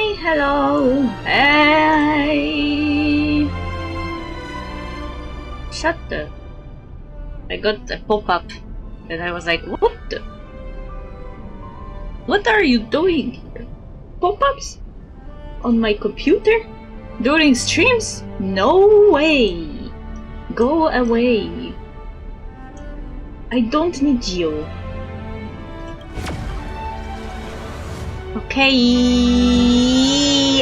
Hi, hello, hey. Shut the. I got a pop-up and I was like, what the? What are you doing here? Pop-ups? On my computer? During streams? No way! Go away. I don't need you. Okay,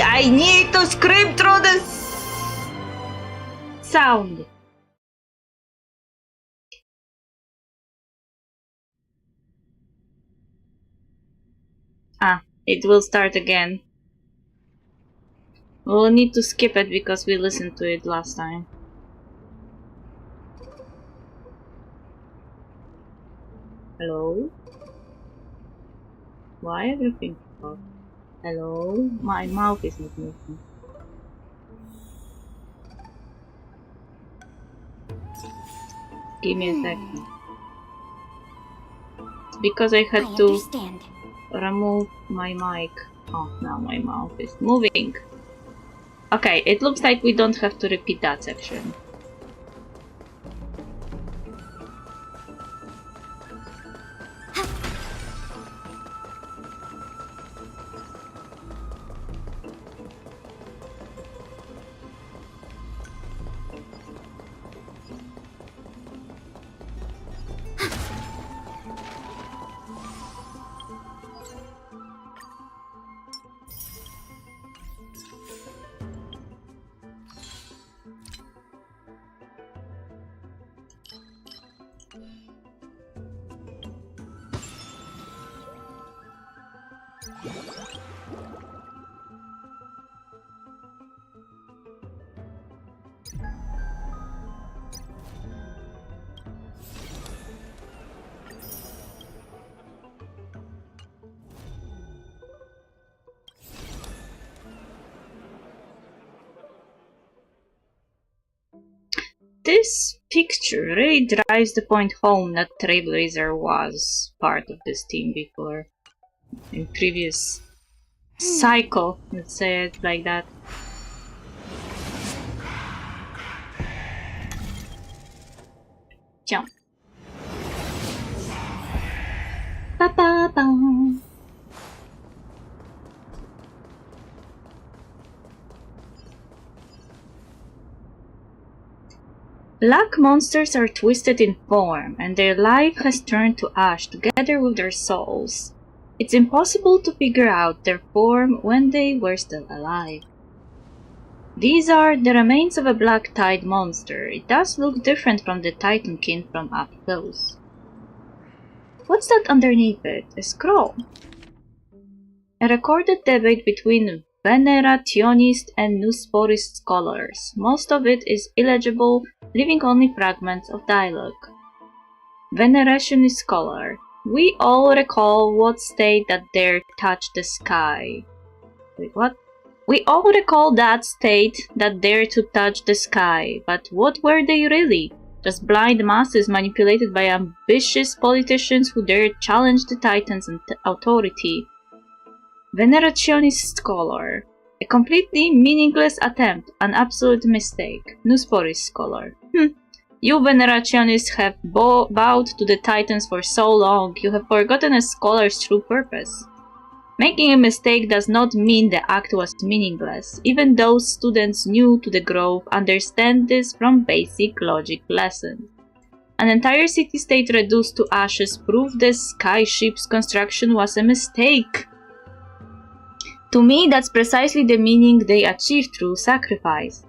I need to scream through this sound. Ah, it will start again. We'll need to skip it because we listened to it last time. Hello? Why everything stopped? Hello? My mouth is not moving. Give me a second. Because I had to remove my mic. Oh, now my mouth is moving. Okay, it looks like we don't have to repeat that section. This picture really drives the point home that Trailblazer was part of this team before. In previous cycle, let's say it like that. Jump. Ba ba ba. Black monsters are twisted in form, and their life has turned to ash together with their souls. It's impossible to figure out their form when they were still alive. These are the remains of a black tide monster. It does look different from the Titankin from up close. What's that underneath it? A scroll. A recorded debate between Venerationist and Nusporist scholars. Most of it is illegible, leaving only fragments of dialogue. Venerationist scholar. We all recall what state that dared touch the sky. Wait, what? We all recall that state that dared to touch the sky, but what were they really? Just blind masses manipulated by ambitious politicians who dared challenge the Titans' authority. Venerationist scholar. A completely meaningless attempt, an absolute mistake. Nusporist scholar. You Venerationists have bowed to the Titans for so long, you have forgotten a scholar's true purpose. Making a mistake does not mean the act was meaningless. Even those students new to the Grove understand this from basic logic lessons. An entire city-state reduced to ashes proved the skyship's construction was a mistake. To me, that's precisely the meaning they achieved through sacrifice.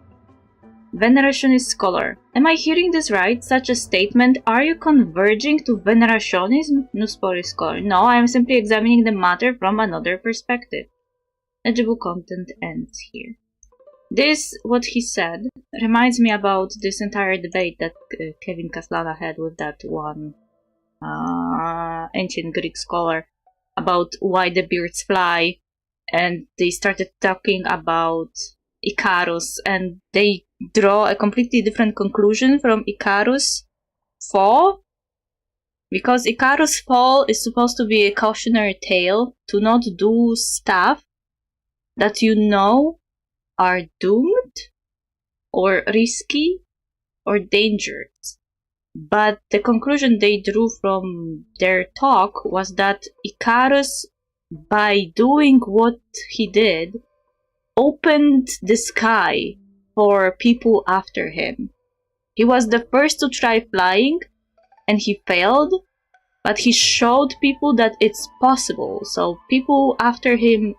Venerationist scholar. Am I hearing this right? Such a statement? Are you converging to Venerationism? Nusporist scholar. No, I am simply examining the matter from another perspective. Legible content ends here. This, what he said, reminds me about this entire debate that Kevin Kaslana had with that one ancient Greek scholar about why the birds fly. And they started talking about Icarus, and they draw a completely different conclusion from Icarus' fall. Because Icarus' fall is supposed to be a cautionary tale to not do stuff that you know are doomed, or risky, or dangerous. But the conclusion they drew from their talk was that Icarus, by doing what he did, opened the sky for people after him. He was the first to try flying, and he failed, but he showed people that it's possible, so people after him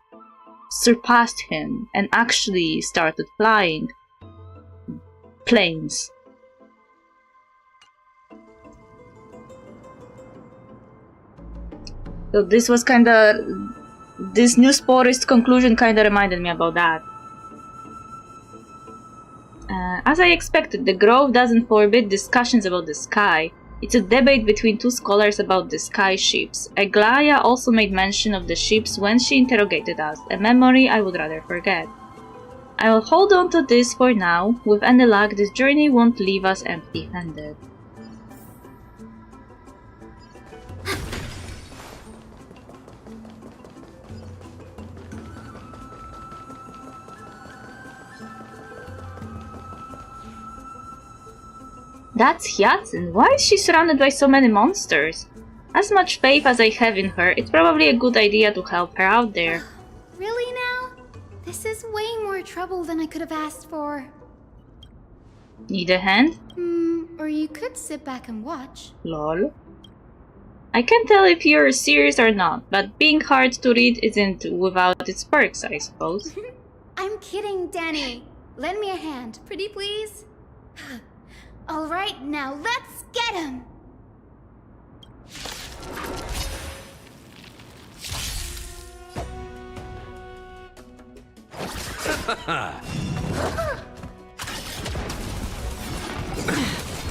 surpassed him and actually started flying planes. So this was this Nusporist conclusion kinda reminded me about that. As I expected, the Grove doesn't forbid discussions about the sky. It's a debate between two scholars about the sky ships. Aglaya also made mention of the ships when she interrogated us, a memory I would rather forget. I will hold on to this for now. With any luck, this journey won't leave us empty-handed. That's Hyacinth. Why is she surrounded by so many monsters? As much faith as I have in her, it's probably a good idea to help her out there. Really now? This is way more trouble than I could have asked for. Need a hand? Or you could sit back and watch. Lol. I can't tell if you're serious or not, but being hard to read isn't without its perks, I suppose. I'm kidding, Danny. Lend me a hand, pretty please? Alright, now let's get him!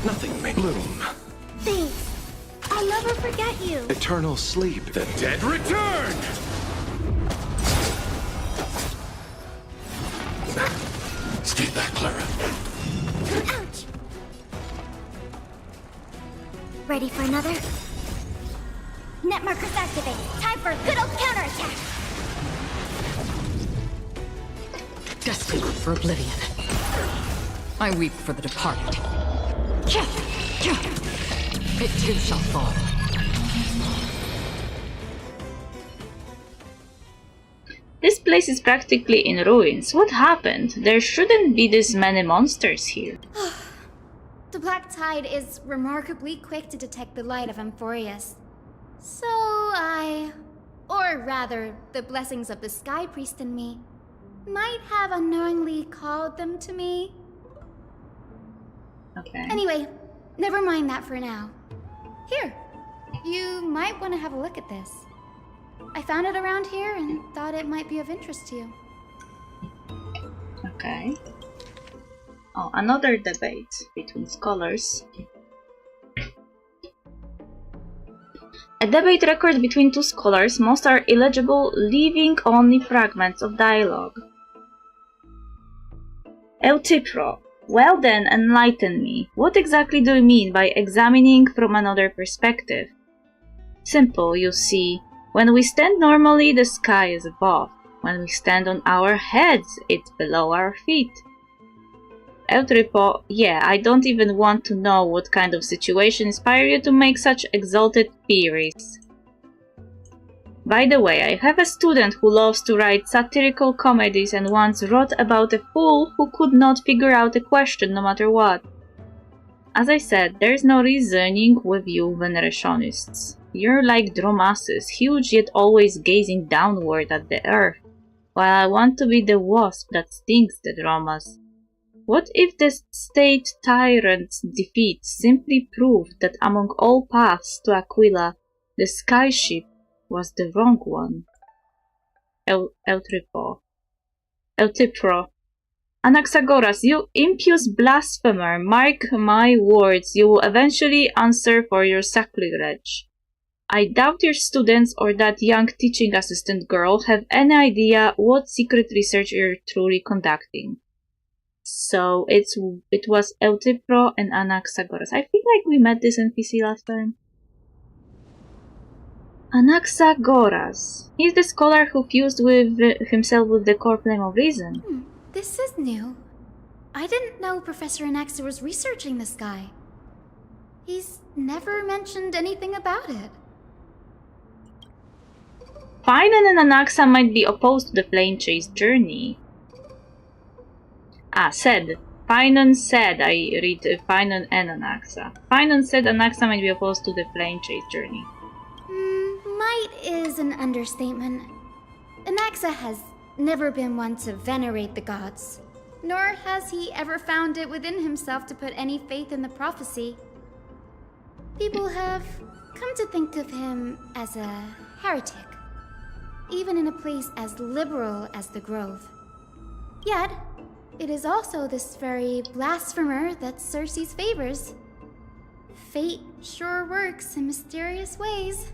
Nothing may bloom. Thanks. I'll never forget you. Eternal sleep. The dead return! Stay back, Clara. Ouch! Ready for another? Net markers activate. Time for a good old counterattack. Destined for oblivion. I weep for the departed. It too shall fall. This place is practically in ruins. What happened? There shouldn't be this many monsters here. The Black Tide is remarkably quick to detect the light of Amphorius. So or rather, the blessings of the Sky Priest in me, might have unknowingly called them to me. Okay. Anyway, never mind that for now. Here, you might want to have a look at this. I found it around here and thought it might be of interest to you. Okay. Oh, another debate between scholars. A debate record between two scholars. Most are illegible, leaving only fragments of dialogue. Euthyphro. Well then, enlighten me. What exactly do you mean by examining from another perspective? Simple, you see. When we stand normally, the sky is above. When we stand on our heads, it's below our feet. Euthyphro, yeah, I don't even want to know what kind of situation inspired you to make such exalted theories. By the way, I have a student who loves to write satirical comedies and once wrote about a fool who could not figure out a question no matter what. As I said, there's no reasoning with you Venerationists. You're like dromasses, huge yet always gazing downward at the earth, while I want to be the wasp that stings the dromas. What if the state tyrant's defeat simply proved that among all paths to Aquila, the skyship was the wrong one? Euthyphro. Anaxagoras, you impious blasphemer, mark my words, you will eventually answer for your sacrilege. I doubt your students or that young teaching assistant girl have any idea what secret research you're truly conducting. So it was Euthyphro and Anaxagoras. I feel like we met this NPC last time. Anaxagoras. He's the scholar who fused with himself with the core flame of reason. This is new. I didn't know Professor Anaxa was researching the sky. He's never mentioned anything about it. Phainon and Anaxa might be opposed to the plane chase journey. Said. Phainon said, I read Phainon and Anaxa. Phainon said Anaxa might be opposed to the plane chase journey. Might is an understatement. Anaxa has never been one to venerate the gods, nor has he ever found it within himself to put any faith in the prophecy. People have come to think of him as a heretic, even in a place as liberal as the Grove. Yet, it is also this very blasphemer that Circe's favors. Fate sure works in mysterious ways.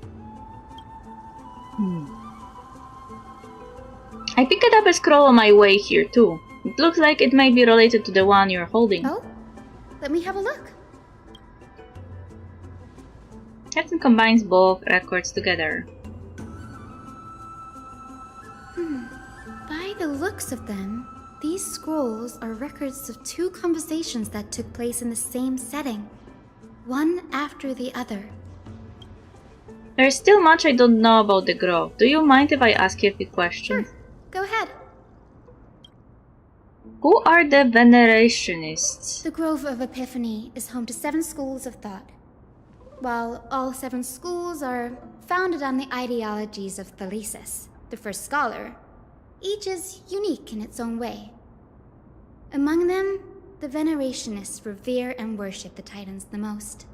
I picked up a scroll on my way here too. It looks like it may be related to the one you're holding. Oh? Let me have a look. Captain combines both records together. By the looks of them, these scrolls are records of two conversations that took place in the same setting, one after the other. There's still much I don't know about the grove. Do you mind if I ask you a few questions? Sure, go ahead. Who are the Venerationists? The Grove of Epiphany is home to 7 schools of thought. While all 7 schools are founded on the ideologies of Thalesis, the first scholar, each is unique in its own way. Among them, the Venerationists revere and worship the Titans the most.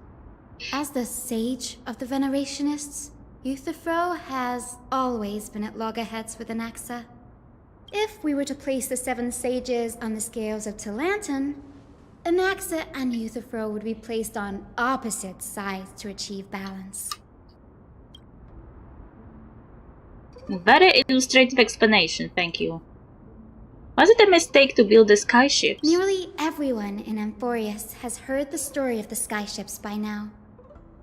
As the sage of the Venerationists, Euthyphro has always been at loggerheads with Anaxa. If we were to place the 7 sages on the scales of Talanton, Anaxa and Euthyphro would be placed on opposite sides to achieve balance. Very illustrative explanation, thank you. Was it a mistake to build the skyships? Nearly everyone in Amphorius has heard the story of the skyships by now.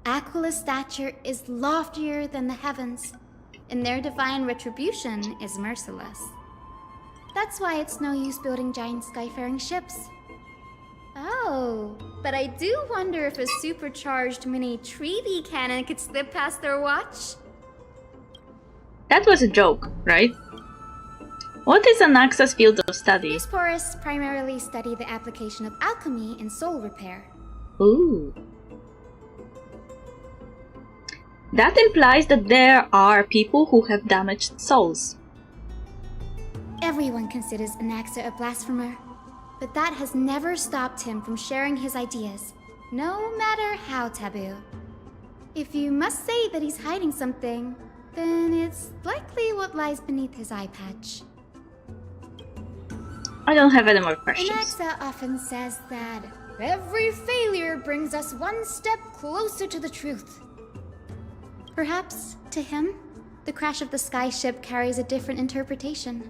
Aquila's stature is loftier than the heavens, and their divine retribution is merciless. That's why it's no use building giant skyfaring ships. Oh, but I do wonder if a supercharged mini treaty cannon could slip past their watch. That was a joke, right? What is Anaxa's field of study? These forests primarily study the application of alchemy in soul repair. Ooh. That implies that there are people who have damaged souls. Everyone considers Anaxa a blasphemer, but that has never stopped him from sharing his ideas, no matter how taboo. If you must say that he's hiding something, then it's likely what lies beneath his eye patch. I don't have any more questions. Anaxa often says that every failure brings us one step closer to the truth. Perhaps, to him, the crash of the skyship carries a different interpretation.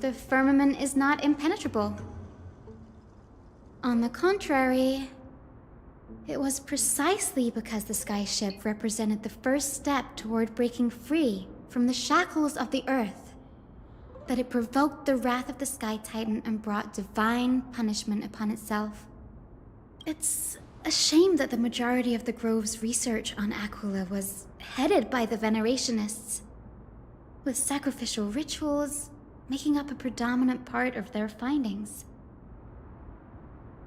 The firmament is not impenetrable. On the contrary, it was precisely because the skyship represented the first step toward breaking free from the shackles of the earth that it provoked the wrath of the Sky Titan and brought divine punishment upon itself. It's a shame that the majority of the Grove's research on Aquila was headed by the Venerationists, with sacrificial rituals making up a predominant part of their findings.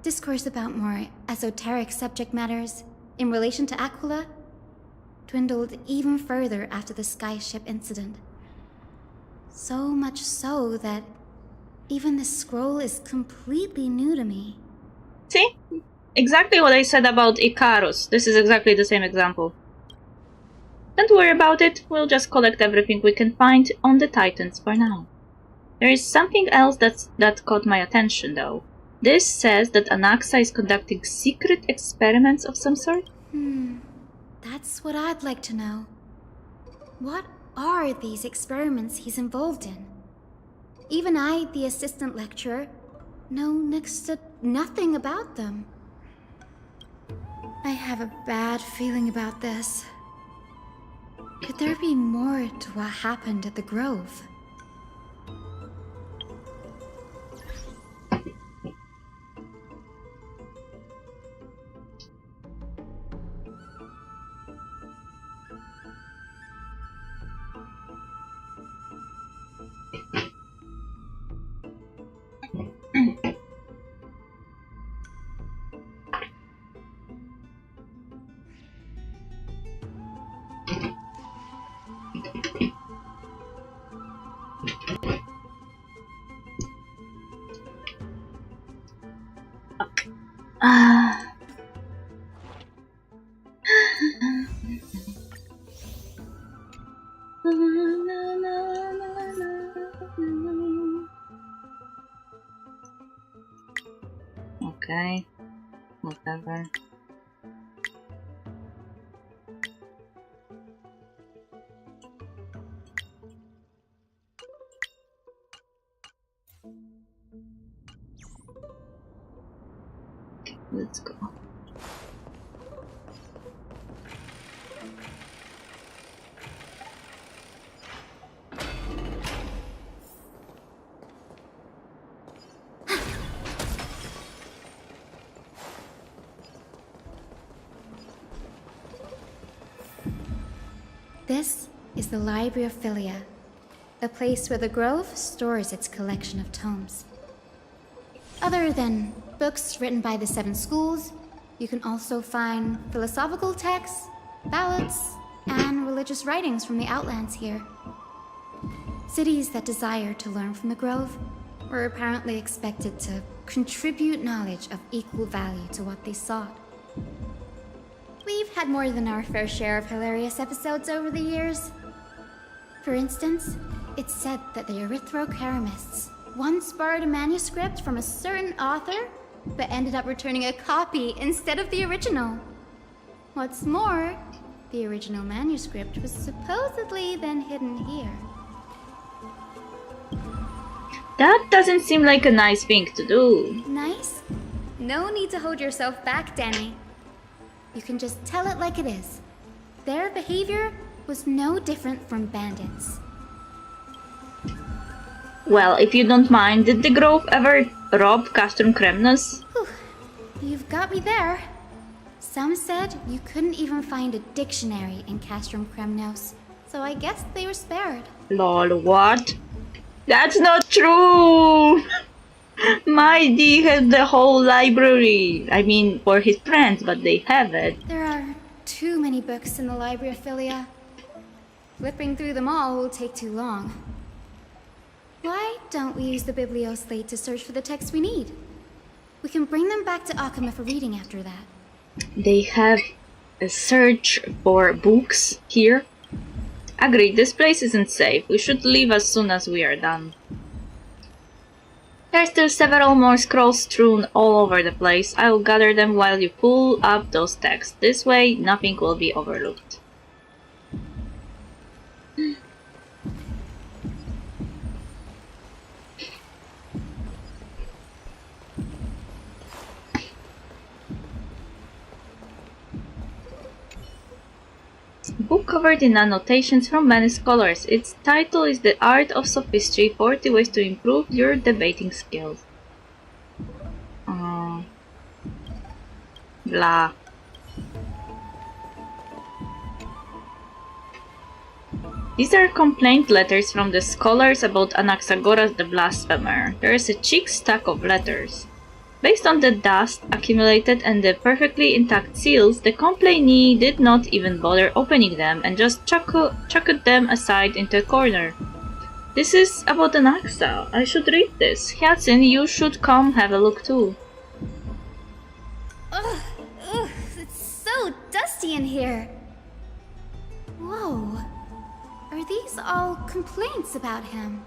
Discourse about more esoteric subject matters in relation to Aquila dwindled even further after the skyship incident. So much so that even this scroll is completely new to me. See? Exactly what I said about Icarus. This is exactly the same example. Don't worry about it, we'll just collect everything we can find on the Titans for now. There is something else that caught my attention though. This says that Anaxa is conducting secret experiments of some sort? That's what I'd like to know. What are these experiments he's involved in? Even I, the assistant lecturer, know next to nothing about them. I have a bad feeling about this. Could there be more to what happened at the Grove? Okay, whatever. Let's go. This is the Library of Philia, a place where the Grove stores its collection of tomes. Other than books written by the 7 schools, you can also find philosophical texts, ballads, and religious writings from the Outlands here. Cities that desire to learn from the Grove were apparently expected to contribute knowledge of equal value to what they sought. We've had more than our fair share of hilarious episodes over the years. For instance, it's said that the Erythrocheramists once borrowed a manuscript from a certain author, but ended up returning a copy instead of the original. What's more, the original manuscript was supposedly then hidden here. That doesn't seem like a nice thing to do. Nice? No need to hold yourself back, Danny. You can just tell it like it is. Their behavior was no different from bandits. Well, if you don't mind, did the Grove ever rob Castrum Kremnus? Whew. You've got me there. Some said you couldn't even find a dictionary in Castrum Kremnos, so I guess they were spared. Lol, what? That's not true! My D has the whole library. I mean, for his friends, but they have it. There are too many books in the Library of Philia. Flipping through them all will take too long. Why don't we use the Biblioslate to search for the texts we need? We can bring them back to Akama for reading after that. They have a search for books here. Agreed, this place isn't safe. We should leave as soon as we are done. There are still several more scrolls strewn all over the place. I will gather them while you pull up those texts. This way, nothing will be overlooked. Book covered in annotations from many scholars. Its title is The Art of Sophistry, 40 Ways to Improve Your Debating Skills. Blah. These are complaint letters from the scholars about Anaxagoras the Blasphemer. There is a cheek stack of letters. Based on the dust accumulated and the perfectly intact seals, the complainee did not even bother opening them and just chucked them aside into a corner. This is about Anaxa. I should read this. Hyacin, you should come have a look too. Ugh, it's so dusty in here. Whoa. Are these all complaints about him?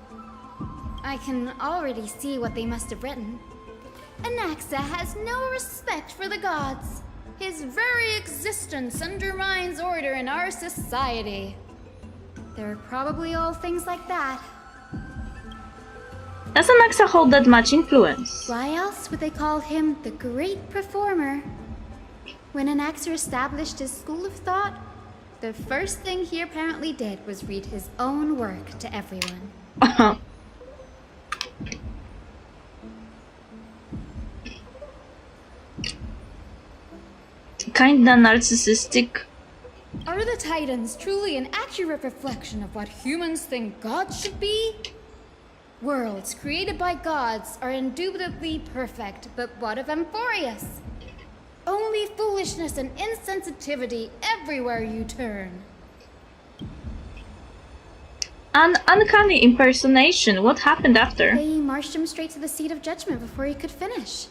I can already see what they must have written. Anaxa has no respect for the gods. His very existence undermines order in our society. They're probably all things like that. Does Anaxa hold that much influence? Why else would they call him the Great Performer? When Anaxa established his school of thought, the first thing he apparently did was read his own work to everyone. Kinda narcissistic. Are the Titans truly an accurate reflection of what humans think gods should be? Worlds created by gods are indubitably perfect, but what of Amphorius? Only foolishness and insensitivity everywhere you turn. An uncanny impersonation. What happened after? They marched him straight to the seat of judgment before he could finish.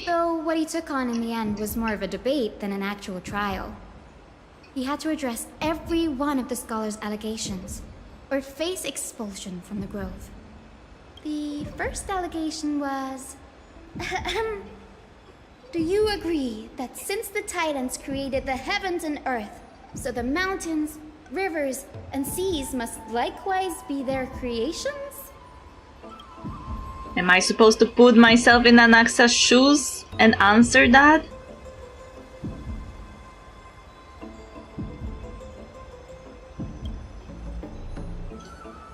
Though what he took on in the end was more of a debate than an actual trial. He had to address every one of the scholars' allegations, or face expulsion from the Grove. The first allegation was... Do you agree that since the Titans created the heavens and earth, so the mountains, rivers, and seas must likewise be their creations? Am I supposed to put myself in Anaxa's shoes and answer that?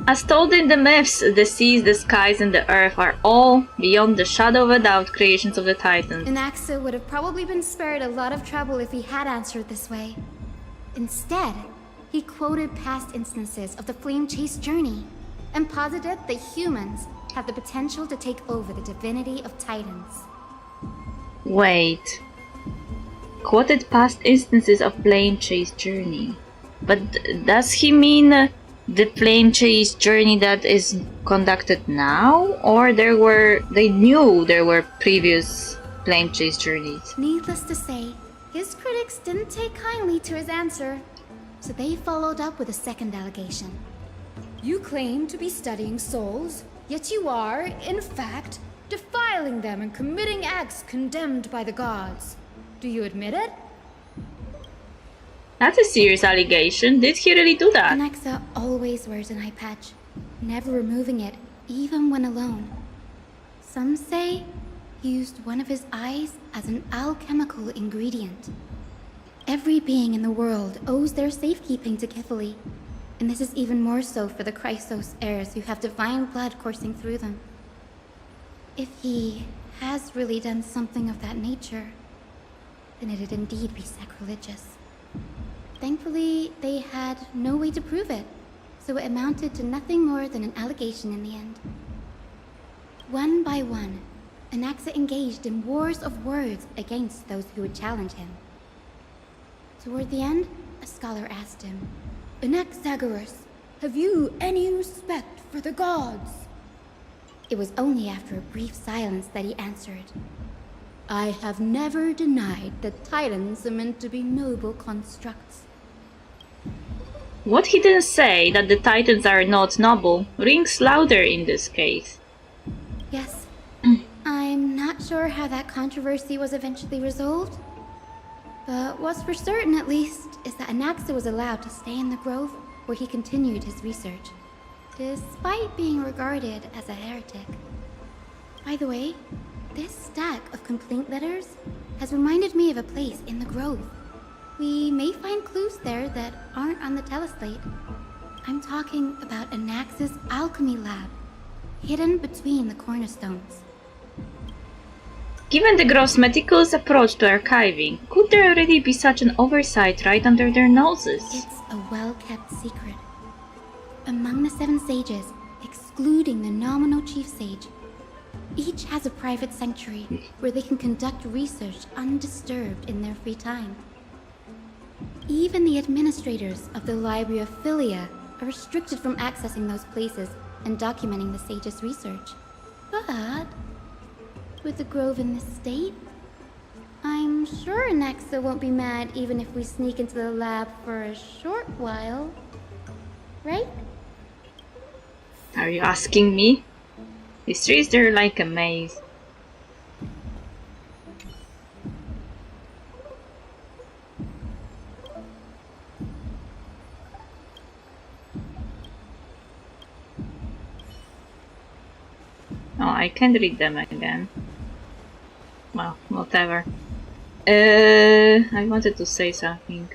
As told in the myths, the seas, the skies, and the earth are all, beyond the shadow of a doubt, creations of the Titans. Anaxa would have probably been spared a lot of trouble if he had answered this way. Instead, he quoted past instances of the Flame Chase journey and posited that humans have the potential to take over the divinity of Titans. Wait. Quoted past instances of Flame Chase journey. But does he mean the Flame Chase journey that is conducted now? Or they knew there were previous Flame Chase journeys? Needless to say, his critics didn't take kindly to his answer, so they followed up with a second allegation. You claim to be studying souls, yet you are, in fact, defiling them and committing acts condemned by the gods. Do you admit it? That's a serious allegation. Did he really do that? Anaxa always wears an eye patch, never removing it, even when alone. Some say he used one of his eyes as an alchemical ingredient. Every being in the world owes their safekeeping to Kithily, and this is even more so for the Chrysos heirs who have divine blood coursing through them. If he has really done something of that nature, then it'd indeed be sacrilegious. Thankfully, they had no way to prove it, so it amounted to nothing more than an allegation in the end. One by one, Anaxa engaged in wars of words against those who would challenge him. Toward the end, a scholar asked him, Anaxagoras, have you any respect for the gods? It was only after a brief silence that he answered, I have never denied that Titans are meant to be noble constructs. What he didn't say, that the Titans are not noble, rings louder in this case. Yes. I'm not sure how that controversy was eventually resolved. But what's for certain, at least, is that Anaxa was allowed to stay in the grove where he continued his research, despite being regarded as a heretic. By the way, this stack of complaint letters has reminded me of a place in the grove. We may find clues there that aren't on the teleslate. I'm talking about Anaxa's alchemy lab, hidden between the cornerstones. Given the grove's meticulous approach to archiving, could there already be such an oversight right under their noses? It's a well-kept secret. Among the 7 sages, excluding the nominal chief sage, each has a private sanctuary where they can conduct research undisturbed in their free time. Even the administrators of the Library of Philia are restricted from accessing those places and documenting the sage's research. But with the grove in this state, I'm sure Anaxa won't be mad even if we sneak into the lab for a short while. Right? Are you asking me? These trees, they're like a maze. Oh, I can't read them again. Well, whatever. I wanted to say something.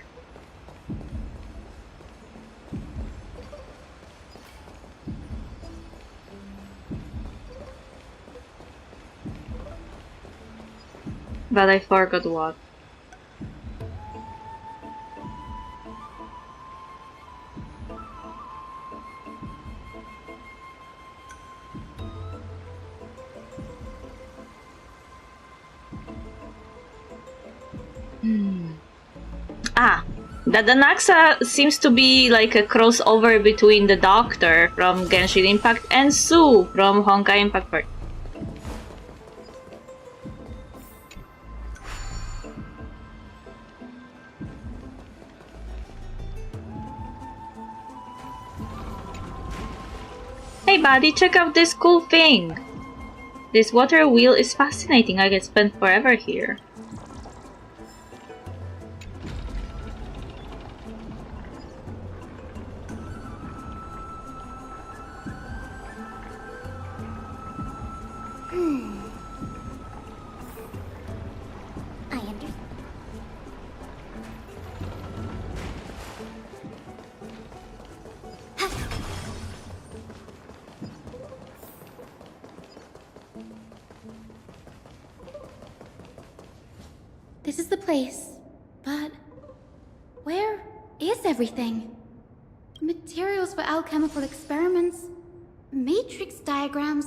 But I forgot what. That Anaxa seems to be like a crossover between the Doctor from Genshin Impact and Sue from Honkai Impact Part. Hey buddy, check out this cool thing! This water wheel is fascinating. I could spend forever here. I understand. This is the place, but where is everything? Materials for alchemical experiments, matrix diagrams,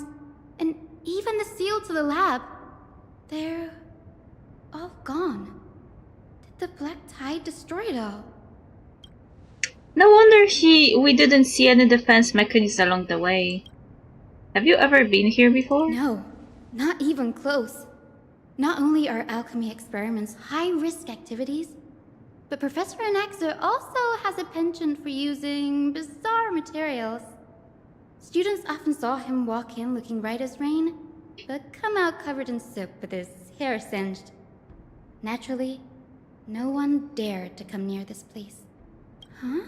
and even the seal to the lab. They're all gone. Did the Black Tide destroy it all? No wonder we didn't see any defense mechanisms along the way. Have you ever been here before? No, not even close. Not only are alchemy experiments high-risk activities, but Professor Anaxa also has a penchant for using bizarre materials. Students often saw him walk in looking right as rain, but come out covered in soap with his hair singed. Naturally, no one dared to come near this place. Huh?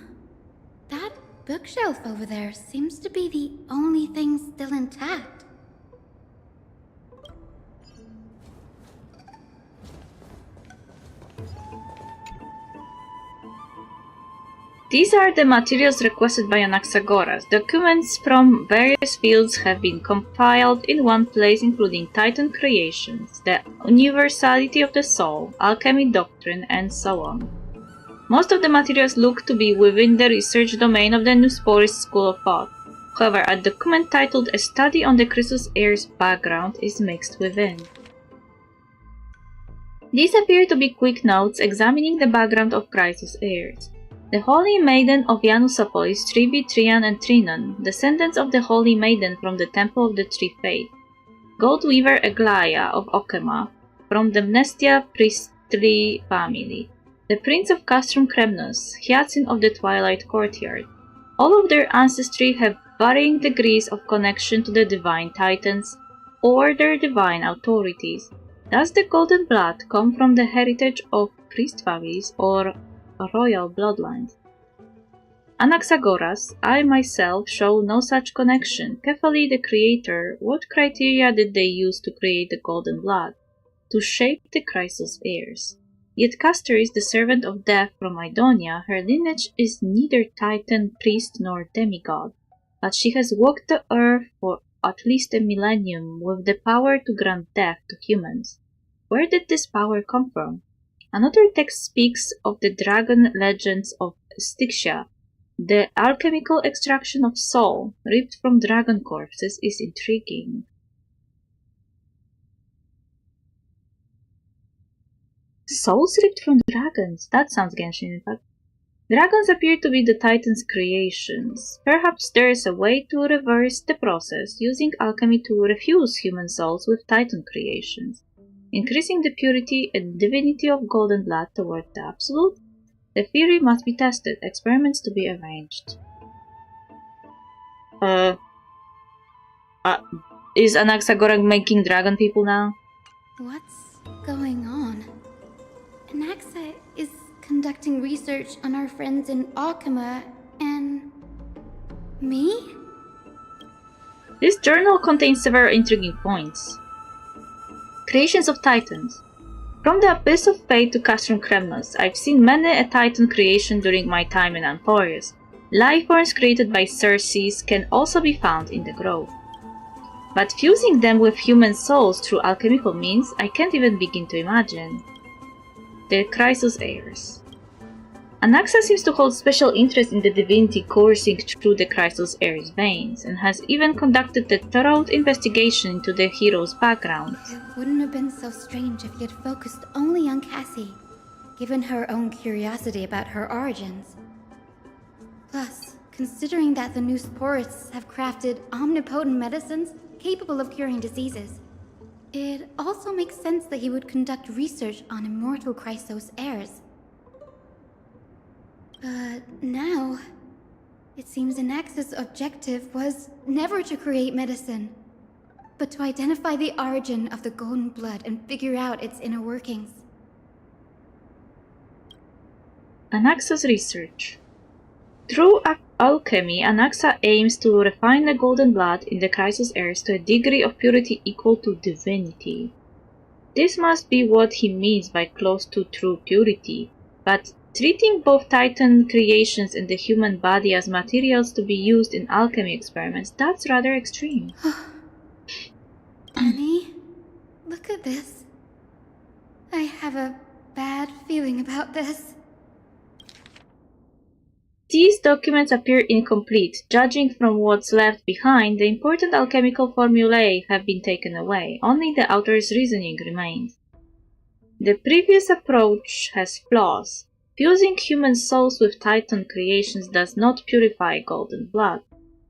That bookshelf over there seems to be the only thing still intact. These are the materials requested by Anaxagoras. Documents from various fields have been compiled in one place, including Titan creations, the universality of the soul, alchemy doctrine, and so on. Most of the materials look to be within the research domain of the Nusporis school of thought. However, a document titled A Study on the Chrysos Heir's Background is mixed within. These appear to be quick notes examining the background of Chrysos Heirs. The Holy Maiden of Janusopolis, Trivi, Trian, and Trinon, descendants of the Holy Maiden from the Temple of the Three Faith. Goldweaver Aglaia of Okema, from the Mnestia priestly family. The Prince of Castrum Kremnos, Hyacinth of the Twilight Courtyard. All of their ancestry have varying degrees of connection to the Divine Titans or their divine authorities. Does the Golden Blood come from the heritage of priest families or royal bloodlines? Anaxagoras, I myself show no such connection. Kephali the Creator, what criteria did they use to create the Golden Blood? To shape the Chrysos heirs. Yet Castor is the servant of death from Idonia. Her lineage is neither Titan, priest, nor demigod, but she has walked the earth for at least a millennium with the power to grant death to humans. Where did this power come from? Another text speaks of the dragon legends of Styxia. The alchemical extraction of soul ripped from dragon corpses is intriguing. Souls ripped from dragons? That sounds Genshin Impact. Dragons appear to be the Titan's creations. Perhaps there is a way to reverse the process using alchemy to refuse human souls with Titan creations, increasing the purity and divinity of Golden Blood toward the Absolute. The theory must be tested, experiments to be arranged. Is Anaxagora making dragon people now? What's going on? Anaxa is conducting research on our friends in Okema and... me? This journal contains several intriguing points. Creations of Titans. From the Abyss of Fate to Castrum Kremnos, I've seen many a Titan creation during my time in Anthorius. Lifeforms created by Circes can also be found in the Grove. But fusing them with human souls through alchemical means, I can't even begin to imagine. The Chrysos heirs. Anaxa seems to hold special interest in the divinity coursing through the Chrysos heirs' veins, and has even conducted a thorough investigation into the hero's background. It wouldn't have been so strange if he had focused only on Cassie, given her own curiosity about her origins. Plus, considering that the Nusporists have crafted omnipotent medicines capable of curing diseases, it also makes sense that he would conduct research on immortal Chrysos heirs. But now, it seems Anaxa's objective was never to create medicine, but to identify the origin of the Golden Blood and figure out its inner workings. Anaxa's research. Through alchemy, Anaxa aims to refine the golden blood in the Chrysos heirs to a degree of purity equal to divinity. This must be what he means by close to true purity, but treating both Titan creations and the human body as materials to be used in alchemy experiments, that's rather extreme. Annie, look at this. I have a bad feeling about this. These documents appear incomplete. Judging from what's left behind, the important alchemical formulae have been taken away. Only the author's reasoning remains. The previous approach has flaws. Fusing human souls with Titan creations does not purify golden blood.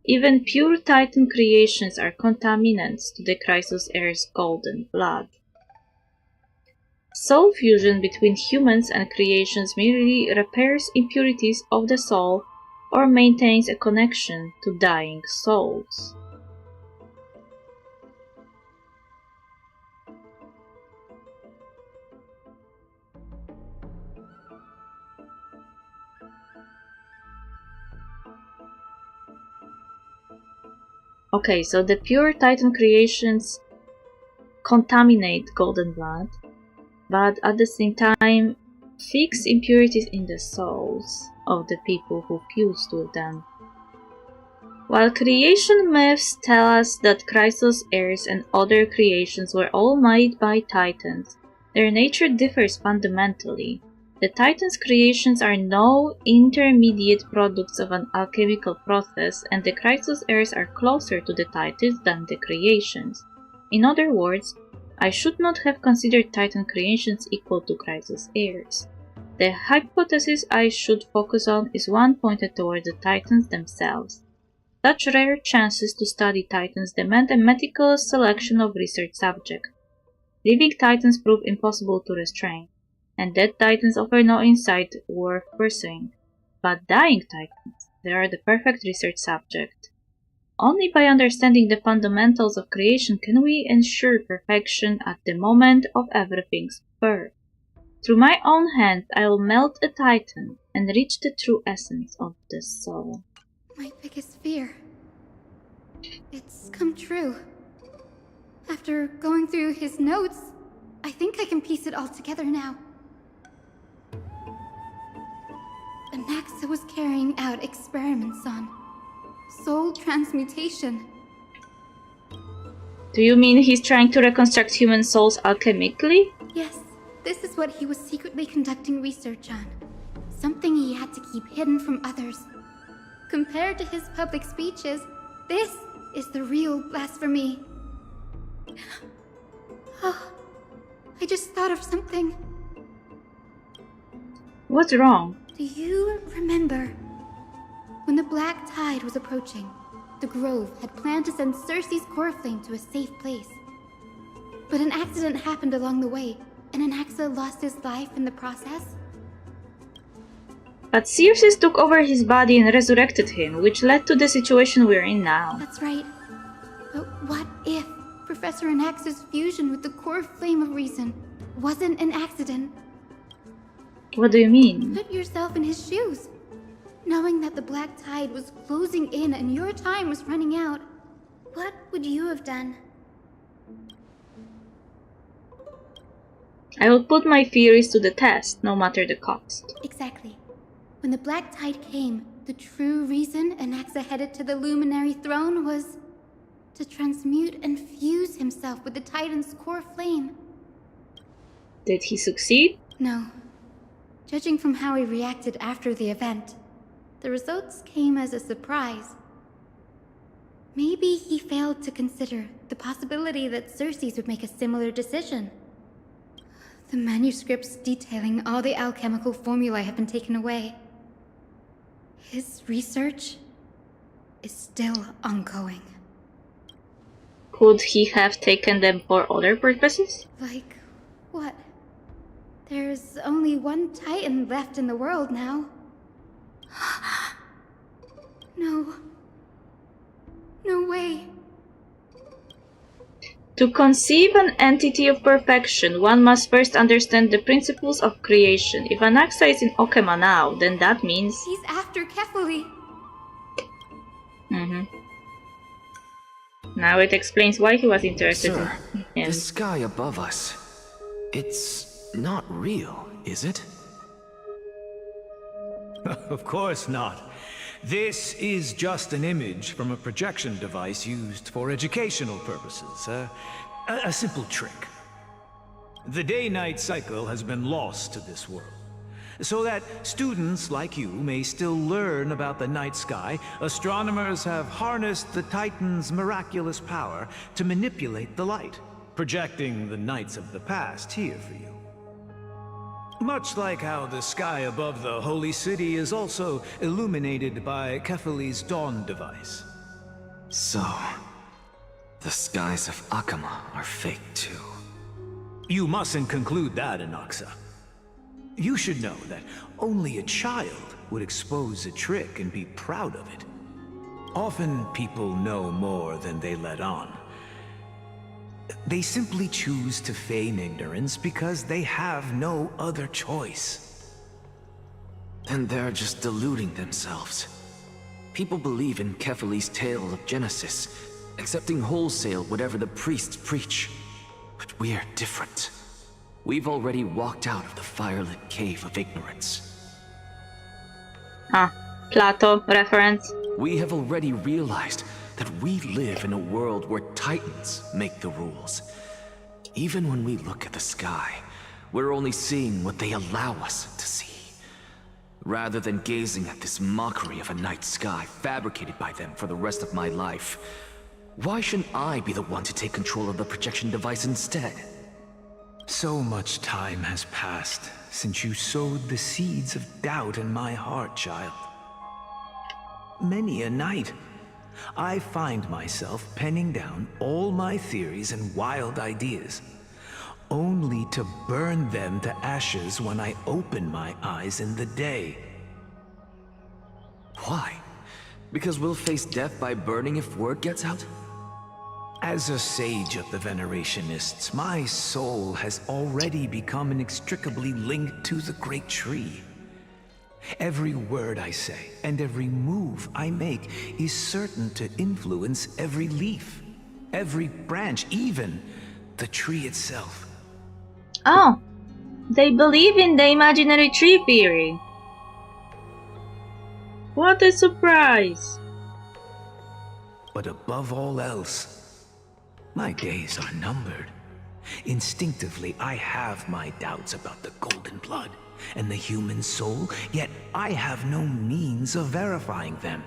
Even pure Titan creations are contaminants to the Chrysos heirs' golden blood. Soul fusion between humans and creations merely repairs impurities of the soul or maintains a connection to dying souls. Okay, so the pure Titan creations contaminate golden blood, but at the same time fix impurities in the souls of the people who fused with them. While creation myths tell us that Chrysos heirs and other creations were all made by Titans, their nature differs fundamentally. The Titans' creations are no intermediate products of an alchemical process, and the Chrysos heirs are closer to the Titans than the creations. In other words, I should not have considered Titan creations equal to Chrysos heirs. The hypothesis I should focus on is one pointed toward the Titans themselves. Such rare chances to study Titans demand a meticulous selection of research subjects. Living Titans prove impossible to restrain, and dead Titans offer no insight worth pursuing. But dying Titans, they are the perfect research subject. Only by understanding the fundamentals of creation can we ensure perfection at the moment of everything's birth. Through my own hand I will melt a Titan and reach the true essence of the soul. My biggest fear. It's come true. After going through his notes, I think I can piece it all together now. Anaxa was carrying out experiments on soul transmutation. Do you mean he's trying to reconstruct human souls alchemically? Yes, this is what he was secretly conducting research on. Something he had to keep hidden from others. Compared to his public speeches, this is the real blasphemy. Oh, I just thought of something. What's wrong? Do you remember when the Black Tide was approaching? The Grove had planned to send Circe's core flame to a safe place. But an accident happened along the way, and Anaxa lost his life in the process? But Circe took over his body and resurrected him, which led to the situation we're in now. That's right. But what if Professor Anaxa's fusion with the core flame of reason wasn't an accident? What do you mean? Put yourself in his shoes. Knowing that the Black Tide was closing in and your time was running out, what would you have done? I will put my theories to the test, no matter the cost. Exactly. When the Black Tide came, the true reason Anaxa headed to the Luminary Throne was to transmute and fuse himself with the Titan's core flame. Did he succeed? No. Judging from how he reacted after the event, the results came as a surprise. Maybe he failed to consider the possibility that Circe would make a similar decision. The manuscripts detailing all the alchemical formulae have been taken away. His research is still ongoing. Could he have taken them for other purposes? Like what? There's only one Titan left in the world now. No. No way. To conceive an entity of perfection, one must first understand the principles of creation. If Anaxa is in Okema now, then that means... He's after Kefali. Now it explains why he was interested Sir, in him. the sky above us, it's not real, is it? Of course not. This is just an image from a projection device used for educational purposes. A simple trick. The day-night cycle has been lost to this world. So that students like you may still learn about the night sky, astronomers have harnessed the Titan's miraculous power to manipulate the light, projecting the nights of the past here for you. Much like how the sky above the Holy City is also illuminated by Kefali's dawn device. So, the skies of Akama are fake too. You mustn't conclude that, Anaxa. You should know that only a child would expose a trick and be proud of it. Often people know more than they let on. They simply choose to feign ignorance because they have no other choice. Then they're just deluding themselves. People believe in Kefali's tale of Genesis, accepting wholesale whatever the priests preach. But we're different. We've already walked out of the firelit cave of ignorance. Plato reference. We have already realized that we live in a world where Titans make the rules. Even when we look at the sky, we're only seeing what they allow us to see. Rather than gazing at this mockery of a night sky fabricated by them for the rest of my life, why shouldn't I be the one to take control of the projection device instead? So much time has passed since you sowed the seeds of doubt in my heart, child. Many a night, I find myself penning down all my theories and wild ideas, only to burn them to ashes when I open my eyes in the day. Why? Because we'll face death by burning if word gets out? As a sage of the Venerationists, my soul has already become inextricably linked to the great tree. Every word I say and every move I make is certain to influence every leaf, every branch, even the tree itself. Oh, they believe in the imaginary tree theory. What a surprise! But above all else, my days are numbered. Instinctively, I have my doubts about the golden blood and the human soul, yet I have no means of verifying them.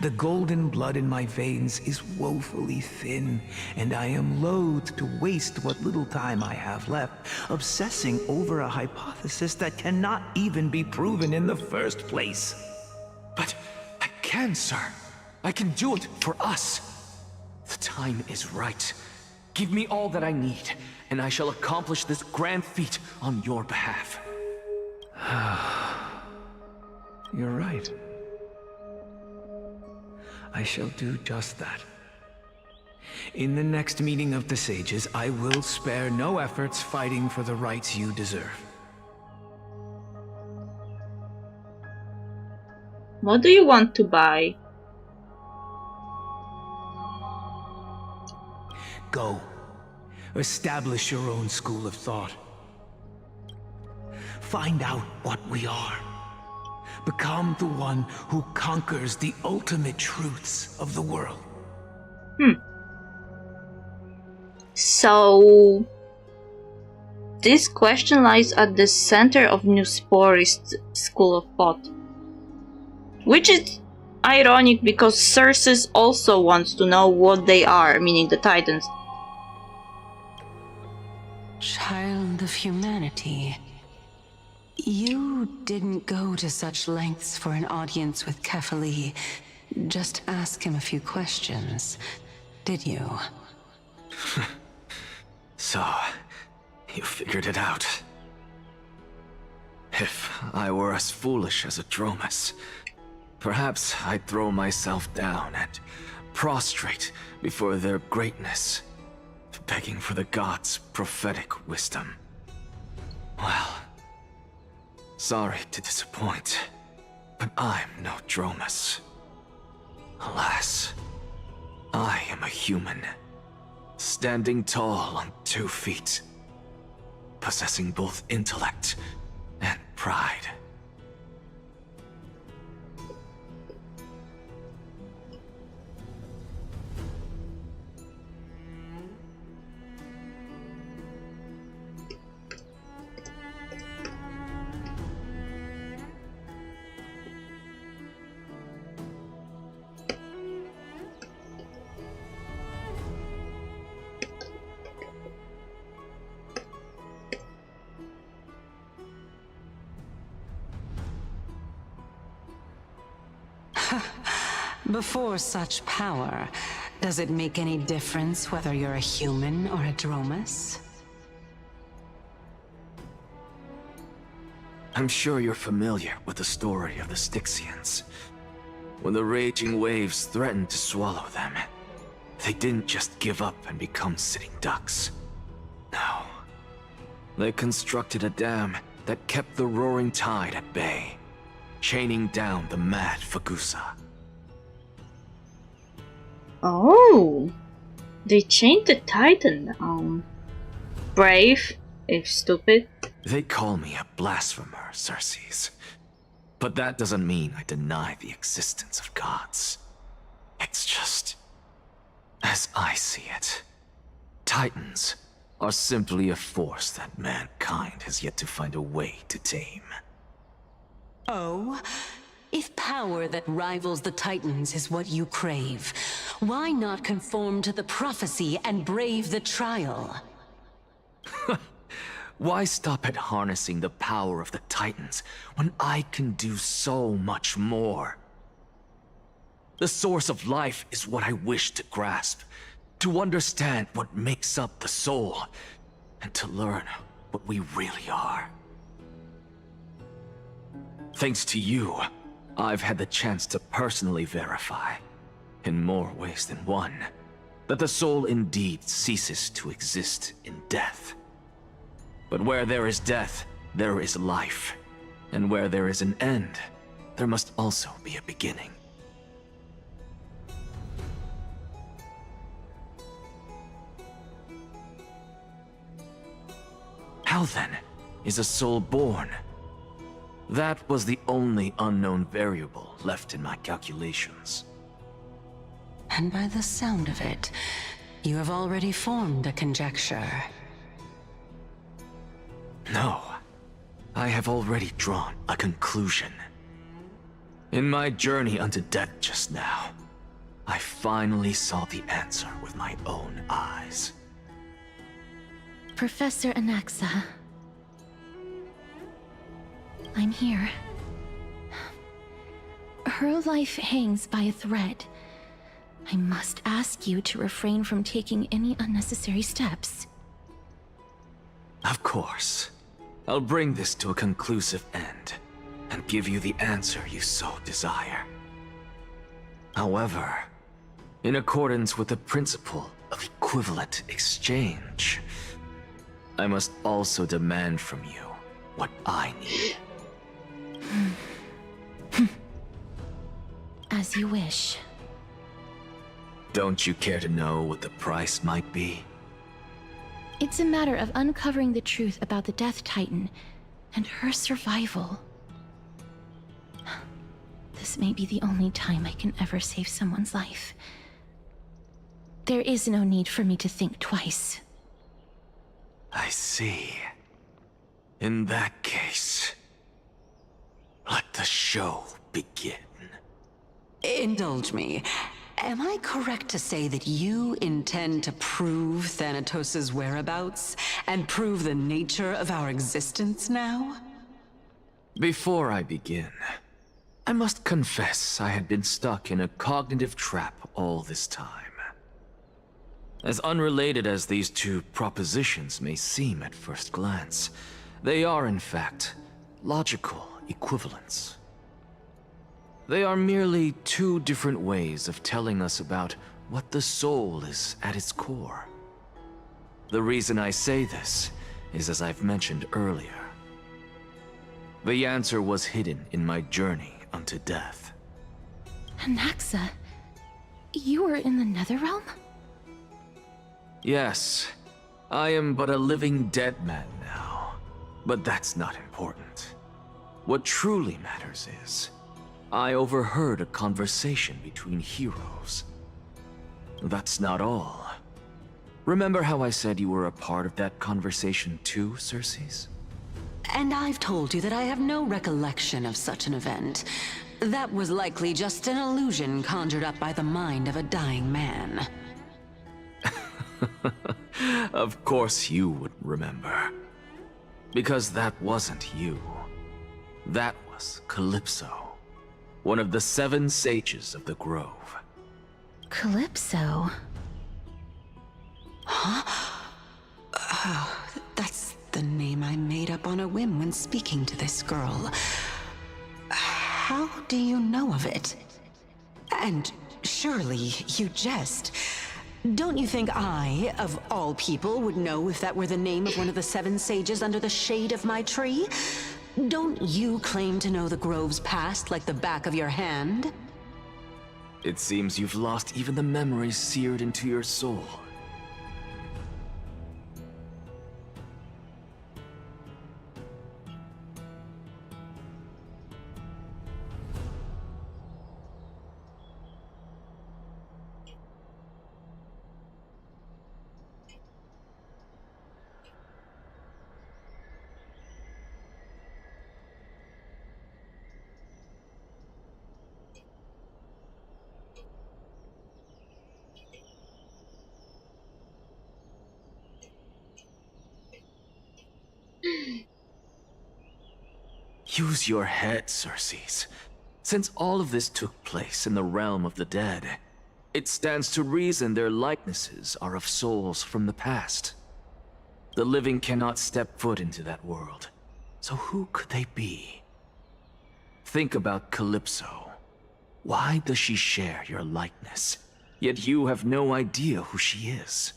The golden blood in my veins is woefully thin, and I am loath to waste what little time I have left obsessing over a hypothesis that cannot even be proven in the first place. But I can, sir. I can do it for us. The time is right. Give me all that I need, and I shall accomplish this grand feat on your behalf. You're right. I shall do just that. In the next meeting of the sages, I will spare no efforts fighting for the rights you deserve. What do you want to buy? Go. Establish your own school of thought. Find out what we are. Become the one who conquers the ultimate truths of the world. So, this question lies at the center of Newspori's school of thought. Which is ironic because Cersei also wants to know what they are, meaning the Titans. Child of humanity. You didn't go to such lengths for an audience with Kefali. Just ask him a few questions, did you? So, you figured it out. If I were as foolish as a Dromus, perhaps I'd throw myself down and prostrate before their greatness, begging for the gods' prophetic wisdom. Well, sorry to disappoint, but I'm no Dromus. Alas, I am a human, standing tall on 2 feet, possessing both intellect and pride. Before such power, does it make any difference whether you're a human or a Dromus? I'm sure you're familiar with the story of the Styxians. When the raging waves threatened to swallow them, they didn't just give up and become sitting ducks. No. They constructed a dam that kept the roaring tide at bay, chaining down the mad Fagusa. Oh, they chained the Titan. Brave, if stupid. They call me a blasphemer, Xerxes. But that doesn't mean I deny the existence of gods. It's just, as I see it, Titans are simply a force that mankind has yet to find a way to tame. Oh? If power that rivals the Titans is what you crave, why not conform to the prophecy and brave the trial? Why stop at harnessing the power of the Titans when I can do so much more? The source of life is what I wish to grasp, to understand what makes up the soul, and to learn what we really are. Thanks to you, I've had the chance to personally verify, in more ways than one, that the soul indeed ceases to exist in death. But where there is death, there is life. And where there is an end, there must also be a beginning. How then is a soul born? That was the only unknown variable left in my calculations. And by the sound of it, you have already formed a conjecture. No, I have already drawn a conclusion. In my journey unto death just now, I finally saw the answer with my own eyes. Professor Anaxa. I'm here. Her life hangs by a thread. I must ask you to refrain from taking any unnecessary steps. Of course. I'll bring this to a conclusive end, and give you the answer you so desire. However, in accordance with the principle of equivalent exchange, I must also demand from you what I need. As you wish. Don't you care to know what the price might be? It's a matter of uncovering the truth about the Death Titan and her survival. This may be the only time I can ever save someone's life. There is no need for me to think twice. I see. In that case, let the show begin. Indulge me. Am I correct to say that you intend to prove Thanatos' whereabouts and prove the nature of our existence now? Before I begin, I must confess I had been stuck in a cognitive trap all this time. As unrelated as these two propositions may seem at first glance, they are in fact logical equivalents. They are merely two different ways of telling us about what the soul is at its core. The reason I say this is as I've mentioned earlier. The answer was hidden in my journey unto death. Anaxa, You were in the Netherrealm? Yes, I am but a living dead man now. But that's not important. What truly matters is, I overheard a conversation between heroes. That's not all. Remember how I said you were a part of that conversation too, Circes? And I've told you that I have no recollection of such an event. That was likely just an illusion conjured up by the mind of a dying man. Of course you wouldn't remember. Because that wasn't you. That was Calypso, one of the 7 sages of the Grove. Calypso? Oh, that's the name I made up on a whim when speaking to this girl. How do you know of it? And surely you jest. Don't you think I, of all people, would know if that were the name of one of the 7 sages under the shade of my tree? Don't you claim to know the Grove's past like the back of your hand? It seems you've lost even the memories seared into your soul. Use your head, Circes. Since all of this took place in the realm of the dead, it stands to reason their likenesses are of souls from the past. The living cannot step foot into that world, so who could they be? Think about Calypso. Why does she share your likeness, yet you have no idea who she is?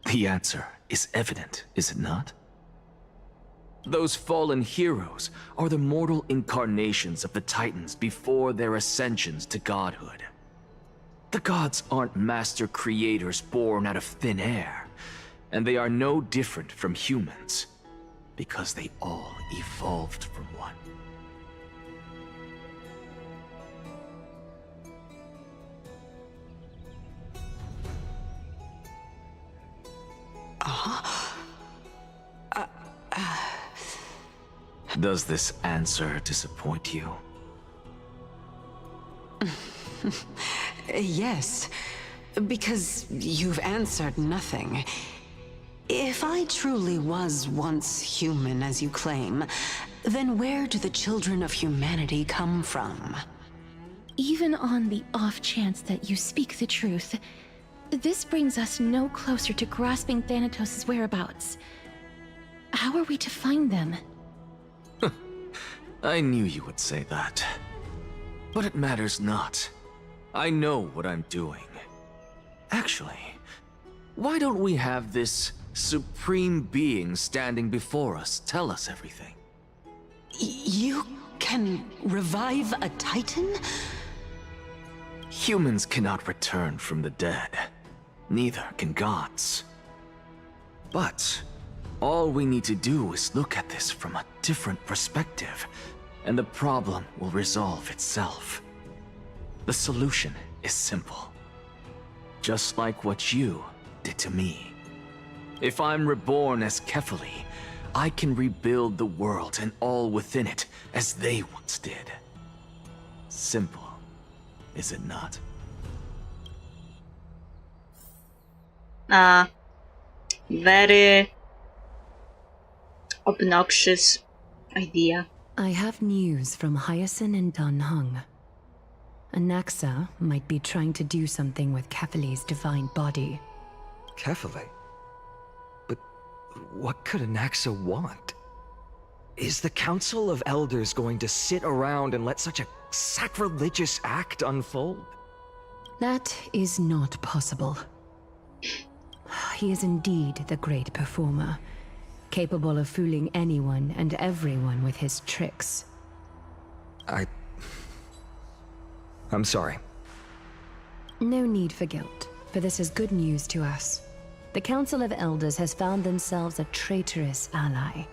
The answer is evident, is it not? Those fallen heroes are the mortal incarnations of the Titans before their ascensions to godhood. The gods aren't master creators born out of thin air, and they are no different from humans, because they all evolved from one. Does this answer disappoint you? Yes, because you've answered nothing. If I truly was once human, as you claim, then where do the children of humanity come from? Even on the off chance that you speak the truth, this brings us no closer to grasping Thanatos' whereabouts. How are we to find them? I knew you would say that. But it matters not. I know what I'm doing. Actually, why don't we have this supreme being standing before us tell us everything? You can revive a Titan? Humans cannot return from the dead. Neither can gods. But all we need to do is look at this from a different perspective, and the problem will resolve itself. The solution is simple. Just like what you did to me. If I'm reborn as Kefali, I can rebuild the world and all within it as they once did. Simple, is it not? Very obnoxious idea. I have news from Hyacinth and Dan Heng. Anaxa might be trying to do something with Kefali's divine body. Kefali? But what could Anaxa want? Is the Council of Elders going to sit around and let such a sacrilegious act unfold? That is not possible. He is indeed the great performer, capable of fooling anyone and everyone with his tricks. I'm sorry. No need for guilt, for this is good news to us. The Council of Elders has found themselves a traitorous ally.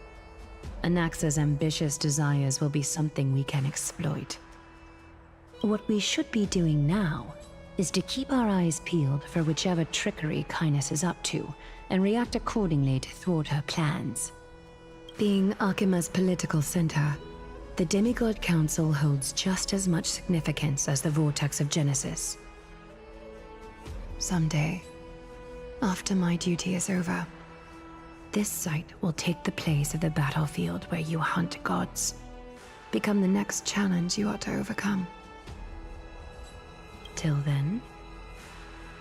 Anaxa's ambitious desires will be something we can exploit. What we should be doing now is to keep our eyes peeled for whichever trickery Kynes is up to, and react accordingly to thwart her plans. Being Akima's political center, the Demigod Council holds just as much significance as the Vortex of Genesis. Someday, after my duty is over, this site will take the place of the battlefield where you hunt gods. Become the next challenge you ought to overcome. Till then,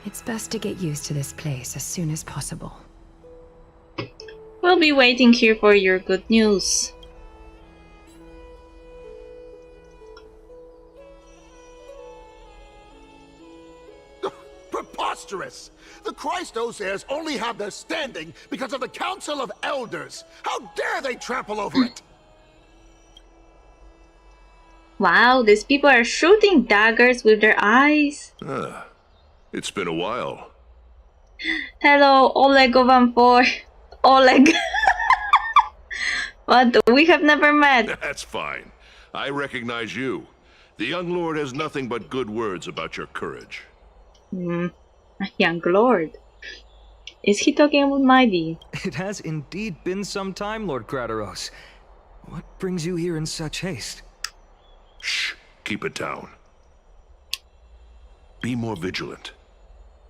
it's best to get used to this place as soon as possible. We'll be waiting here for your good news. Preposterous! The Christos heirs only have their standing because of the Council of Elders! How dare they trample over it! Wow, these people are shooting daggers with their eyes. It's been a while. Hello, Oleg Ovanfor. Oleg. But we have never met. That's fine. I recognize you. The young lord has nothing but good words about your courage. A young lord. Is he talking about Mighty? It has indeed been some time, Lord Krateros. What brings you here in such haste? Shh, keep it down. Be more vigilant.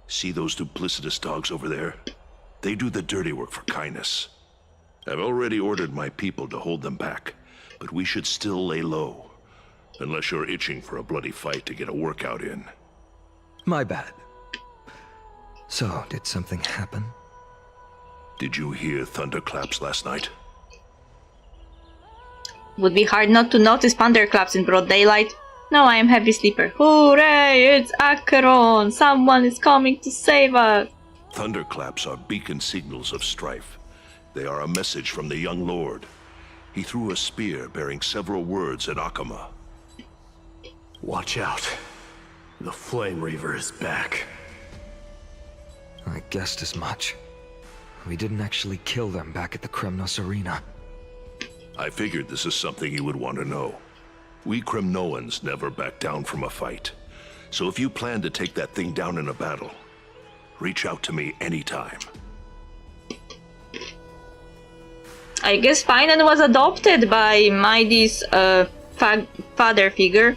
See those duplicitous dogs over there? They do the dirty work for Kynes. I've already ordered my people to hold them back, but we should still lay low. Unless you're itching for a bloody fight to get a workout in. My bad. So, did something happen? Did you hear thunderclaps last night? Would be hard not to notice thunderclaps in broad daylight. No, I am heavy sleeper. Hooray! It's Acheron! Someone is coming to save us! Thunderclaps are beacon signals of strife. They are a message from the young lord. He threw a spear bearing several words at Akama. Watch out. The Flame Reaver is back. I guessed as much. We didn't actually kill them back at the Kremnos arena. I figured this is something you would want to know. We Kremnoans never back down from a fight. So if you plan to take that thing down in a battle, reach out to me anytime. I guess Finan was adopted by Mighty's father figure.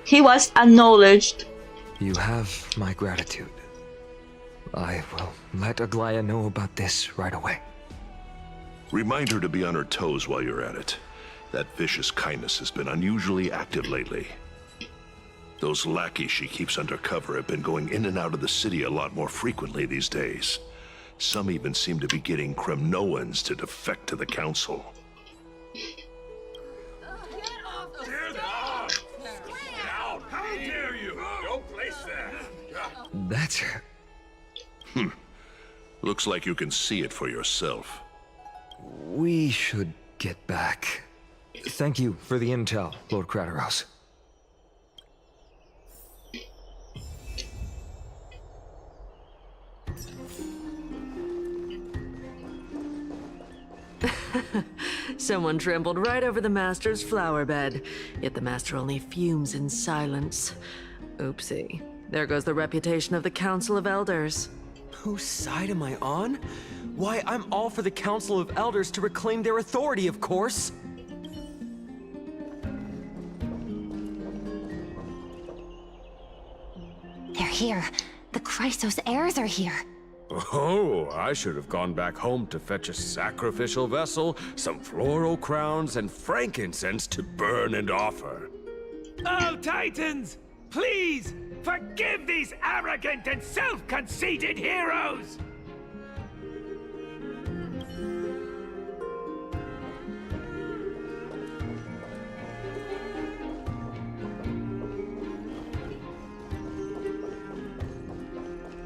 He was acknowledged. You have my gratitude. I will let Aglaya know about this right away. Remind her to be on her toes while you're at it. That vicious Kynes has been unusually active lately. Those lackeys she keeps undercover have been going in and out of the city a lot more frequently these days. Some even seem to be getting Kremnoans to defect to the council. How dare you! Don't place that! That's her. Looks like you can see it for yourself. We should get back. Thank you for the intel, Lord Krateros. Someone trampled right over the Master's flower bed, yet the Master only fumes in silence. Oopsie. There goes the reputation of the Council of Elders. Whose side am I on? Why, I'm all for the Council of Elders to reclaim their authority, of course. They're here. The Christos heirs are here. Oh, I should have gone back home to fetch a sacrificial vessel, some floral crowns, and frankincense to burn and offer. Oh, Titans! Please, forgive these arrogant and self-conceited heroes!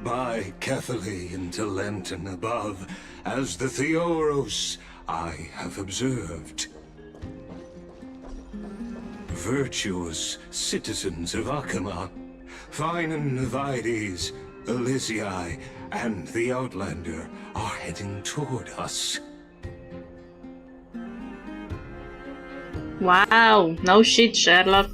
By Catholic into Lenten above, as the Theoros I have observed. Virtuous citizens of Akama, Finan, Vides, Elysiae, and the Outlander are heading toward us. Wow, no shit, Sherlock.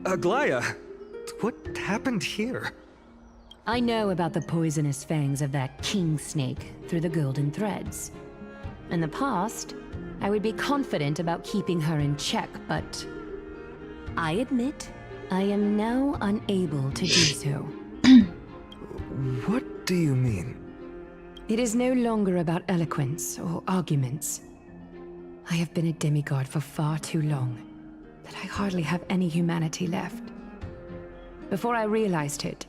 Aglaya, what happened here? I know about the poisonous fangs of that king snake through the golden threads. In the past, I would be confident about keeping her in check, but I admit I am now unable to do so. What do you mean? It is no longer about eloquence or arguments. I have been a demigod for far too long that I hardly have any humanity left. Before I realized it,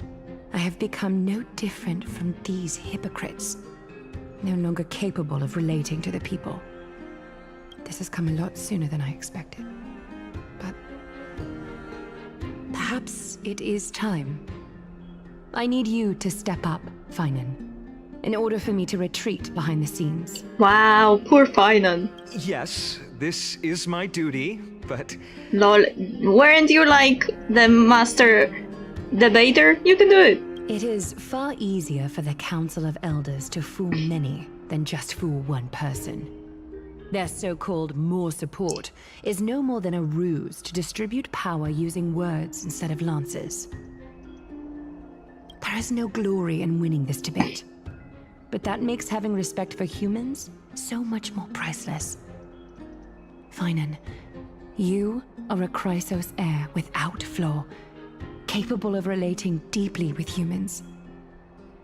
I have become no different from these hypocrites, no longer capable of relating to the people. This has come a lot sooner than I expected. But perhaps it is time. I need you to step up, Finan, in order for me to retreat behind the scenes. Wow, poor Finan. Yes, this is my duty, but... Lol, weren't you like the master debater? You can do it. It is far easier for the Council of Elders to fool many than just fool one person. Their so-called more support is no more than a ruse to distribute power using words instead of lances. There is no glory in winning this debate, but that makes having respect for humans so much more priceless. Finan, you are a Chrysos heir without flaw, capable of relating deeply with humans.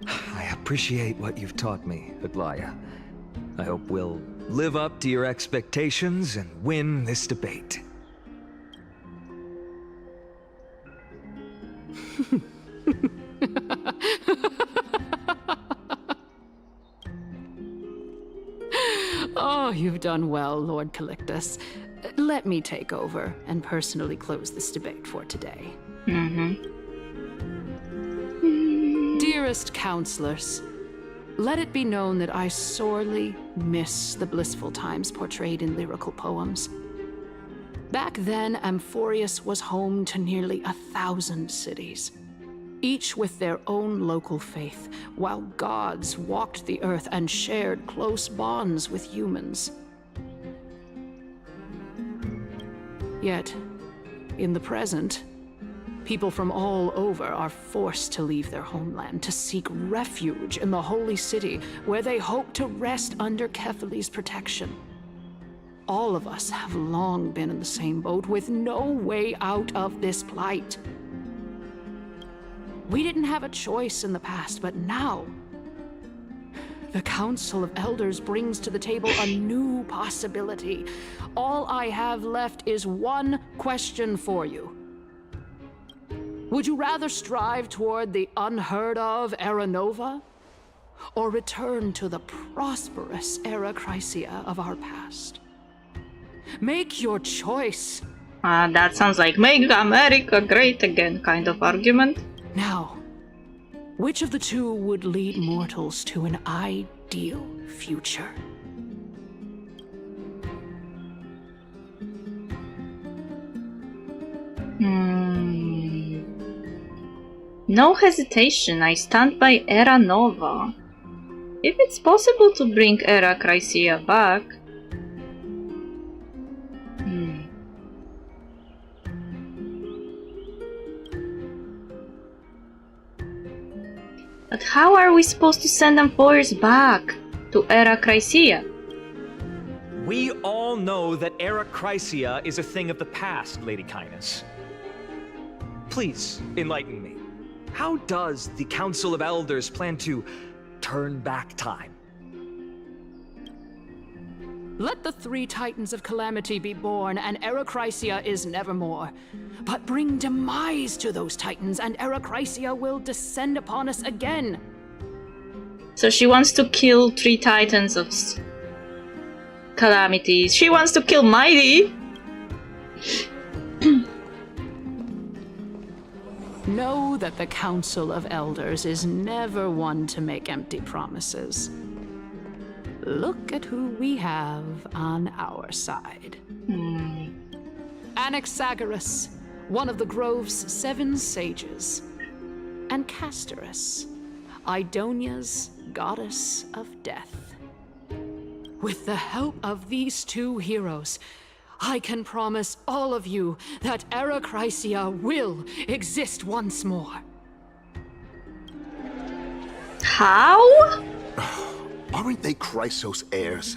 I appreciate what you've taught me, Aglaya. I hope we'll live up to your expectations and win this debate. Oh, you've done well, Lord Calictus. Let me take over and personally close this debate for today. Dearest counselors, let it be known that I sorely miss the blissful times portrayed in lyrical poems. Back then, Amphorius was home to nearly 1,000 cities, each with their own local faith, while gods walked the earth and shared close bonds with humans. Yet, in the present, people from all over are forced to leave their homeland to seek refuge in the holy city, where they hope to rest under Kefali's protection. All of us have long been in the same boat, with no way out of this plight. We didn't have a choice in the past, but now, the Council of Elders brings to the table a new possibility. All I have left is one question for you. Would you rather strive toward the unheard of Era Nova, or return to the prosperous Era Chrysia of our past? Make your choice. That sounds like make America great again kind of argument. Now, which of the two would lead mortals to an ideal future? No hesitation, I stand by Era Nova. If it's possible to bring Era Chrysia back... But how are we supposed to send Amphorius back to Era Chrysia? We all know that Era Chrysia is a thing of the past, Lady Kindness. Please, enlighten me. How does the Council of Elders plan to turn back time? Let the three Titans of Calamity be born, and Era Chrysia is nevermore. But bring demise to those Titans, and Era Chrysia will descend upon us again. So she wants to kill 3 Titans of Calamity. She wants to kill Mighty! Know that the Council of Elders is never one to make empty promises. Look at who we have on our side. Anaxagoras, one of the Grove's 7 sages, and Castorus, Idonia's goddess of death. With the help of these 2 heroes, I can promise all of you that Era Chrysia will exist once more. How? Aren't they Chrysos heirs?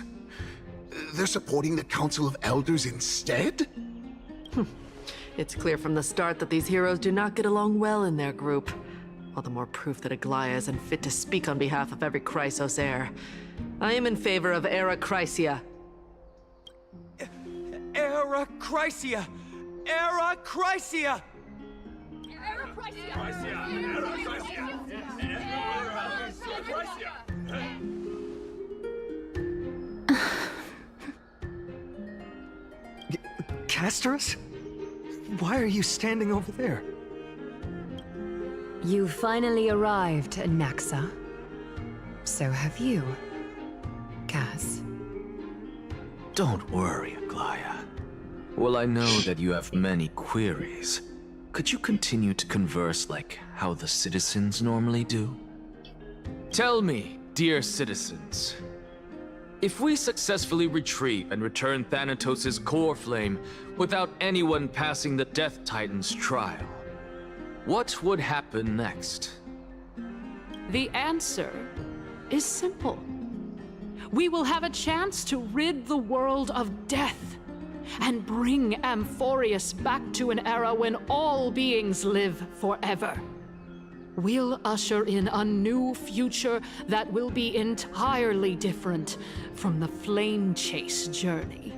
They're supporting the Council of Elders instead? It's clear from the start that these heroes do not get along well in their group. All the more proof that Aglaya isn't fit to speak on behalf of every Chrysos heir. I am in favor of Era Chrysia. Era Chrysia! Era Chrysia! Castorus? Why are you standing over there? You finally arrived, Naxa. So have you, Kaz. Don't worry, Aglaya. Well, I know that you have many queries. Could you continue to converse like how the citizens normally do? Tell me, dear citizens, if we successfully retrieve and return Thanatos' core flame without anyone passing the Death Titan's trial, what would happen next? The answer is simple. We will have a chance to rid the world of death and bring Amphorius back to an era when all beings live forever. We'll usher in a new future that will be entirely different from the flame chase journey.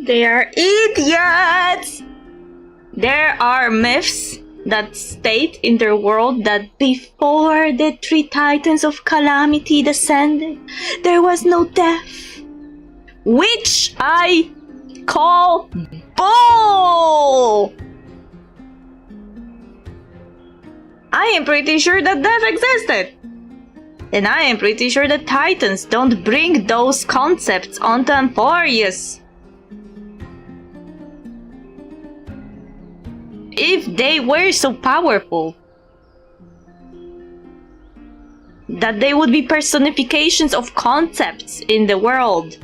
They are idiots! There are myths that state in their world that before the 3 Titans of Calamity descended, there was no death. Which I call bull! I am pretty sure that death existed. And I am pretty sure that Titans don't bring those concepts onto Amphorius. If they were so powerful that they would be personifications of concepts in the world,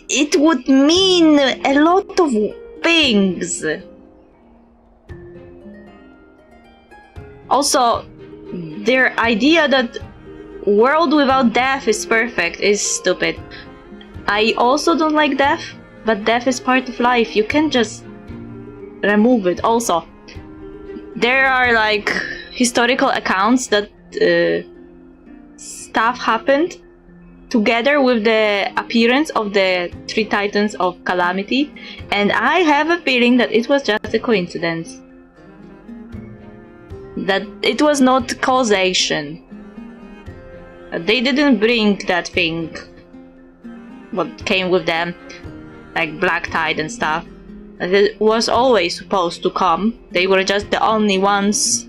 it would mean a lot of things. Also, their idea that world without death is perfect is stupid. I also don't like death, but death is part of life. You can't just remove it. Also, there are like historical accounts that stuff happened together with the appearance of the 3 Titans of Calamity, and I have a feeling that it was just a coincidence. That it was not causation. They didn't bring that thing, what came with them, like Black Tide and stuff. It was always supposed to come. They were just the only ones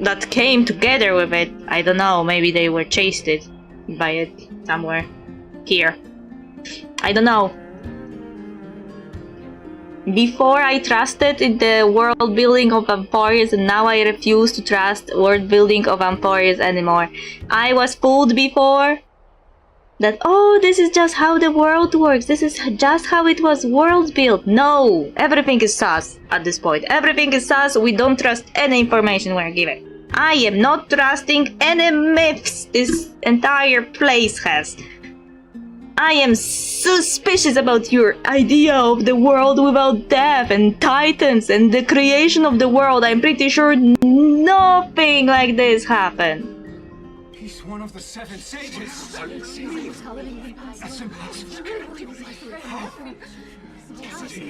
that came together with it. I don't know, maybe they were chased by it somewhere here. I don't know. Before I trusted in the world building of Amphorius, and now I refuse to trust world building of Amphorius anymore. I was fooled before. that, oh, this is just how the world works, this is just how it was world built. No, everything is sus at this point. Everything is sus. We don't trust any information we're given. I am not trusting any myths this entire place has. I am suspicious about your idea of the world without death and titans and the creation of the world. I'm pretty sure nothing like this happened. He's one of the 7 sages. That's impossible.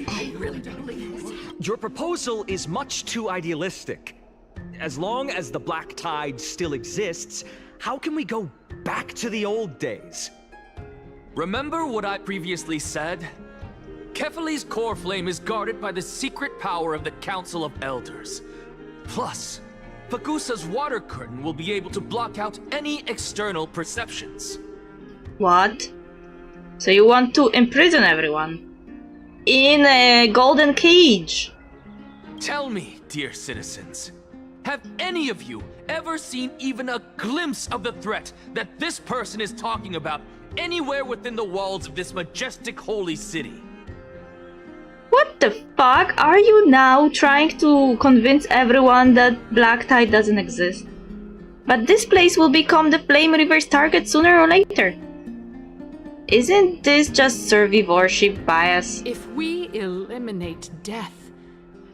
I really don't believe it. Your proposal is much too idealistic. As long as the Black Tide still exists, how can we go back to the old days? Remember what I previously said? Kefali's core flame is guarded by the secret power of the Council of Elders. Plus, Fagusa's water curtain will be able to block out any external perceptions. What? So you want to imprison everyone? In a golden cage? Tell me, dear citizens, have any of you ever seen even a glimpse of the threat that this person is talking about anywhere within the walls of this majestic holy city? What the fuck? Are you now trying to convince everyone that Black Tide doesn't exist? But this place will become the Flame River's target sooner or later. Isn't this just survivorship bias? If we eliminate death,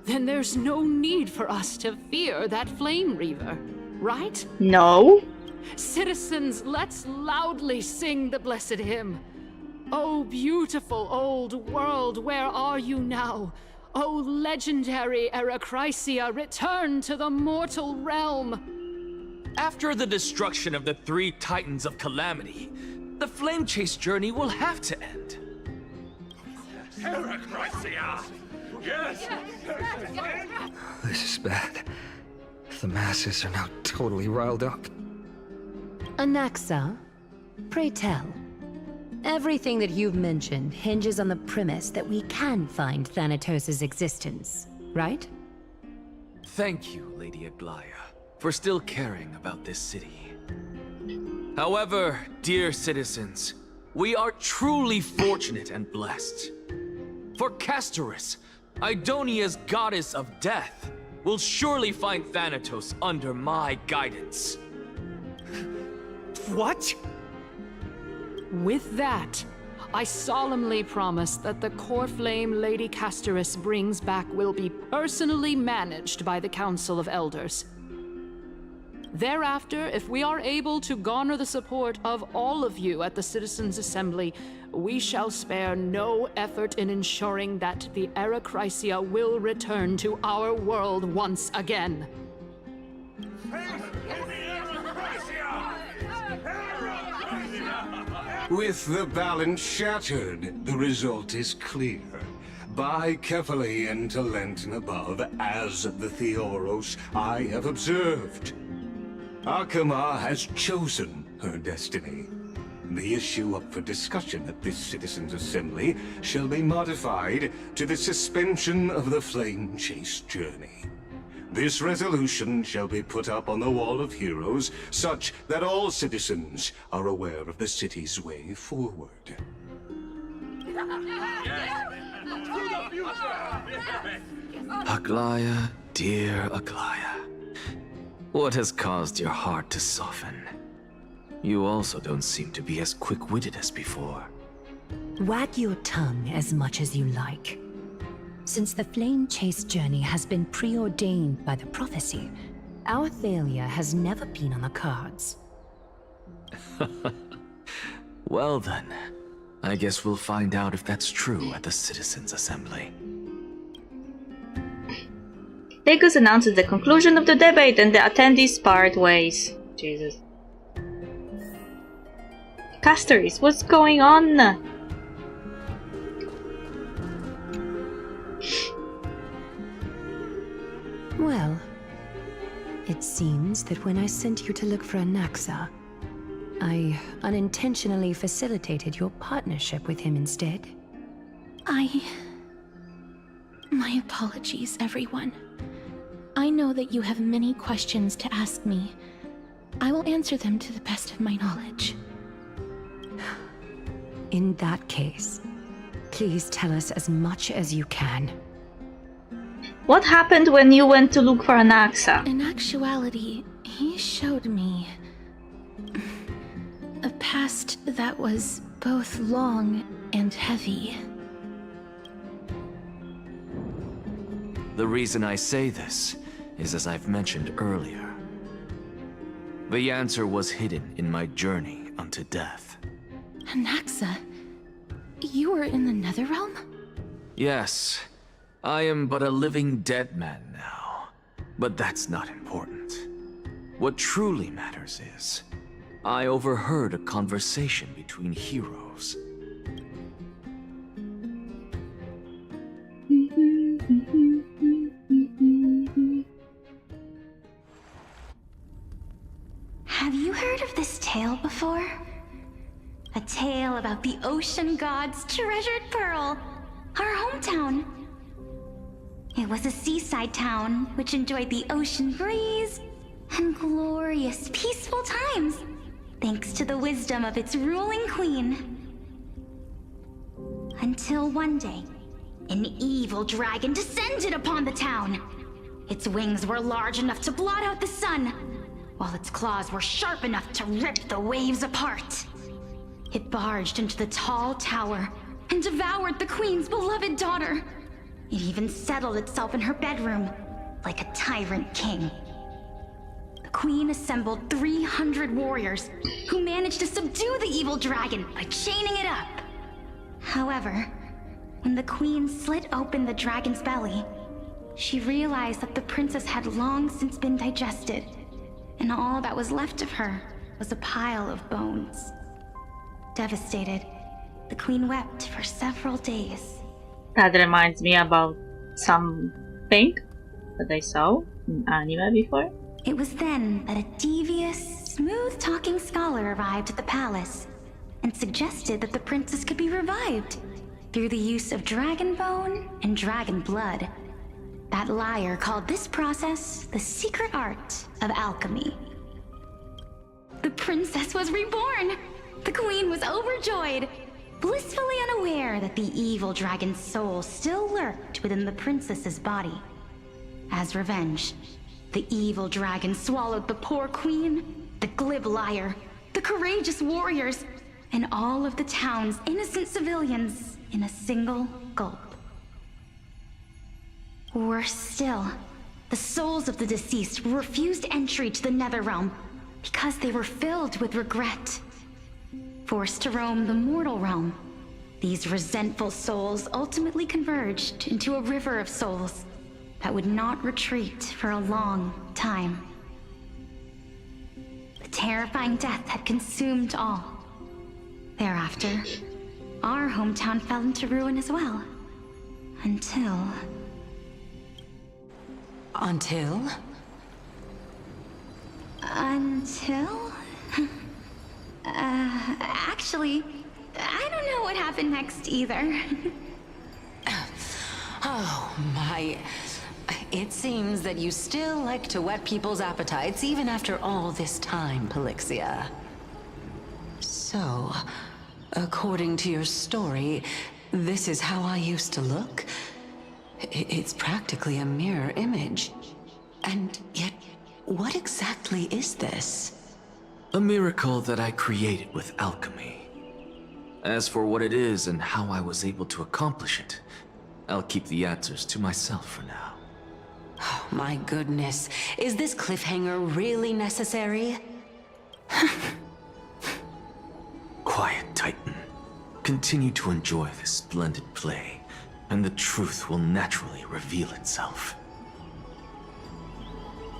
then there's no need for us to fear that Flame Reaver, right? No. Citizens, let's loudly sing the blessed hymn. Oh, beautiful old world, where are you now? Oh, legendary Erechrysia, return to the mortal realm. After the destruction of the 3 Titans of Calamity, the Flame Chase journey will have to end. Erechrysia! Yes! This is bad. The masses are now totally riled up. Anaxa, pray tell. Everything that you've mentioned hinges on the premise that we can find Thanatos' existence, right? Thank you, Lady Aglaya, for still caring about this city. However, dear citizens, we are truly fortunate and blessed. For Castorus, Idonia's goddess of death, will surely find Thanatos under my guidance. What? With that, I solemnly promise that the core flame Lady Castorus brings back will be personally managed by the Council of Elders. Thereafter, if we are able to garner the support of all of you at the Citizens' Assembly, we shall spare no effort in ensuring that the Erechrysia will return to our world once again. With the balance shattered, the result is clear. By Kefali and Talent and above, as the Theoros I have observed. Akama has chosen her destiny. The issue up for discussion at this Citizens' Assembly shall be modified to the suspension of the Flame Chase journey. This resolution shall be put up on the Wall of Heroes, such that all citizens are aware of the city's way forward. Aglaya, dear Aglaya, what has caused your heart to soften? You also don't seem to be as quick-witted as before. Wag your tongue as much as you like. Since the Flame Chase journey has been preordained by the prophecy, our failure has never been on the cards. Well then, I guess we'll find out if that's true at the Citizens' Assembly. Degus announces the conclusion of the debate and the attendees part ways. Jesus. Castorus, what's going on? Well, it seems that when I sent you to look for Anaxa, I unintentionally facilitated your partnership with him instead. My apologies, everyone. I know that you have many questions to ask me. I will answer them to the best of my knowledge. In that case, please tell us as much as you can. What happened when you went to look for Anaxa? In actuality, he showed me a past that was both long and heavy. The reason I say this is as I've mentioned earlier. The answer was hidden in my journey unto death. Anaxa, you were in the Netherrealm? Yes, I am but a living dead man now. But that's not important. What truly matters is, I overheard a conversation between heroes. Have you heard of this tale before? A tale about the ocean god's treasured pearl, our hometown. It was a seaside town which enjoyed the ocean breeze and glorious, peaceful times, thanks to the wisdom of its ruling queen. Until one day, an evil dragon descended upon the town. Its wings were large enough to blot out the sun, while its claws were sharp enough to rip the waves apart. It barged into the tall tower and devoured the queen's beloved daughter. It even settled itself in her bedroom, like a tyrant king. The queen assembled 300 warriors who managed to subdue the evil dragon by chaining it up. However, when the queen slit open the dragon's belly, she realized that the princess had long since been digested, and all that was left of her was a pile of bones. Devastated, the queen wept for several days. That reminds me about something that I saw in anime before. It was then that a devious, smooth-talking scholar arrived at the palace and suggested that the princess could be revived through the use of dragon bone and dragon blood. That liar called this process the secret art of alchemy. The princess was reborn! The queen was overjoyed, blissfully unaware that the evil dragon's soul still lurked within the princess's body. As revenge, the evil dragon swallowed the poor queen, the glib liar, the courageous warriors, and all of the town's innocent civilians in a single gulp. Worse still, the souls of the deceased were refused entry to the Netherrealm because they were filled with regret. Forced to roam the mortal realm, these resentful souls ultimately converged into a river of souls that would not retreat for a long time. The terrifying death had consumed all. Thereafter, our hometown fell into ruin as well. Until... Until? Actually, I don't know what happened next either. Oh my... It seems that you still like to whet people's appetites even after all this time, Pelixia. So, according to your story, this is how I used to look? It's practically a mirror image. And yet, what exactly is this? A miracle that I created with alchemy. As for what it is and how I was able to accomplish it, I'll keep the answers to myself for now. Oh my goodness, is this cliffhanger really necessary? Quiet, Titan. Continue to enjoy this splendid play, and the truth will naturally reveal itself.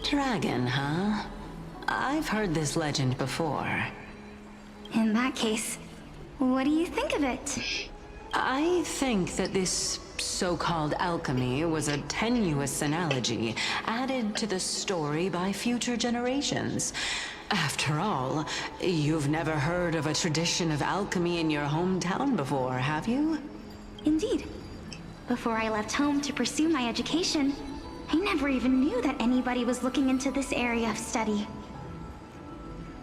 Dragon, huh? I've heard this legend before. In that case, what do you think of it? I think that this so-called alchemy was a tenuous analogy added to the story by future generations. After all, you've never heard of a tradition of alchemy in your hometown before, have you? Indeed. Before I left home to pursue my education, I never even knew that anybody was looking into this area of study.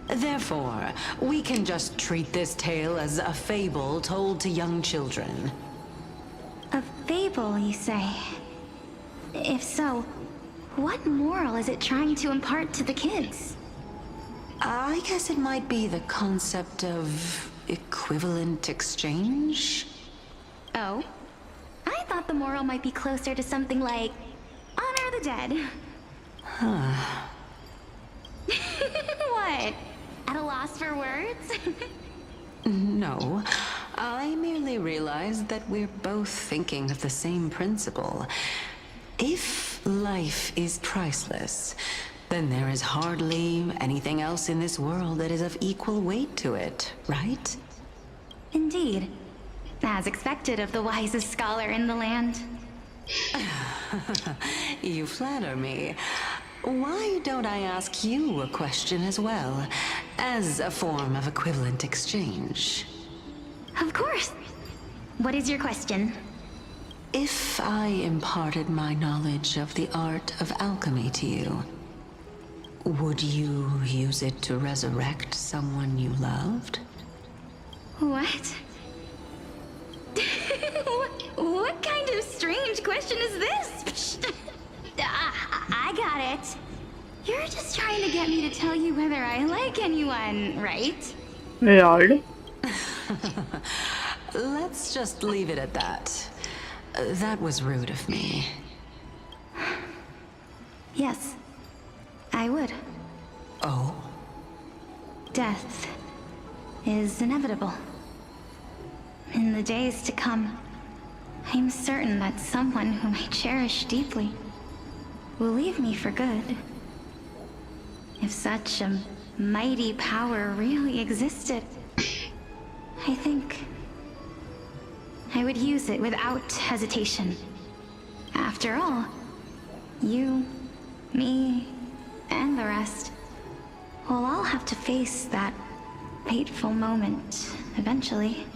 Therefore, we can just treat this tale as a fable told to young children. A fable, you say? If so, what moral is it trying to impart to the kids? I guess it might be the concept of equivalent exchange? Oh? I thought the moral might be closer to something like honor the dead. Huh. What? At a loss for words? No, I merely realized that we're both thinking of the same principle. If life is priceless, then there is hardly anything else in this world that is of equal weight to it, right? Indeed. As expected of the wisest scholar in the land. You flatter me. Why don't I ask you a question as well, as a form of equivalent exchange? Of course. What is your question? If I imparted my knowledge of the art of alchemy to you, would you use it to resurrect someone you loved? What? What kind of strange question is this? I got it. You're just trying to get me to tell you whether I like anyone, right? Lol. Let's just leave it at that. That was rude of me. Yes, I would. Oh? Death is inevitable. In the days to come, I'm certain that someone whom I cherish deeply will leave me for good. If such a mighty power really existed, I think I would use it without hesitation. After all, you, me, and the rest will all have to face that fateful moment eventually.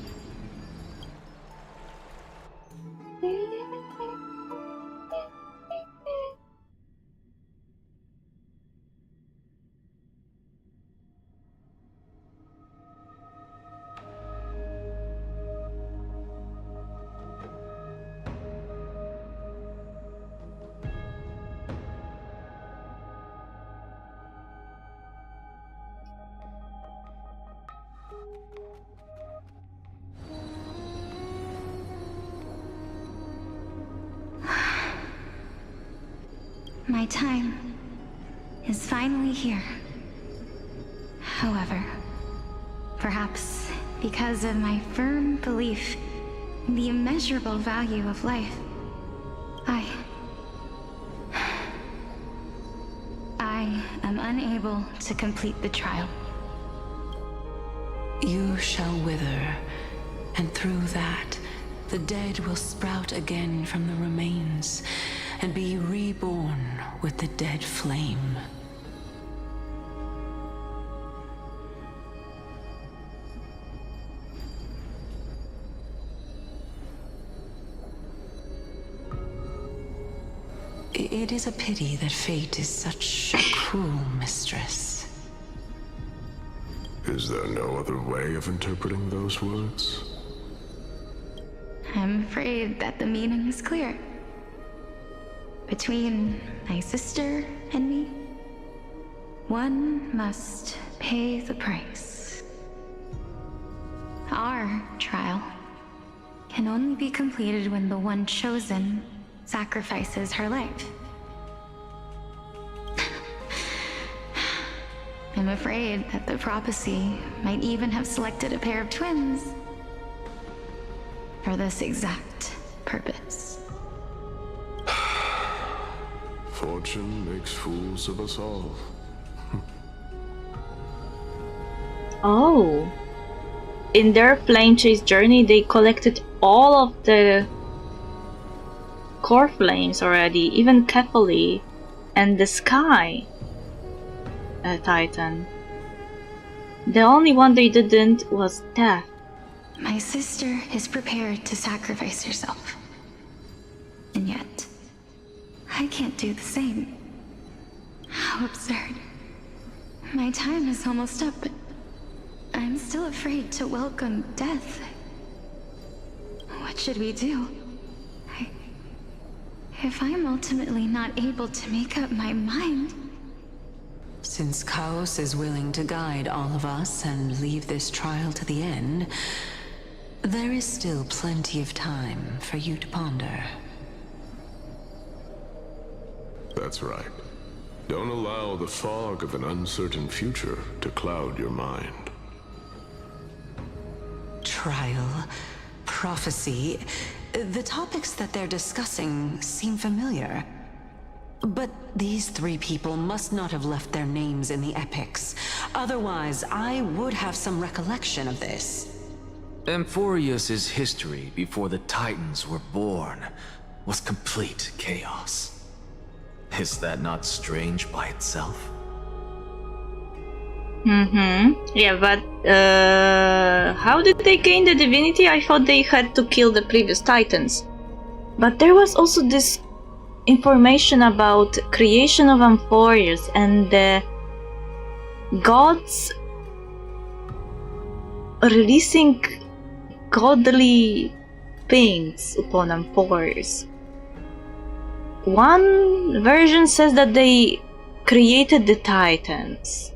My time is finally here. However, perhaps because of my firm belief in the immeasurable value of life, I am unable to complete the trial. You shall wither, and through that, the dead will sprout again from the remains, and be reborn with the dead flame. It is a pity that fate is such a cruel mistress. Is there no other way of interpreting those words? I'm afraid that the meaning is clear. Between my sister and me, one must pay the price. Our trial can only be completed when the one chosen sacrifices her life. I'm afraid that the prophecy might even have selected a pair of twins for this exact purpose. Fortune makes fools of us all. Oh. In their flame chase journey, they collected all of the core flames already, even Kefali and the Sky Titan. The only one they didn't was Death. My sister is prepared to sacrifice herself. And yet, I can't do the same. How absurd. My time is almost up, but I'm still afraid to welcome death. What should we do? If I'm ultimately not able to make up my mind... Since Chaos is willing to guide all of us and leave this trial to the end, there is still plenty of time for you to ponder. That's right. Don't allow the fog of an uncertain future to cloud your mind. Trial, prophecy, the topics that they're discussing seem familiar. But these three people must not have left their names in the epics. Otherwise, I would have some recollection of this. Amphorius' history before the Titans were born was complete chaos. Is that not strange by itself? Yeah, but how did they gain the divinity? I thought they had to kill the previous Titans. But there was also this information about creation of Amphorius and the gods releasing godly things upon Amphorius. One version says that they created the Titans.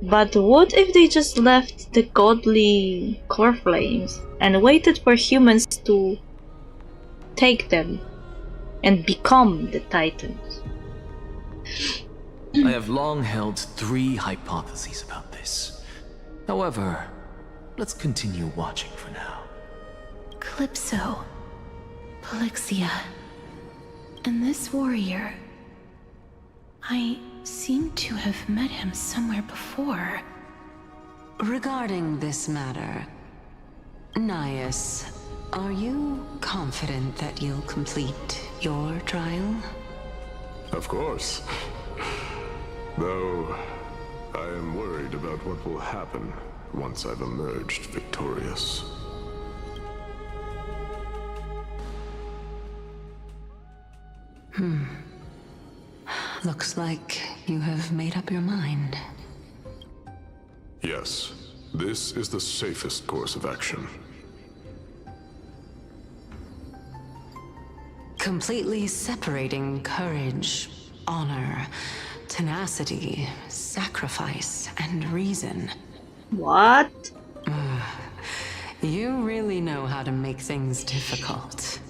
But what if they just left the godly core flames and waited for humans to take them and become the Titans? I have long held 3 hypotheses about this. However, let's continue watching for now. Calypso, Polixia, and this warrior. I seem to have met him somewhere before. Regarding this matter, Nias, are you confident that you'll complete your trial? Of course. Though, I am worried about what will happen once I've emerged victorious. Looks like you have made up your mind. Yes, this is the safest course of action. Completely separating courage, honor, tenacity, sacrifice, and reason. What? You really know how to make things difficult.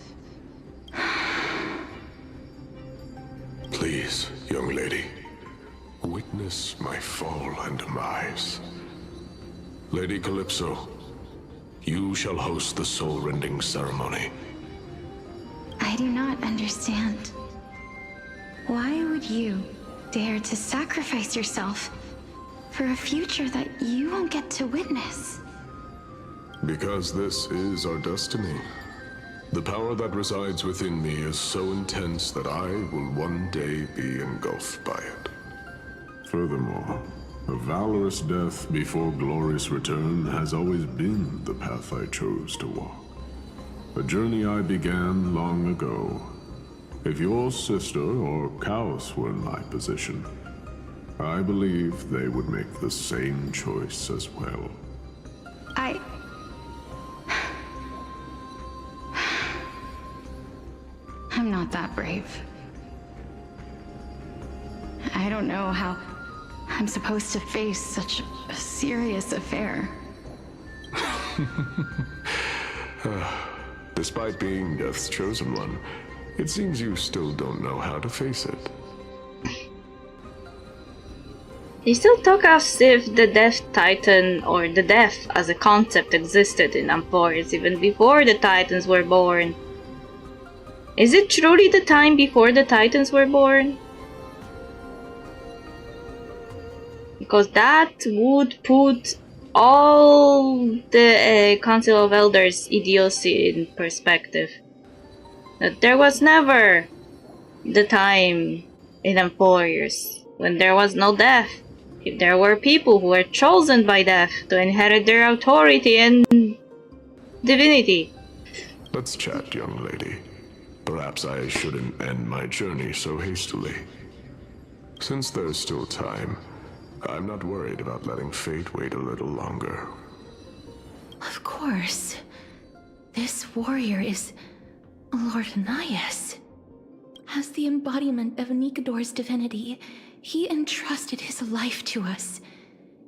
Please, young lady, witness my fall and demise. Lady Calypso, you shall host the soul-rending ceremony. I do not understand. Why would you dare to sacrifice yourself for a future that you won't get to witness? Because this is our destiny. The power that resides within me is so intense that I will one day be engulfed by it. Furthermore, a valorous death before glorious return has always been the path I chose to walk. A journey I began long ago. If your sister or Chaos were in my position, I believe they would make the same choice as well. I'm not that brave. I don't know how I'm supposed to face such a serious affair. Despite being Death's chosen one, it seems you still don't know how to face it. They still talk as if the Death Titan or the Death as a concept existed in Amphorius even before the Titans were born. Is it truly the time before the Titans were born? Because that would put all the Council of Elders' idiocy in perspective. That there was never the time in Amphorius when there was no death. If there were people who were chosen by death to inherit their authority and divinity. Let's chat, young lady. Perhaps I shouldn't end my journey so hastily. Since there's still time, I'm not worried about letting fate wait a little longer. Of course. This warrior is Lord Anias. As the embodiment of Nikador's divinity, he entrusted his life to us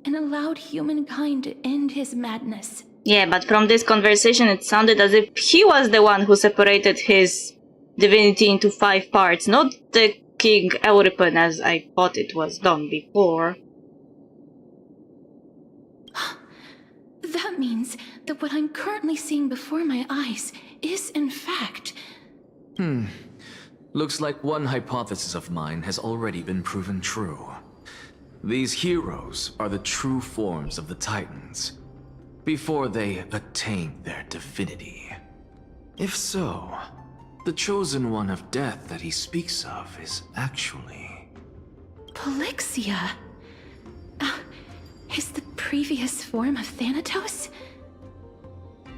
and allowed humankind to end his madness. Yeah, but from this conversation it sounded as if he was the one who separated his divinity into 5 parts, not the King Euripen as I thought it was done before. That means that what I'm currently seeing before my eyes is in fact... Looks like one hypothesis of mine has already been proven true. These heroes are the true forms of the Titans, before they attain their divinity. If so, the chosen one of death that he speaks of is actually... Polixia? Is the previous form of Thanatos?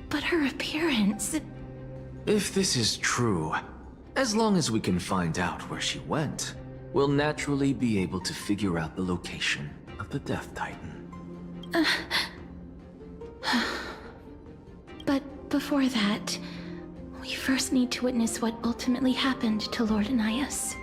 But her appearance... If this is true, as long as we can find out where she went, we'll naturally be able to figure out the location of the Death Titan. But before that, we first need to witness what ultimately happened to Lord Anias.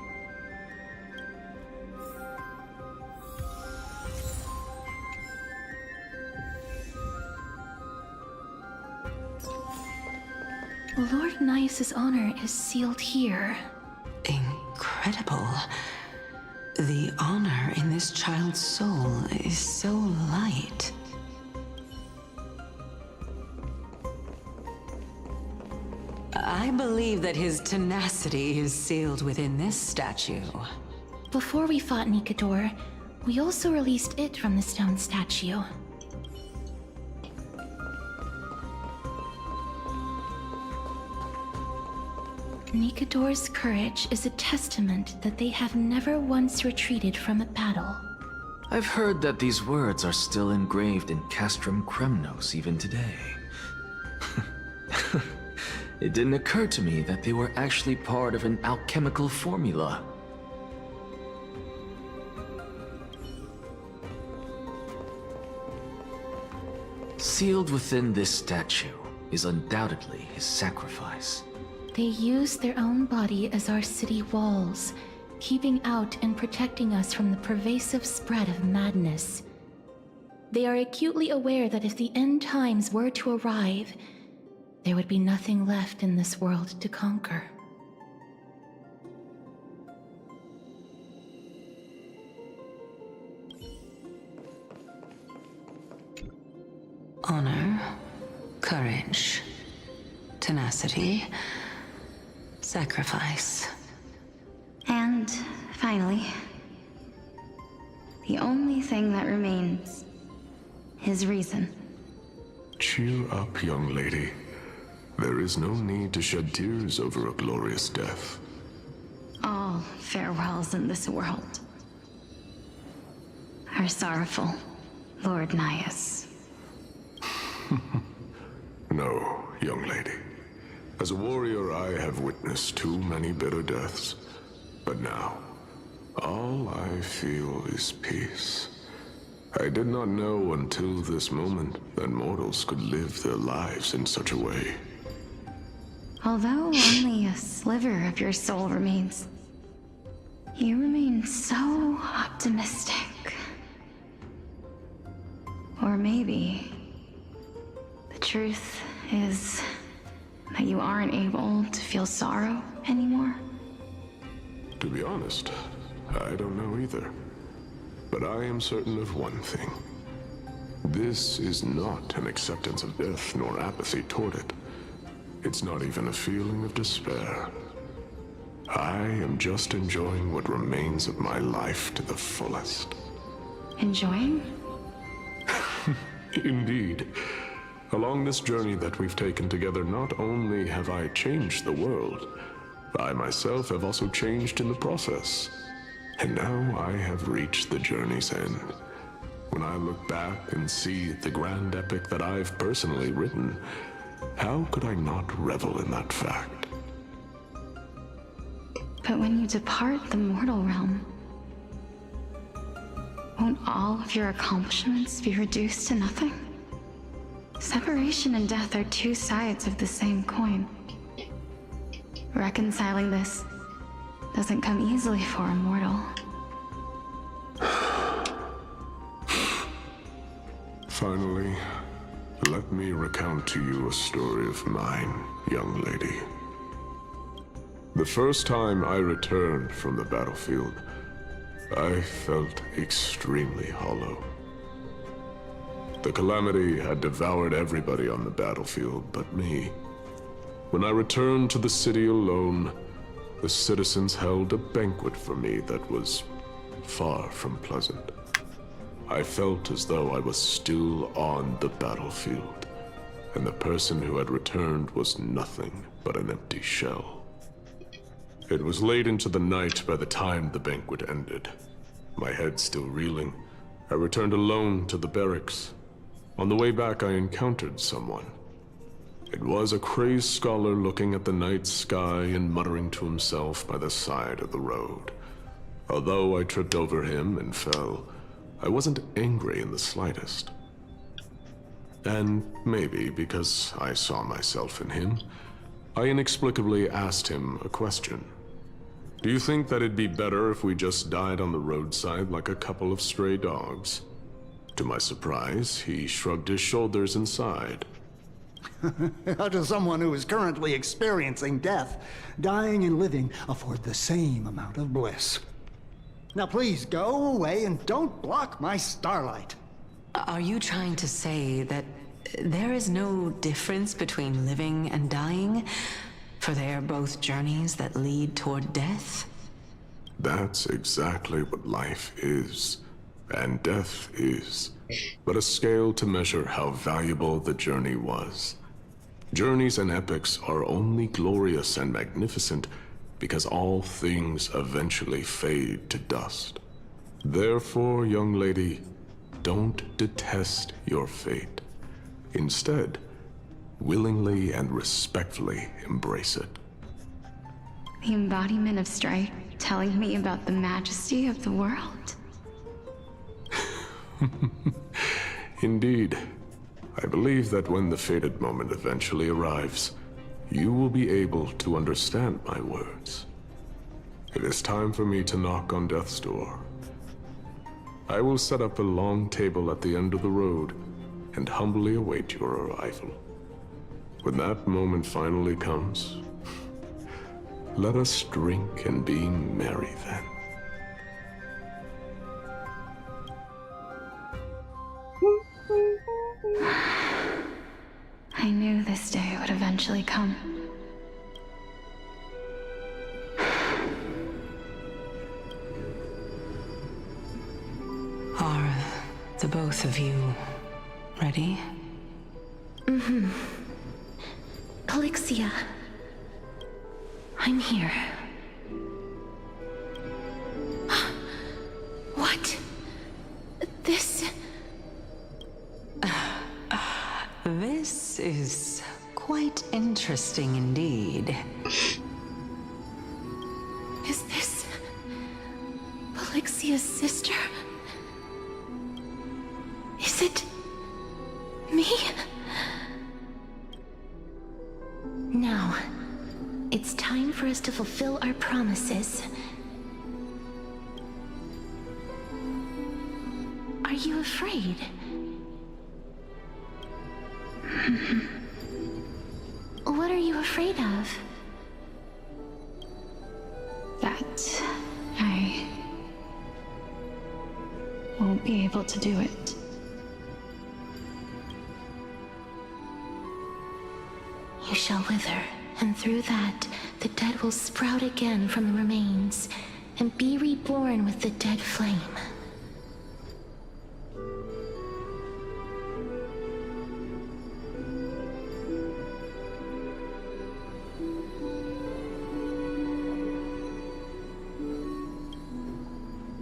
Lord Anias' honor is sealed here. Incredible. The honor in this child's soul is so light. I believe that his tenacity is sealed within this statue. Before we fought Nikador, we also released it from the stone statue. Nikador's courage is a testament that they have never once retreated from a battle. I've heard that these words are still engraved in Castrum Kremnos even today. It didn't occur to me that they were actually part of an alchemical formula. Sealed within this statue is undoubtedly his sacrifice. They use their own body as our city walls, keeping out and protecting us from the pervasive spread of madness. They are acutely aware that if the end times were to arrive, there would be nothing left in this world to conquer. Honor, courage, tenacity, sacrifice. And finally, the only thing that remains is reason. Cheer up, young lady. There is no need to shed tears over a glorious death. All farewells in this world are sorrowful, Lord Anias. No, young lady. As a warrior, I have witnessed too many bitter deaths. But now, all I feel is peace. I did not know until this moment that mortals could live their lives in such a way. Although only a sliver of your soul remains, you remain so optimistic. Or maybe the truth is that you aren't able to feel sorrow anymore. To be honest, I don't know either. But I am certain of one thing. This is not an acceptance of death nor apathy toward it. It's not even a feeling of despair. I am just enjoying what remains of my life to the fullest. Enjoying? Indeed. Along this journey that we've taken together, not only have I changed the world, I myself have also changed in the process. And now I have reached the journey's end. When I look back and see the grand epic that I've personally written, how could I not revel in that fact? But when you depart the mortal realm, Won't all of your accomplishments be reduced to nothing? Separation and death are two sides of the same coin. Reconciling this doesn't come easily for a mortal. Finally, let me recount to you a story of mine, young lady. The first time I returned from the battlefield, I felt extremely hollow. The calamity had devoured everybody on the battlefield but me. When I returned to the city alone, the citizens held a banquet for me that was far from pleasant. I felt as though I was still on the battlefield, and the person who had returned was nothing but an empty shell. It was late into the night by the time the banquet ended. My head still reeling, I returned alone to the barracks. On the way back, I encountered someone. It was a crazed scholar looking at the night sky and muttering to himself by the side of the road. Although I tripped over him and fell, I wasn't angry in the slightest. And maybe because I saw myself in him, I inexplicably asked him a question. Do you think that it'd be better if we just died on the roadside like a couple of stray dogs? To my surprise, he shrugged his shoulders and sighed. How does someone who is currently experiencing death, dying and living, afford the same amount of bliss? Now please go away and don't block my starlight. Are you trying to say that there is no difference between living and dying? For they are both journeys that lead toward death? That's exactly what life is, and death is, but a scale to measure how valuable the journey was. Journeys and epics are only glorious and magnificent because all things eventually fade to dust. Therefore, young lady, don't detest your fate. Instead, willingly and respectfully embrace it. The embodiment of strife telling me about the majesty of the world. Indeed. I believe that when the fated moment eventually arrives, you will be able to understand my words. It is time for me to knock on death's door. I will set up a long table at the end of the road and humbly await your arrival. When that moment finally comes, let us drink and be merry then. I knew this day would eventually come. Are the both of you ready? Mm-hmm. Calixia. I'm here. What? This... This is quite interesting indeed. Is this... Calixia's sister? Is it... me? Now, it's time for us to fulfill our promises. Are you afraid? What are you afraid of? That I won't be able to do it. You shall wither, and through that, the dead will sprout again from the remains, and be reborn with the dead flame.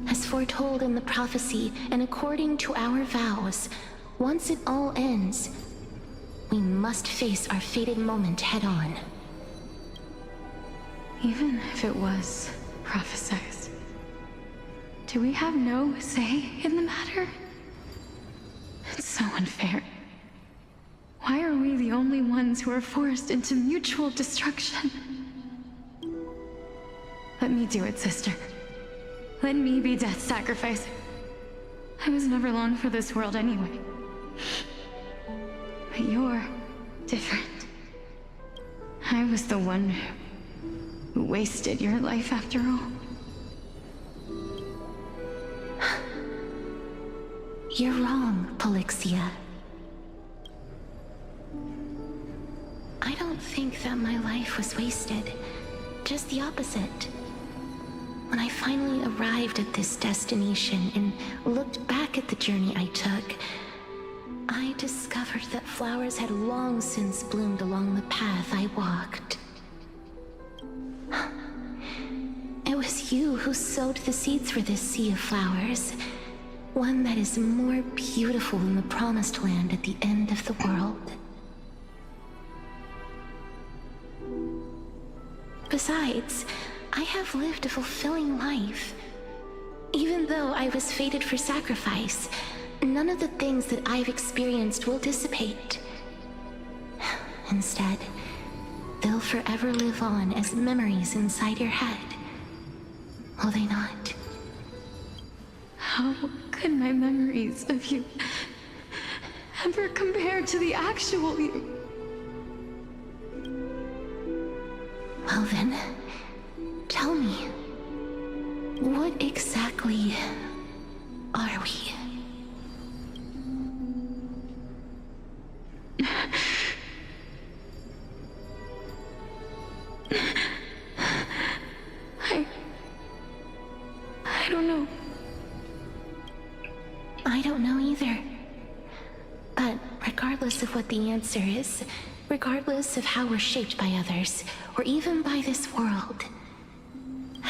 As foretold in the prophecy, and according to our vows, once it all ends, we must face our fated moment head-on. Even if it was prophesied, Do we have no say in the matter? It's so unfair. Why are we the only ones who are forced into mutual destruction? Let me do it, sister. Let me be death's sacrifice. I was never long for this world anyway. But you're different. I was the one who wasted your life after all. You're wrong, Polixia. I don't think that my life was wasted. Just the opposite. When I finally arrived at this destination and looked back at the journey I took, I discovered that flowers had long since bloomed along the path I walked. It was you who sowed the seeds for this sea of flowers, one that is more beautiful than the promised land at the end of the world. Besides, I have lived a fulfilling life. Even though I was fated for sacrifice, none of the things that I've experienced will dissipate. Instead, they'll forever live on as memories inside your head. Will they not? How could my memories of you ever compare to the actual you? Well then, tell me, what exactly are we? I don't know. I don't know either. But regardless of what the answer is, regardless of how we're shaped by others, or even by this world,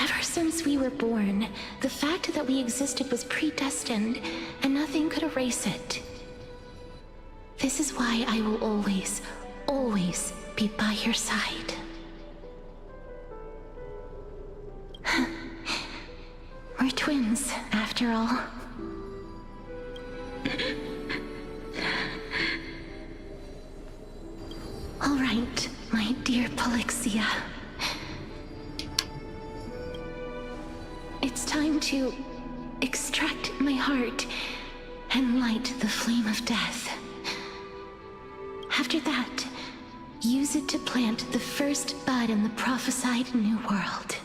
ever since we were born, the fact that we existed was predestined, and nothing could erase it. This is why I will always, always be by your side. We're twins, after all. All right, my dear Polixia. It's time to extract my heart and light the flame of death. After that, use it to plant the first bud in the prophesied new world.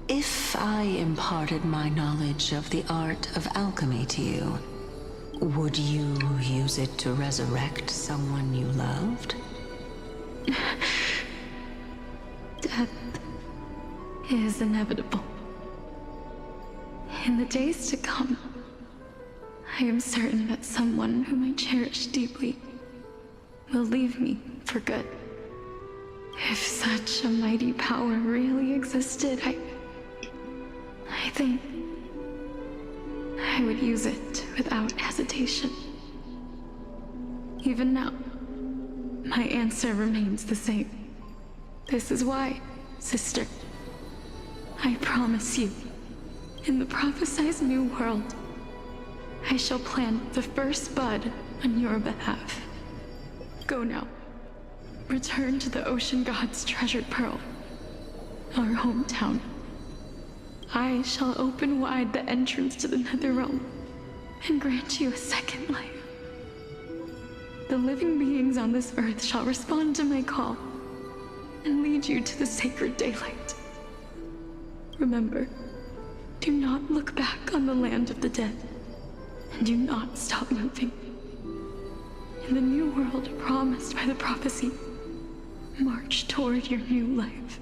If I imparted my knowledge of the art of alchemy to you, would you use it to resurrect someone you loved? Death is inevitable. In the days to come, I am certain that someone whom I cherish deeply will leave me for good. If such a mighty power really existed, I think I would use it without hesitation. Even now, my answer remains the same. This is why, sister, I promise you, in the prophesied new world, I shall plant the first bud on your behalf. Go now. Return to the ocean god's treasured pearl, our hometown. I shall open wide the entrance to the nether realm and grant you a second life. The living beings on this earth shall respond to my call and lead you to the sacred daylight. Remember, do not look back on the land of the dead, and do not stop moving. In the new world promised by the prophecy, march toward your new life.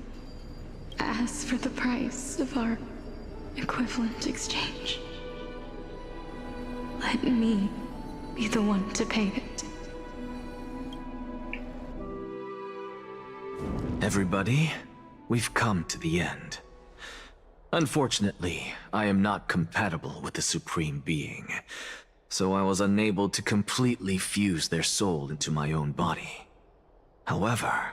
Ask for the price of our equivalent exchange. Let me be the one to pay it. Everybody, we've come to the end. Unfortunately, I am not compatible with the Supreme Being, so I was unable to completely fuse their soul into my own body. However,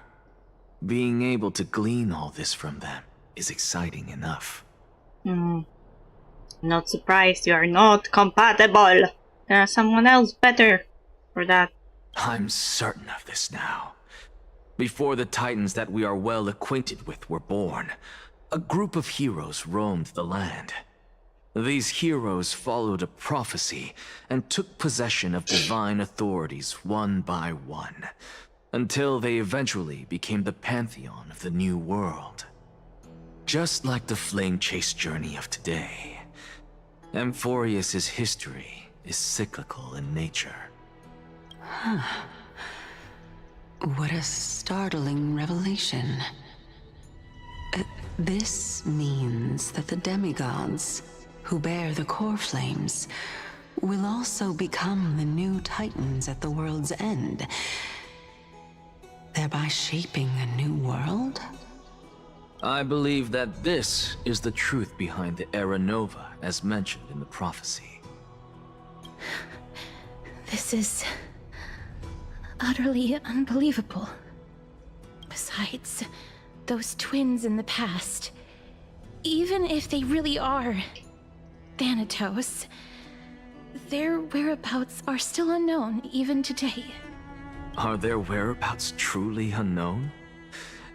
being able to glean all this from them is exciting enough. Not surprised you are not compatible. There's someone else better for that. I'm certain of this now. Before the Titans that we are well acquainted with were born, a group of heroes roamed the land. These heroes followed a prophecy and took possession of divine authorities one by one, until they eventually became the pantheon of the New World. Just like the flame chase journey of today, Amphorius's history is cyclical in nature. Huh. What a startling revelation. This means that the demigods, who bear the core flames, will also become the new Titans at the world's end, thereby shaping a new world? I believe that this is the truth behind the Era Nova, as mentioned in the prophecy. This is utterly unbelievable. Besides, those twins in the past, even if they really are Thanatos, their whereabouts are still unknown even today. Are their whereabouts truly unknown?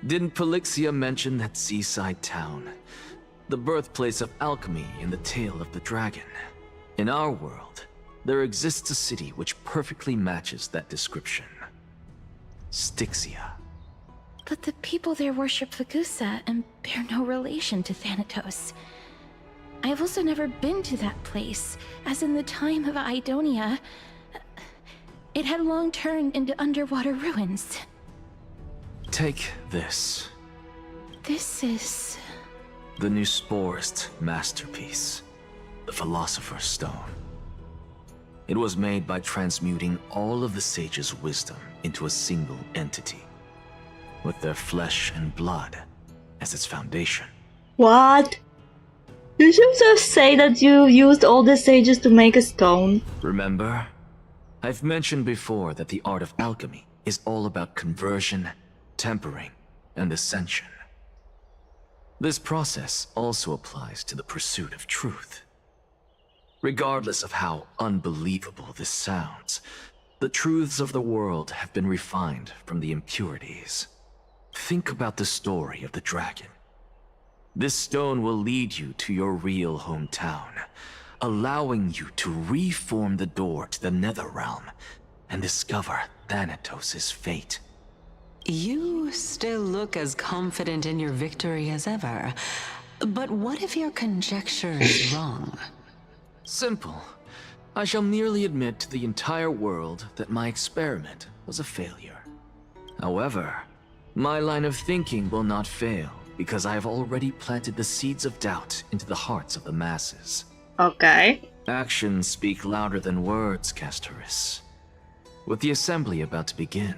Didn't Polixia mention that seaside town, the birthplace of alchemy in the Tale of the Dragon? In our world, there exists a city which perfectly matches that description. Styxia. But the people there worship Vagusa and bear no relation to Thanatos. I have also never been to that place, as in the time of Idonia, it had long turned into underwater ruins. Take this. This is... the Nusporist masterpiece, the Philosopher's Stone. It was made by transmuting all of the sages' wisdom into a single entity, with their flesh and blood as its foundation. What? Did you just say that you used all the sages to make a stone? Remember? I've mentioned before that the art of alchemy is all about conversion, tempering, and ascension. This process also applies to the pursuit of truth. Regardless of how unbelievable this sounds, the truths of the world have been refined from the impurities. Think about the story of the dragon. This stone will lead you to your real hometown, allowing you to reform the door to the Netherrealm and discover Thanatos' fate. You still look as confident in your victory as ever, but what if your conjecture is wrong? Simple. I shall merely admit to the entire world that my experiment was a failure. However, my line of thinking will not fail because I have already planted the seeds of doubt into the hearts of the masses. Okay. Actions speak louder than words, Castoris. With the assembly about to begin,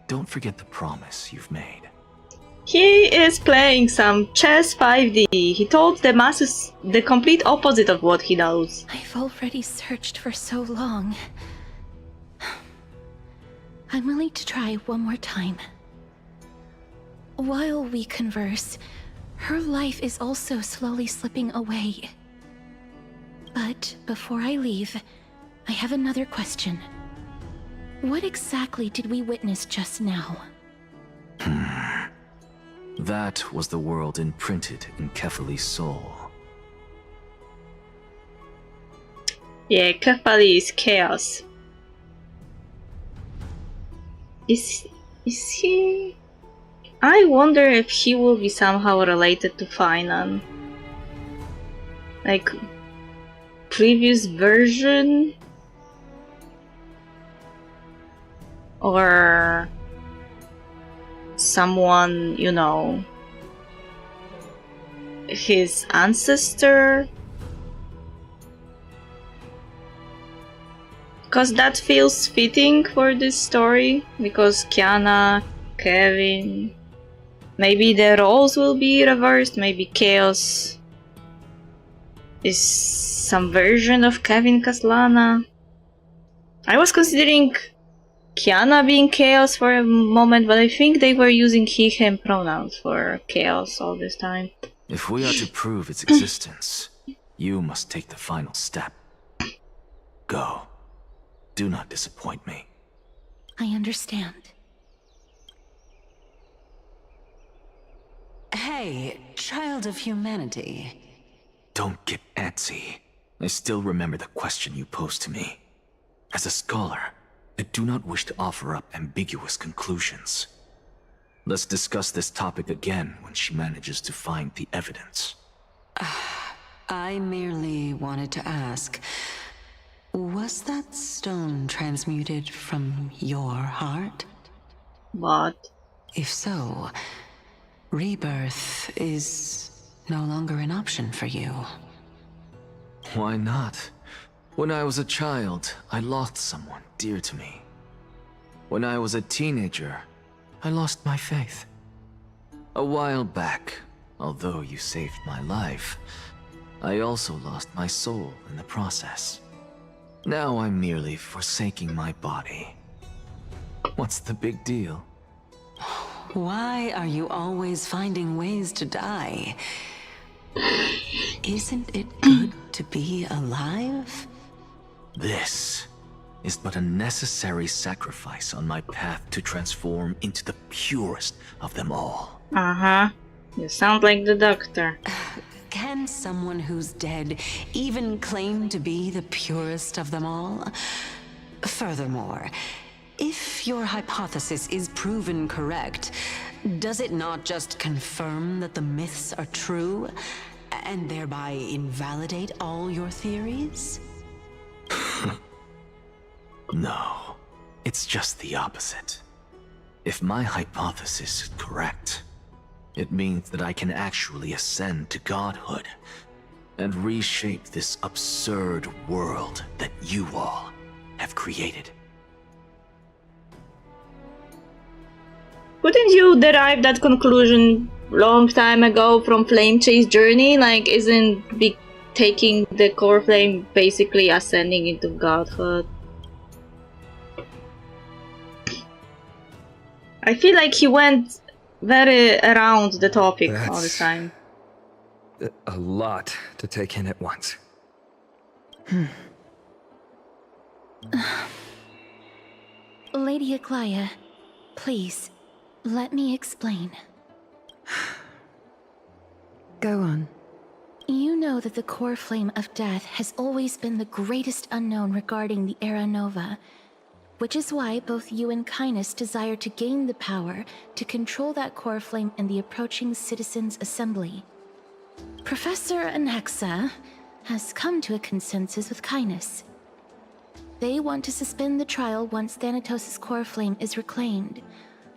don't forget the promise you've made. He is playing some chess 5D. He told the masses the complete opposite of what he knows. I've already searched for so long. I'm willing to try one more time. While we converse, her life is also slowly slipping away. But before I leave, I have another question. What exactly did we witness just now? That was the world imprinted in Kefali's soul. Yeah, Kefali is chaos. Is he... I wonder if he will be somehow related to Finan. Like, previous version? Or someone, you know, his ancestor? Because that feels fitting for this story, because Kiana, Kevin, maybe their roles will be reversed, maybe Chaos is some version of Kevin Kaslana. I was considering Kiana being Chaos for a moment, but I think they were using he, him pronouns for Chaos all this time. If we are to prove its existence, you must take the final step. Go. Do not disappoint me. I understand. Hey, child of humanity. Don't get antsy. I still remember the question you posed to me. As a scholar, I do not wish to offer up ambiguous conclusions. Let's discuss this topic again when she manages to find the evidence. I merely wanted to ask, was that stone transmuted from your heart? What? If so, rebirth is no longer an option for you. Why not? When I was a child, I lost someone dear to me. When I was a teenager, I lost my faith. A while back, although you saved my life, I also lost my soul in the process. Now I'm merely forsaking my body. What's the big deal? Why are you always finding ways to die? Isn't it good to be alive? This is but a necessary sacrifice on my path to transform into the purest of them all. Uh-huh. You sound like the doctor. Can someone who's dead even claim to be the purest of them all? Furthermore, if your hypothesis is proven correct, does it not just confirm that the myths are true, and thereby invalidate all your theories? No, it's just the opposite. If my hypothesis is correct, it means that I can actually ascend to godhood and reshape this absurd world that you all have created. Couldn't you derive that conclusion long time ago from Flame Chase Journey? Like, isn't taking the core flame basically ascending into godhood? I feel like he went very around the topic all the time. A lot to take in at once. Lady Aglaya, please, let me explain. Go on. You know that the core flame of death has always been the greatest unknown regarding the Era Nova, which is why both you and Kynus desire to gain the power to control that core flame in the approaching Citizens' Assembly. Professor Anaxa has come to a consensus with Kynus. They want to suspend the trial once Thanatos' core flame is reclaimed,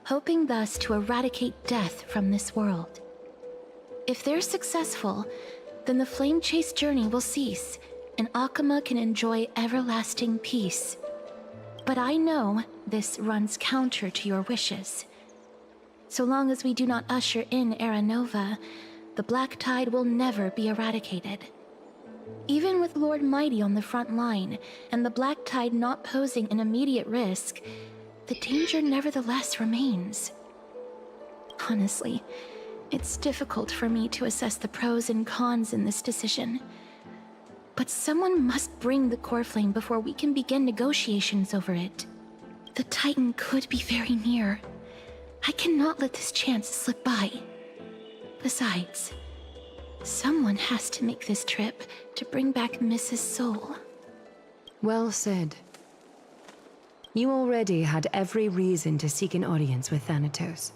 hoping thus to eradicate death from this world. If they're successful, then the Flame Chase journey will cease, and Akama can enjoy everlasting peace. But I know this runs counter to your wishes. So long as we do not usher in Era Nova, the Black Tide will never be eradicated. Even with Lord Mighty on the front line, and the Black Tide not posing an immediate risk, the danger nevertheless remains. Honestly, it's difficult for me to assess the pros and cons in this decision. But someone must bring the core flame before we can begin negotiations over it. The Titan could be very near. I cannot let this chance slip by. Besides, someone has to make this trip to bring back Mrs. Soul. Well said. You already had every reason to seek an audience with Thanatos.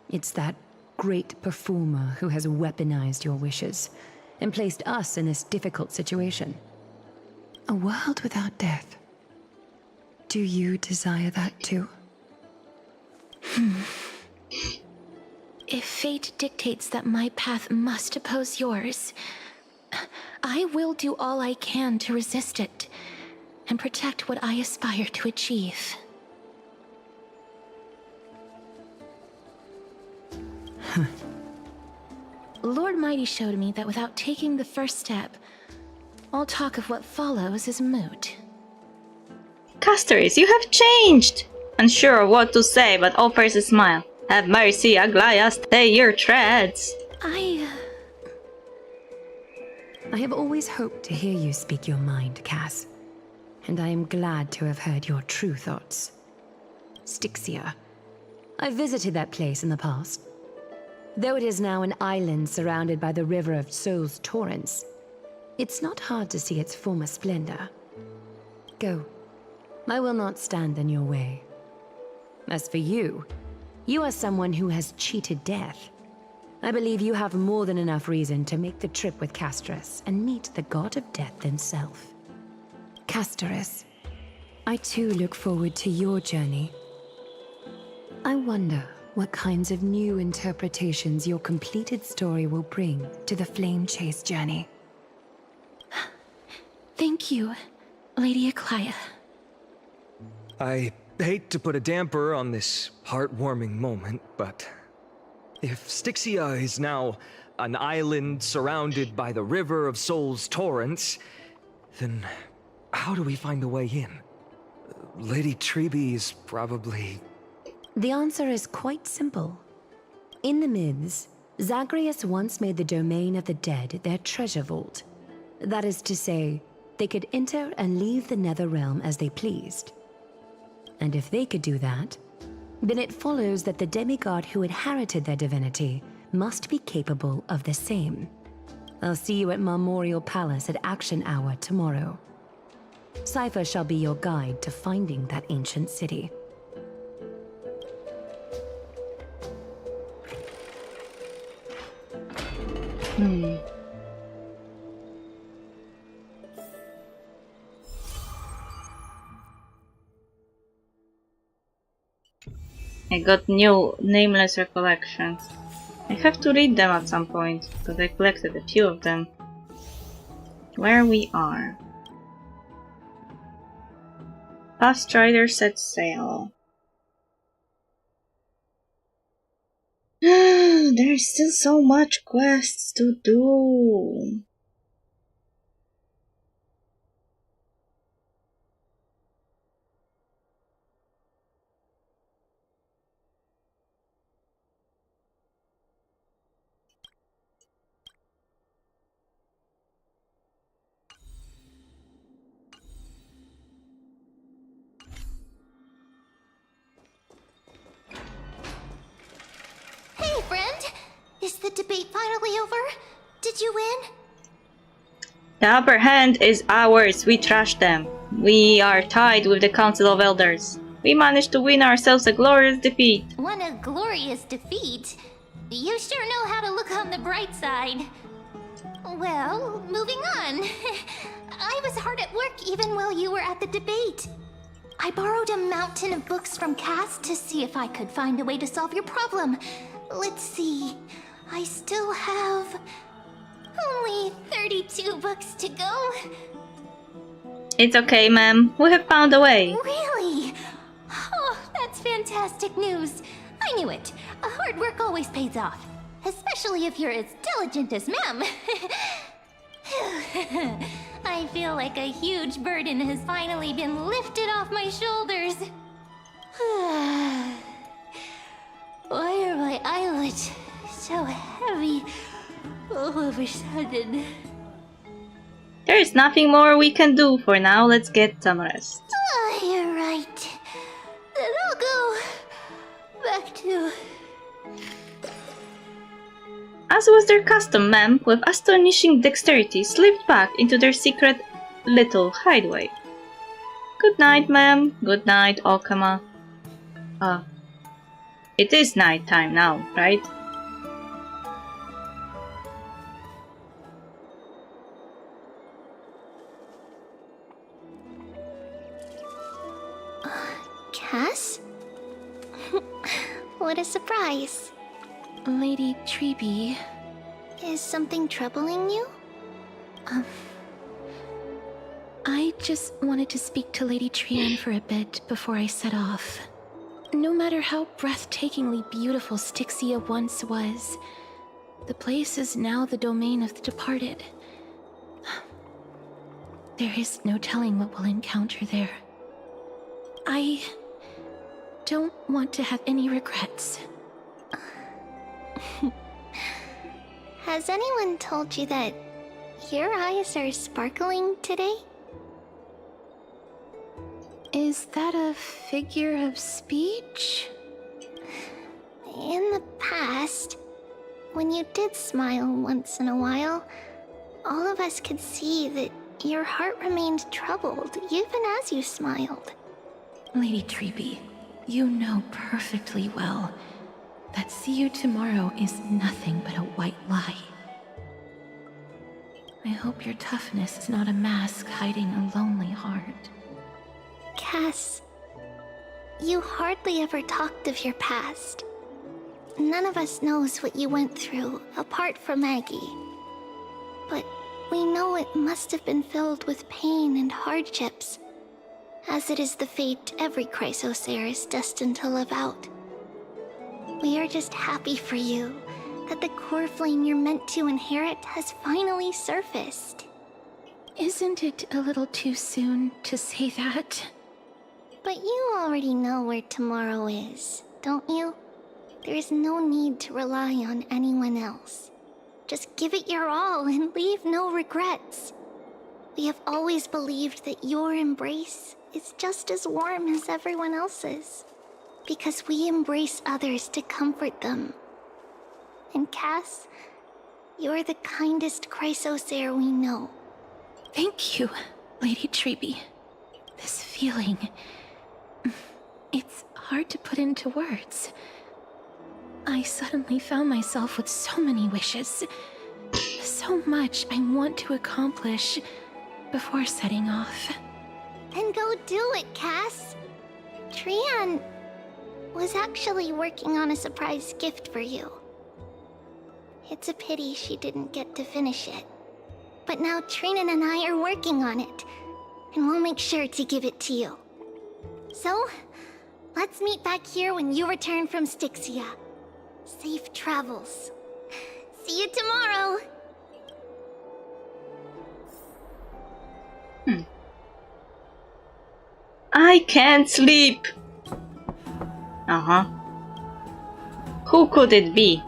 It's that great performer who has weaponized your wishes and placed us in this difficult situation. A world without death. Do you desire that too? If fate dictates that my path must oppose yours, I will do all I can to resist it and protect what I aspire to achieve. Lord Mighty showed me that without taking the first step, all talk of what follows is moot. Castoris, you have changed! Unsure of what to say, but offers a smile. Have mercy, Aglaya, stay your treads! I have always hoped to hear you speak your mind, Cass. And I am glad to have heard your true thoughts. Styxia. I visited that place in the past. Though it is now an island surrounded by the river of Souls torrents, it's not hard to see its former splendor. Go. I will not stand in your way. As for you, you are someone who has cheated death. I believe you have more than enough reason to make the trip with Castoris and meet the god of death himself. Castoris, I too look forward to your journey. I wonder what kinds of new interpretations your completed story will bring to the Flame Chase journey. Thank you, Lady Aglaya. I hate to put a damper on this heartwarming moment, but if Styxia is now an island surrounded by the river of Souls torrents, then how do we find a way in? Lady Treby is probably... The answer is quite simple. In the myths, Zagreus once made the domain of the dead their treasure vault. That is to say, they could enter and leave the nether realm as they pleased. And if they could do that, then it follows that the demigod who inherited their divinity must be capable of the same. I'll see you at Marmorial Palace at Action Hour tomorrow. Cypher shall be your guide to finding that ancient city. I got new nameless recollections. I have to read them at some point, because I collected a few of them. Where we are. Past Rider set sail. There's still so much quests to do. Hey, friend! Is the debate finally over? Did you win? The upper hand is ours. We trashed them. We are tied with the Council of Elders. We managed to win ourselves a glorious defeat. What a glorious defeat. You sure know how to look on the bright side. Well, moving on. I was hard at work even while you were at the debate. I borrowed a mountain of books from Cass to see if I could find a way to solve your problem. Let's see. I still have only 32 books to go. It's okay, ma'am. We have found a way. Really? Oh, that's fantastic news. I knew it. Hard work always pays off. Especially if you're as diligent as ma'am. I feel like a huge burden has finally been lifted off my shoulders. Why are my eyelids so heavy all of a sudden? There is nothing more we can do for now. Let's get some rest. Oh, you're right. Then I'll go back to... As was their custom, ma'am, with astonishing dexterity, slipped back into their secret little hideaway. Good night, ma'am. Good night, Okama. It is night time now, right? Cass? What a surprise. Lady Treby... Is something troubling you? I just wanted to speak to Lady Trian for a bit before I set off. No matter how breathtakingly beautiful Styxia once was, The place is now the domain of the departed. There is no telling what we'll encounter there. I don't want to have any regrets. Has anyone told you that your eyes are sparkling today? Is that a figure of speech? In the past, when you did smile once in a while, all of us could see that your heart remained troubled even as you smiled. Lady Treeby, you know perfectly well that see you tomorrow is nothing but a white lie. I hope your toughness is not a mask hiding a lonely heart. Cass, you hardly ever talked of your past. None of us knows what you went through, apart from Maggie. But we know it must have been filled with pain and hardships, as it is the fate every Chrysosaur is destined to live out. We are just happy for you that the core flame you're meant to inherit has finally surfaced. Isn't it a little too soon to say that? But you already know where tomorrow is, don't you? There's no need to rely on anyone else. Just give it your all and leave no regrets. We have always believed that your embrace is just as warm as everyone else's, because we embrace others to comfort them. And Cass, you're the kindest Chrysosaur we know. Thank you, Lady Treeby. This feeling... it's hard to put into words. I suddenly found myself with so many wishes. So much I want to accomplish before setting off. Then go do it, Cass. Trian was actually working on a surprise gift for you. It's a pity she didn't get to finish it. But now Trinan and I are working on it, and we'll make sure to give it to you. So, let's meet back here when you return from Styxia. Safe travels. See you tomorrow! I can't sleep! Who could it be?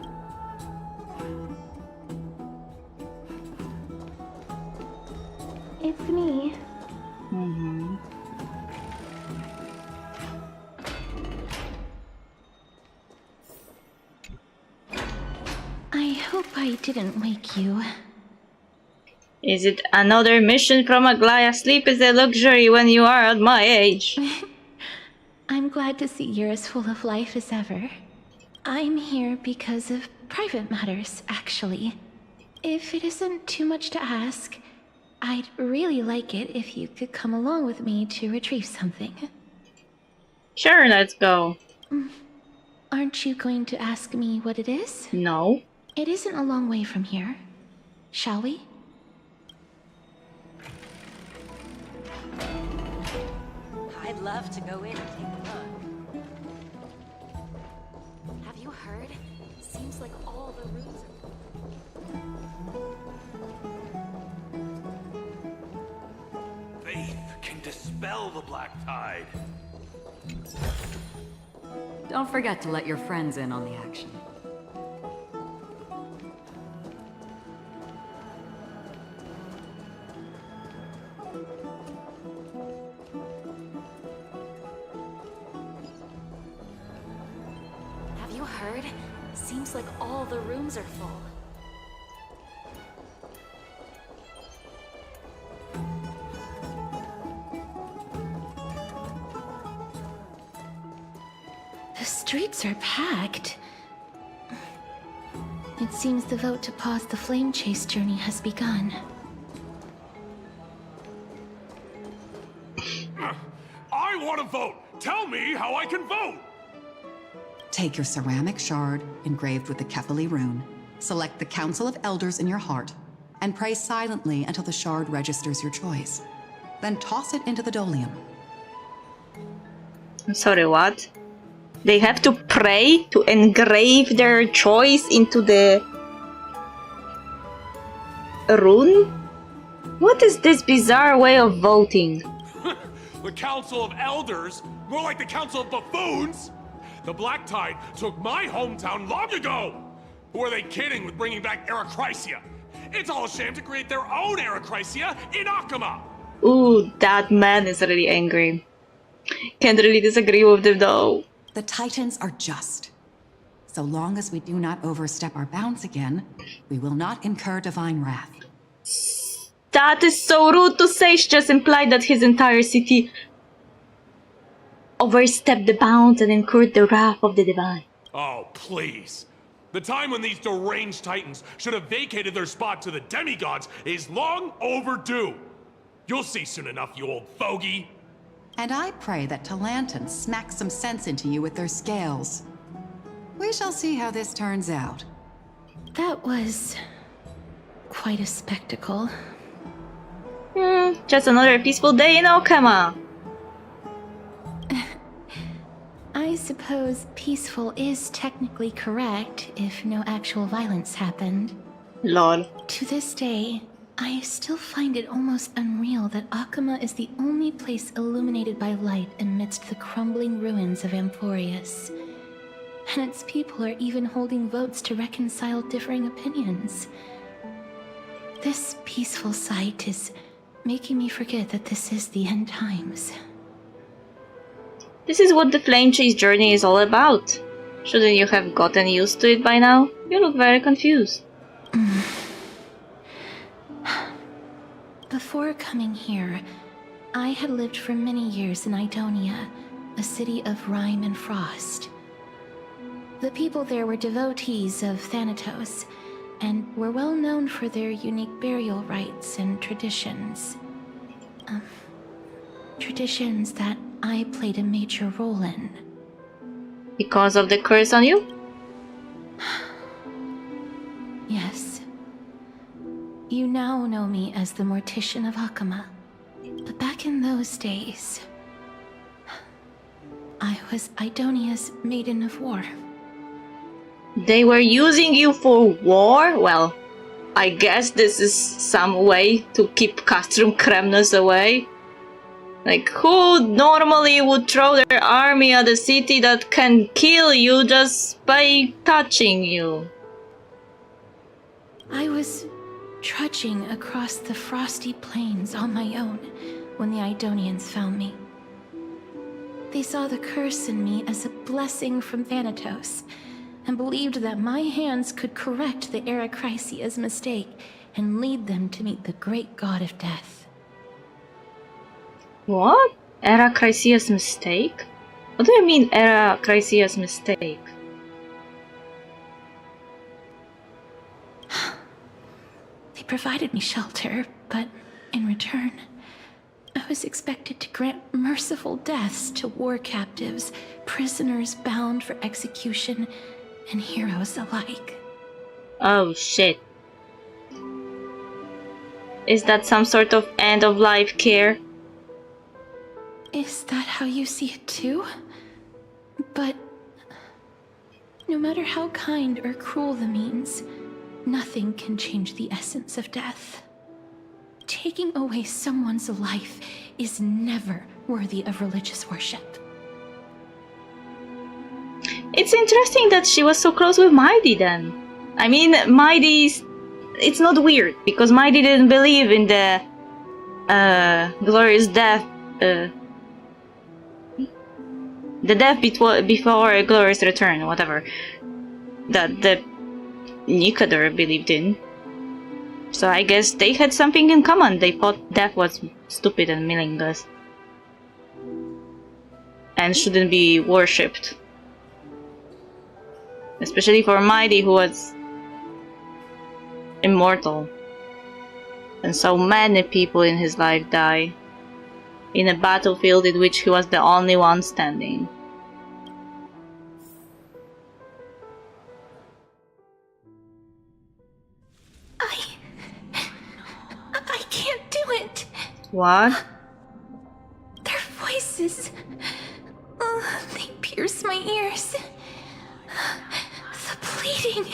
It's me. I hope I didn't wake you. Is it another mission from Aglaya? Sleep is a luxury when you are at my age. I'm glad to see you're as full of life as ever. I'm here because of private matters, actually. If it isn't too much to ask, I'd really like it if you could come along with me to retrieve something. Sure, let's go. Aren't you going to ask me what it is? No. It isn't a long way from here. Shall we? I'd love to go in and take a look. Have you heard? Seems like all the rooms are... Faith can dispel the black tide. Don't forget to let your friends in on the action. Have you heard? Seems like all the rooms are full. The streets are packed. It seems the vote to pause the flame chase journey has begun. I want to vote! Tell me how I can vote! Take your ceramic shard engraved with the Kefali rune, select the Council of Elders in your heart, and pray silently until the shard registers your choice. Then toss it into the Dolium. Sorry, what? They have to pray to engrave their choice into the rune? What is this bizarre way of voting? The Council of Elders? More like the Council of Buffoons? The Black Tide took my hometown long ago! Who are they kidding with bringing back Eracrysia? It's all a sham to create their own Eracrysia in Akama! Ooh, that man is really angry. Can't really disagree with them though. The Titans are just. So long as we do not overstep our bounds again, we will not incur divine wrath. That is so rude to say. She just implied that his entire city overstepped the bounds and incurred the wrath of the divine. Oh, please. The time when these deranged titans should have vacated their spot to the demigods is long overdue. You'll see soon enough, you old fogey. And I pray that Talanton smacks some sense into you with their scales. We shall see how this turns out. That was quite a spectacle. Just another peaceful day in Okama. I suppose peaceful is technically correct if no actual violence happened. Lol. To this day, I still find it almost unreal that Akama is the only place illuminated by light amidst the crumbling ruins of Amphorius. And its people are even holding votes to reconcile differing opinions. This peaceful sight is making me forget that this is the end times. This is what the Flame Chase journey is all about. Shouldn't you have gotten used to it by now? You look very confused. Before coming here, I had lived for many years in Idonia, a city of rime and frost. The people there were devotees of Thanatos, and were well known for their unique burial rites and traditions. Traditions that I played a major role in. Because of the curse on you? Yes. You now know me as the Mortician of Akama. But back in those days, I was Idonia's Maiden of War. They were using you for war? Well, I guess this is some way to keep Castrum Kremnus away. Like, who normally would throw their army at a city that can kill you just by touching you? I was trudging across the frosty plains on my own when the Idonians found me. They saw the curse in me as a blessing from Thanatos, and believed that my hands could correct the Eracrysia's mistake and lead them to meet the great god of death. What? Eracrysia's mistake? What do you mean, Eracrysia's mistake? They provided me shelter, but in return, I was expected to grant merciful deaths to war captives, prisoners bound for execution, and heroes alike. Oh shit. Is that some sort of end-of-life care? Is that how you see it too? But no matter how kind or cruel the means, nothing can change the essence of death. Taking away someone's life is never worthy of religious worship. It's interesting that she was so close with Mighty then. I mean, Mighty's... It's not weird, because Mighty didn't believe in the... glorious death... the death before a glorious return, whatever. That the Nikador believed in. So I guess they had something in common. They thought death was stupid and meaningless. And shouldn't be worshipped. Especially for Mighty, who was immortal. And so many people in his life die in a battlefield in which he was the only one standing. I can't do it! What? Their voices... they pierce my ears. The bleeding...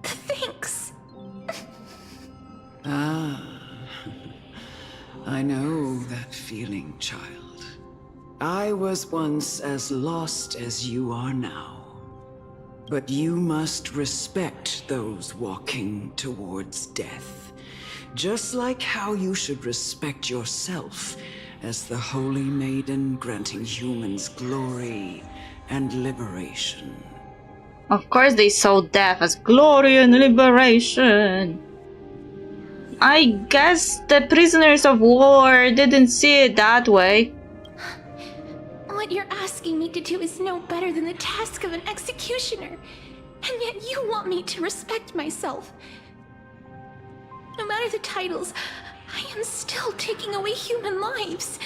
The thanks... Ah, I know that feeling, child. I was once as lost as you are now. But you must respect those walking towards death. Just like how you should respect yourself as the Holy Maiden granting humans glory and liberation. Of course they saw death as glory and liberation. I guess the prisoners of war didn't see it that way. What you're asking me to do is no better than the task of an executioner. And yet you want me to respect myself. No matter the titles, I am still taking away human lives.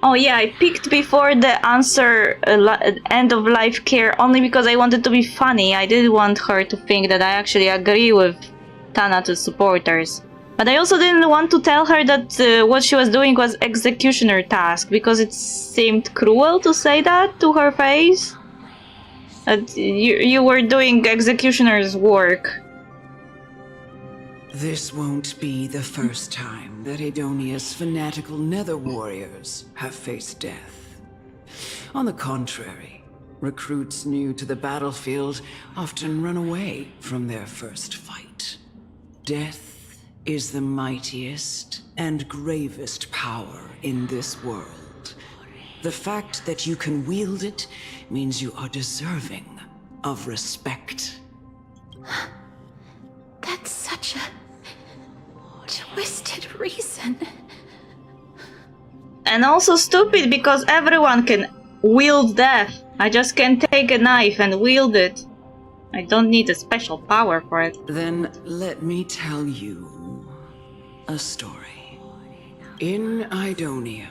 Oh yeah, I picked before the answer end of life care only because I wanted to be funny. I didn't want her to think that I actually agree with Thanatos supporters. But I also didn't want to tell her that what she was doing was executioner task, because it seemed cruel to say that to her face. That you were doing executioner's work. This won't be the first time that Edonia's fanatical nether warriors have faced death. On the contrary, recruits new to the battlefield often run away from their first fight. Death is the mightiest and gravest power in this world. The fact that you can wield it means you are deserving of respect. That's such a twisted reason. And also stupid because everyone can wield death. I just can take a knife and wield it. I don't need a special power for it. Then let me tell you a story. In Idonia,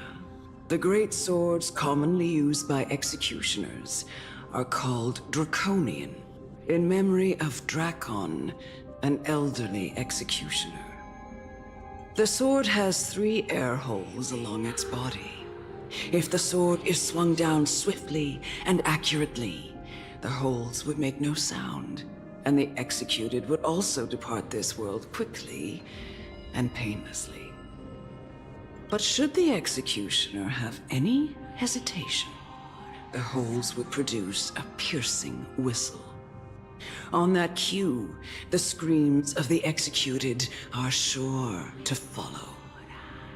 the great swords commonly used by executioners are called Draconian, in memory of Drakon, an elderly executioner. The sword has 3 air holes along its body. If the sword is swung down swiftly and accurately, the holes would make no sound, and the executed would also depart this world quickly and painlessly. But should the executioner have any hesitation, the holes would produce a piercing whistle. On that cue, the screams of the executed are sure to follow.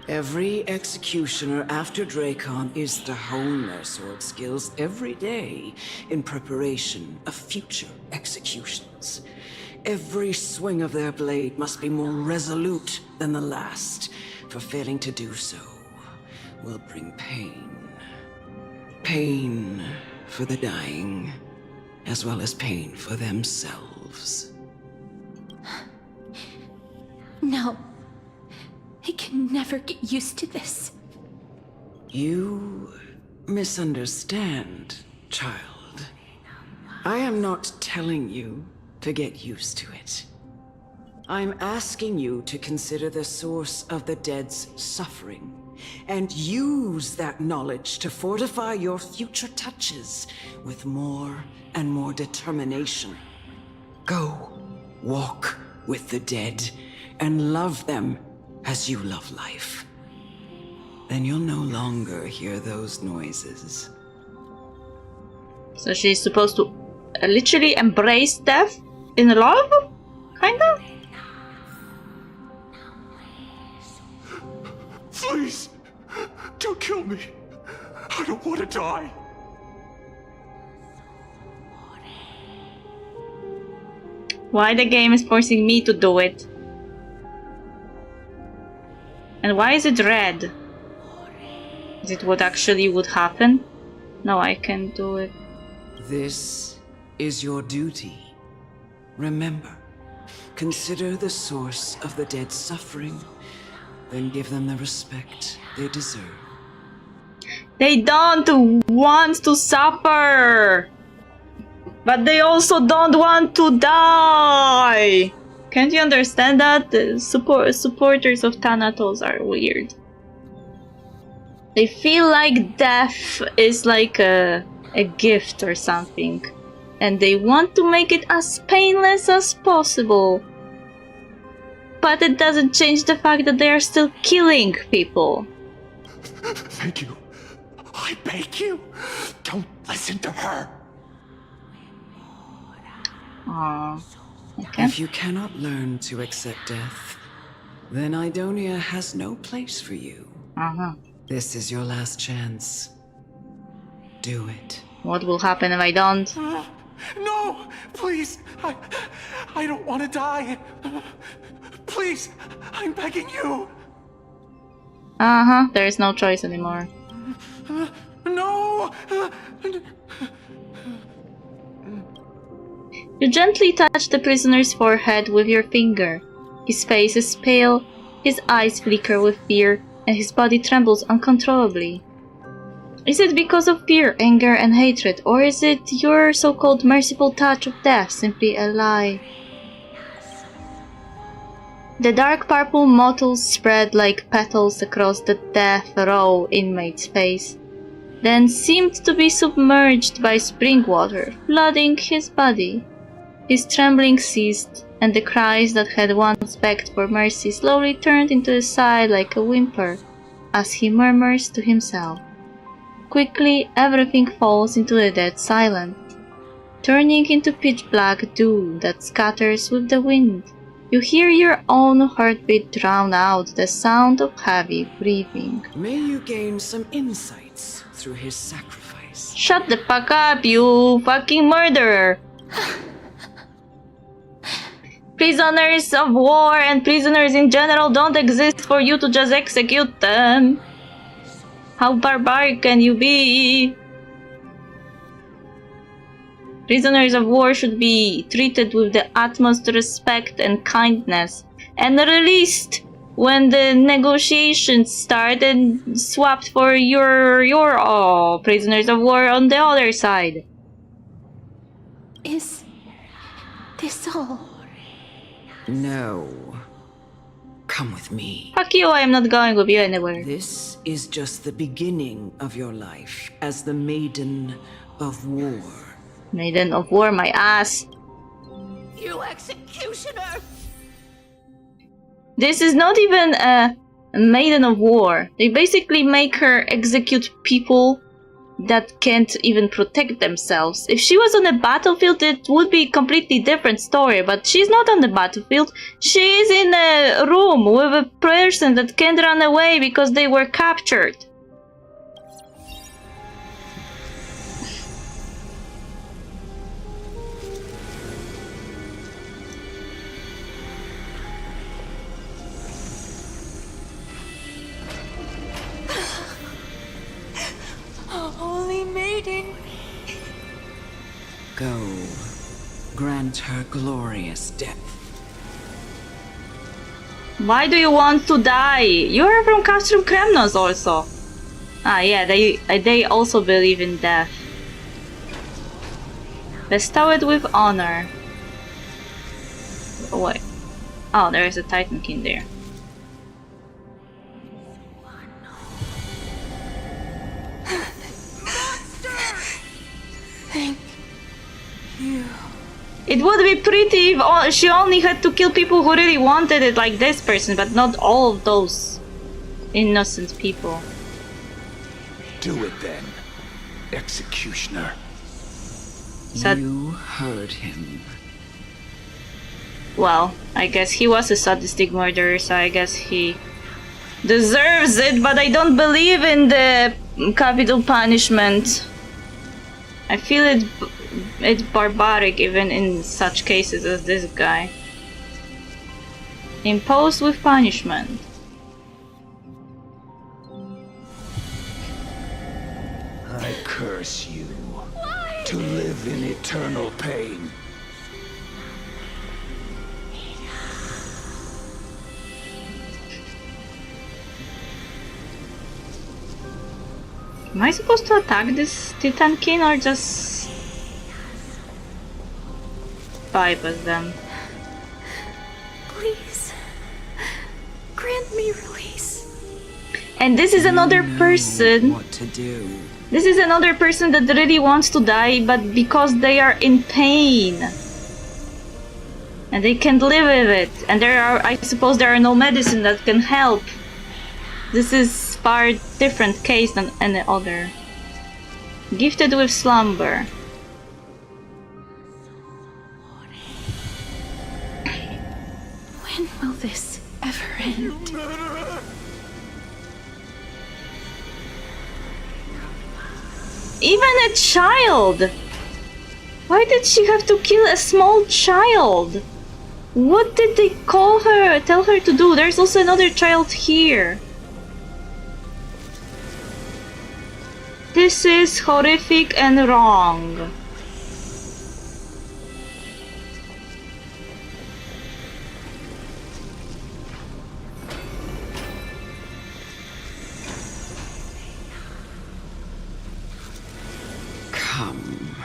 Every executioner after Drakon is to hone their sword skills every day in preparation of future executions. Every swing of their blade must be more resolute than the last, for failing to do so will bring pain. Pain for the dying, as well as pain for themselves. No. I can never get used to this. You misunderstand, child. I am not telling you to get used to it. I'm asking you to consider the source of the dead's suffering and use that knowledge to fortify your future touches with more and more determination. Go, walk with the dead and love them as you love life. Then you'll no longer hear those noises. So she's supposed to literally embrace death in love? Kinda? Please, don't kill me. I don't want to die. Why the game is forcing me to do it? And why is it red? Is it what actually would happen? No, I can't do it. This is your duty. Remember, consider the source of the dead's suffering, then give them the respect they deserve. They don't want to suffer! But they also don't want to die! Can't you understand that? The supporters of Thanatos are weird. They feel like death is like a gift or something. And they want to make it as painless as possible. But but it doesn't change the fact that they are still killing people. Thank you. I beg you, don't listen to her. Okay. If you cannot learn to accept death, then Idonia has no place for you. This is your last chance. Do it. What will happen if I don't? No, please, I don't want to die. Please, I'm begging you. There is no choice anymore. No. You gently touch the prisoner's forehead with your finger. His face is pale, his eyes flicker with fear, and his body trembles uncontrollably. Is it because of fear, anger, and hatred, or is it your so-called merciful touch of death simply a lie? The dark purple mottles spread like petals across the death row inmate's face, then seemed to be submerged by spring water, flooding his body. His trembling ceased, and the cries that had once begged for mercy slowly turned into a sigh like a whimper, as he murmurs to himself. Quickly, everything falls into a dead silence, turning into pitch-black dew that scatters with the wind. You hear your own heartbeat drown out the sound of heavy breathing. May you gain some insights through his sacrifice. Shut the fuck up, you fucking murderer! Prisoners of war and prisoners in general don't exist for you to just execute them. How barbaric can you be? Prisoners of war should be treated with the utmost respect and kindness, and released when the negotiations start and swapped for your prisoners of war on the other side. Is this all? No. Come with me. Fuck you, I am not going with you anywhere. This is just the beginning of your life as the Maiden of War. Maiden of War, my ass. You executioner! This is not even a Maiden of War. They basically make her execute people that can't even protect themselves. If she was on the battlefield, it would be a completely different story, but she's not on the battlefield. She is in a room with a person that can't run away because they were captured. Holy Maiden. Go. Grant her glorious death. Why do you want to die? You are from Castrum Kremnos also. Ah yeah, they also believe in death. Bestow it with honor. Oh, wait. Oh, there is a Titan King there. Thank you. It would be pretty if she only had to kill people who really wanted it, like this person, but not all of those innocent people. Do it then, executioner. You heard him. Well, I guess he was a sadistic murderer, so I guess he deserves it, but I don't believe in the capital punishment. I feel it's barbaric even in such cases as this guy. Imposed with punishment. I curse you to live in eternal pain. Am I supposed to attack this Titan King or just bypass them? Please, grant me release. And this is another person. What to do? This is another person that really wants to die, but because they are in pain. And they can't live with it. And I suppose there are no medicine that can help. This is far different case than any other. Gifted with slumber. When will this ever end? Even a child! Why did she have to kill a small child? What did they tell her to do? There's also another child here. This is horrific and wrong. Come.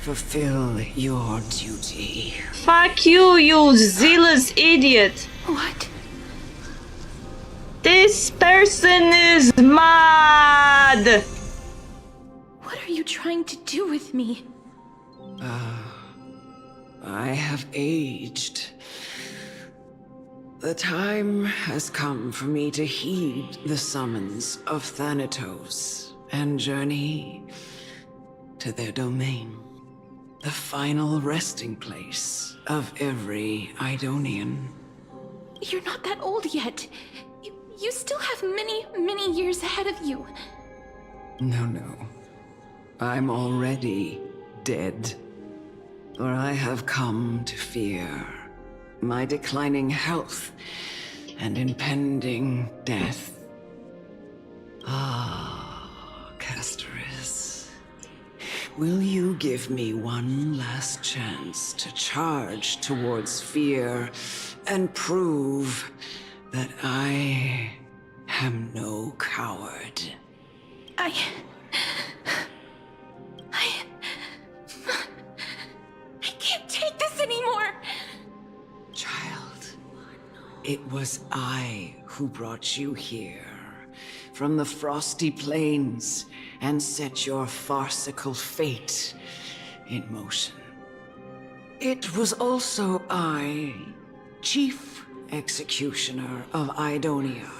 Fulfill your duty. Fuck you, you zealous idiot! What? This person is mad! What are you trying to do with me? I have aged. The time has come for me to heed the summons of Thanatos and journey to their domain. The final resting place of every Idonian. You're not that old yet. You still have many, many years ahead of you. No. I'm already dead. For I have come to fear my declining health and impending death. Ah, Castoris. Will you give me one last chance to charge towards fear and prove that I am no coward? I can't take this anymore! Child, it was I who brought you here from the frosty plains and set your farcical fate in motion. It was also I, Chief Executioner of Idonia,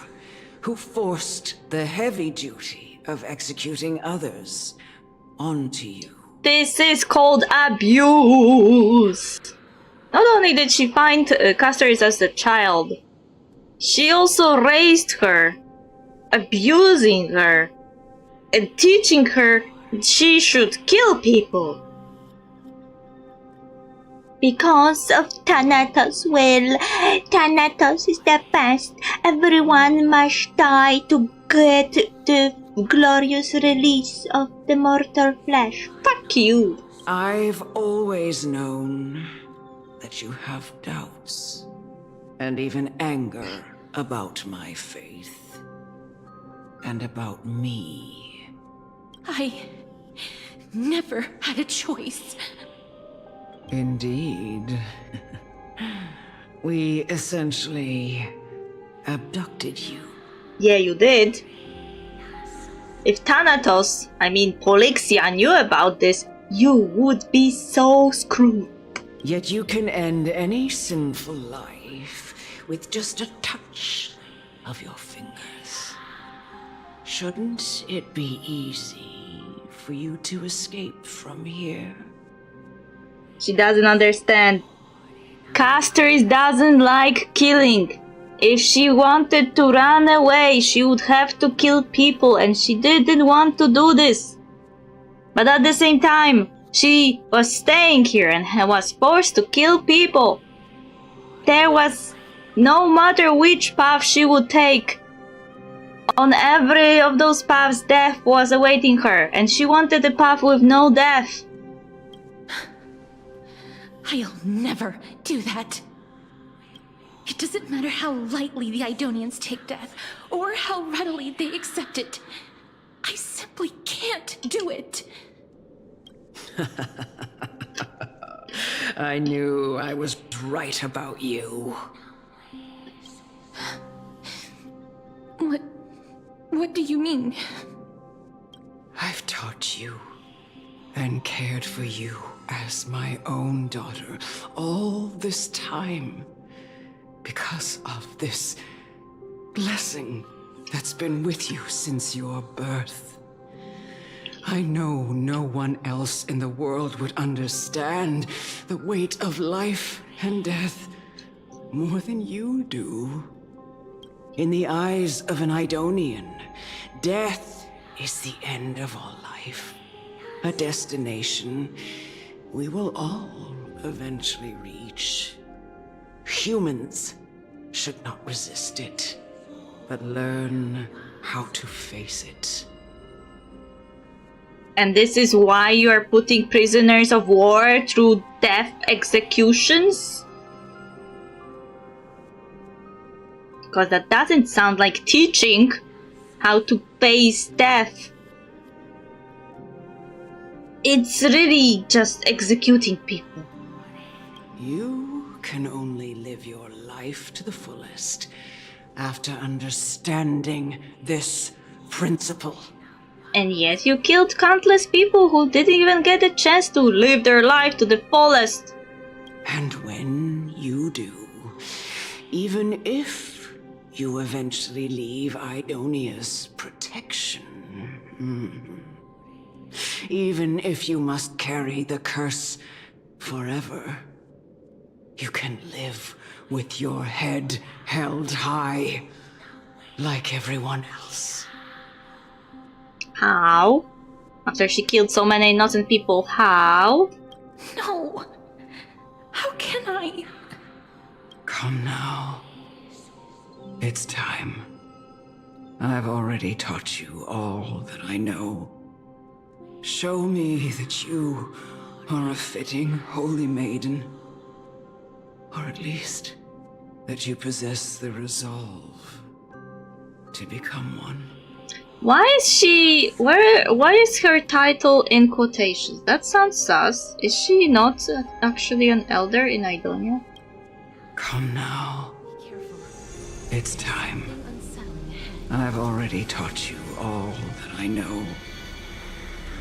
who forced the heavy duty of executing others onto you. This is called abuse! Not only did she find Castoris as a child, she also raised her, abusing her, and teaching her she should kill people. Because of Thanatos' will. Thanatos is the best. Everyone must die to get the glorious release of the mortal flesh. Fuck you. I've always known that you have doubts and even anger about my faith and about me. I never had a choice. Indeed. We essentially abducted you. Yeah, you did. If Thanatos, I mean Polixia, knew about this, you would be so screwed. Yet you can end any sinful life with just a touch of your fingers. Shouldn't it be easy for you to escape from here? She doesn't understand. Castoris doesn't like killing. If she wanted to run away, she would have to kill people, and she didn't want to do this. But at the same time, she was staying here and was forced to kill people. There was, no matter which path she would take, on every of those paths death was awaiting her, and she wanted a path with no death. I'll never do that. It doesn't matter how lightly the Idonians take death, or how readily they accept it. I simply can't do it. I knew I was right about you. What do you mean? I've taught you and cared for you as my own daughter all this time because of this blessing that's been with you since your birth. I know no one else in the world would understand the weight of life and death more than you do. In the eyes of an Idonian, death is the end of all life. A destination we will all eventually reach. Humans should not resist it, but learn how to face it. And this is why you are putting prisoners of war through death executions? Because that doesn't sound like teaching how to face death. It's really just executing people. You can only live your life to the fullest after understanding this principle. And yet you killed countless people who didn't even get a chance to live their life to the fullest. And when you do, even if you eventually leave Idonia's protection, even if you must carry the curse forever, you can live with your head held high, like everyone else. How? After she killed so many innocent people, how? No! How can I? Come now. It's time. I've already taught you all that I know. Show me that you are a fitting holy maiden. Or at least that you possess the resolve to become one. Why is her title in quotations? That sounds sus. Is she not actually an elder in Idonia? Come now. It's time. I've already taught you all that I know.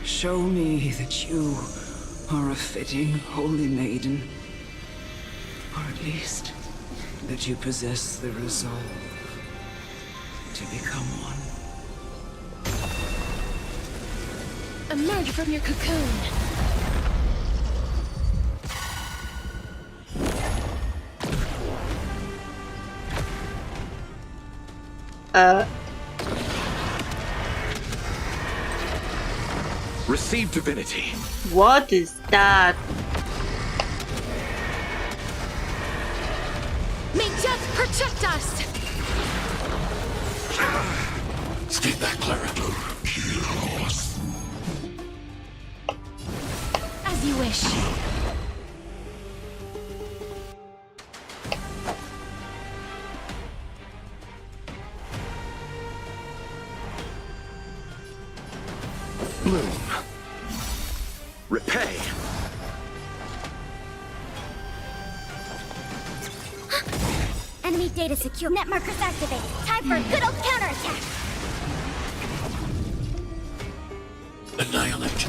Show me that you are a fitting holy maiden. Or at least that you possess the resolve to become one. Emerge from your cocoon. Receive divinity. What is that? May death protect us! Stay back, Clara. As you wish. Bloom. Repay. Enemy data secure. Net markers activated. Time for a good old counterattack. Annihilate.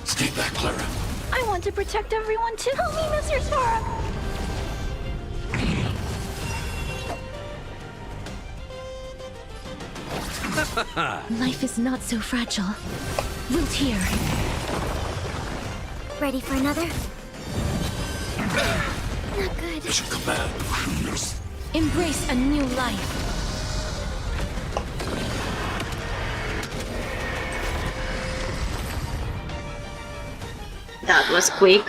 Stay back, Clara. I want to protect everyone too. Help me, Mr. Sora. Life is not so fragile. Wilt here. Ready for another? Not good. It's a command. Embrace a new life. That was quick.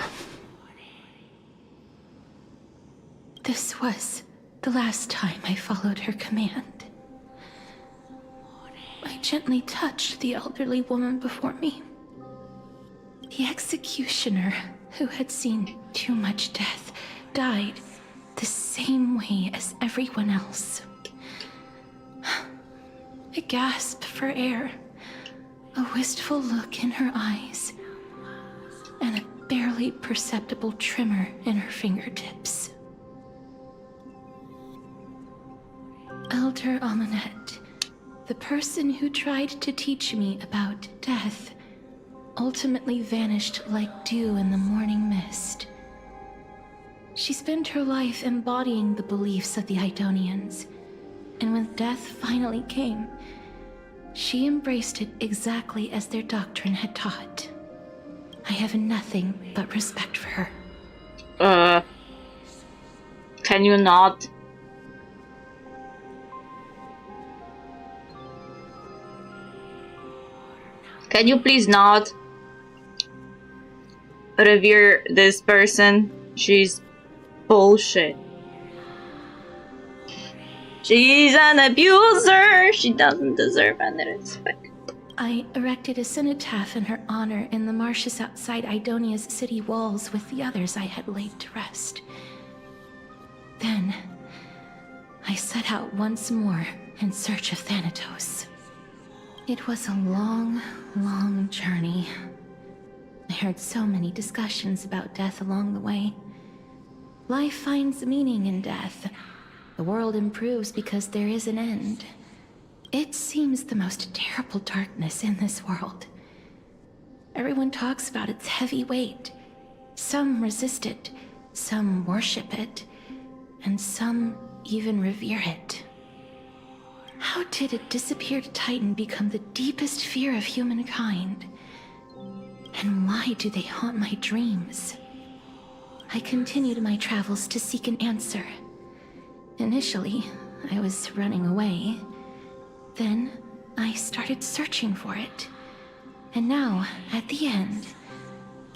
This was the last time I followed her command. I gently touched the elderly woman before me. The executioner, who had seen too much death, died the same way as everyone else. A gasp for air, a wistful look in her eyes, and a barely perceptible tremor in her fingertips. Elder Amunet, the person who tried to teach me about death, ultimately vanished like dew in the morning mist. She spent her life embodying the beliefs of the Idonians, and when death finally came, she embraced it exactly as their doctrine had taught. I have nothing but respect for her. Can you not? Can you please not revere this person? She's bullshit. She's an abuser! She doesn't deserve any respect. I erected a cenotaph in her honor in the marshes outside Idonia's city walls with the others I had laid to rest. Then, I set out once more in search of Thanatos. It was a long, long journey. I heard so many discussions about death along the way. Life finds meaning in death. The world improves because there is an end. It seems the most terrible darkness in this world. Everyone talks about its heavy weight. Some resist it, some worship it, and some even revere it. How did a disappeared titan become the deepest fear of humankind? And why do they haunt my dreams? I continued my travels to seek an answer. Initially, I was running away. Then, I started searching for it. And now, at the end,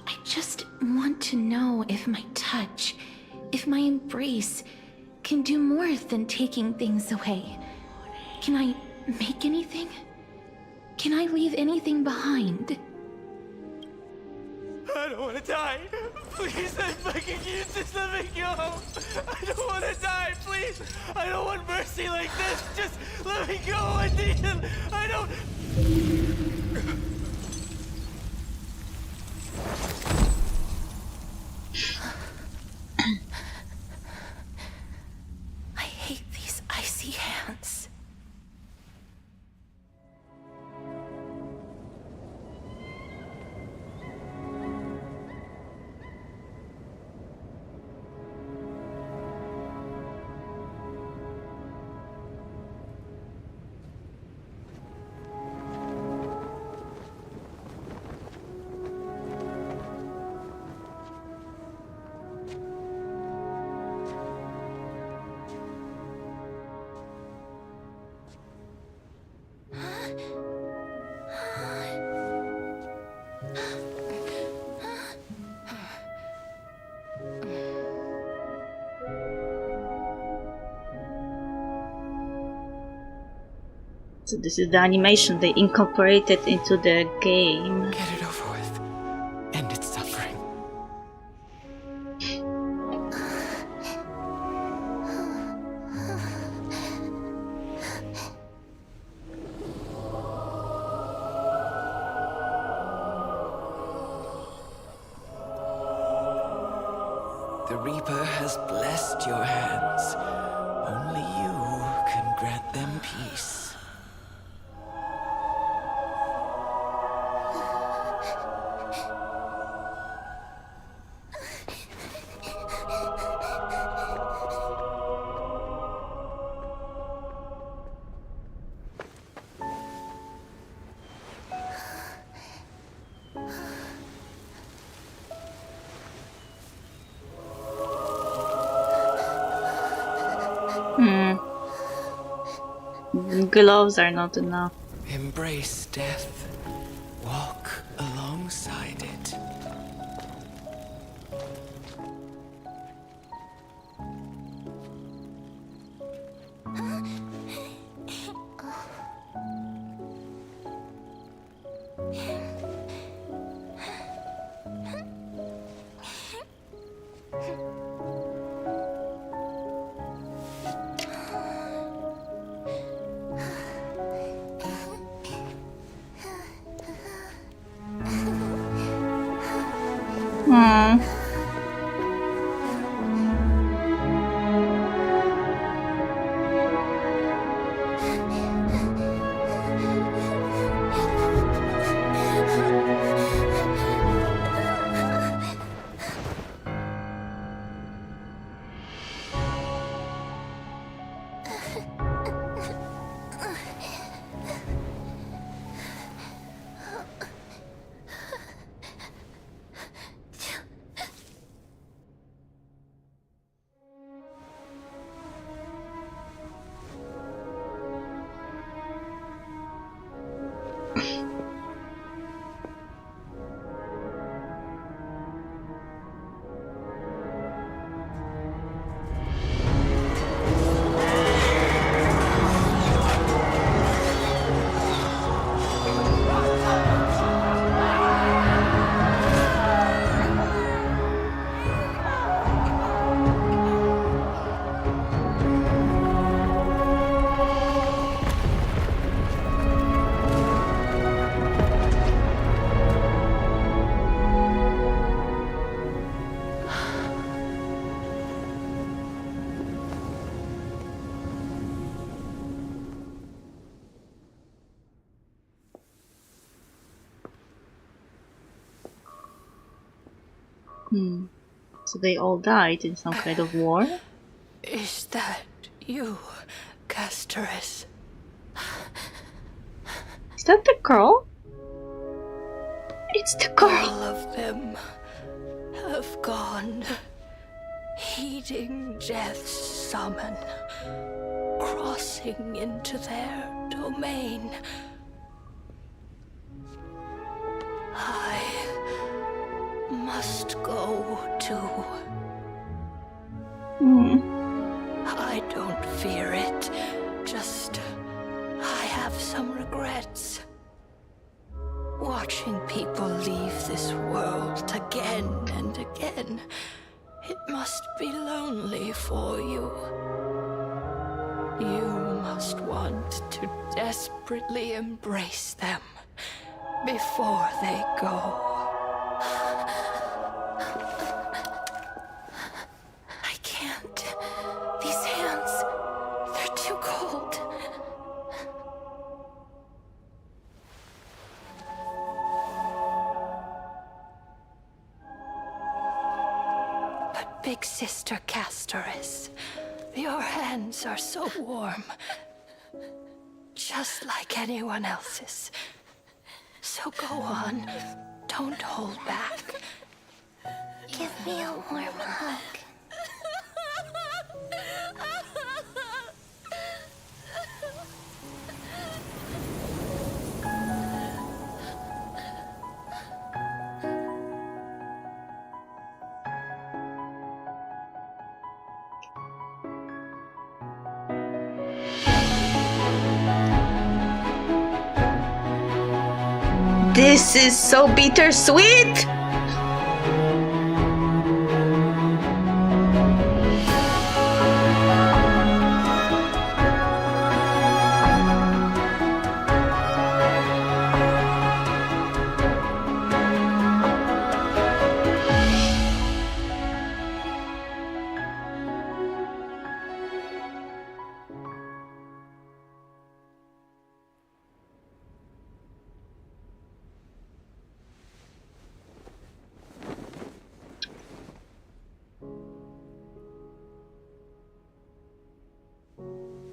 I just want to know if my touch, if my embrace, can do more than taking things away. Can I make anything? Can I leave anything behind? I don't want to die. Please, I'm begging you, just let me go. I don't want to die, please. I don't want mercy like this. Just let me go. I don't... I hate these icy hands. So this is the animation they incorporated into the game. Get it over with. End its suffering. The Reaper has blessed your hands. Only you can grant them peace. Gloves are not enough. Embrace death. Walk alongside it. So they all died in some kind of war? Is that you, Castorus? Is that the girl? It's the girl! All of them have gone, heeding death's summon, crossing into their domain. I must go too. I don't fear it, just I have some regrets. Watching people leave this world again and again, it must be lonely for you. You must want to desperately embrace them before they go. I can't. These hands, they're too cold. But Big Sister Castorus, your hands are so warm. Just like anyone else's. So go on. Don't hold back. Give me a warm hug. This is so bittersweet!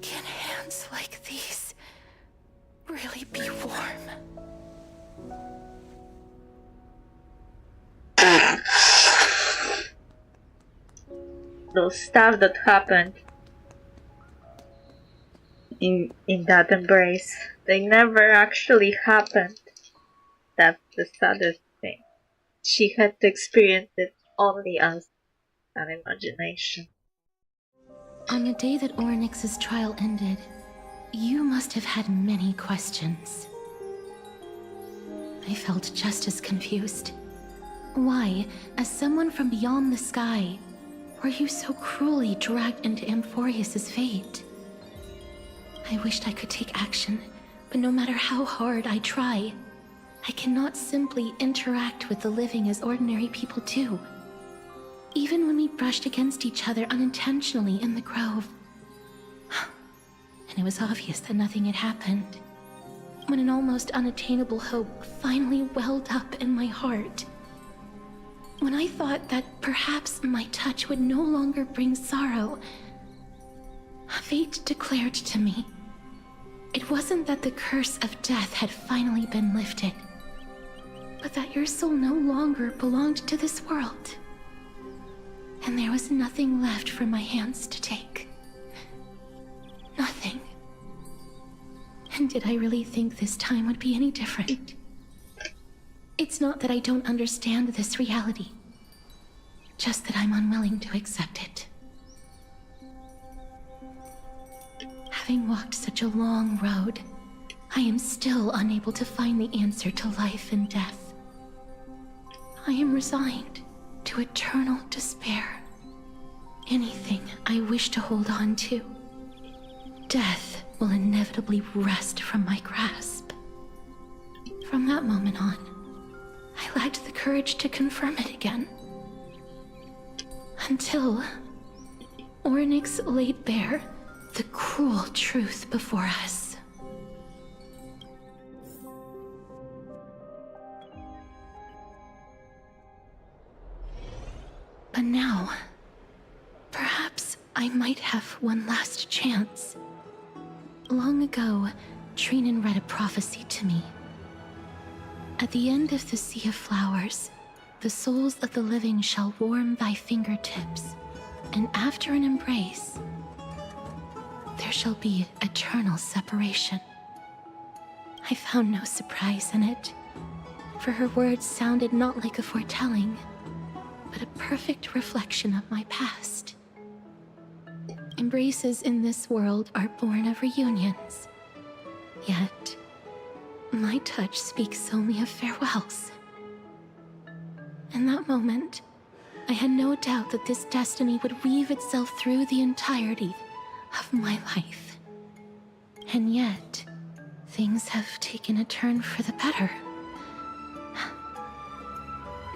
Can hands like these really be warm? Those stuff that happened in that embrace, they never actually happened. That's the saddest thing. She had to experience it only as an imagination. On the day that Oryx's trial ended, you must have had many questions. I felt just as confused. Why, as someone from beyond the sky, were you so cruelly dragged into Amphorius's fate? I wished I could take action, but no matter how hard I try, I cannot simply interact with the living as ordinary people do. Even when we brushed against each other unintentionally in the grove. And it was obvious that nothing had happened. When an almost unattainable hope finally welled up in my heart. When I thought that perhaps my touch would no longer bring sorrow, fate declared to me, it wasn't that the curse of death had finally been lifted, but that your soul no longer belonged to this world. And there was nothing left for my hands to take. Nothing. And did I really think this time would be any different? It's not that I don't understand this reality, just that I'm unwilling to accept it. Having walked such a long road, I am still unable to find the answer to life and death. I am resigned to eternal despair. Anything I wish to hold on to, death will inevitably wrest from my grasp. From that moment on, I lacked the courage to confirm it again. Until Oryx laid bare the cruel truth before us. I might have one last chance. Long ago, Trinan read a prophecy to me. At the end of the Sea of Flowers, the souls of the living shall warm thy fingertips, and after an embrace, there shall be eternal separation. I found no surprise in it, for her words sounded not like a foretelling, but a perfect reflection of my past. Embraces in this world are born of reunions, yet my touch speaks only of farewells. In that moment, I had no doubt that this destiny would weave itself through the entirety of my life. And yet, things have taken a turn for the better.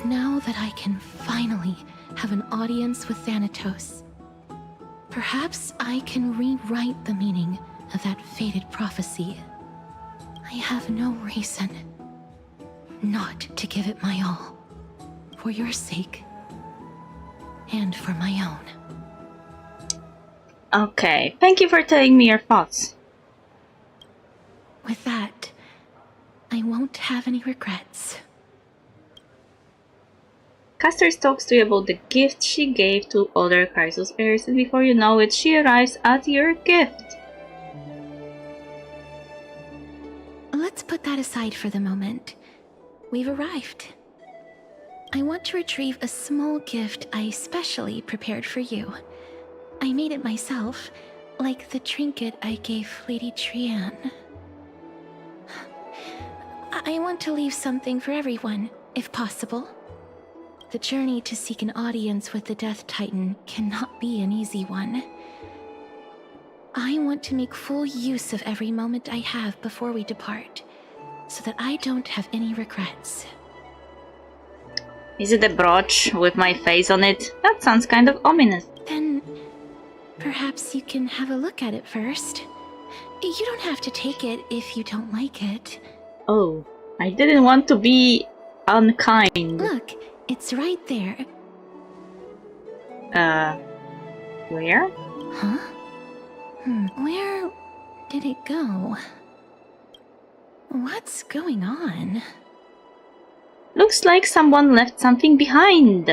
Now that I can finally have an audience with Thanatos, perhaps I can rewrite the meaning of that fated prophecy. I have no reason not to give it my all, for your sake, and for my own. Okay, thank you for telling me your thoughts. With that, I won't have any regrets. Castor talks to you about the gift she gave to other Chrysos heirs, and before you know it, she arrives at your gift. Let's put that aside for the moment. We've arrived. I want to retrieve a small gift I specially prepared for you. I made it myself, like the trinket I gave Lady Trianne. I want to leave something for everyone, if possible. The journey to seek an audience with the Death Titan cannot be an easy one. I want to make full use of every moment I have before we depart, so that I don't have any regrets. Is it a brooch with my face on it? That sounds kind of ominous. Then, perhaps you can have a look at it first. You don't have to take it if you don't like it. Oh, I didn't want to be unkind. Look, it's right there. Where? Huh? Where did it go? What's going on? Looks like someone left something behind.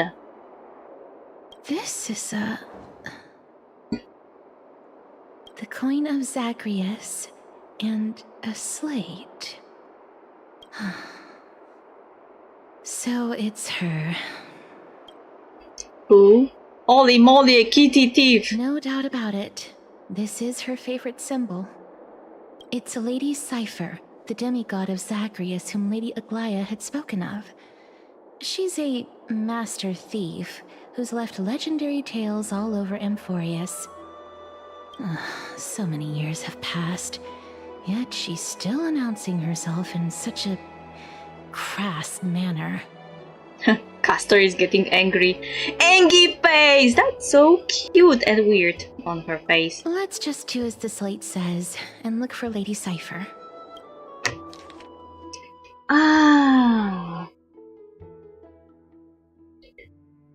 This is the coin of Zagreus and a slate. So it's her. Who? Holy moly, a kitty thief! No doubt about it. This is her favorite symbol. It's a lady's cipher, the demigod of Zagreus whom Lady Aglaia had spoken of. She's a master thief who's left legendary tales all over Amphorius. So many years have passed, yet she's still announcing herself in such a crass manner. Castor is getting angry. Angry face! That's so cute and weird on her face. Let's just do as the slate says and look for Lady Cipher. Ah.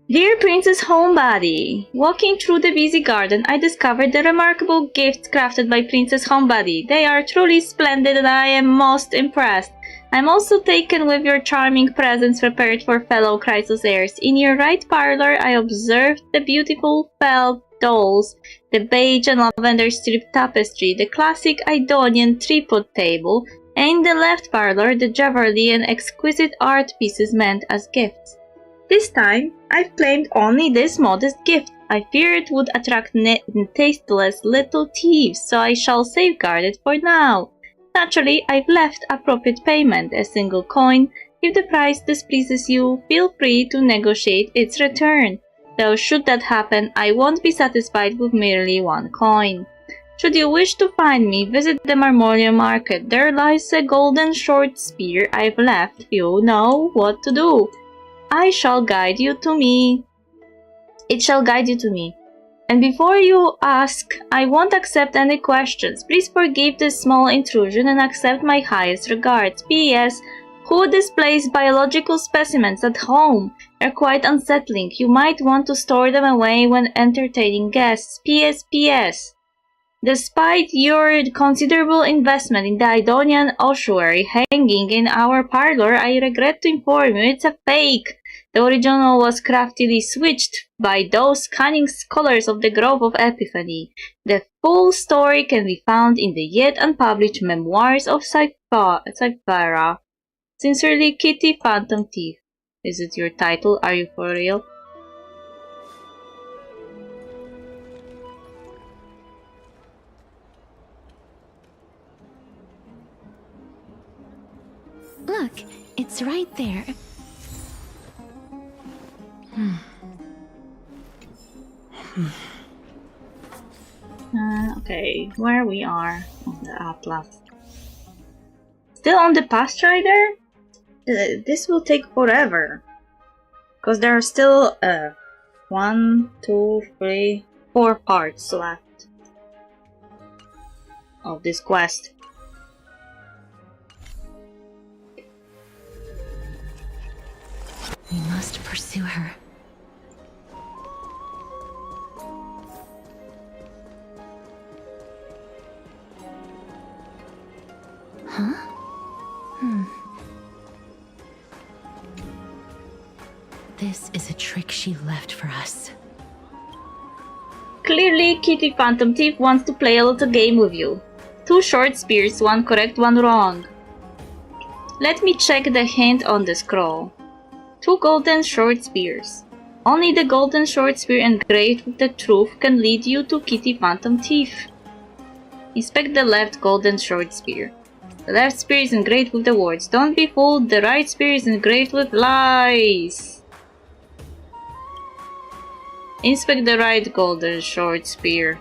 Dear Princess Homebody, walking through the busy garden, I discovered the remarkable gifts crafted by Princess Homebody. They are truly splendid and I am most impressed. I'm also taken with your charming presents prepared for fellow Chrysos heirs. In your right parlor, I observed the beautiful felt dolls, the beige and lavender strip tapestry, the classic Idonian tripod table, and in the left parlor, the jewelry and exquisite art pieces meant as gifts. This time, I've claimed only this modest gift. I fear it would attract tasteless little thieves, so I shall safeguard it for now. Naturally, I've left appropriate payment, a single coin. If the price displeases you, feel free to negotiate its return. Though should that happen, I won't be satisfied with merely one coin. Should you wish to find me, visit the Marmoria Market. There lies a golden short spear I've left. You know what to do. It shall guide you to me. And before you ask, I won't accept any questions. Please forgive this small intrusion and accept my highest regards. P.S. Who displays biological specimens at home are quite unsettling. You might want to store them away when entertaining guests. PS. Despite your considerable investment in the Idonian ossuary hanging in our parlor, I regret to inform you it's a fake. The original was craftily switched by those cunning scholars of the Grove of Epiphany. The full story can be found in the yet unpublished memoirs of Cyphera. Sincerely, Kitty Phantom Thief. Is it your title? Are you for real? Look, it's right there. Okay, where we are on the Atlas. Still on the Past Rider? This will take forever. Because there are still 1, 2, 3, 4 parts left of this quest. We must pursue her. Huh? This is a trick she left for us. Clearly, Kitty Phantom Thief wants to play a little game with you. 2 short spears, 1 correct, 1 wrong. Let me check the hint on the scroll. 2 golden short spears. Only the golden short spear engraved with the truth can lead you to Kitty Phantom Thief. Inspect the left golden short spear. The left spear is engraved with the words, "Don't be fooled," the right spear is engraved with lies. Inspect the right golden short spear.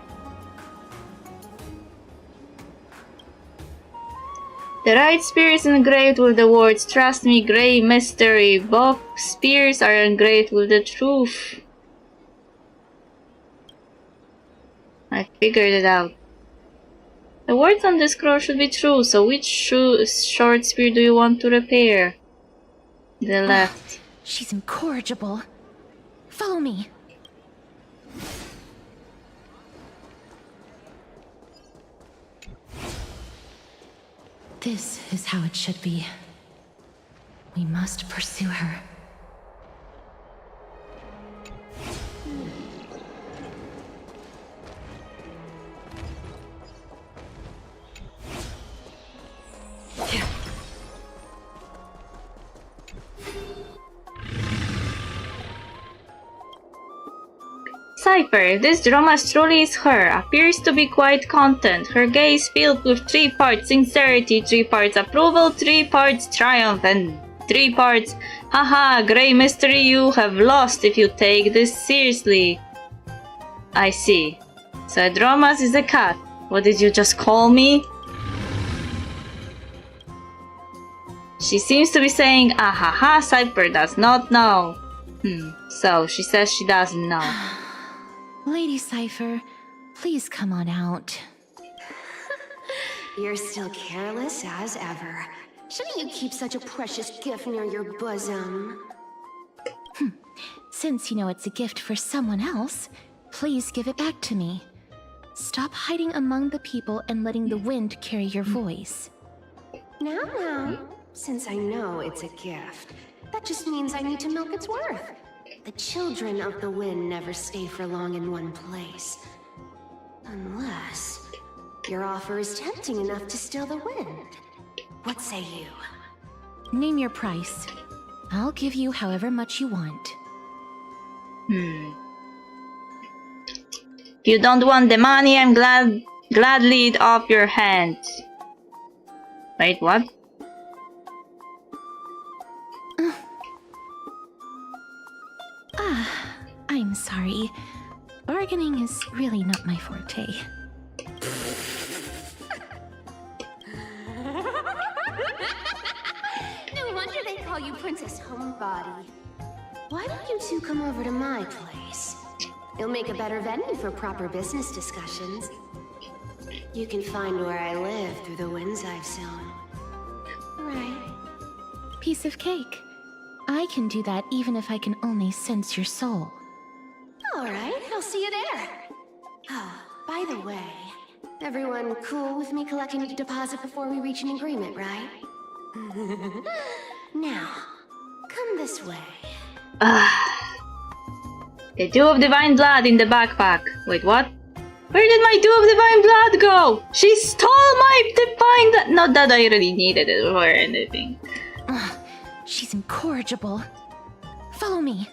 The right spear is engraved with the words, "Trust me, Grey Mystery." Both spears are engraved with the truth. I figured it out. The words on the scroll should be true, so which short spear do you want to repair? The left. She's incorrigible. Follow me. This is how it should be. We must pursue her. Cypher, this drama truly is her, appears to be quite content. Her gaze filled with 3 parts sincerity, 3 parts approval, 3 parts triumph, and 3 parts, haha, Grey Mystery, you have lost if you take this seriously. I see. So Adromas is a cat. What did you just call me? She seems to be saying, ahaha, Cypher does not know. So she says she doesn't know. Lady Cypher, please come on out. You're still careless as ever. Shouldn't you keep such a precious gift near your bosom? Since you know it's a gift for someone else, please give it back to me. Stop hiding among the people and letting the wind carry your voice. Now, since I know it's a gift, that just means I need to milk its worth. The children of the wind never stay for long in one place. Unless your offer is tempting enough to steal the wind. What say you? Name your price. I'll give you however much you want. If you don't want the money, I'm gladly it off your hands. Wait, what? I'm sorry. Bargaining is really not my forte. No wonder they call you Princess Homebody. Why don't you two come over to my place? It'll make a better venue for proper business discussions. You can find where I live through the winds I've sown. Right. Piece of cake. I can do that even if I can only sense your soul. Alright, I'll see you there. By the way, everyone cool with me collecting a deposit before we reach an agreement, right? Now, come this way. The Dew of Divine Blood in the backpack. Wait, what? Where did my Dew of Divine Blood go? She stole my Divine Blood! Not that I really needed it or anything. She's incorrigible. Follow me.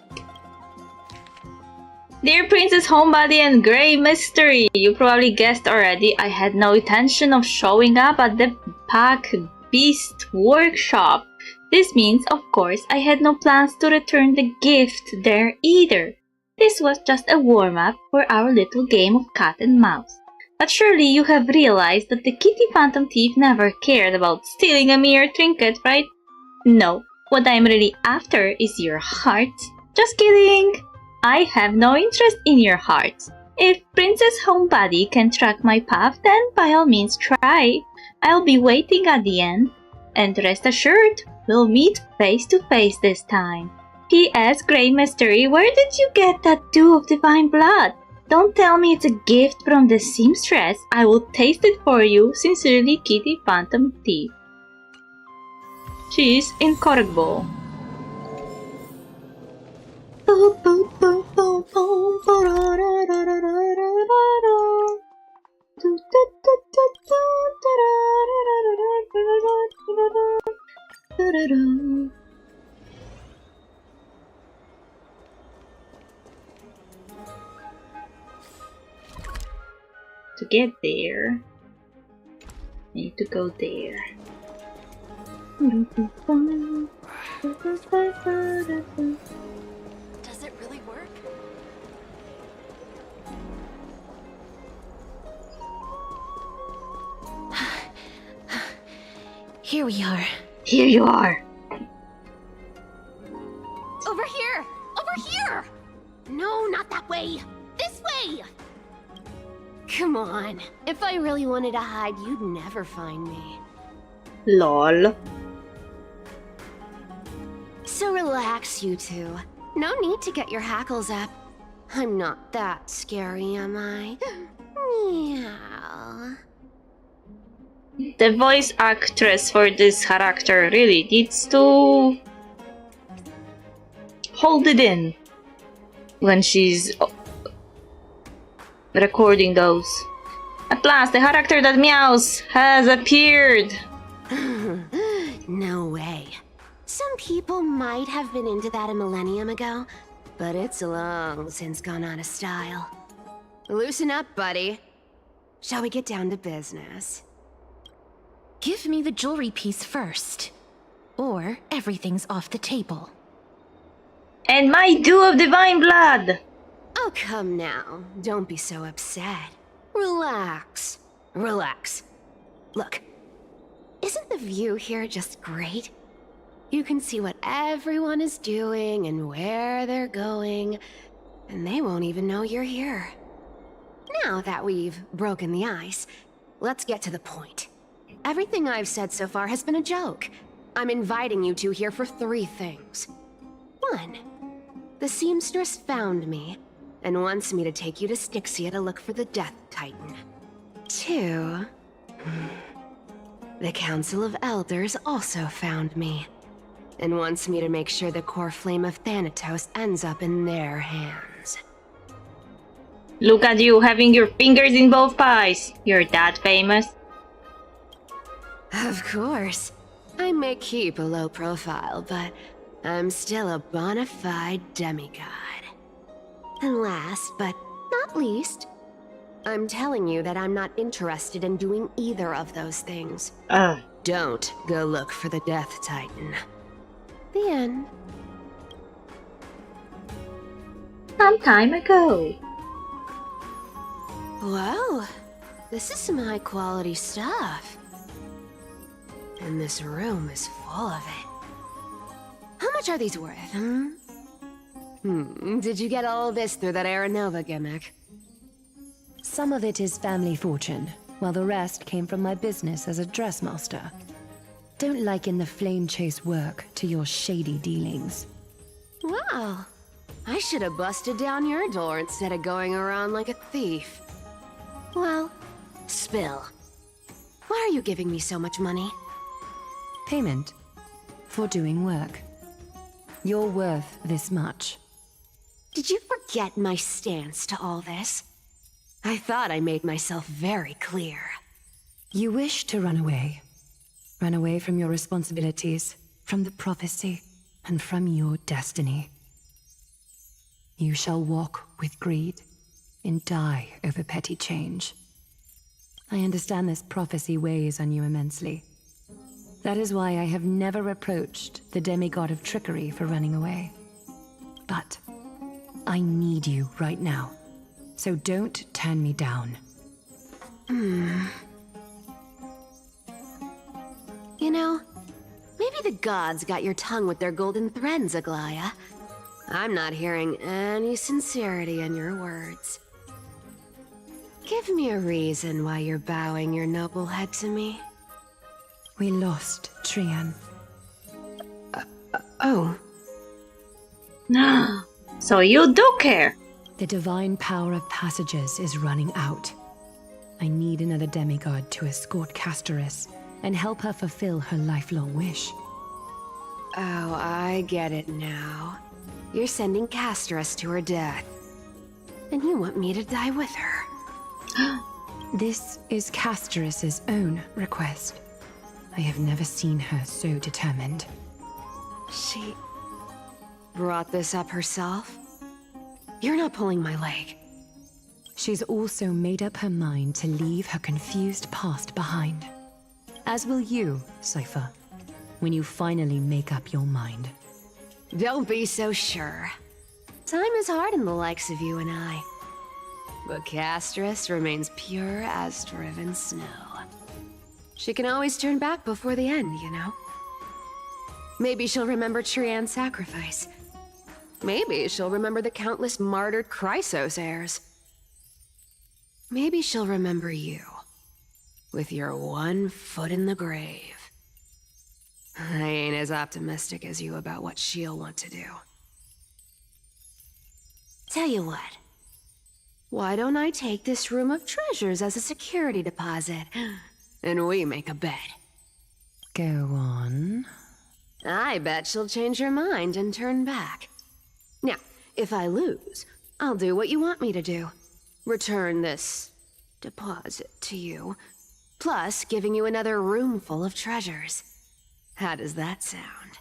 Dear Princess Homebody and Grey Mystery, you probably guessed already, I had no intention of showing up at the Pack Beast workshop. This means, of course, I had no plans to return the gift there either. This was just a warm-up for our little game of cat and mouse. But surely you have realized that the kitty phantom thief never cared about stealing a mere trinket, right? No, what I'm really after is your heart. Just kidding! I have no interest in your heart. If Princess Homebody can track my path, then by all means try. I'll be waiting at the end. And rest assured, we'll meet face to face this time. P.S. Grey Mystery, where did you get that Dew of Divine Blood? Don't tell me it's a gift from the seamstress. I will taste it for you. Sincerely, Kitty Phantom Thief. She is incorrigible. To get there, I need to go there. Does it really work? Here we are. Here you are. Over here! Over here! No, not that way! This way! Come on. If I really wanted to hide, you'd never find me. Lol. So relax, you two. No need to get your hackles up. I'm not that scary, am I? Meow. The voice actress for this character really needs to hold it in when she's recording those. At last, the character that meows has appeared. No way. Some people might have been into that a millennium ago, but it's long since gone out of style. Loosen up, buddy. Shall we get down to business? Give me the jewelry piece first, or everything's off the table. And my Dew of Divine Blood! Oh, come now. Don't be so upset. Relax. Relax. Look, isn't the view here just great? You can see what everyone is doing and where they're going, and they won't even know you're here. Now that we've broken the ice, let's get to the point. Everything I've said so far has been a joke. I'm inviting you two here for 3 things. 1, the seamstress found me and wants me to take you to Styxia to look for the Death Titan. 2, the Council of Elders also found me and wants me to make sure the core flame of Thanatos ends up in their hands. Look at you having your fingers in both pies. You're that famous. Of course. I may keep a low profile, but I'm still a bona fide demigod. And last, but not least, I'm telling you that I'm not interested in doing either of those things. Don't go look for the Death Titan. The end. Some time ago. Wow, this is some high quality stuff. And this room is full of it. How much are these worth, Did you get all this through that Aranova gimmick? Some of it is family fortune, while the rest came from my business as a dressmaster. Don't liken the flame chase work to your shady dealings. Wow. I should have busted down your door instead of going around like a thief. Well, spill. Why are you giving me so much money? Payment for doing work. You're worth this much. Did you forget my stance to all this? I thought I made myself very clear. You wish to run away. Run away from your responsibilities, from the prophecy, and from your destiny. You shall walk with greed and die over petty change. I understand this prophecy weighs on you immensely. That is why I have never approached the demigod of trickery for running away. But I need you right now, so don't turn me down. You know, maybe the gods got your tongue with their golden threads, Aglaya. I'm not hearing any sincerity in your words. Give me a reason why you're bowing your noble head to me. We lost Trian. Oh. So you do care. The divine power of passages is running out. I need another demigod to escort Castorus and help her fulfill her lifelong wish. Oh, I get it now. You're sending Castorus to her death. And you want me to die with her. This is Castorus's own request. I have never seen her so determined. She brought this up herself? You're not pulling my leg. She's also made up her mind to leave her confused past behind. As will you, Cypher, when you finally make up your mind. Don't be so sure. Time is hard in the likes of you and I. But Castorus remains pure as driven snow. She can always turn back before the end, you know? Maybe she'll remember Trian's sacrifice. Maybe she'll remember the countless martyred Chrysos heirs. Maybe she'll remember you, with your one foot in the grave. I ain't as optimistic as you about what she'll want to do. Tell you what. Why don't I take this room of treasures as a security deposit, and we make a bet? Go on. I bet she'll change her mind and turn back. Now, if I lose, I'll do what you want me to do. Return this deposit to you, plus giving you another room full of treasures. How does that sound?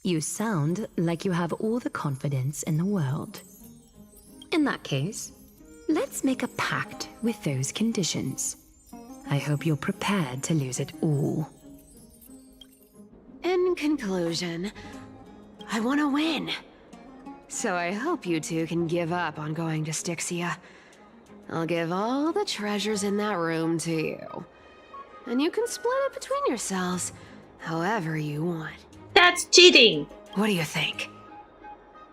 You sound like you have all the confidence in the world. In that case, let's make a pact with those conditions. I hope you're prepared to lose it all. In conclusion, I want to win. So I hope you two can give up on going to Styxia. I'll give all the treasures in that room to you. And you can split it between yourselves however you want. That's cheating. What do you think?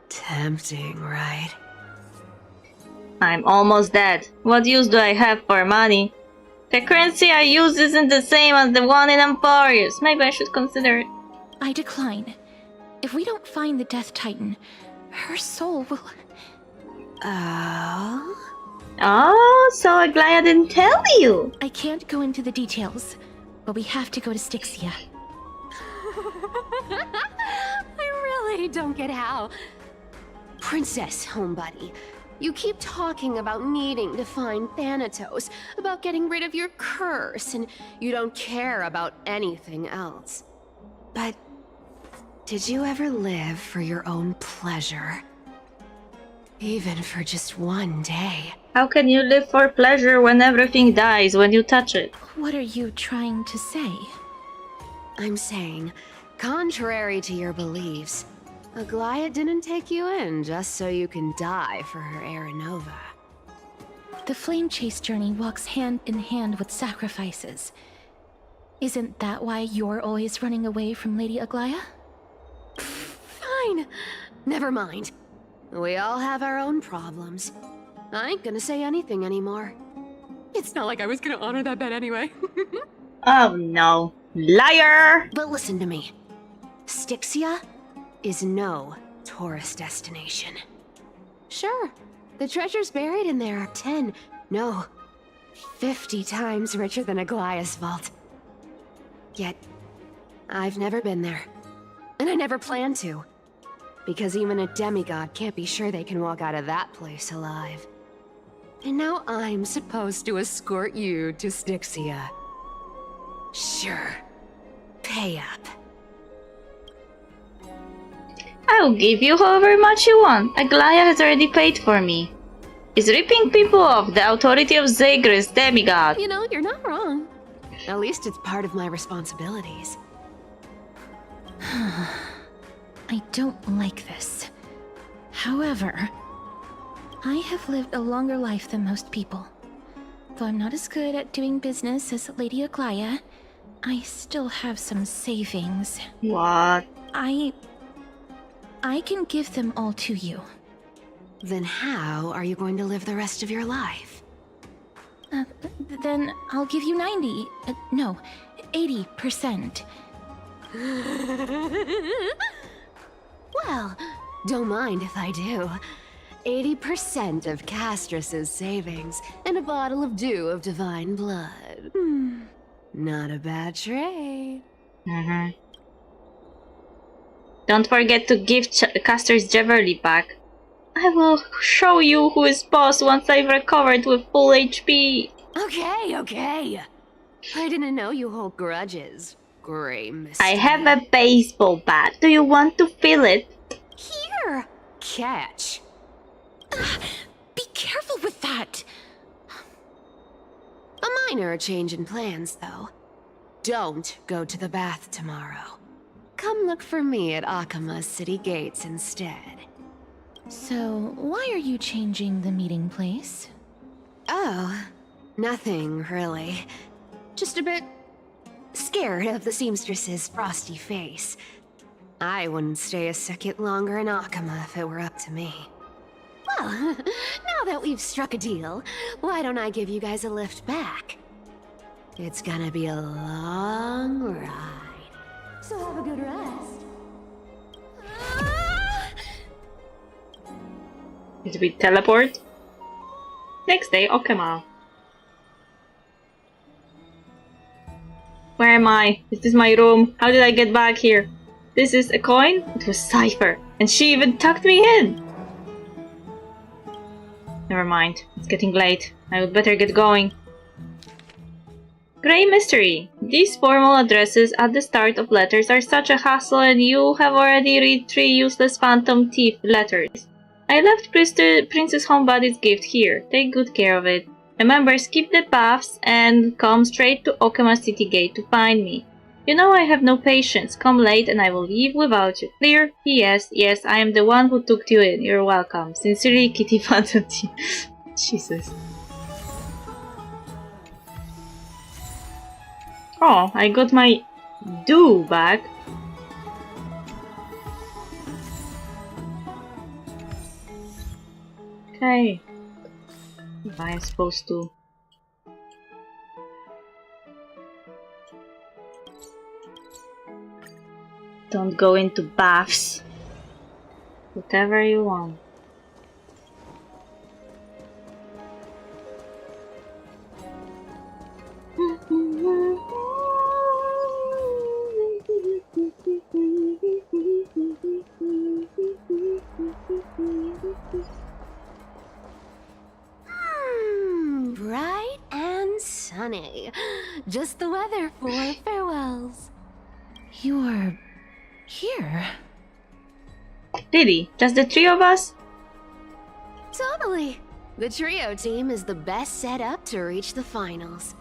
Tempting, right? I'm almost dead. What use do I have for money? The currency I use isn't the same as the one in Emporius. Maybe I should consider it. I decline. If we don't find the Death Titan, her soul will... Oh, so Aglaya didn't tell you. I can't go into the details, but we have to go to Styxia. I really don't get how. Princess, homebuddy, you keep talking about needing to find Thanatos, about getting rid of your curse, and you don't care about anything else. But did you ever live for your own pleasure? Even for just one day? How can you live for pleasure when everything dies when you touch it? What are you trying to say? I'm saying, contrary to your beliefs, Aglaya didn't take you in just so you can die for her Aranova. The flame chase journey walks hand in hand with sacrifices. Isn't that why you're always running away from Lady Aglaya? Fine. Never mind. We all have our own problems. I ain't gonna say anything anymore. It's not like I was gonna honor that bet anyway. Oh no. Liar! But listen to me. Styxia is no tourist destination. Sure, the treasures buried in there are 10, no, 50 times richer than Aglaya's vault. Yet, I've never been there. And I never plan to. Because even a demigod can't be sure they can walk out of that place alive. And now I'm supposed to escort you to Styxia. Sure. Pay up. I'll give you however much you want. Aglaya has already paid for me. Is ripping people off the authority of Zagreus, demigod. You know, you're not wrong. At least it's part of my responsibilities. I don't like this. However, I have lived a longer life than most people. Though I'm not as good at doing business as Lady Aglaya, I still have some savings. What? I can give them all to you. Then how are you going to live the rest of your life? Then I'll give you 90, no, 80%. Well, don't mind if I do. 80% of Castrus's savings and a bottle of dew of divine blood. Not a bad trade. Don't forget to give Caster's Jewelry back. I will show you who is boss once I've recovered with full HP. Okay. I didn't know you hold grudges, Grey Mister. I have a baseball bat. Do you want to feel it? Here! Catch. Be careful with that! A minor change in plans, though. Don't go to the bath tomorrow. Come look for me at Akama's city gates instead. So, why are you changing the meeting place? Oh, nothing really. Just a bit scared of the seamstress's frosty face. I wouldn't stay a second longer in Akama if it were up to me. Well, now that we've struck a deal, why don't I give you guys a lift back? It's gonna be a long ride. So have a good rest. Did we teleport? Next day, Okama. Where am I? Is this my room? How did I get back here? This is a coin? It was Cypher. And she even tucked me in! Never mind. It's getting late. I would better get going. Grey Mystery. These formal addresses at the start of letters are such a hassle, and you have already read 3 useless Phantom Thief letters. I left Princess Homebody's gift here. Take good care of it. Remember, skip the paths and come straight to Okama City Gate to find me. You know I have no patience. Come late and I will leave without you. Clear? P.S. Yes, I am the one who took you in. You're welcome. Sincerely, Kitty Phantom Thief. Jesus. Oh, I got my dew back. Okay. I'm supposed to... Don't go into baths. Whatever you want. Bright and sunny. Just the weather for farewells. You're here? Really? Just the 3 of us? Totally. The trio team is the best set up to reach the finals.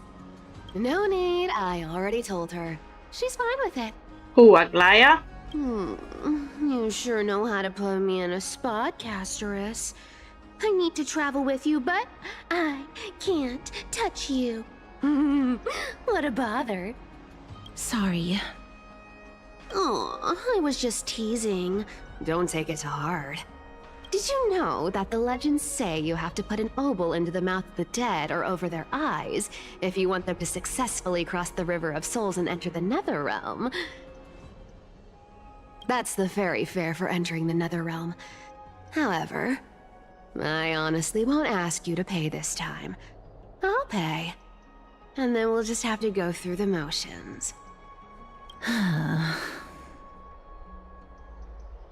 No need, I already told her. She's fine with it. Who, Aglaya? You sure know how to put me in a spot, Casterus. I need to travel with you, but I can't touch you. What a bother. Sorry. Oh, I was just teasing. Don't take it to heart. Did you know that the legends say you have to put an obol into the mouth of the dead or over their eyes if you want them to successfully cross the River of Souls and enter the Netherrealm? That's the fairy fare for entering the Netherrealm. However, I honestly won't ask you to pay this time. I'll pay. And then we'll just have to go through the motions.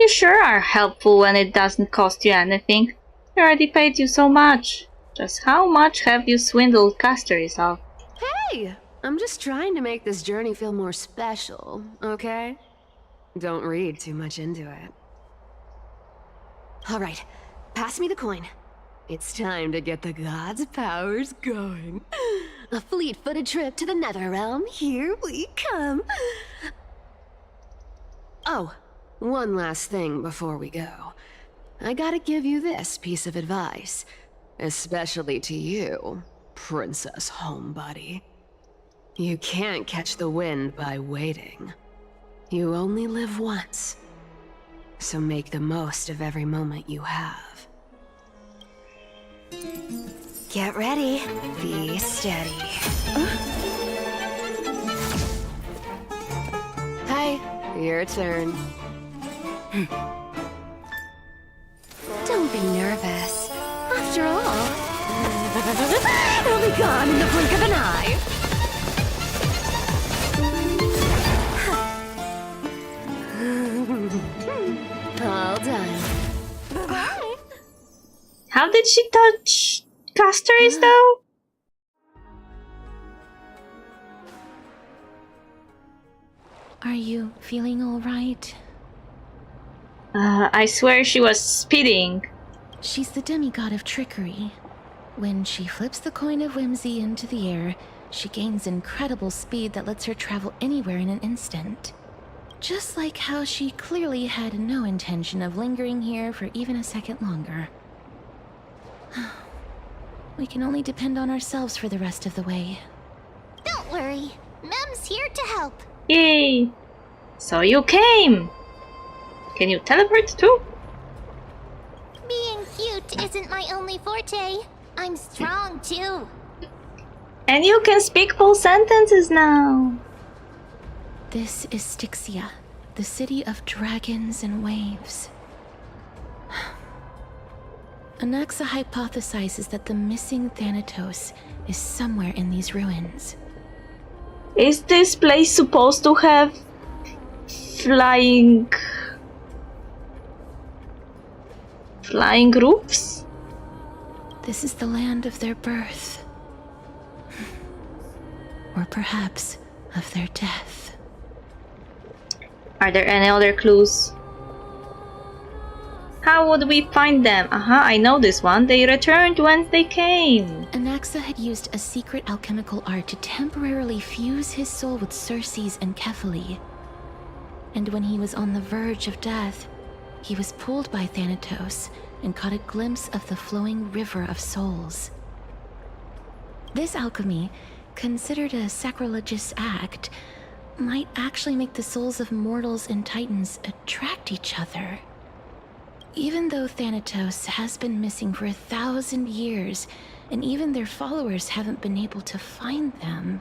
You sure are helpful when it doesn't cost you anything. They already paid you so much. Just how much have you swindled casters of? Hey! I'm just trying to make this journey feel more special, okay? Don't read too much into it. Alright, pass me the coin. It's time to get the gods' powers going. A fleet-footed trip to the Netherrealm, here we come. Oh, one last thing before we go. I gotta give you this piece of advice. Especially to you, Princess Homebody. You can't catch the wind by waiting. You only live once. So make the most of every moment you have. Get ready. Be steady. Hi, your turn. Don't be nervous. After all, it'll be gone in the blink of an eye. All done. Bye. How did she touch casters though? Are you feeling all right? I swear she was speeding. She's the demigod of trickery. When she flips the coin of whimsy into the air, she gains incredible speed that lets her travel anywhere in an instant. Just like how she clearly had no intention of lingering here for even a second longer. We can only depend on ourselves for the rest of the way. Don't worry. Mem's here to help. Yay! So you came! Can you teleport too? Being cute isn't my only forte. I'm strong too. And you can speak full sentences now. This is Styxia, the city of dragons and waves. Anaxa hypothesizes that the missing Thanatos is somewhere in these ruins. Is this place supposed to have flying roofs? This is the land of their birth. Or perhaps of their death. Are there any other clues? How would we find them? I know this one. They returned whence they came. Anaxa had used a secret alchemical art to temporarily fuse his soul with Circe's and Kephae. And when he was on the verge of death, he was pulled by Thanatos and caught a glimpse of the flowing river of souls. This alchemy, considered a sacrilegious act, might actually make the souls of mortals and titans attract each other. Even though Thanatos has been missing for 1,000 years, and even their followers haven't been able to find them,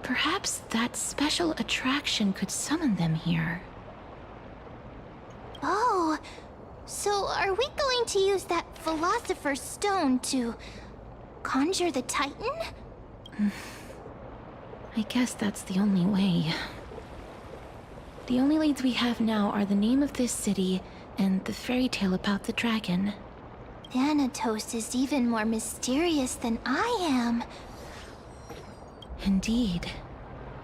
perhaps that special attraction could summon them here. Oh, so are we going to use that Philosopher's Stone to conjure the Titan? I guess that's the only way. The only leads we have now are the name of this city and the fairy tale about the dragon. Thanatos is even more mysterious than I am. Indeed.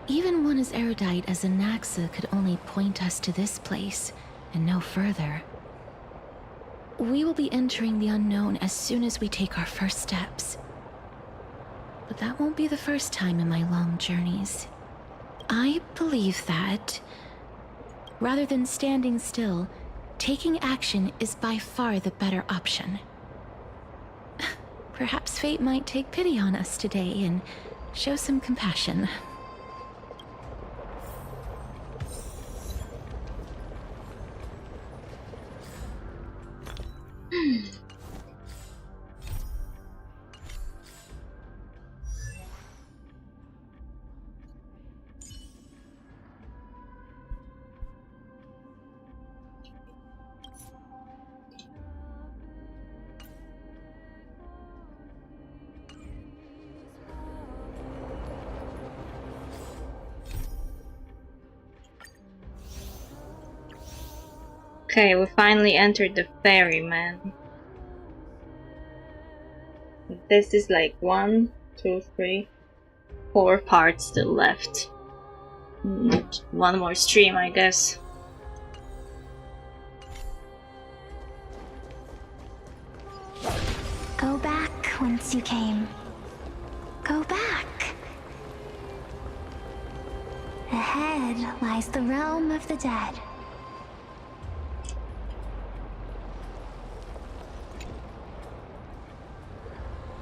Even one as erudite as Anaxa could only point us to this place, and no further. We will be entering the unknown as soon as we take our first steps. But that won't be the first time in my long journeys. I believe that, rather than standing still, taking action is by far the better option. Perhaps fate might take pity on us today and show some compassion. Okay, we finally entered the ferryman. This is like 1, 2, 3, 4 parts still left. One more stream, I guess. Go back whence you came. Go back. Ahead lies the realm of the dead.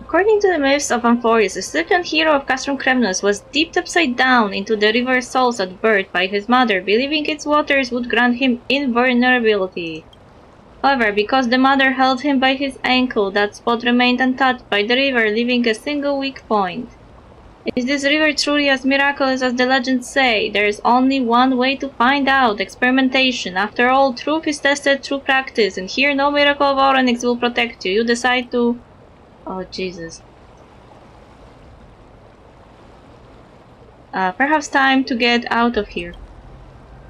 According to the myths of Amphorius, the second hero of Castrum Cremnus was dipped upside down into the river Souls at birth by his mother, believing its waters would grant him invulnerability. However, because the mother held him by his ankle, that spot remained untouched by the river, leaving a single weak point. Is this river truly as miraculous as the legends say? There is only one way to find out: experimentation. After all, truth is tested through practice, and here no miracle of Oronix will protect you. You decide to... Oh, Jesus. Perhaps time to get out of here.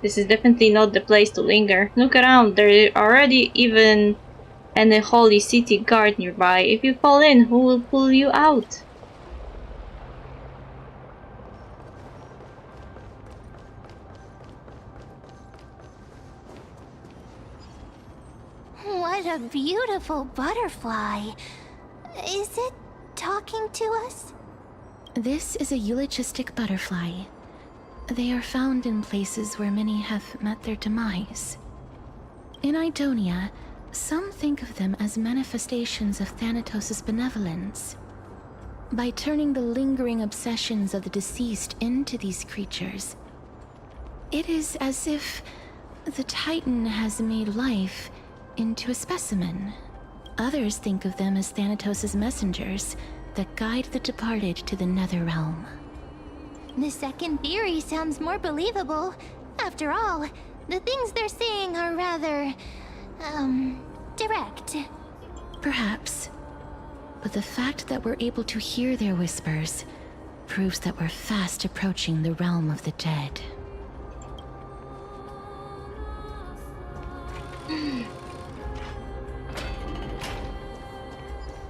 This is definitely not the place to linger. Look around, there is already even an holy city guard nearby. If you fall in, who will pull you out? What a beautiful butterfly. Is it talking to us? This is a eulogistic butterfly. They are found in places where many have met their demise. In Idonia, some think of them as manifestations of Thanatos' benevolence. By turning the lingering obsessions of the deceased into these creatures, it is as if the Titan has made life into a specimen. Others think of them as Thanatos' messengers that guide the departed to the nether realm. The second theory sounds more believable. After all, the things they're saying are rather... direct. Perhaps. But the fact that we're able to hear their whispers proves that we're fast approaching the realm of the dead.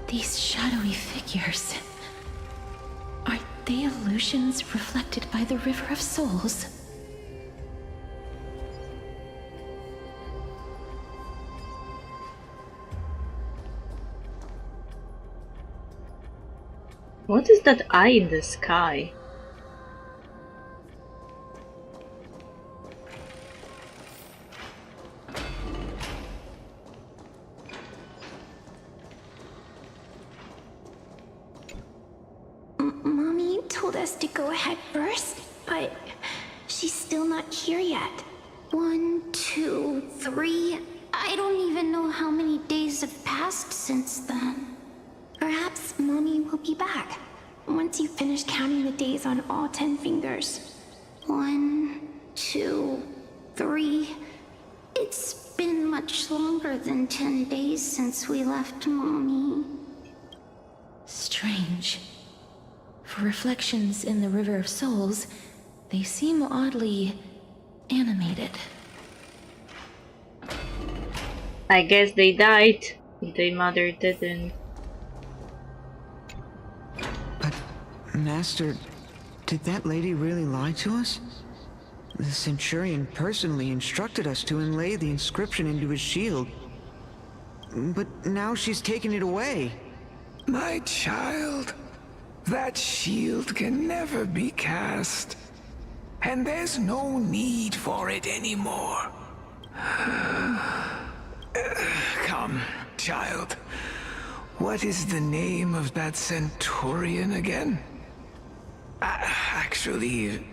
These shadowy figures... are they illusions reflected by the River of Souls? What is that eye in the sky? Mommy told us to go ahead first, but she's still not here yet. 1, 2, 3... I don't even know how many days have passed since then. Perhaps Mommy will be back once you finish counting the days on all 10 fingers. 1, 2, 3... It's been much longer than 10 days since we left Mommy. Strange. For reflections in the River of Souls, they seem oddly animated. I guess they died. Their mother didn't. But, Master, did that lady really lie to us? The Centurion personally instructed us to inlay the inscription into his shield. But now she's taken it away. My child, that shield can never be cast. And there's no need for it anymore. Come, child. What is the name of that Centurion again? Actually,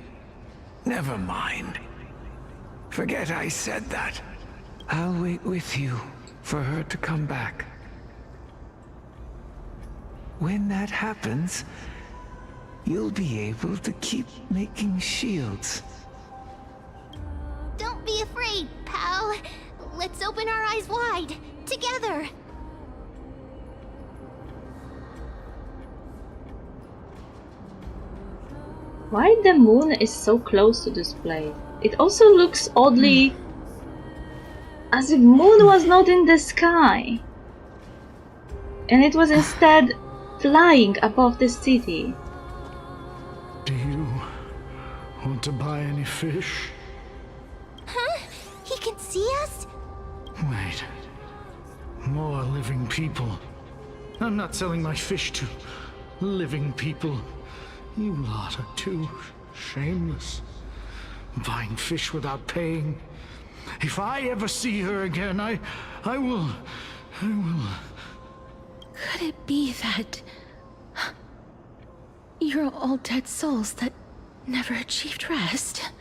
never mind. Forget I said that. I'll wait with you for her to come back. When that happens, you'll be able to keep making shields. Don't be afraid, pal. Let's open our eyes wide, together. Why the moon is so close to this place? It also looks oddly As if moon was not in the sky. And it was instead flying above the city. Do you want to buy any fish? Huh? He can see us? Wait. More living people. I'm not selling my fish to living people. You lot are too shameless. Buying fish without paying. If I ever see her again, I will... Could it be that you're all dead souls that never achieved rest?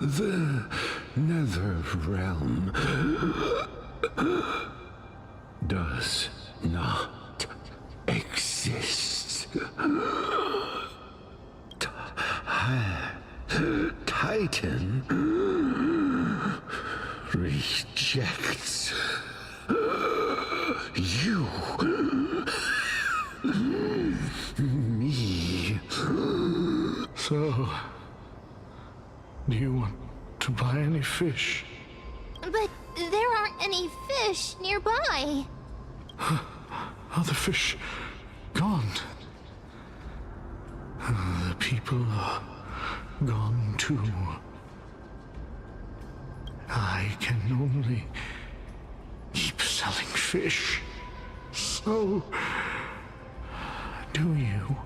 The Nether Realm does not exist. Titan rejects you. Me. So, do you want to buy any fish? But there aren't any fish nearby. Are the fish gone? The people are gone too. I can only keep selling fish. So, do you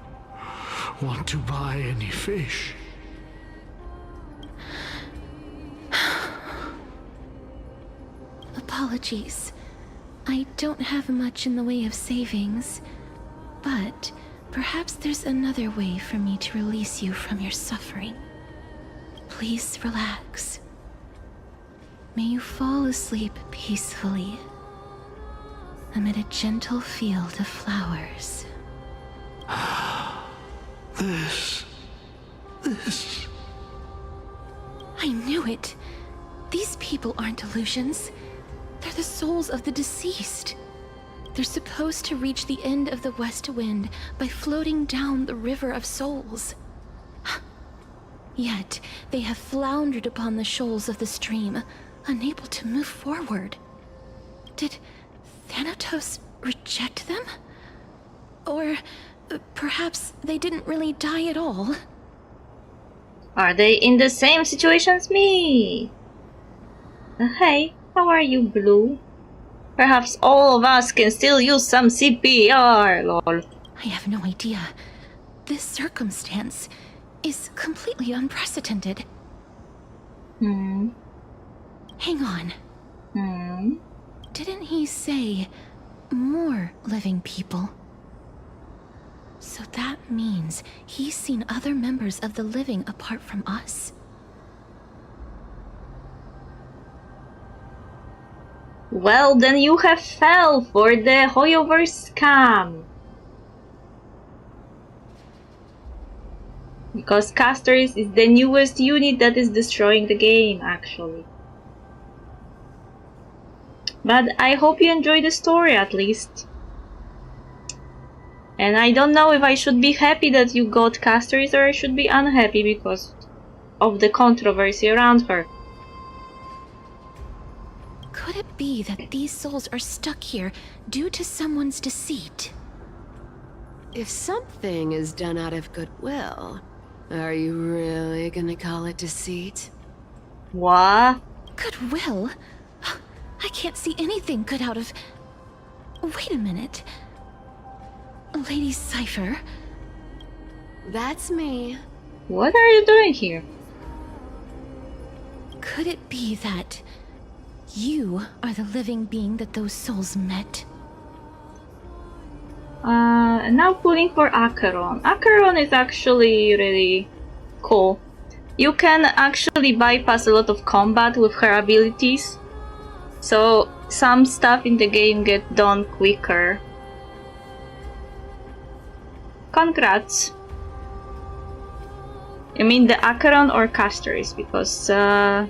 want to buy any fish? Apologies. I don't have much in the way of savings, but perhaps there's another way for me to release you from your suffering. Please relax. May you fall asleep peacefully amid a gentle field of flowers. This... I knew it. These people aren't illusions. They're the souls of the deceased. They're supposed to reach the end of the West Wind by floating down the River of Souls. Yet, they have floundered upon the shoals of the stream, unable to move forward. Did Thanatos reject them? Or perhaps they didn't really die at all? Are they in the same situation as me? Hey, how are you, Blue? Perhaps all of us can still use some CPR, lol. I have no idea. This circumstance is completely unprecedented. Hang on. Didn't he say more living people? So that means he's seen other members of the living apart from us? Well, then you have fell for the Hoyover scam. Because Casters is the newest unit that is destroying the game, actually. But I hope you enjoy the story at least. And I don't know if I should be happy that you got Casters or I should be unhappy because of the controversy around her. Could it be that these souls are stuck here due to someone's deceit? If something is done out of goodwill, are you really gonna call it deceit? What? Goodwill? I can't see anything good out of... Wait a minute. Lady Cypher? That's me. What are you doing here? Could it be that you are the living being that those souls met? Now pulling for Acheron. Acheron is actually really cool. You can actually bypass a lot of combat with her abilities. So some stuff in the game get done quicker. Congrats. You mean the Acheron or Casters? Because I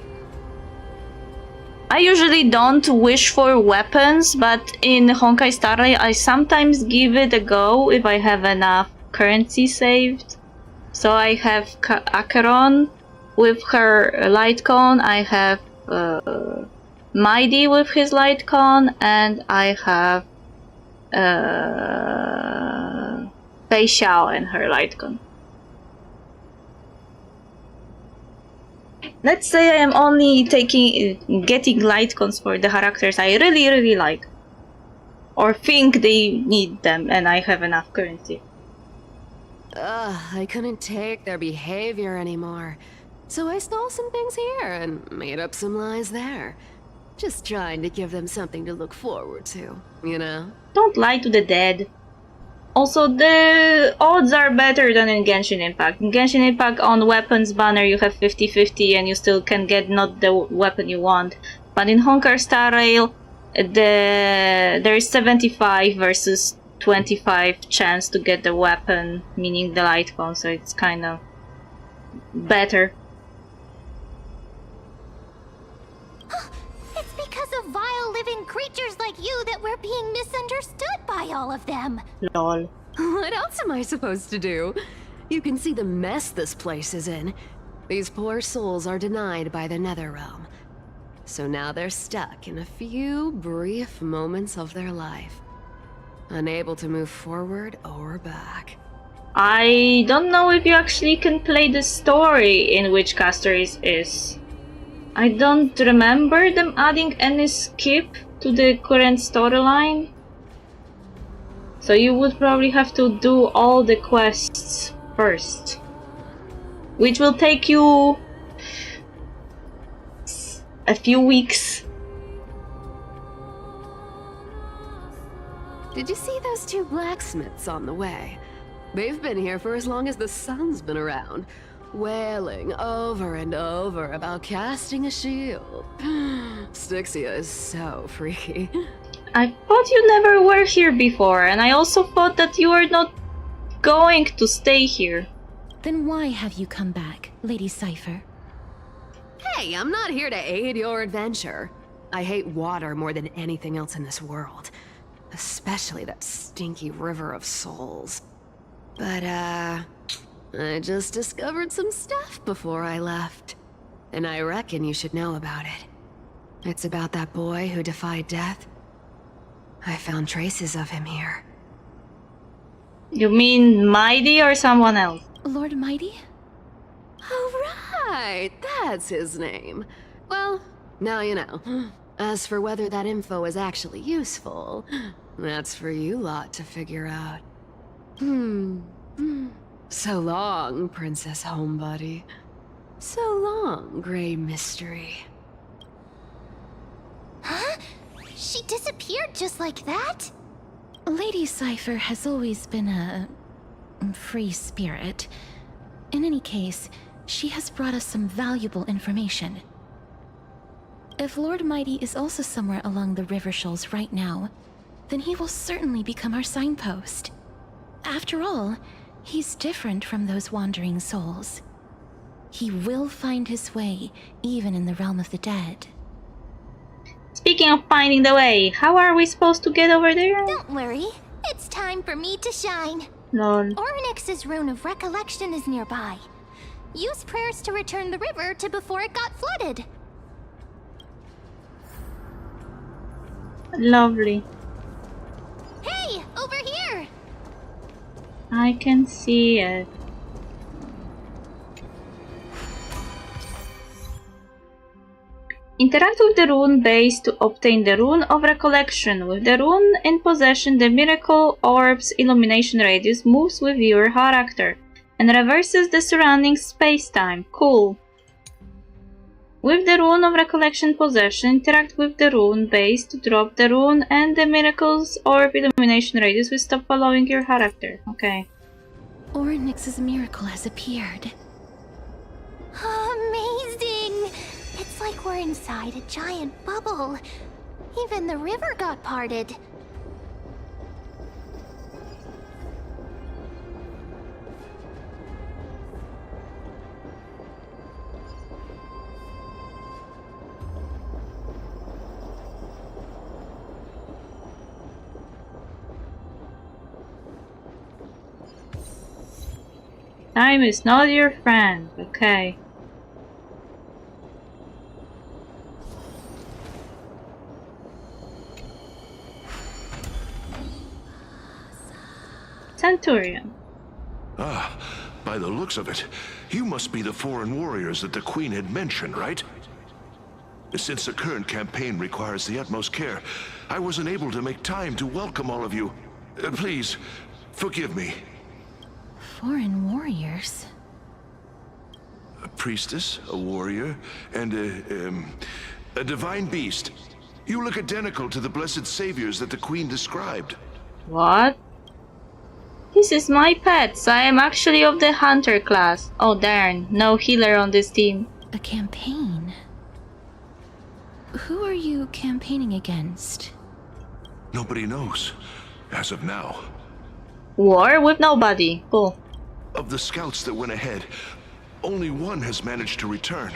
usually don't wish for weapons, but in Honkai Star Rail I sometimes give it a go if I have enough currency saved. So I have Acheron with her light cone, I have Mighty with his light cone, and I have Fei Xiao and her light cone. Let's say I am only getting light cones for the characters I really like, or think they need them, and I have enough currency. I couldn't take their behavior anymore, so I stole some things here and made up some lies there. Just trying to give them something to look forward to, you know? Don't lie to the dead. Also, the odds are better than in Genshin Impact. In Genshin Impact, on weapons banner, you have 50-50 and you still can get not the weapon you want. But in Honkai Star Rail, there is 75 versus 25 chance to get the weapon, meaning the light cone, so it's kind of better. It's because of vile living creatures like you that we're being misunderstood by all of them. Lol. What else am I supposed to do? You can see the mess this place is in. These poor souls are denied by the Netherrealm. So now they're stuck in a few brief moments of their life. Unable to move forward or back. I don't know if you actually can play the story in which Castoris is. I don't remember them adding any skip to the current storyline. So you would probably have to do all the quests first. Which will take you a few weeks. Did you see those two blacksmiths on the way? They've been here for as long as the sun's been around, wailing over and over about casting a shield. Styxia is so freaky. I thought you never were here before, and I also thought that you were not going to stay here. Then why have you come back, Lady Cypher? Hey, I'm not here to aid your adventure. I hate water more than anything else in this world. Especially that stinky river of souls. But, I just discovered some stuff before I left. And I reckon you should know about it. It's about that boy who defied death. I found traces of him here. You mean Mighty or someone else? Lord Mighty? Oh, right! That's his name. Well, now you know. As for whether that info is actually useful, that's for you lot to figure out. So long, Princess Homebody. So long, Grey Mystery. Huh? She disappeared just like that? Lady Cypher has always been a free spirit. In any case, she has brought us some valuable information. If Lord Mighty is also somewhere along the river shoals right now, then he will certainly become our signpost. After all, he's different from those wandering souls. He will find his way, even in the realm of the dead. Speaking of finding the way, how are we supposed to get over there? Don't worry, it's time for me to shine. Lol. Ornyx's rune of recollection is nearby. Use prayers to return the river to before it got flooded. Lovely. Hey, over here! I can see it. Interact with the rune base to obtain the rune of recollection. With the rune in possession, the miracle orb's illumination radius moves with your character and reverses the surrounding space-time. Cool. With the rune of recollection possession, interact with the rune base to drop the rune, and the miracle's orb illumination radius will stop following your character. Okay. Ornyx's miracle has appeared. Amazing! It's like we're inside a giant bubble. Even the river got parted. Time is not your friend. Okay. Centurion. Ah, by the looks of it, you must be the foreign warriors that the Queen had mentioned, right? Since the current campaign requires the utmost care, I wasn't able to make time to welcome all of you. Please, forgive me. Foreign warriors? A priestess, a warrior, and a divine beast. You look identical to the blessed saviors that the Queen described. What? This is my pets. I am actually of the hunter class. Oh darn, no healer on this team. A campaign? Who are you campaigning against? Nobody knows, as of now. War with nobody. Cool. Of the scouts that went ahead, only one has managed to return.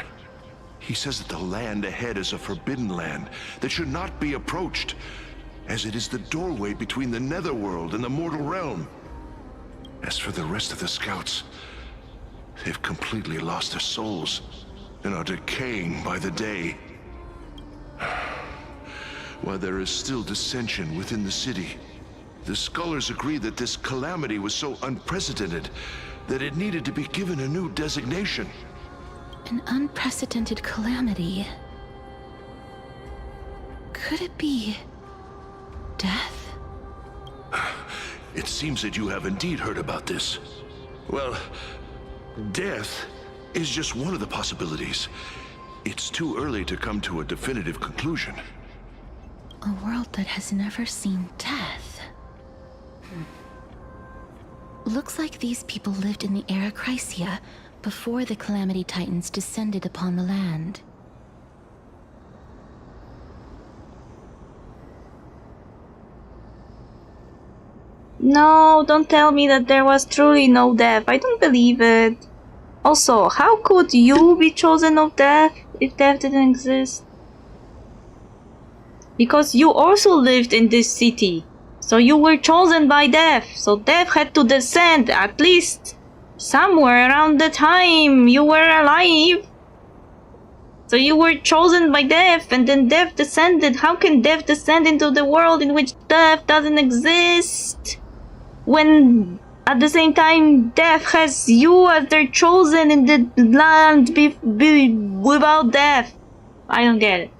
He says that the land ahead is a forbidden land that should not be approached, as it is the doorway between the netherworld and the mortal realm. As for the rest of the scouts, they've completely lost their souls and are decaying by the day. While there is still dissension within the city, the scholars agree that this calamity was so unprecedented that it needed to be given a new designation. An unprecedented calamity. Could it be death? It seems that you have indeed heard about this. Well, death is just one of the possibilities. It's too early to come to a definitive conclusion. A world that has never seen death. Looks like these people lived in the era Chrysia before the Calamity Titans descended upon the land. No, don't tell me that there was truly no death. I don't believe it. Also, how could you be chosen of death if death didn't exist? Because you also lived in this city. So you were chosen by death. So death had to descend at least somewhere around the time you were alive. So you were chosen by death and then death descended. How can death descend into the world in which death doesn't exist? When at the same time death has you as their chosen in the land without death. I don't get it.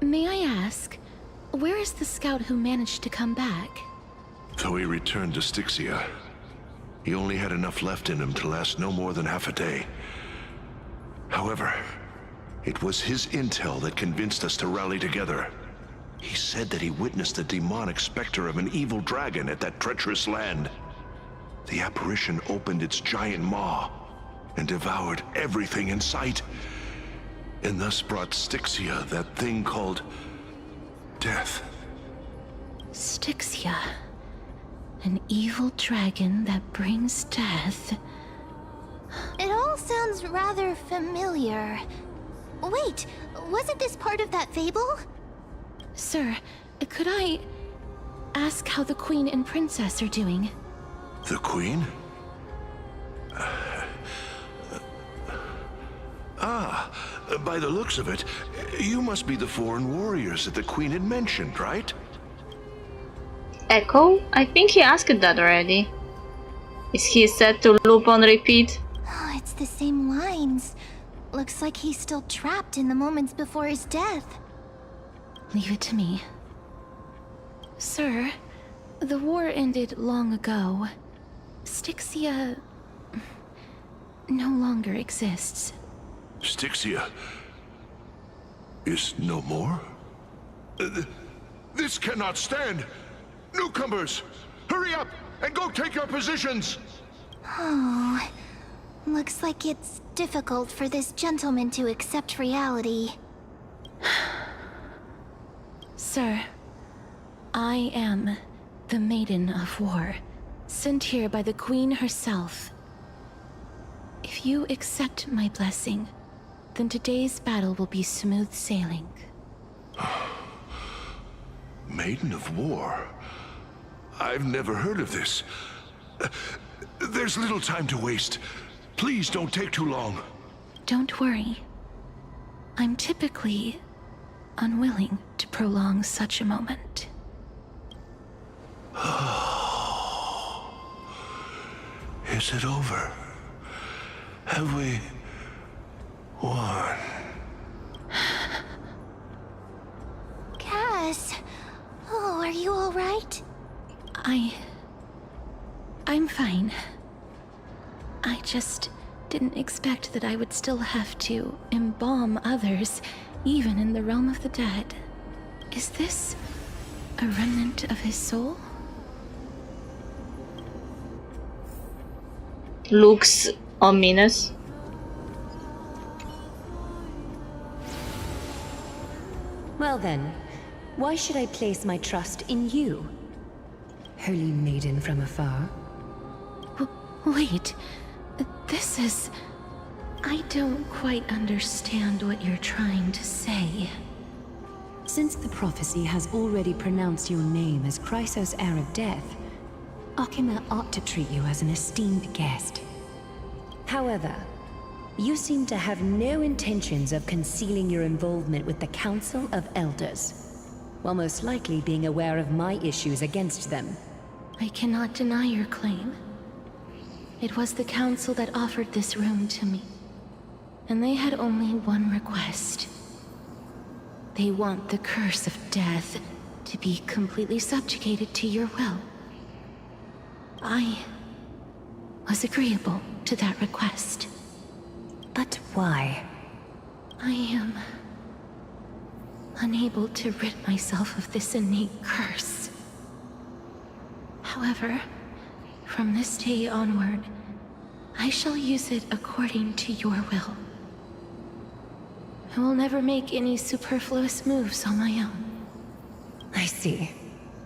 May I ask, where is the scout who managed to come back? Though he returned to Styxia, he only had enough left in him to last no more than half a day. However, it was his intel that convinced us to rally together. He said that he witnessed the demonic specter of an evil dragon at that treacherous land. The apparition opened its giant maw and devoured everything in sight, and thus brought Styxia that thing called death. Styxia. An evil dragon that brings death. It all sounds rather familiar. Wait, wasn't this part of that fable? Sir, could I ask how the Queen and Princess are doing? The Queen? By the looks of it, you must be the foreign warriors that the Queen had mentioned, right? Echo? I think he asked that already. Is he set to loop on repeat? Oh, it's the same lines. Looks like he's still trapped in the moments before his death. Leave it to me. Sir, the war ended long ago. Styxia no longer exists. Styxia is no more? This cannot stand! Newcomers, hurry up and go take your positions! Oh, looks like it's difficult for this gentleman to accept reality. Sir, I am the Maiden of War, sent here by the Queen herself. If you accept my blessing, then today's battle will be smooth sailing. Maiden of War? I've never heard of this. There's little time to waste. Please don't take too long. Don't worry. I'm typically unwilling to prolong such a moment. Is it over? Have we won? Cass, oh, are you all right? I'm fine. I just didn't expect that I would still have to embalm others, even in the realm of the dead. Is this a remnant of his soul? Looks ominous. Well then, why should I place my trust in you? Holy maiden from afar. Wait, this is... I don't quite understand what you're trying to say. Since the prophecy has already pronounced your name as Chrysos, heir of death, Akima ought to treat you as an esteemed guest. However, you seem to have no intentions of concealing your involvement with the Council of Elders, while most likely being aware of my issues against them. I cannot deny your claim. It was the Council that offered this room to me, and they had only one request. They want the curse of death to be completely subjugated to your will. I was agreeable to that request. But why? I am unable to rid myself of this innate curse. However, from this day onward, I shall use it according to your will. I will never make any superfluous moves on my own. I see.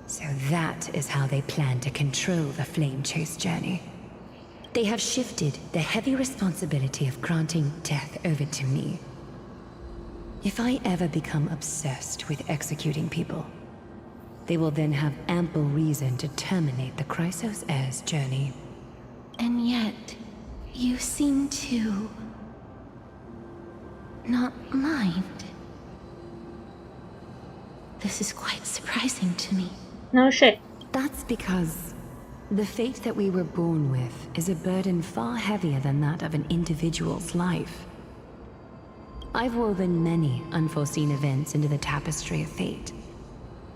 So that is how they plan to control the Flame Chase journey. They have shifted the heavy responsibility of granting death over to me. If I ever become obsessed with executing people, they will then have ample reason to terminate the Chrysos heir's journey. And yet, you seem to... not mind. This is quite surprising to me. No shit. That's because the fate that we were born with is a burden far heavier than that of an individual's life. I've woven many unforeseen events into the tapestry of fate.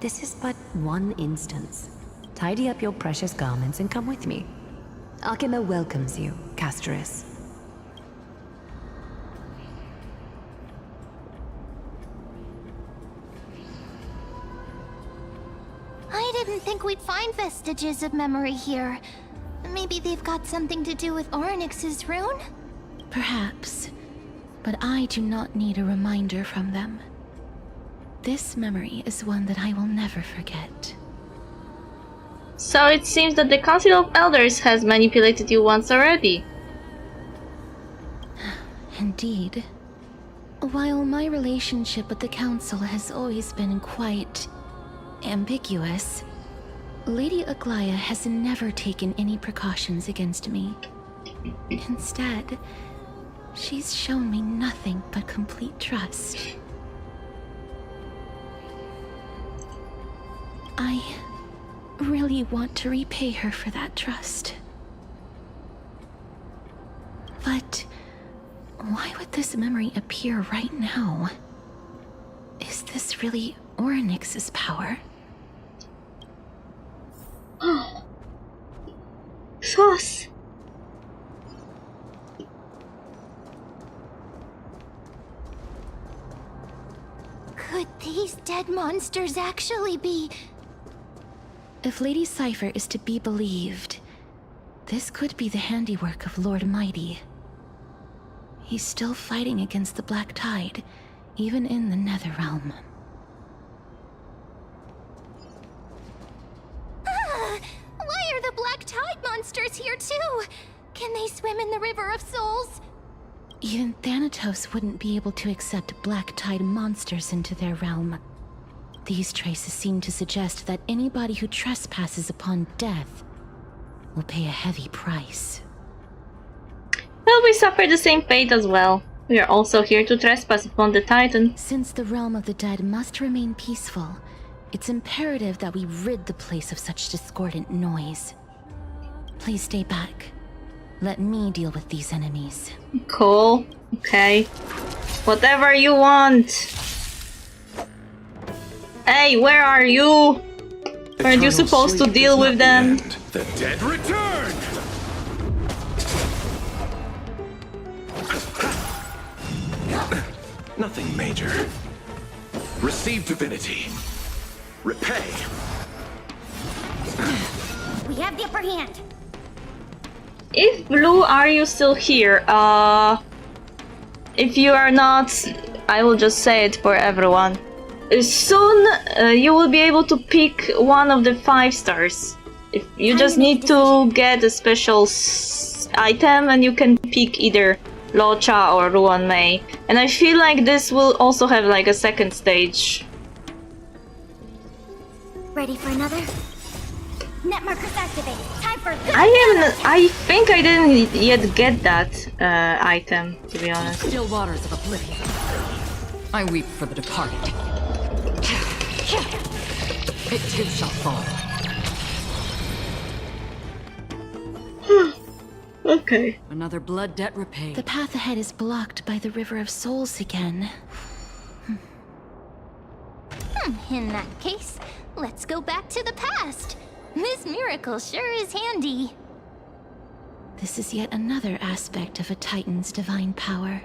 This is but one instance. Tidy up your precious garments and come with me. Akima welcomes you, Castoris. I didn't think we'd find vestiges of memory here. Maybe they've got something to do with Orynyx's rune? Perhaps. But I do not need a reminder from them. This memory is one that I will never forget. So it seems that the Council of Elders has manipulated you once already. Indeed. While my relationship with the Council has always been quite ambiguous, Lady Aglaya has never taken any precautions against me. Instead, she's shown me nothing but complete trust. I really want to repay her for that trust. But why would this memory appear right now? Is this really Orynyx's power? Sauce. Could these dead monsters actually be... If Lady Cypher is to be believed, this could be the handiwork of Lord Mighty. He's still fighting against the Black Tide, even in the Netherrealm. Why are the Black Tide monsters here too? Can they swim in the River of Souls? Even Thanatos wouldn't be able to accept Black Tide monsters into their realm. These traces seem to suggest that anybody who trespasses upon death will pay a heavy price. Well, we suffer the same fate as well. We are also here to trespass upon the Titan. Since the realm of the dead must remain peaceful, it's imperative that we rid the place of such discordant noise. Please stay back. Let me deal with these enemies. Cool. Okay. Whatever you want. Hey, where are you? Aren't you supposed to deal with them? The dead return! Nothing major. Receive divinity. Repay. We have the upper hand. If Blue, are you still here? If you are not, I will just say it for everyone. Soon, you will be able to pick one of the 5 stars. If you just need to get a special item, and you can pick either Locha or Ruan Mei. And I feel like this will also have like a second stage. Ready for another? Net markers activated. Time for good. I think I didn't yet get that item, to be honest. Still waters of oblivion. I weep for the departed. It too shall fall. Okay. Another blood debt repaid. The path ahead is blocked by the River of Souls again. In that case, let's go back to the past. This miracle sure is handy. This is yet another aspect of a Titan's divine power.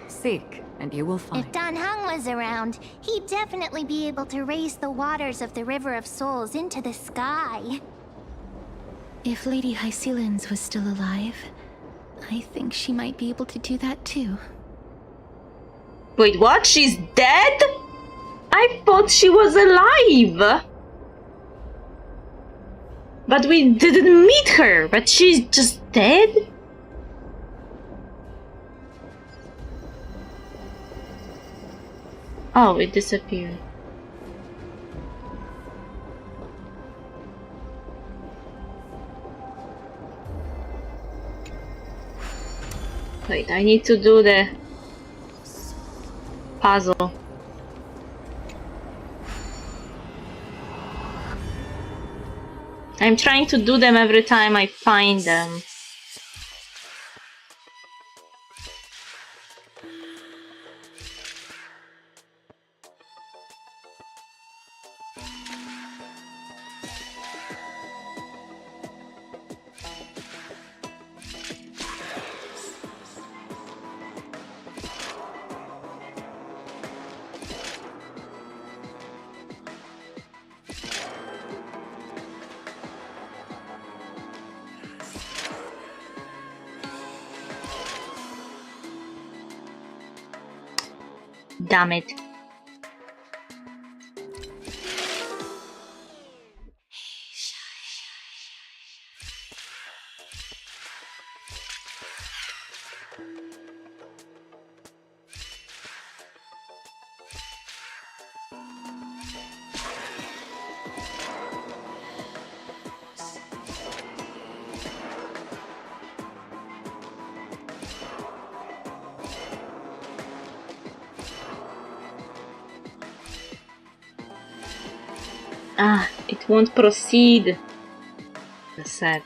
Seek, and you will find. If Dan Heng was around, he'd definitely be able to raise the waters of the River of Souls into the sky. If Lady Hycelens was still alive, I think she might be able to do that too. Wait, what? She's dead? I thought she was alive! But we didn't meet her, but she's just dead? Oh, it disappeared. Wait, I need to do the puzzle. I'm trying to do them every time I find them. Damn it. Ah, it won't proceed. That's sad.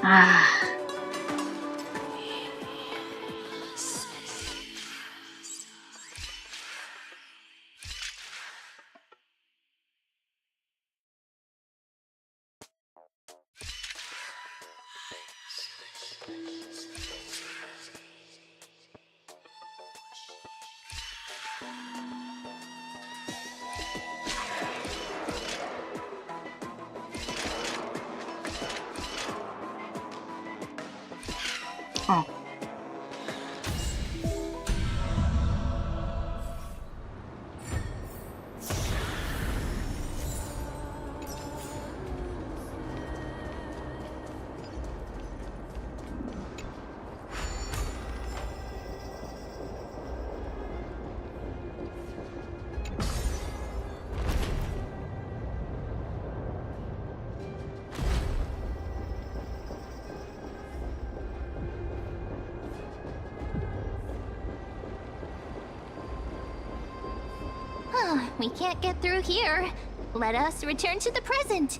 Ah. Oh. We can't get through here. Let us return to the present.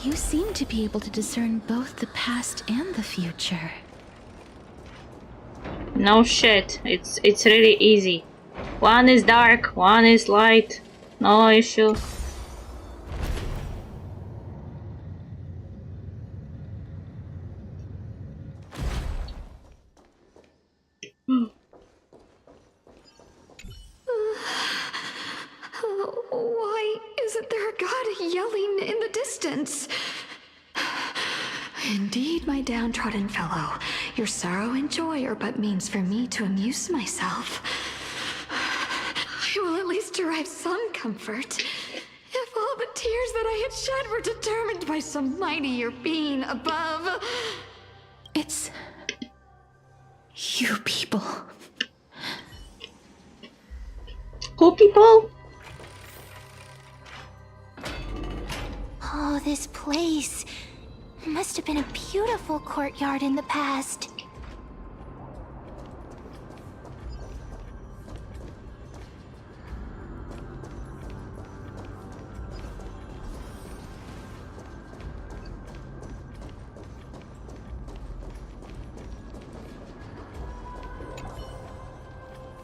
You seem to be able to discern both the past and the future. No shit. It's really easy. One is dark, one is light. No issue. Why isn't there a god yelling in the distance? Indeed, my downtrodden fellow, your sorrow and joy are but means for me to amuse myself. I will at least derive some comfort. If all the tears that I had shed were determined by some mightier being above. It's you people. Who people? Oh, this place. Must have been a beautiful courtyard in the past.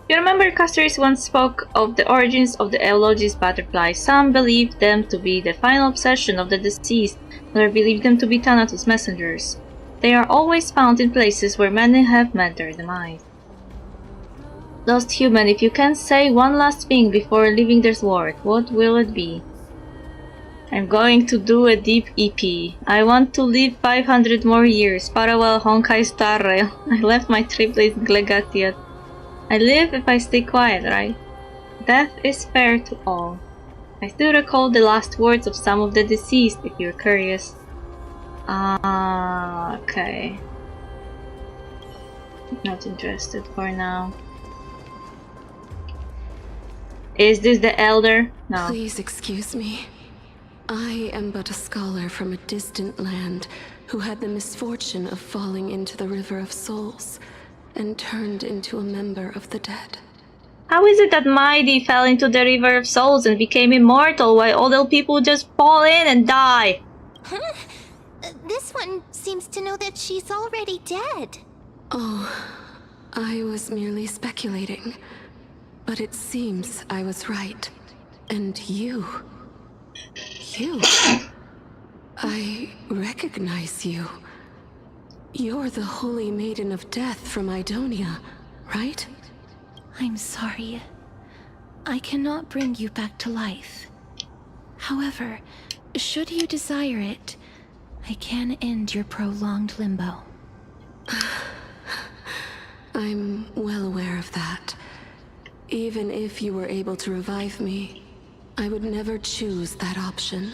You remember Castoris once spoke of the origins of the Eulogist butterflies. Some believed them to be the final obsession of the deceased, others believed them to be Thanatos' messengers. They are always found in places where many have met their demise. Lost human, if you can say one last thing before leaving this world, what will it be? I'm going to do a deep EP. I want to live 500 more years. Farewell, Honkai Star Rail. I left my triplets Glegatiat. I live if I stay quiet, right? Death is fair to all. I still recall the last words of some of the deceased, if you're curious. Okay. Not interested for now. Is this the Elder? No. Please excuse me. I am but a scholar from a distant land who had the misfortune of falling into the River of Souls and turned into a member of the dead. How is it that Mighty fell into the River of Souls and became immortal while other people just fall in and die? Huh? This one seems to know that she's already dead. Oh, I was merely speculating. But it seems I was right. And you... I recognize you. You're the Holy Maiden of Death from Idonia, right? I'm sorry. I cannot bring you back to life. However, should you desire it, I can end your prolonged limbo. I'm well aware of that. Even if you were able to revive me, I would never choose that option.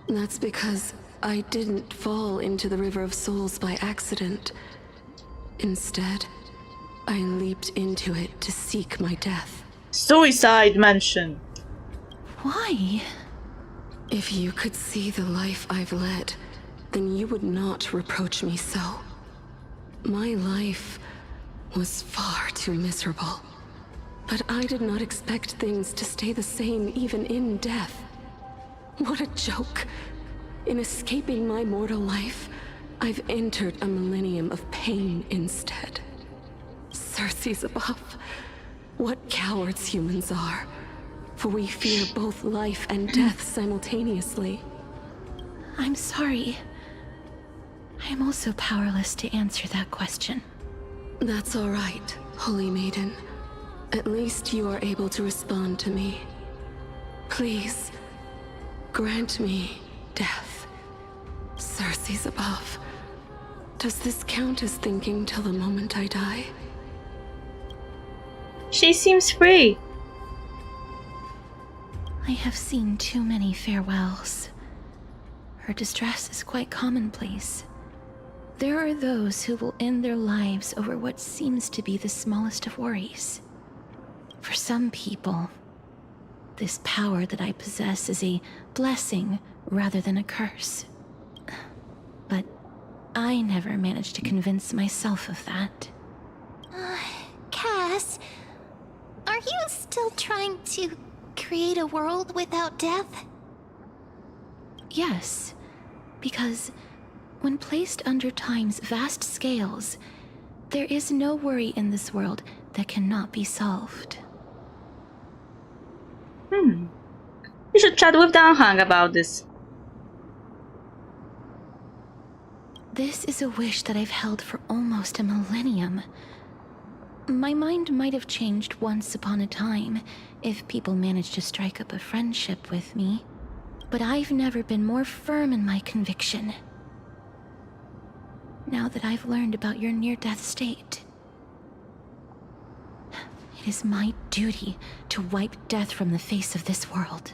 That's because I didn't fall into the River of Souls by accident. Instead, I leaped into it to seek my death. Suicide mansion! Why? If you could see the life I've led, then you would not reproach me so. My life was far too miserable. But I did not expect things to stay the same even in death. What a joke! In escaping my mortal life, I've entered a millennium of pain instead. Circe's above. What cowards humans are. For we fear both life and death simultaneously. I'm sorry. I am also powerless to answer that question. That's all right, Holy Maiden. At least you are able to respond to me. Please, grant me death. Circe's above. Does this count as thinking till the moment I die? She seems free. I have seen too many farewells. Her distress is quite commonplace. There are those who will end their lives over what seems to be the smallest of worries. For some people, this power that I possess is a blessing rather than a curse. But I never managed to convince myself of that. Cass, are you still trying to create a world without death? Yes, because when placed under time's vast scales, there is no worry in this world that cannot be solved. You should chat with Danhang about this. This is a wish that I've held for almost a millennium. My mind might have changed once upon a time if people managed to strike up a friendship with me, but I've never been more firm in my conviction. Now that I've learned about your near-death state, it is my duty to wipe death from the face of this world.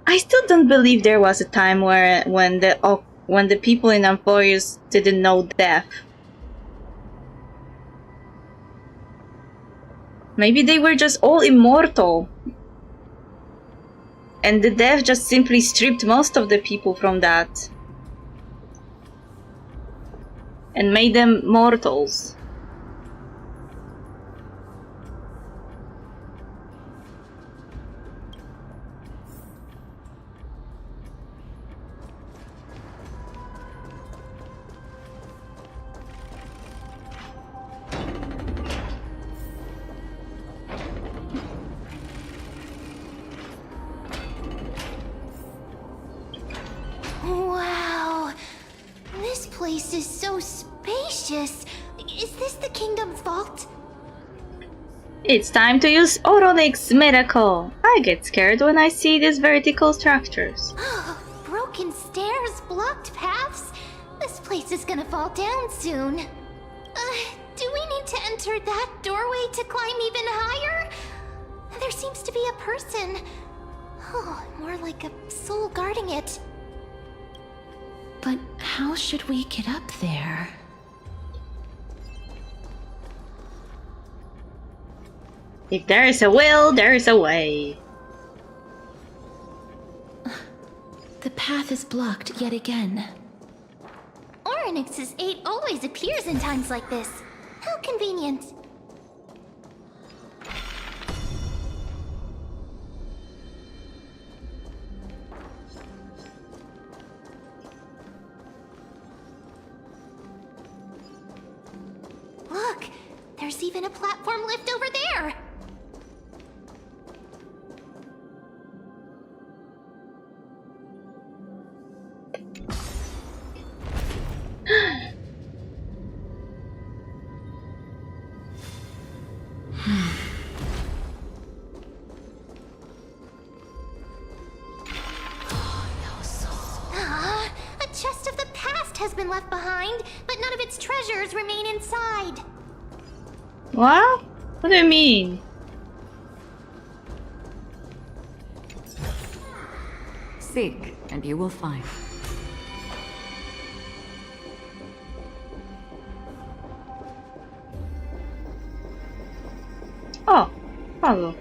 I still don't believe there was a time when the people in Emporius didn't know death. Maybe they were just all immortal. And the death just simply stripped most of the people from that. And made them mortals. Wow, this place is so spacious. Is this the kingdom's vault? It's time to use Oronik's miracle. I get scared when I see these vertical structures. Broken stairs, blocked paths. This place is gonna fall down soon. Do we need to enter that doorway to climb even higher? There seems to be a person. Oh, more like a soul guarding it. But how should we get up there? If there is a will, there is a way. The path is blocked yet again. Oryx's 8 always appears in times like this. How convenient. Look, there's even a platform lift over there. A chest of the past has been left behind, but none of its treasures remain inside. What? What do you mean? Seek, and you will find. Oh, follow.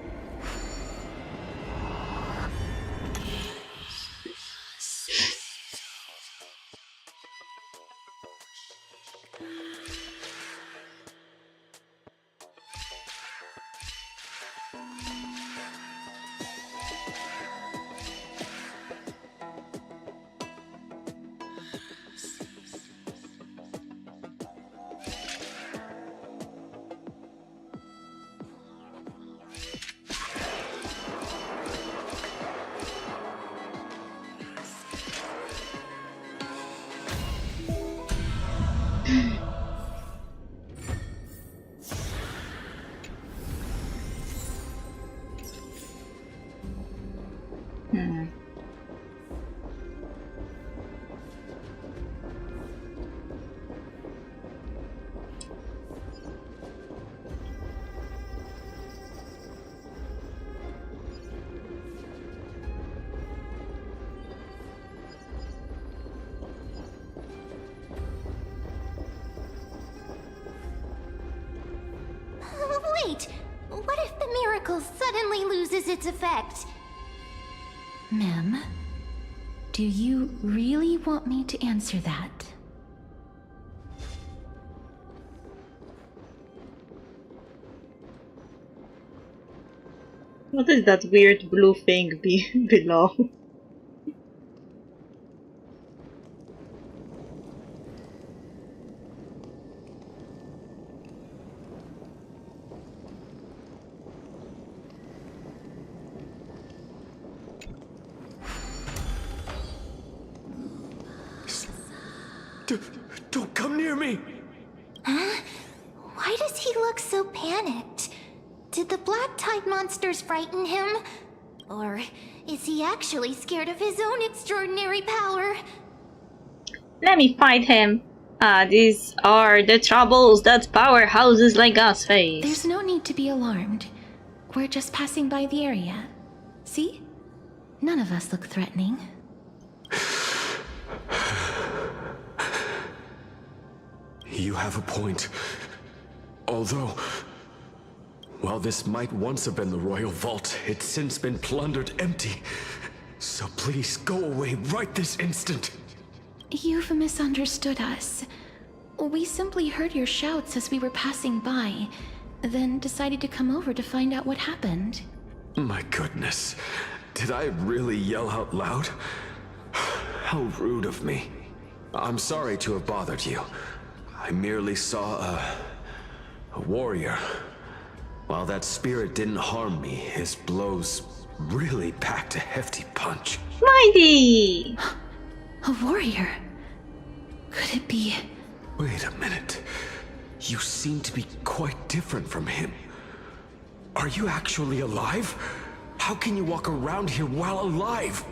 its effect. Ma'am, do you really want me to answer that? What is that weird blue thing below? Don't come near me! Huh? Why does he look so panicked? Did the black tide monsters frighten him? Or is he actually scared of his own extraordinary power? Let me fight him. These are the troubles that powerhouses like us face. There's no need to be alarmed. We're just passing by the area. See? None of us look threatening. You have a point. Although, while this might once have been the royal vault, it's since been plundered empty. So please, go away right this instant. You've misunderstood us. We simply heard your shouts as we were passing by, then decided to come over to find out what happened. My goodness. Did I really yell out loud? How rude of me. I'm sorry to have bothered you. I merely saw a warrior. While that spirit didn't harm me, his blows really packed a hefty punch. Mighty! A warrior? Could it be? Wait a minute. You seem to be quite different from him. Are you actually alive? How can you walk around here while alive?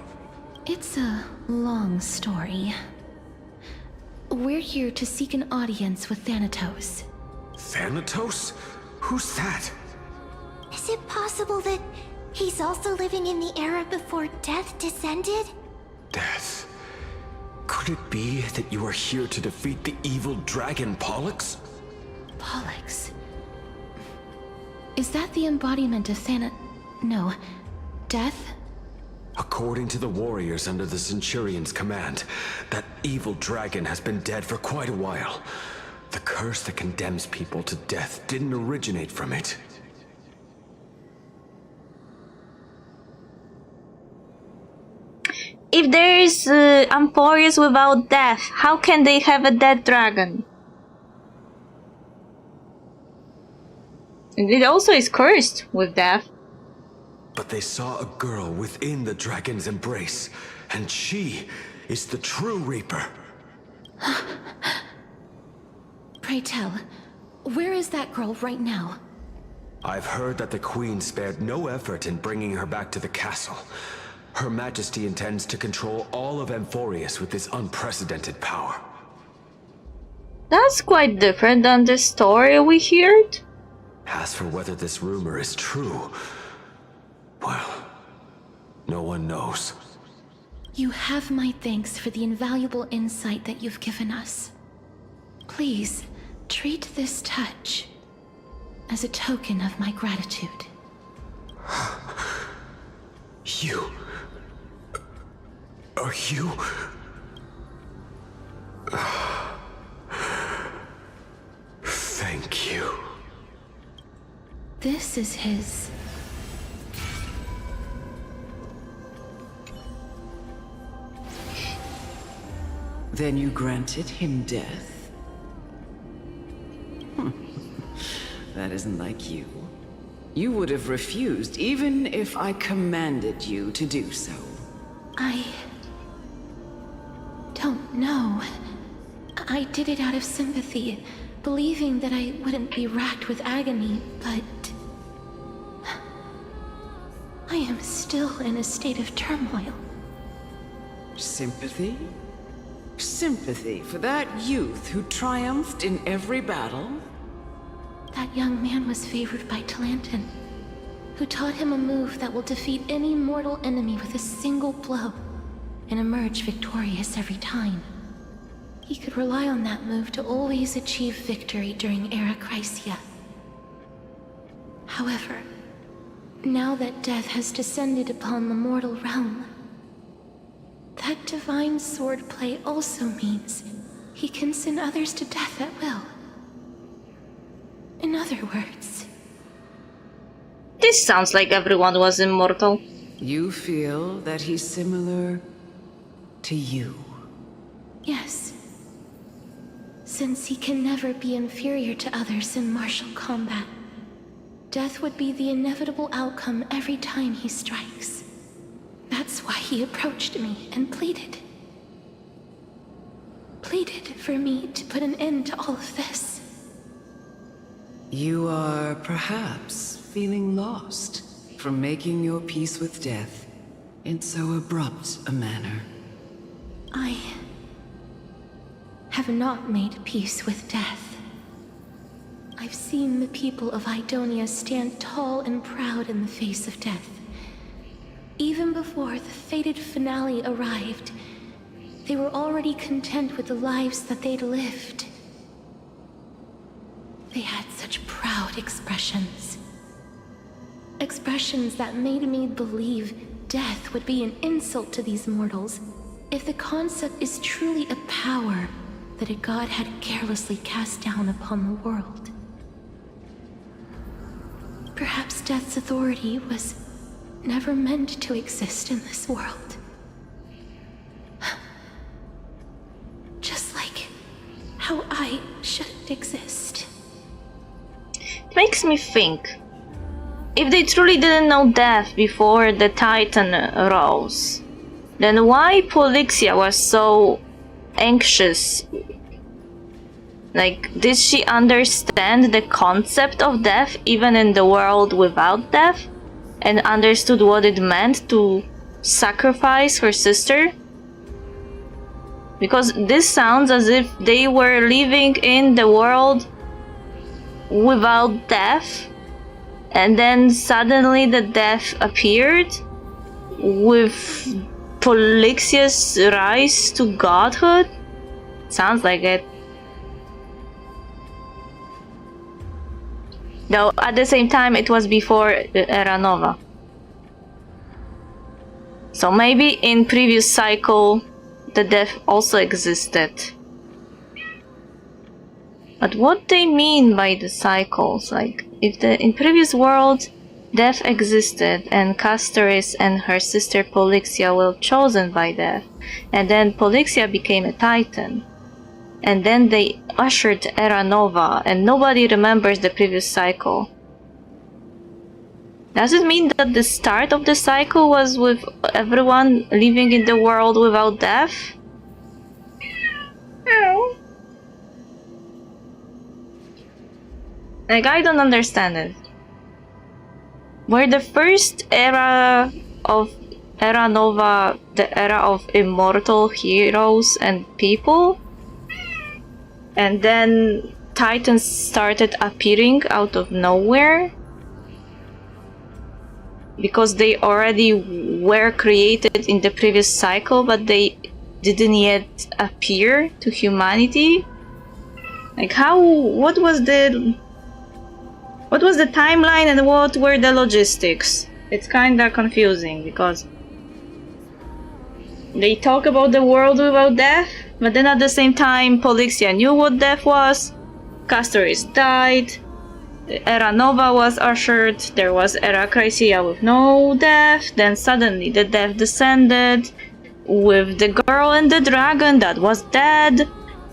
It's a long story. We're here to seek an audience with Thanatos. Thanatos? Who's that? Is it possible that he's also living in the era before death descended? Death? Could it be that you are here to defeat the evil dragon Pollux? Pollux? Is that the embodiment of No. Death? According to the warriors under the Centurion's command, that evil dragon has been dead for quite a while. The curse that condemns people to death didn't originate from it. If there's Amphorius without death, how can they have a dead dragon? And it also is cursed with death. But they saw a girl within the dragon's embrace, and she is the true Reaper. Pray tell, where is that girl right now? I've heard that the Queen spared no effort in bringing her back to the castle. Her Majesty intends to control all of Amphorius with this unprecedented power. That's quite different than the story we heard. As for whether this rumor is true, well, no one knows. You have my thanks for the invaluable insight that you've given us. Please, treat this touch as a token of my gratitude. You... Are you... Thank you. This is his... Then you granted him death? That isn't like you. You would have refused even if I commanded you to do so. I don't know. I did it out of sympathy, believing that I wouldn't be racked with agony, but... I am still in a state of turmoil. Sympathy? Sympathy for that youth who triumphed in every battle? That young man was favored by Talantin, who taught him a move that will defeat any mortal enemy with a single blow and emerge victorious every time. He could rely on that move to always achieve victory during Era Chrysia. However, Now that death has descended upon the mortal realm, that divine swordplay also means he can send others to death at will. In other words... This sounds like everyone was immortal. You feel that he's similar to you? Yes. Since he can never be inferior to others in martial combat, death would be the inevitable outcome every time he strikes. That's why he approached me and pleaded. Pleaded for me to put an end to all of this. You are perhaps feeling lost from making your peace with death in so abrupt a manner. I have not made peace with death. I've seen the people of Idonia stand tall and proud in the face of death. Even before the fated finale arrived, they were already content with the lives that they'd lived. They had such proud expressions. Expressions that made me believe death would be an insult to these mortals if the concept is truly a power that a god had carelessly cast down upon the world. Perhaps death's authority was never meant to exist in this world. Just like how I shouldn't exist. It makes me think. If they truly didn't know death before the Titan rose, then why Polixia was so anxious? Like, did she understand the concept of death even in the world without death? And understood what it meant to sacrifice her sister? Because this sounds as if they were living in the world without death, and then suddenly the death appeared with Polixia's rise to godhood? Sounds like it. Though at the same time it was before Era Nova. So maybe in previous cycle the death also existed. But what they mean by the cycles, like if in previous world death existed and Castoris and her sister Polixia were chosen by death, and then Polixia became a Titan, and then they ushered Era Nova and nobody remembers the previous cycle. Does it mean that the start of the cycle was with everyone living in the world without death? No. Like, I don't understand it. Were the first era of Era Nova the era of immortal heroes and people? And then Titans started appearing out of nowhere? Because they already were created in the previous cycle, but they didn't yet appear to humanity? Like, what was the timeline and what were the logistics? It's kinda confusing, because they talk about the world without death, but then at the same time Polixia knew what death was, Castoris died, Era Nova was ushered, there was Era Chrysia with no death, then suddenly the death descended with the girl and the dragon that was dead,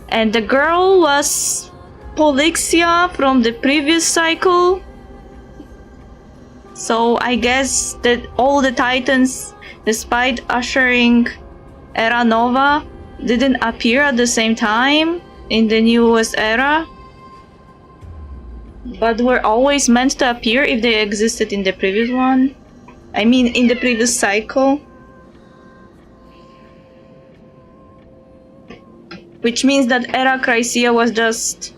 and the girl was Polixia from the previous cycle. So I guess that all the Titans, despite ushering Era Nova, didn't appear at the same time in the newest era, but were always meant to appear if they existed in the previous one. I mean, in the previous cycle. Which means that Era Chrysia was just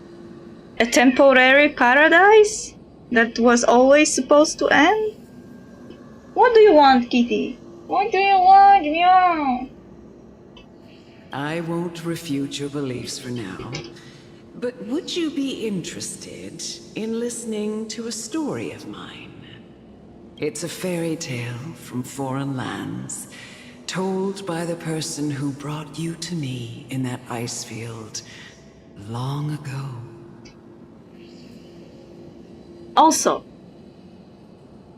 a temporary paradise that was always supposed to end? What do you want, Kitty? What do you want, meow? I won't refute your beliefs for now, but would you be interested in listening to a story of mine? It's a fairy tale from foreign lands, told by the person who brought you to me in that ice field long ago. Also,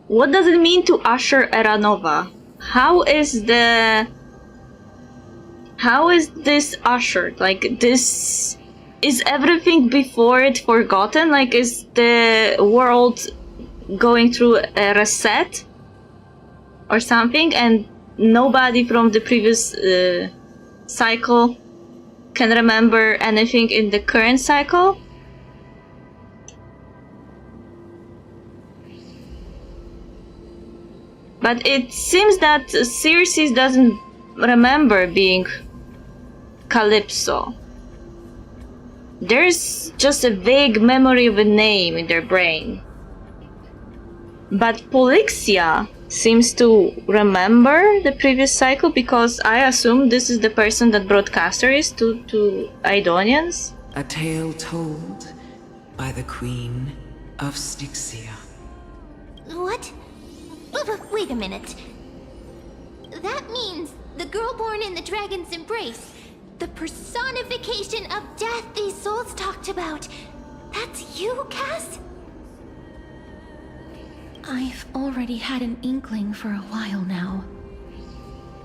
what does it mean to usher Era Nova? How is this ushered? Like, this is everything before it forgotten? Like, is the world going through a reset or something, and nobody from the previous cycle can remember anything in the current cycle? But it seems that Circe doesn't remember being Calypso. There's just a vague memory of a name in their brain. But Polixia seems to remember the previous cycle, because I assume this is the person that brought Castoris to Idonians. A tale told by the Queen of Styxia. What? Wait a minute. That means the girl born in the dragon's embrace, the personification of death these souls talked about. That's you, Cass? I've already had an inkling for a while now.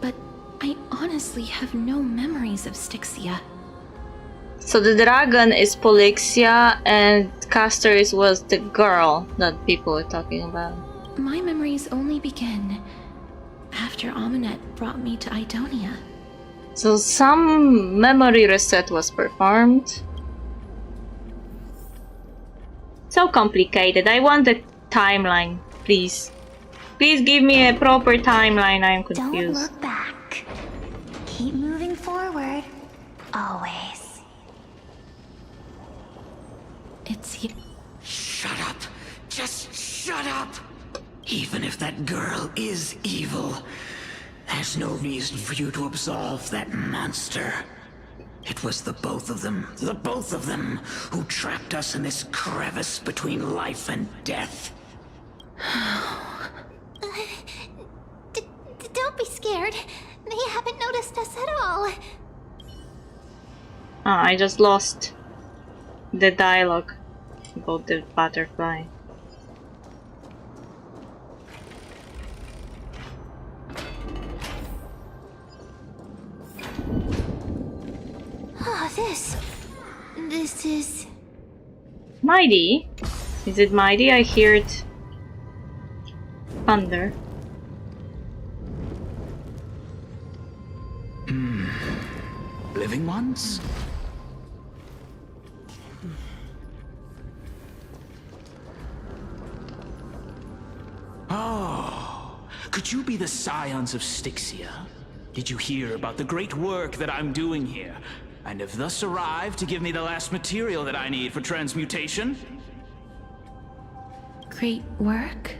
But I honestly have no memories of Styxia. So the dragon is Polixia and Castoris was the girl that people were talking about. My memories only begin after Amunet brought me to Idonia. So some memory reset was performed. So complicated. I want the timeline, please. Please give me a proper timeline. I'm confused. Don't look back. Keep moving forward. Always. It's you. Shut up. Just shut up. Even if that girl is evil, there's no reason for you to absolve that monster. It was the both of them, who trapped us in this crevice between life and death. Don't be scared. They haven't noticed us at all. Ah, I just lost the dialogue about the butterfly. Oh, this is... Mighty? Is it mighty? I heard thunder. Living ones? Oh, could you be the scions of Styxia? Did you hear about the great work that I'm doing here, and have thus arrived to give me the last material that I need for transmutation? Great work?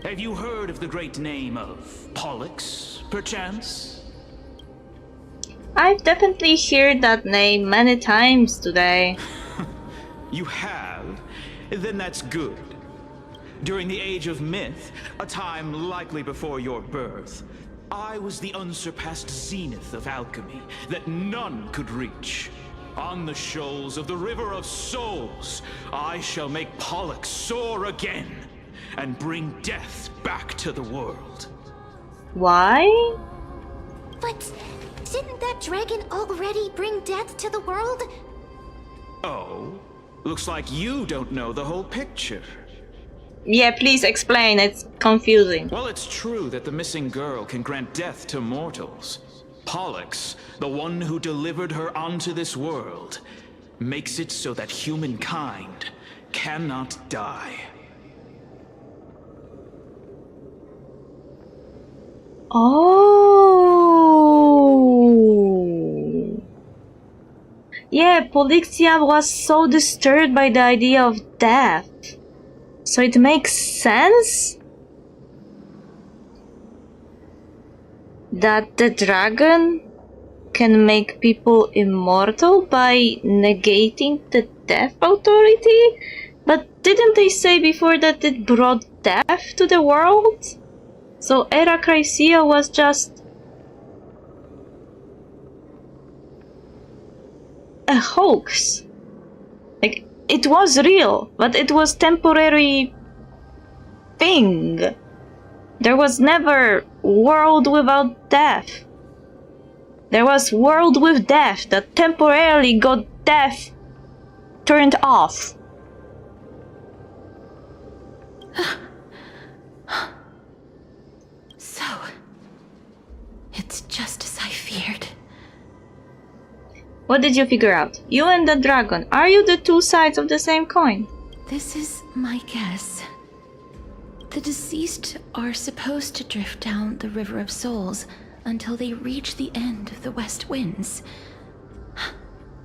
Have you heard of the great name of Pollux, perchance? I've definitely heard that name many times today. You have? Then that's good. During the Age of Myth, a time likely before your birth, I was the unsurpassed zenith of alchemy that none could reach. On the shoals of the River of Souls, I shall make Pollux soar again and bring death back to the world. Why? But didn't that dragon already bring death to the world? Oh, looks like you don't know the whole picture. Yeah, please explain, it's confusing. Well, it's true that the missing girl can grant death to mortals. Pollux, the one who delivered her onto this world, makes it so that humankind cannot die. Oh. Yeah, Polixia was so disturbed by the idea of death. So it makes sense that the dragon can make people immortal by negating the death authority? But didn't they say before that it brought death to the world? So Era Chrysia was just a hoax. Like, it was real, but it was temporary thing. There was never world without death. There was world with death that temporarily got death turned off. So, it's just as I feared. What did you figure out? You and the dragon, are you the two sides of the same coin? This is my guess. The deceased are supposed to drift down the River of Souls until they reach the end of the West Winds.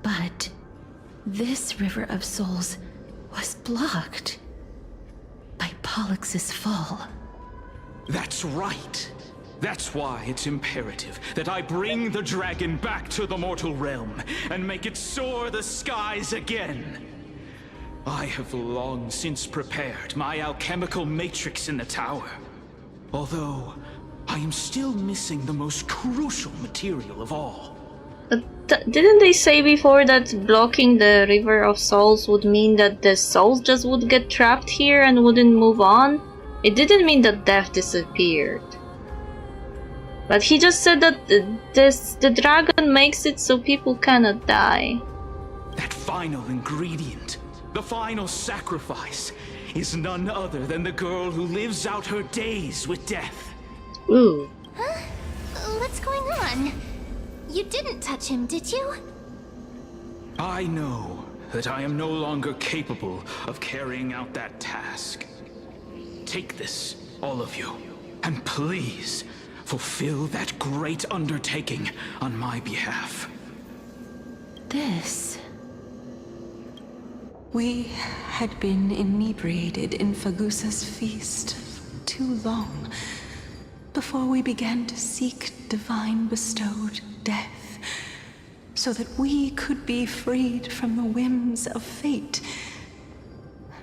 But this River of Souls was blocked by Pollux' fall. That's right. That's why it's imperative that I bring the dragon back to the mortal realm and make it soar the skies again. I have long since prepared my alchemical matrix in the tower. Although, I am still missing the most crucial material of all. Didn't they say before that blocking the River of Souls would mean that the souls just would get trapped here and wouldn't move on? It didn't mean that death disappeared. But he just said that the dragon makes it so people cannot die. That final ingredient, the final sacrifice, is none other than the girl who lives out her days with death. Ooh. Huh? What's going on? You didn't touch him, did you? I know that I am no longer capable of carrying out that task. Take this, all of you, and please fulfill that great undertaking on my behalf. This... We had been inebriated in Fagusa's feast for too long before we began to seek divine bestowed death, so that we could be freed from the whims of fate.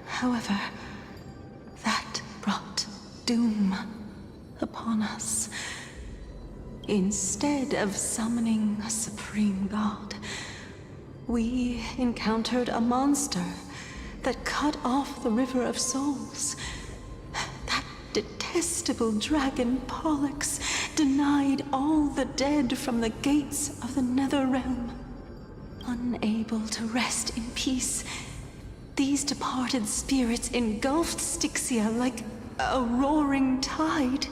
However, that brought doom upon us. Instead of summoning a supreme god, we encountered a monster that cut off the River of Souls. That detestable dragon Pollux denied all the dead from the gates of the Nether Realm. Unable to rest in peace, these departed spirits engulfed Styxia like a roaring tide.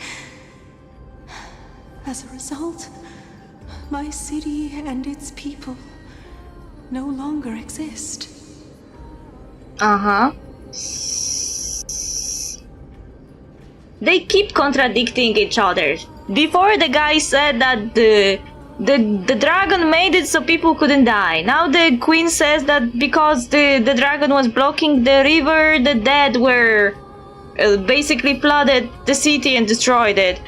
As a result, my city and its people no longer exist. Uh-huh. They keep contradicting each other. Before the guy said that the dragon made it so people couldn't die. Now the queen says that because the dragon was blocking the river, the dead were basically flooded the city and destroyed it.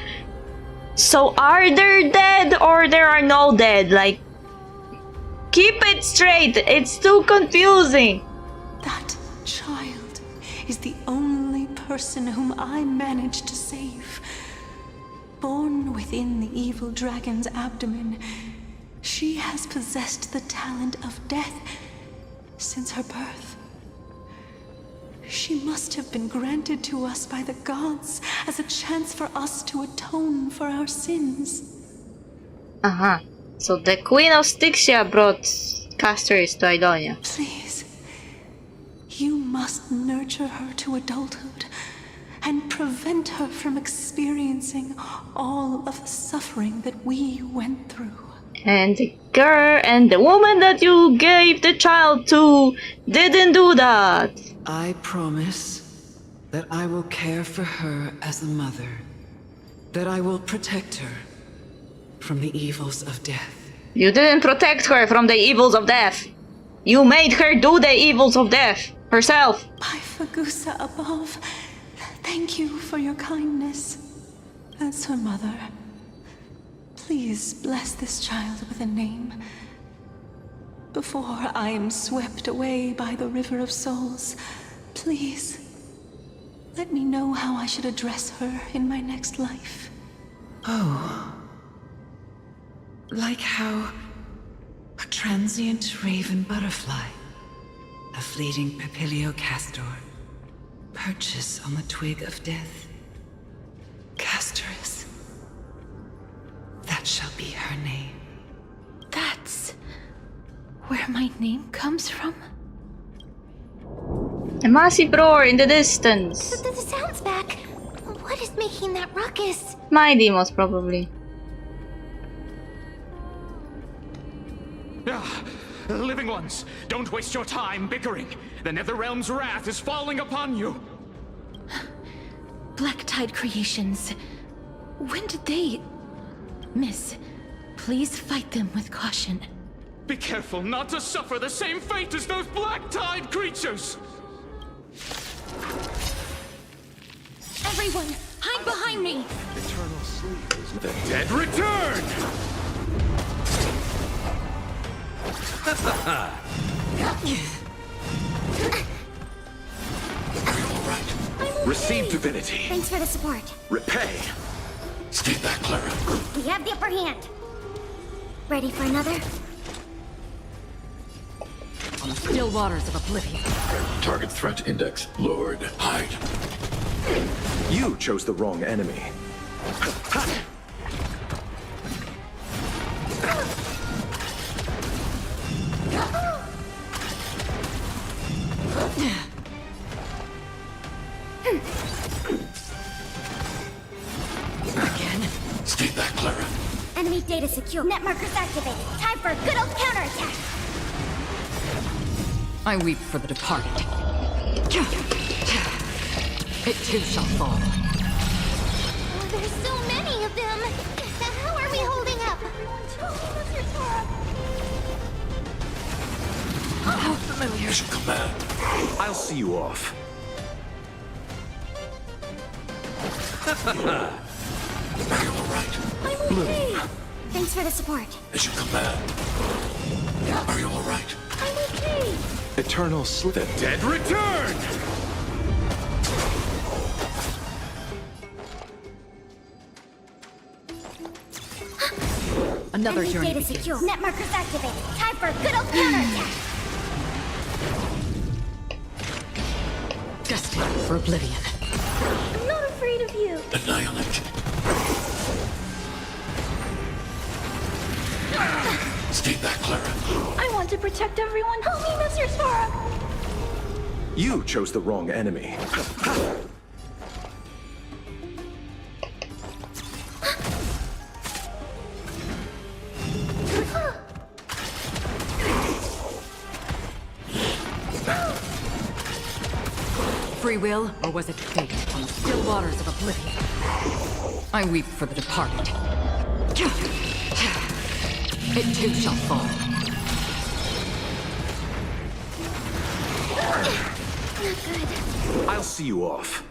So are there dead or there are no dead? Like, keep it straight. It's too confusing. That child is the only person whom I managed to save. Born within the evil dragon's abdomen, she has possessed the talent of death since her birth. She must have been granted to us by the gods as a chance for us to atone for our sins. Uh-huh. So the Queen of Styxia brought Castoris to Idonia. Please, you must nurture her to adulthood and prevent her from experiencing all of the suffering that we went through. And the girl and the woman that you gave the child to didn't do that. I promise that I will care for her as a mother, that I will protect her from the evils of death. You didn't protect her from the evils of death. You made her do the evils of death herself. By Fagusa above, thank you for your kindness. As her mother, please bless this child with a name before I am swept away by the River of Souls. Please, let me know how I should address her in my next life. Oh. Like how a transient raven butterfly, a fleeting papilio castor, perches on the twig of death. Castorus. That shall be her name. That's where my name comes from? A massive roar in the distance. The sound's back. What is making that ruckus? My demos, probably. Living ones, don't waste your time bickering. The Netherrealm's wrath is falling upon you. Black Tide Creations. When did they... Miss, please fight them with caution. Be careful not to suffer the same fate as those Black Tide creatures! Everyone, hide behind me! Eternal sleep is the dead return! Receive divinity. Thanks for the support. Repay. Stay back, Clara. We have the upper hand. Ready for another? On the still waters of oblivion. Target threat index lowered. Hide. You chose the wrong enemy. Again. Stay back, Clara. Enemy data secure. Net markers activated. Time for a good old counterattack. I weep for the departed. It too shall fall. Oh, there's so many of them. How are we holding up? How familiar. Mission command. I'll see you off. Are you alright? I'm okay. Thanks for the support. Mission command. Are you alright? I'm okay. Eternal sleep. The dead return! Another Enemy journey data begins. secure. Net markers activated. Time for a good old counterattack. Destined for oblivion. I'm not afraid of you. Annihilate. Stay back, Clara. I want to protect everyone. Help me, Mr. Sora! You chose the wrong enemy. Free will, or was it fate on the still waters of oblivion? I weep for the departed. It too shall fall. Not good. I'll see you off.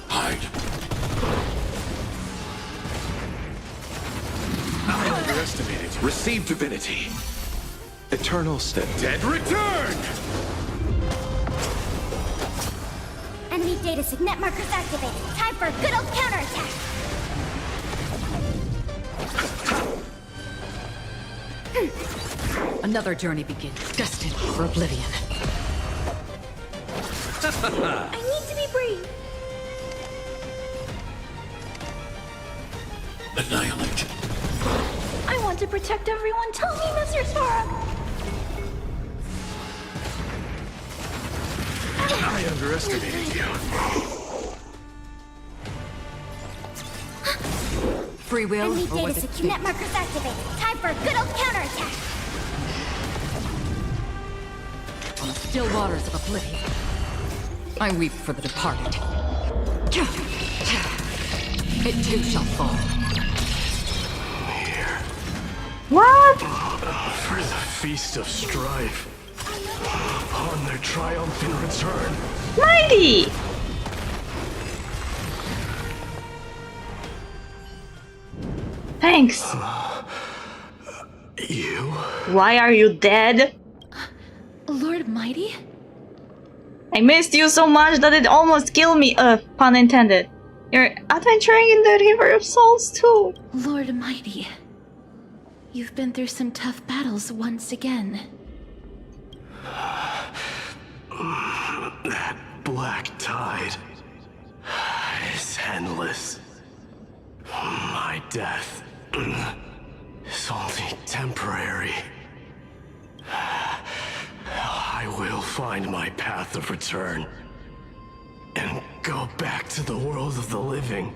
Hide. I underestimated you. Receive divinity. Eternal step. Dead return! Enemy data sig. Net markers activated. Time for a good old counterattack. Another journey begins, destined for oblivion. I need to be brave. Annihilate. I want to protect everyone. Tell me, Mr. Sora! I underestimated you. Free will, Enemy or data was it secure. fate? Net markers activated. Time for a good old counterattack. On the still waters of oblivion. I weep for the departed. It too shall fall. What? For the feast of strife. Upon their triumphant return. Mighty! Thanks. You? Why are you dead? Lord Mighty? I missed you so much that it almost killed me. Pun intended. You're adventuring in the River of Souls too. Lord Mighty, you've been through some tough battles once again. That black tide is endless. My death is only temporary. I will find my path of return and go back to the world of the living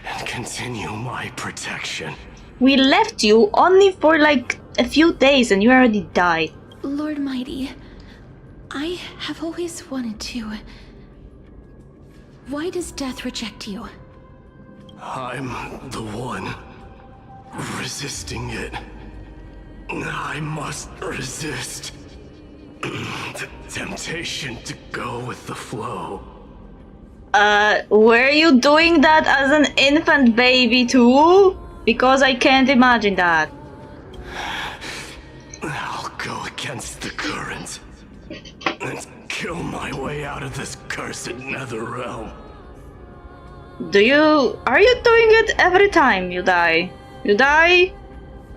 and continue my protection. We left you only for like a few days and you already died. Lord Mighty, I have always wanted to. Why does death reject you? I'm the one resisting it. I must resist the temptation to go with the flow. Were you doing that as an infant baby too? Because I can't imagine that. I'll go against the current and kill my way out of this cursed nether realm. Are you doing it every time you die? You die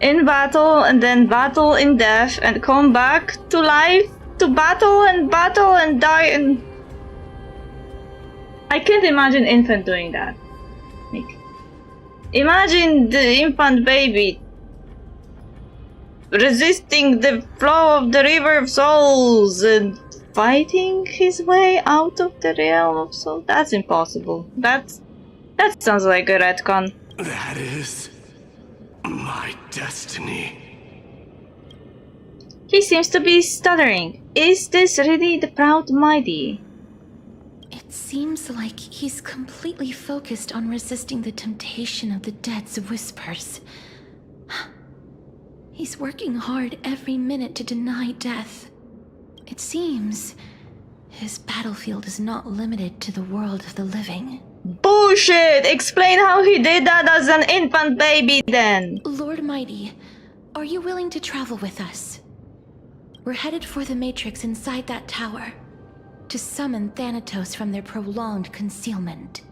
in battle and then battle in death and come back to life to battle and die and... I can't imagine infant doing that. Like, imagine the infant baby resisting the flow of the River of Souls and fighting his way out of the realm of souls. That's impossible. That sounds like a retcon. That is my destiny. He seems to be stuttering. Is this really the Proud Mighty? It seems like he's completely focused on resisting the temptation of the dead's whispers. He's working hard every minute to deny death. It seems his battlefield is not limited to the world of the living. Bullshit! Explain how he did that as an infant baby then! Lord Mighty, are you willing to travel with us? We're headed for the Matrix inside that tower, to summon Thanatos from their prolonged concealment.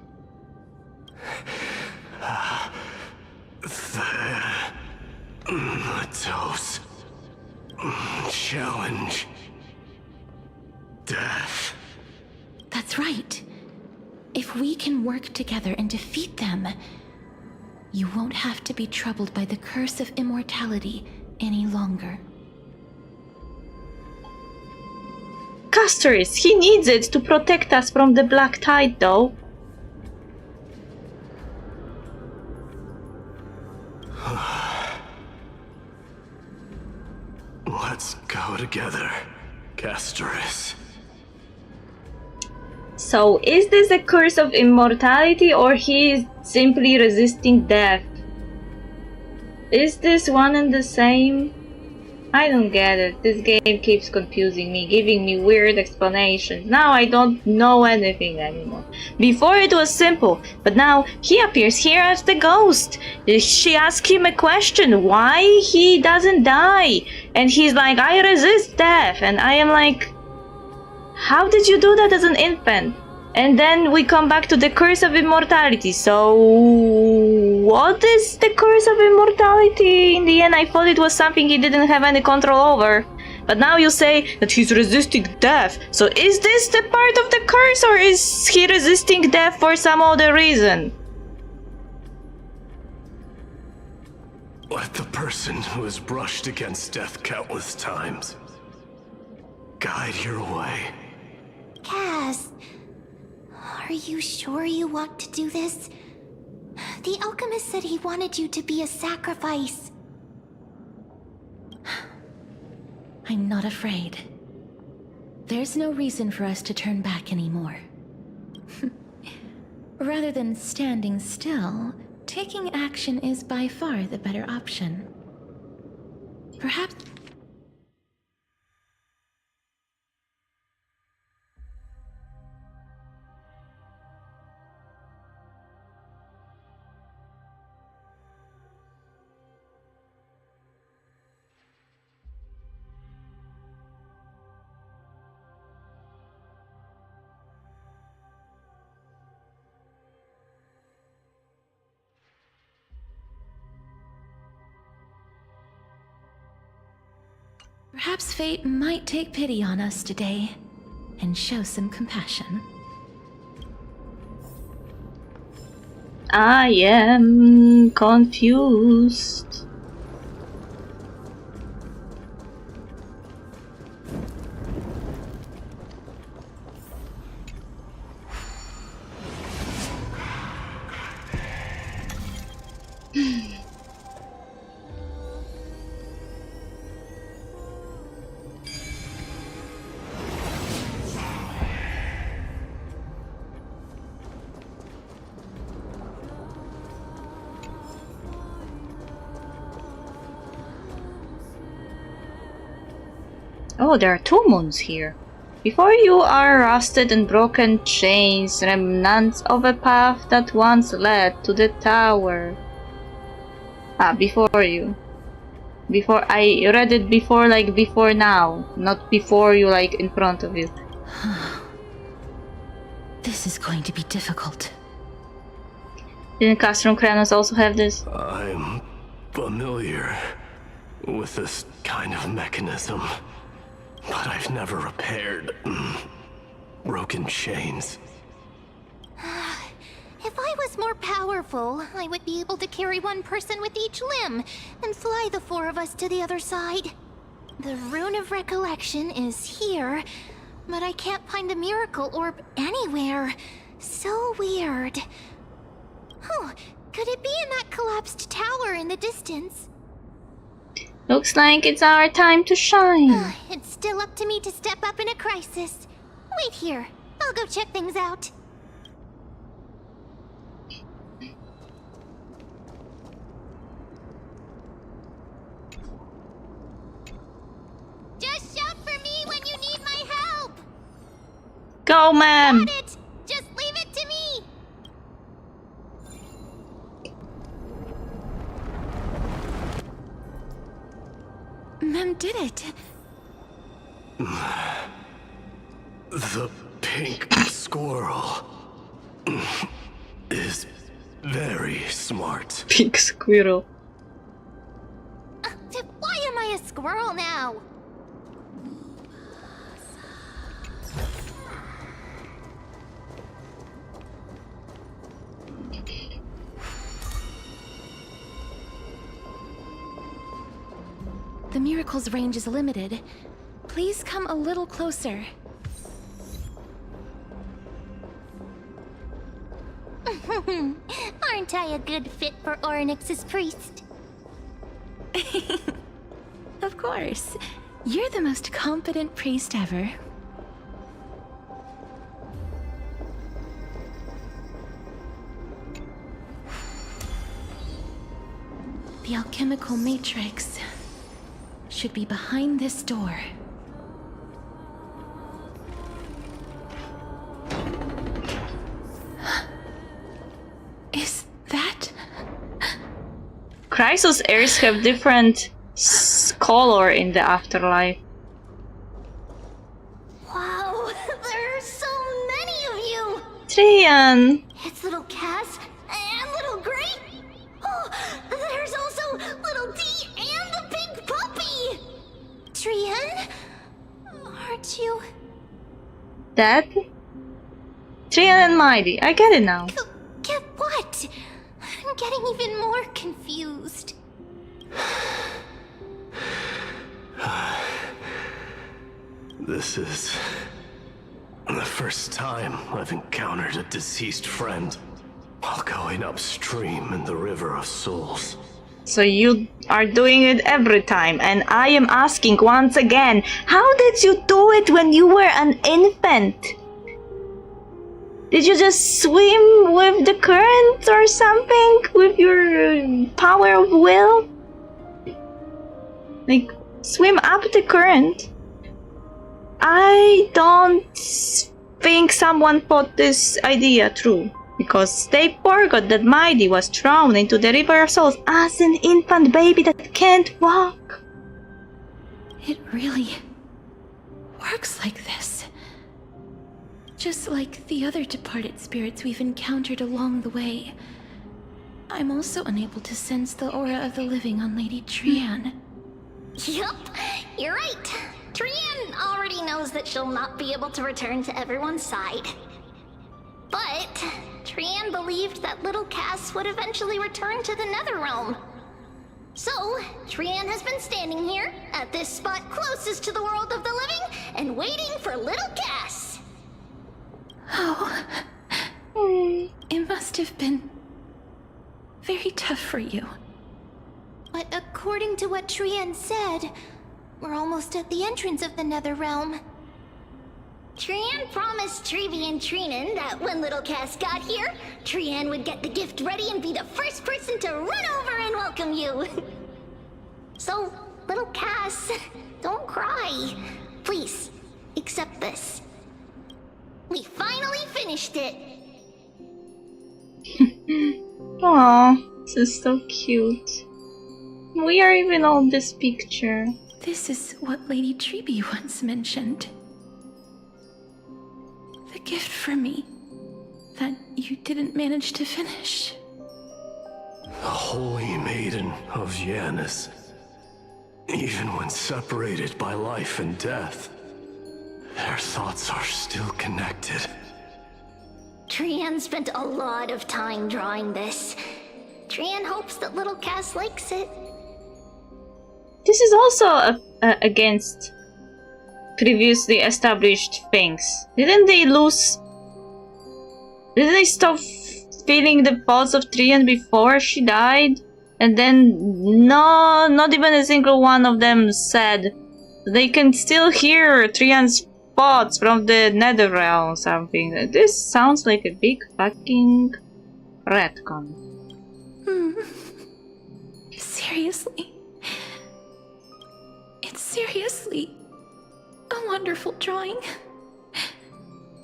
Thanatos. Challenge. Death. That's right. If we can work together and defeat them, you won't have to be troubled by the curse of immortality any longer. Castoris, he needs it to protect us from the black tide though. Let's go together, Castoris. So, is this a curse of immortality or he is simply resisting death? Is this one and the same? I don't get it. This game keeps confusing me, giving me weird explanations. Now I don't know anything anymore. Before it was simple, but now he appears here as the ghost. She asks him a question, why he doesn't die? And he's like, I resist death. And I am like, how did you do that as an infant? And then we come back to the curse of immortality. So, what is the curse of immortality? In the end, I thought it was something he didn't have any control over. But now you say that he's resisting death. So is this the part of the curse, or is he resisting death for some other reason? Let the person who has brushed against death countless times guide your way. Cass, are you sure you want to do this? The alchemist said he wanted you to be a sacrifice. I'm not afraid. There's no reason for us to turn back anymore. Rather than standing still, taking action is by far the better option. Perhaps... Perhaps fate might take pity on us today and show some compassion. I am confused. Oh, there are 2 moons here. Before you are rusted and broken chains, remnants of a path that once led to the tower. Ah, before you. Before I read it before, like before now, not before you, like in front of you. This is going to be difficult. Didn't Classroom Kranos also have this? I'm familiar with this kind of mechanism, but I've never repaired broken chains. If I was more powerful, I would be able to carry one person with each limb and fly the 4 of us to the other side. The Rune of Recollection is here, but I can't find the miracle orb anywhere. So weird. Oh, could it be in that collapsed tower in the distance? Looks like it's our time to shine. It's still up to me to step up in a crisis. Wait here. I'll go check things out. Just shout for me when you need my help. Go, ma'am. Got it. Just leave it to me. Mem did it. The pink squirrel is very smart. Pink squirrel. Why am I a squirrel now? The miracle's range is limited. Please come a little closer. Aren't I a good fit for Ornyx's priest? Of course. You're the most competent priest ever. The alchemical matrix should be behind this door. Is that... Chrysos' heirs have different color in the afterlife. Wow, there are so many of you! Trian! It's little Cass and little Gray. Oh, there's also little D and the pink puppy! Trian? Aren't you... That? Trian and Mighty, I get it now. Get what? I'm getting even more confused. This is the first time I've encountered a deceased friend while going upstream in the River of Souls. So you are doing it every time, and I am asking once again, how did you do it when you were an infant? Did you just swim with the current or something? With your power of will? Like, swim up the current? I don't think someone thought this idea through, because they forgot that Mighty was thrown into the River of Souls as an infant baby that can't walk. It really works like this. Just like the other departed spirits we've encountered along the way. I'm also unable to sense the aura of the living on Lady Trian. Yup, you're right. Trian already knows that she'll not be able to return to everyone's side. But Trian believed that little Cass would eventually return to the Netherrealm. So, Trian has been standing here, at this spot closest to the world of the living, and waiting for little Cass. Oh. It must have been very tough for you. But according to what Trian said, we're almost at the entrance of the Netherrealm. Trian promised Trevi and Trinan that when little Cass got here, Trian would get the gift ready and be the first person to run over and welcome you. So, little Cass, don't cry. Please, accept this. We finally finished it. Aww, this is so cute. We are even on this picture. This is what Lady Trevi once mentioned. The gift for me that you didn't manage to finish. The Holy Maiden of Janus. Even when separated by life and death, their thoughts are still connected. Trian spent a lot of time drawing this. Trian hopes that little Cass likes it. This is also against previously established things. Didn't they stop feeling the pulse of Trian before she died? And then no, not even a single one of them said they can still hear Trian's thoughts from the Netherrealm or something. This sounds like a big fucking retcon. Seriously. It's seriously a wonderful drawing.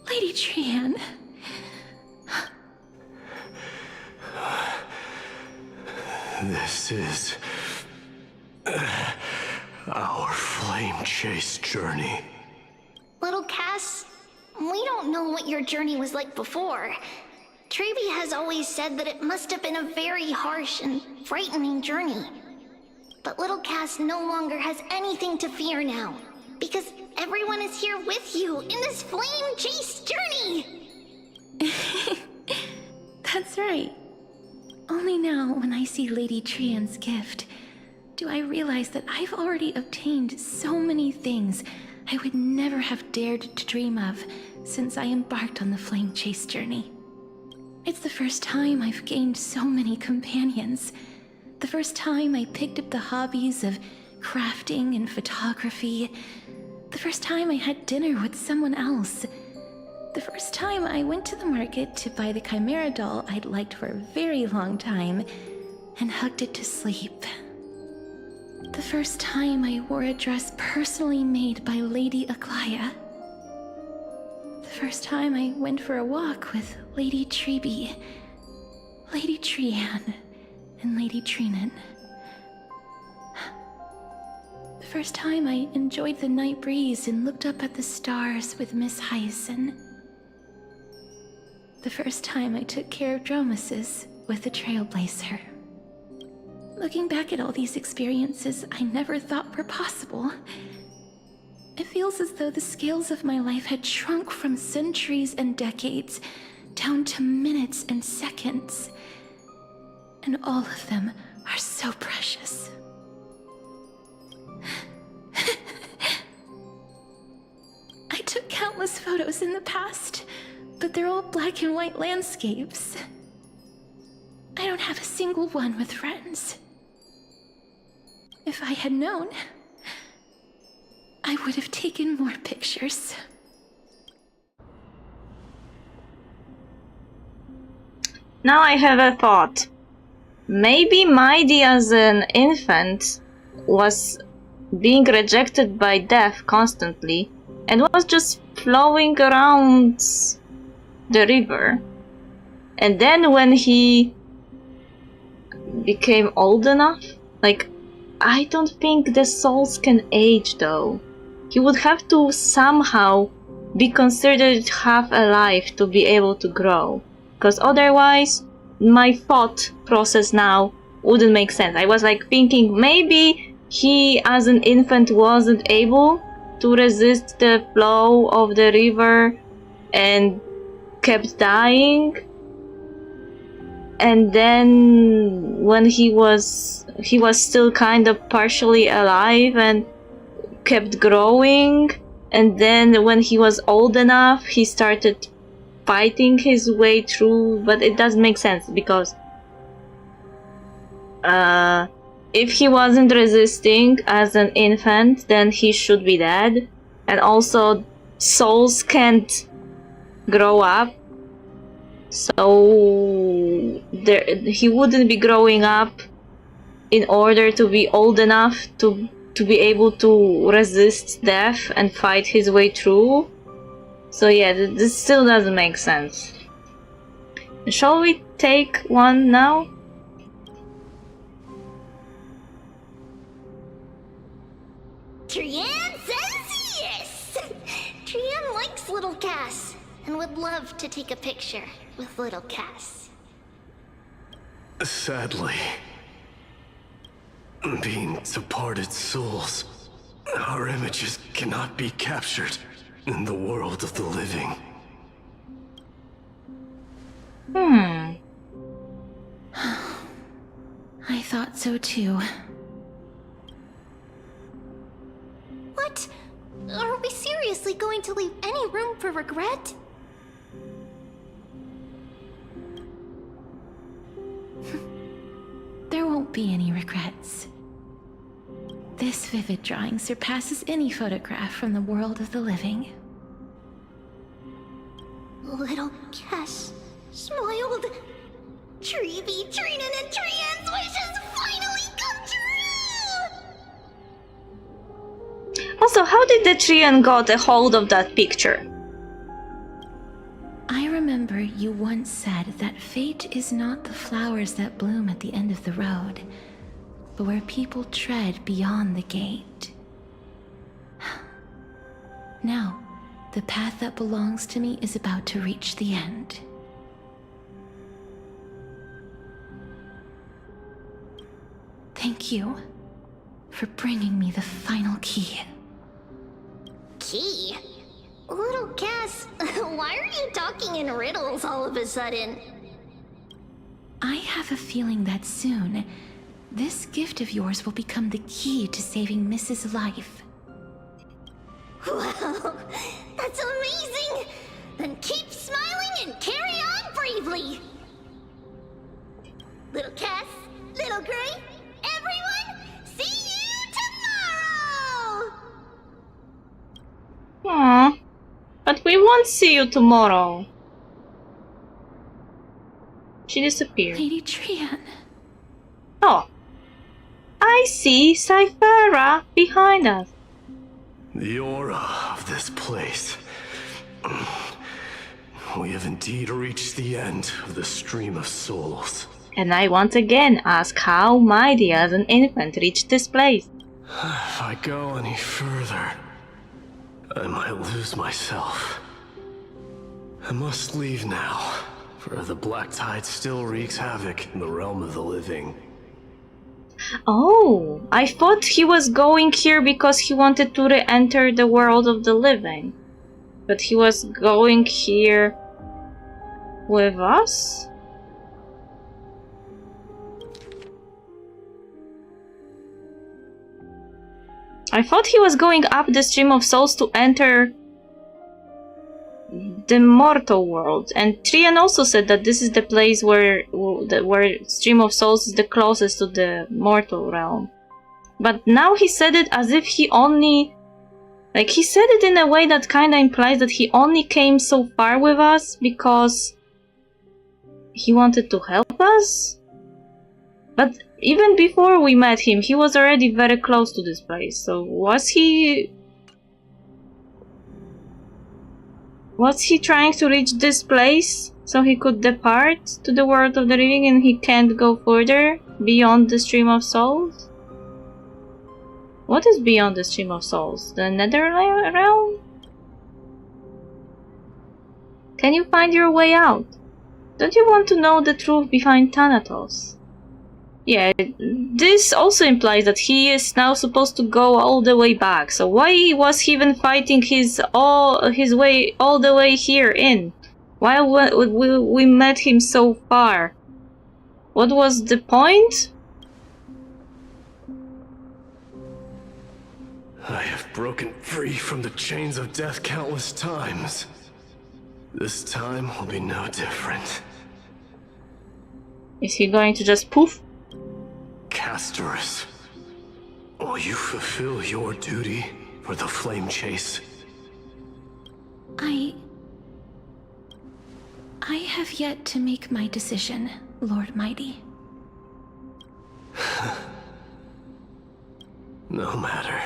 Lady Trian. This is our flame chase journey. Little Cass, we don't know what your journey was like before. Trevi has always said that it must have been a very harsh and frightening journey. But little Cass no longer has anything to fear now, because everyone is here with you in this flame chase journey! That's right. Only now, when I see Lady Trian's gift, do I realize that I've already obtained so many things I would never have dared to dream of since I embarked on the flame chase journey. It's the first time I've gained so many companions. The first time I picked up the hobbies of crafting and photography. The first time I had dinner with someone else. The first time I went to the market to buy the Chimera doll I'd liked for a very long time and hugged it to sleep. The first time I wore a dress personally made by Lady Aglaya. The first time I went for a walk with Lady Trevi, Lady Trian, and Lady Trinan. The first time I enjoyed the night breeze and looked up at the stars with Miss Hyacinth. The first time I took care of Dromasis with the Trailblazer. Looking back at all these experiences I never thought were possible, it feels as though the scales of my life had shrunk from centuries and decades down to minutes and seconds. And all of them are so precious. I took countless photos in the past, but they're all black and white landscapes. I don't have a single one with friends. If I had known, I would have taken more pictures. Now I have a thought. Maybe Maidi as an infant was being rejected by death constantly and was just flowing around the river. And then when he became old enough, like, I don't think the souls can age though. He would have to somehow be considered half alive to be able to grow. Because otherwise, my thought process now wouldn't make sense. I was like thinking maybe he as an infant wasn't able to resist the flow of the river and kept dying, and then when he was still kind of partially alive and kept growing, and then when he was old enough he started fighting his way through. But it doesn't make sense because if he wasn't resisting as an infant, then he should be dead. And also, souls can't grow up, so he wouldn't be growing up in order to be old enough to be able to resist death and fight his way through. So yeah, this still doesn't make sense. Shall we take one now? Trian says yes! Trian likes little Cass and would love to take a picture with little Cass. Sadly, being departed souls, our images cannot be captured in the world of the living. I thought so too. What? Are we seriously going to leave any room for regret? There won't be any regrets. This vivid drawing surpasses any photograph from the world of the living. Little Cass smiled. Treevee, Trinan, and Trian's wishes finally come true! Also, how did the Trian got a hold of that picture? I remember you once said that fate is not the flowers that bloom at the end of the road, but where people tread beyond the gate. Now, the path that belongs to me is about to reach the end. Thank you for bringing me the final key. Key? Little Cass, why are you talking in riddles all of a sudden? I have a feeling that soon, this gift of yours will become the key to saving Mrs. Life. Wow, that's amazing! Then keep smiling and carry on bravely! Little Cass, Little Gray, everyone, see you tomorrow! Aww. But we won't see you tomorrow. She disappeared. Lady Trian. Oh. I see Cyphera behind us. The aura of this place. We have indeed reached the end of the stream of souls. And I once again ask how Mighty as an infant reached this place. If I go any further, I might lose myself. I must leave now, for the black tide still wreaks havoc in the realm of the living. Oh, I thought he was going here because he wanted to re-enter the world of the living. But he was going here with us? I thought he was going up the stream of souls to enter the mortal world. And Trian also said that this is the place where stream of souls is the closest to the mortal realm. But now he said it as if he only... Like, he said it in a way that kinda implies that he only came so far with us because he wanted to help us? But even before we met him, he was already very close to this place, so was he trying to reach this place so he could depart to the world of the living and he can't go further beyond the stream of souls? What is beyond the stream of souls? The nether realm? Can you find your way out? Don't you want to know the truth behind Thanatos? Yeah, this also implies that he is now supposed to go all the way back. So why was he even fighting his way all the way here in? Why we met him so far? What was the point? I have broken free from the chains of death countless times. This time will be no different. Is he going to just poof? Castorus, will you fulfill your duty for the flame chase? I have yet to make my decision, Lord Mighty. No matter.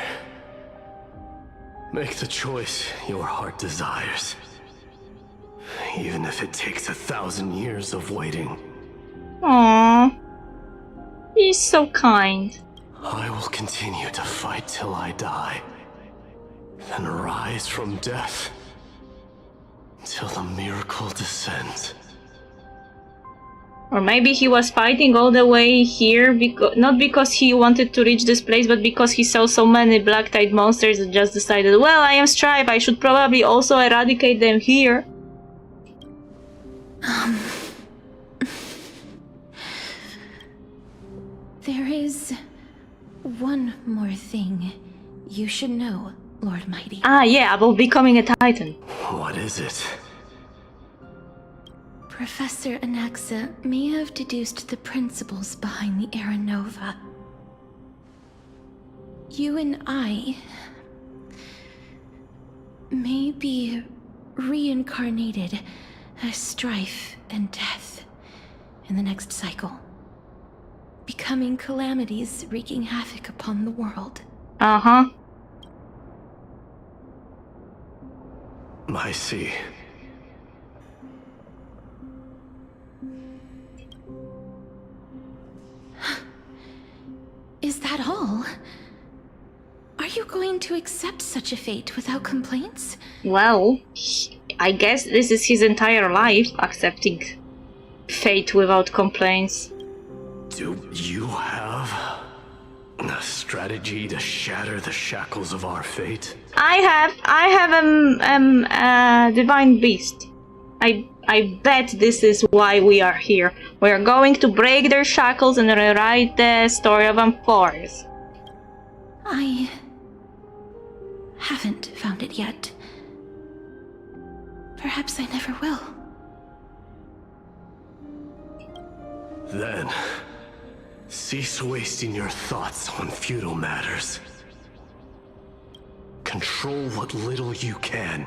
Make the choice your heart desires. Even if it takes 1,000 years of waiting. Aww. He's so kind. I will continue to fight till I die. Then rise from death. Till the miracle descends. Or maybe he was fighting all the way here, not because he wanted to reach this place, but because he saw so many black-tide monsters and just decided, well, I am Stripe, I should probably also eradicate them here. There is one more thing you should know, Lord Mighty. Ah, yeah, about becoming a Titan. What is it? Professor Anaxa may have deduced the principles behind the Era Nova. You and I may be reincarnated as strife and death in the next cycle, becoming calamities wreaking havoc upon the world. Uh-huh. I see. Is that all? Are you going to accept such a fate without complaints? Well, I guess this is his entire life, accepting fate without complaints. Do you have a strategy to shatter the shackles of our fate? I have a divine beast. I bet this is why we are here. We are going to break their shackles and rewrite the story of Amphores. I haven't found it yet. Perhaps I never will. Then, cease wasting your thoughts on futile matters. Control what little you can.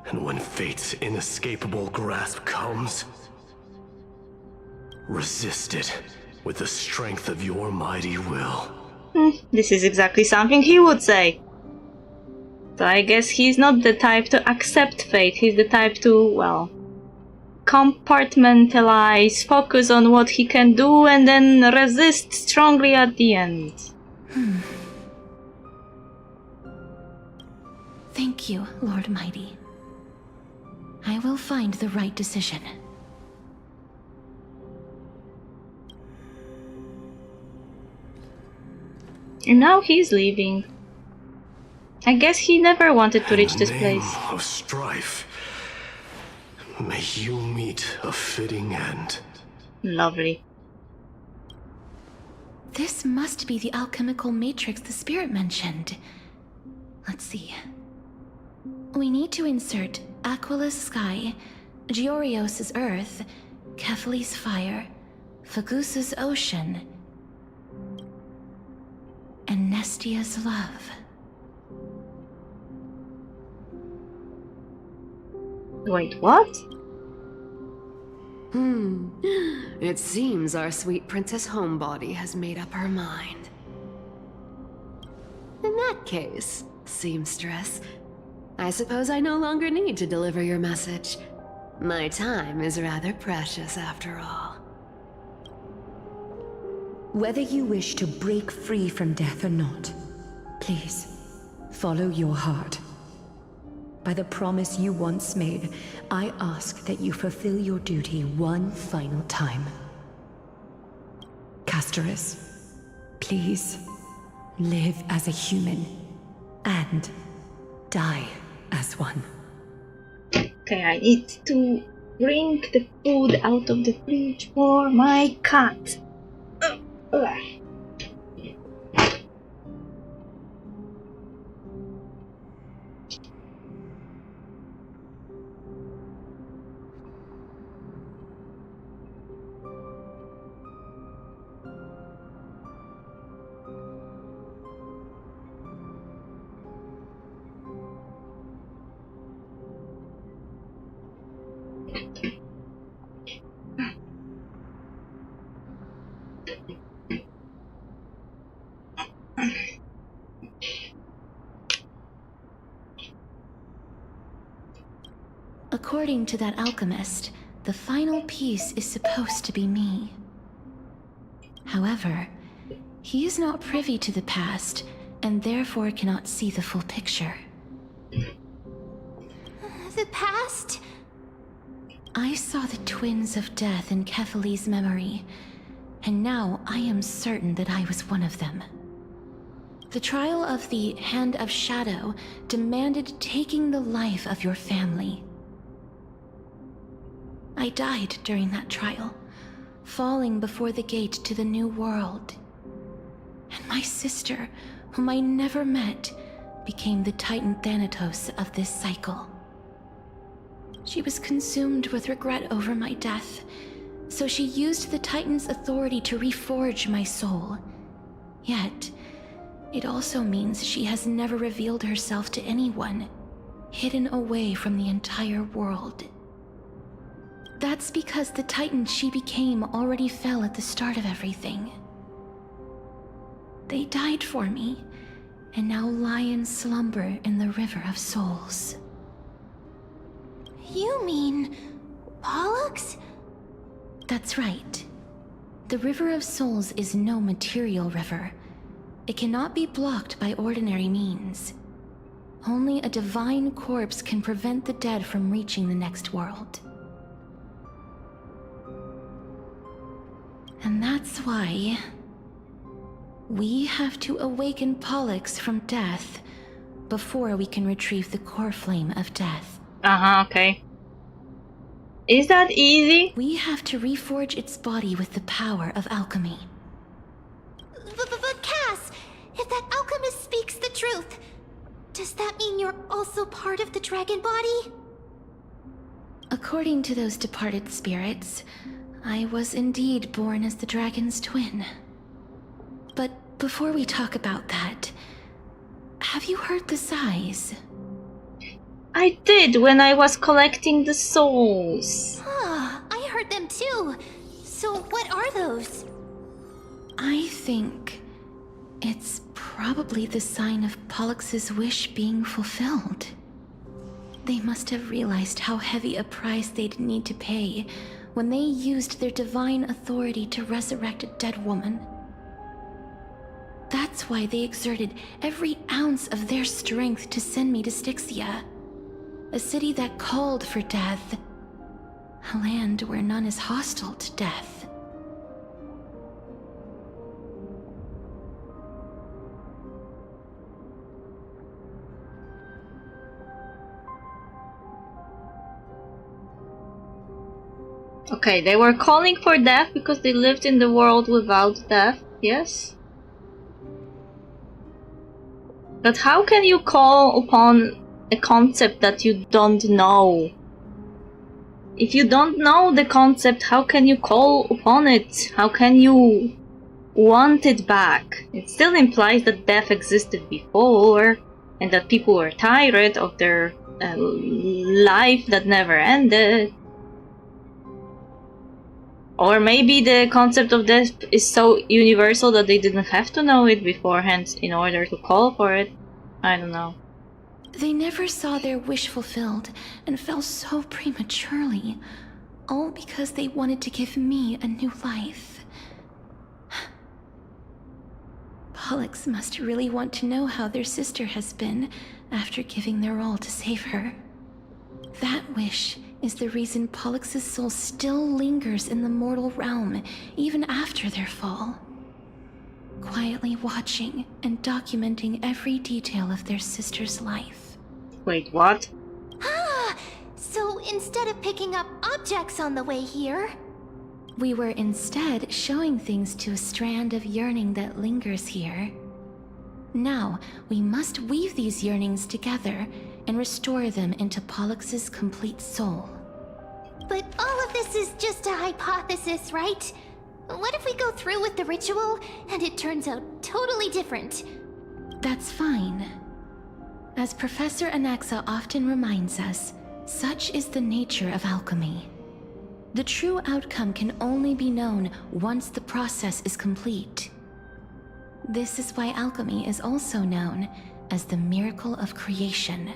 And when fate's inescapable grasp comes, resist it with the strength of your mighty will. This is exactly something he would say. So I guess he's not the type to accept fate, he's the type to, well, compartmentalize, focus on what he can do, and then resist strongly at the end. Thank you, Lord Mighty. I will find the right decision. And now he's leaving. I guess he never wanted to reach this place. Of strife, may you meet a fitting end. Lovely. This must be the alchemical matrix the spirit mentioned. Let's see. We need to insert Aquila's sky, Georios' earth, Kephali's fire, Fagusa's ocean, and Nestia's love. Wait, what? It seems our sweet Princess Homebody has made up her mind. In that case, seamstress, I suppose I no longer need to deliver your message. My time is rather precious after all. Whether you wish to break free from death or not, please, follow your heart. By the promise you once made, I ask that you fulfill your duty one final time. Castorus, please live as a human and die as one. Okay, I need to bring the food out of the fridge for my cat. According to that alchemist, the final piece is supposed to be me. However, he is not privy to the past, and therefore cannot see the full picture. The past? I saw the twins of death in Kethali's memory, and now I am certain that I was one of them. The trial of the Hand of Shadow demanded taking the life of your family. I died during that trial, falling before the gate to the new world. And my sister, whom I never met, became the Titan Thanatos of this cycle. She was consumed with regret over my death, so she used the Titan's authority to reforge my soul. Yet, it also means she has never revealed herself to anyone, hidden away from the entire world. That's because the Titan she became already fell at the start of everything. They died for me, and now lie in slumber in the River of Souls. You mean... Pollux? That's right. The River of Souls is no material river. It cannot be blocked by ordinary means. Only a divine corpse can prevent the dead from reaching the next world. And that's why we have to awaken Pollux from death before we can retrieve the core flame of death. Okay. Is that easy? We have to reforge its body with the power of alchemy. But Cass, if that alchemist speaks the truth, does that mean you're also part of the dragon body? According to those departed spirits, I was indeed born as the dragon's twin. But before we talk about that, have you heard the sighs? I did when I was collecting the souls. I heard them too. So what are those? I think it's probably the sign of Pollux's wish being fulfilled. They must have realized how heavy a price they'd need to pay when they used their divine authority to resurrect a dead woman. That's why they exerted every ounce of their strength to send me to Styxia, a city that called for death, a land where none is hostile to death. Okay, they were calling for death because they lived in the world without death, yes? But how can you call upon a concept that you don't know? If you don't know the concept, how can you call upon it? How can you want it back? It still implies that death existed before, and that people were tired of their life that never ended. Or maybe the concept of death is so universal that they didn't have to know it beforehand in order to call for it. I don't know. They never saw their wish fulfilled and fell so prematurely, all because they wanted to give me a new life. Pollux must really want to know how their sister has been after giving their all to save her. That wish is the reason Pollux's soul still lingers in the mortal realm, even after their fall. quietly watching and documenting every detail of their sister's life. Wait, what? Ah, so instead of picking up objects on the way here, we were instead showing things to a strand of yearning that lingers here. Now, we must weave these yearnings together and restore them into Pollux's complete soul. But all of this is just a hypothesis, right? What if we go through with the ritual and it turns out totally different? That's fine. As Professor Anaxa often reminds us, such is the nature of alchemy. The true outcome can only be known once the process is complete. This is why alchemy is also known as the miracle of creation.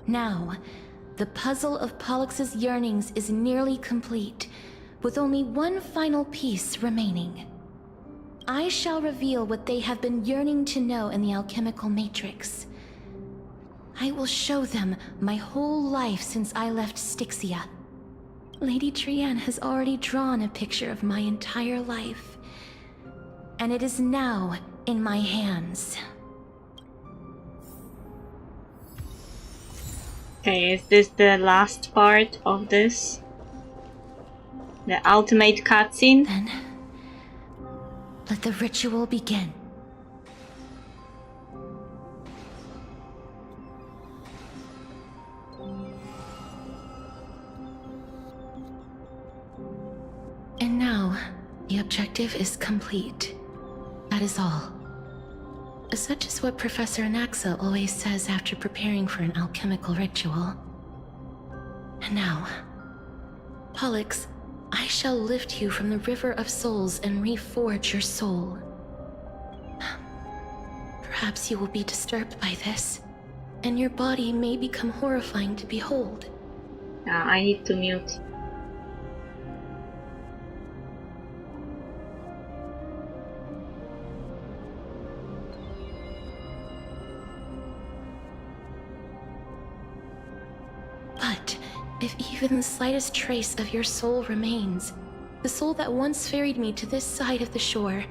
Now, the puzzle of Pollux's yearnings is nearly complete, with only one final piece remaining. I shall reveal what they have been yearning to know in the alchemical matrix. I will show them my whole life since I left Styxia. Lady Trianne has already drawn a picture of my entire life, and it is now in my hands. Okay, is this the last part of this? The ultimate cutscene? Then, let the ritual begin. And now, the objective is complete. That is all. Such is what Professor Anaxa always says after preparing for an alchemical ritual. And now, Pollux, I shall lift you from the river of souls and reforge your soul. Perhaps you will be disturbed by this, and your body may become horrifying to behold. I need to mute. But if even the slightest trace of your soul remains, the soul that once ferried me to this side of the shore,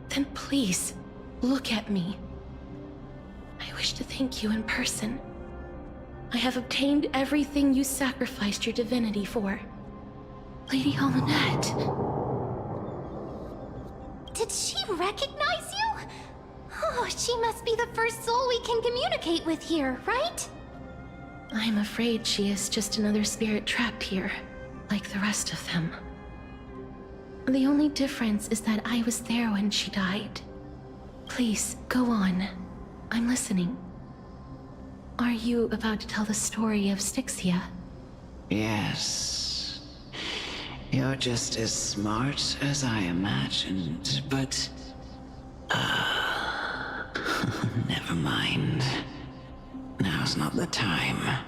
then please, look at me. I wish to thank you in person. I have obtained everything you sacrificed your divinity for. Lady Almanette. Did she recognize you? Oh, she must be the first soul we can communicate with here, right? I'm afraid she is just another spirit trapped here, like the rest of them. The only difference is that I was there when she died. Please, go on. I'm listening. Are you about to tell the story of Styxia? Yes. You're just as smart as I imagined, but... never mind. Now's not the time.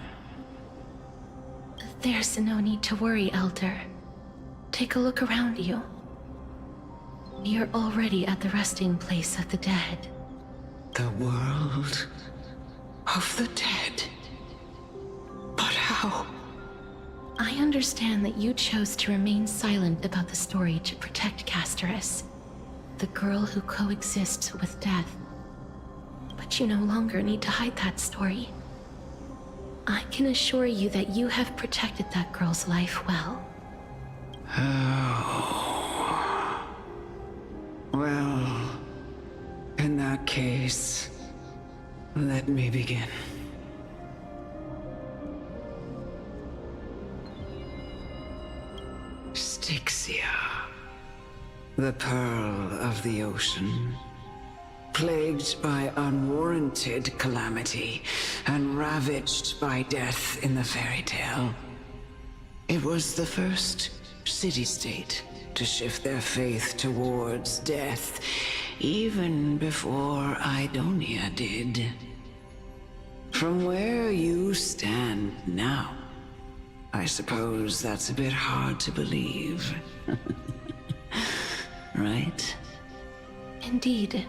There's no need to worry, Elder. Take a look around you. You're already at the resting place of the dead. The world of the dead? But how? I understand that you chose to remain silent about the story to protect Casterus, the girl who coexists with death. But you no longer need to hide that story. I can assure you that you have protected that girl's life well. Oh. Well, in that case, let me begin. Styxia, the pearl of the ocean, plagued by unwarranted calamity and ravaged by death in the fairy tale. It was the first city-state to shift their faith towards death, even before Idonia did. From where you stand now, I suppose that's a bit hard to believe. Right? Indeed.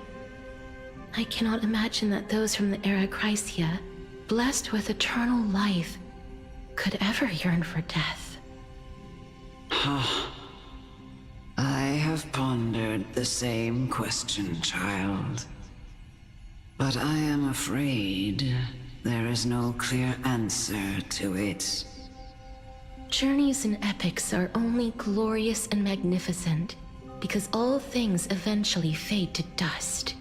I cannot imagine that those from the era Chrysia, blessed with eternal life, could ever yearn for death. I have pondered the the same question, child. But I am afraid there is no clear answer to it. Journeys and epics are only glorious and magnificent because all things eventually fade to dust.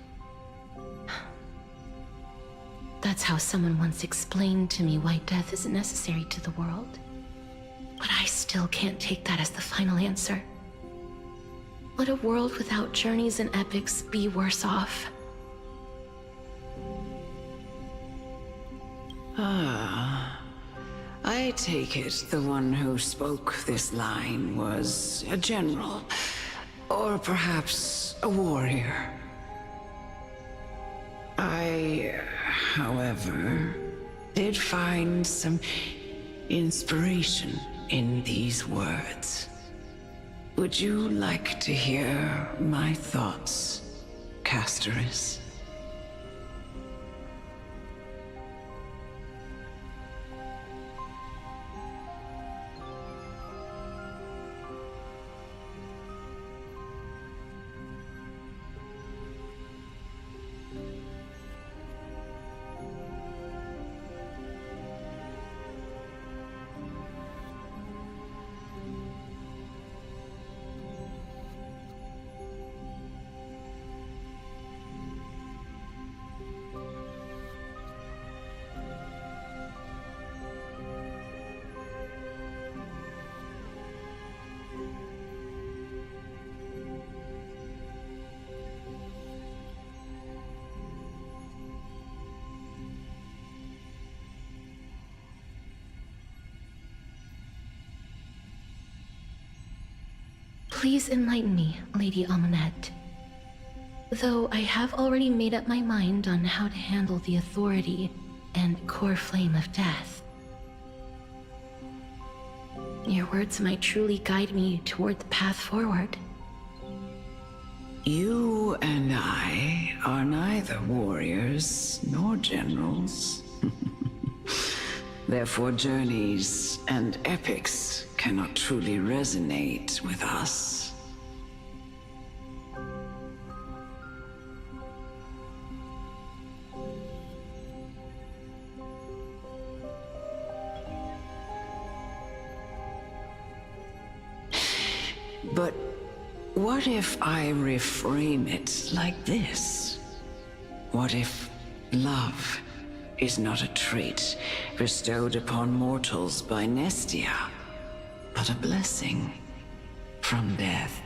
That's how someone once explained to me why death isn't necessary to the world. But I still can't take that as the final answer. Would a world without journeys and epics be worse off? I take it the one who spoke this line was a general, or perhaps a warrior. I, however, did find some inspiration in these words. Would you like to hear my thoughts, Castoris? Please enlighten me, Lady Amunet. Though I have already made up my mind on how to handle the authority and core flame of death. Your words might truly guide me toward the path forward. You and I are neither warriors nor generals. Therefore, journeys and epics cannot truly resonate with us. But what if I reframe it like this? What if love is not a trait bestowed upon mortals by Nestia, but a blessing from death?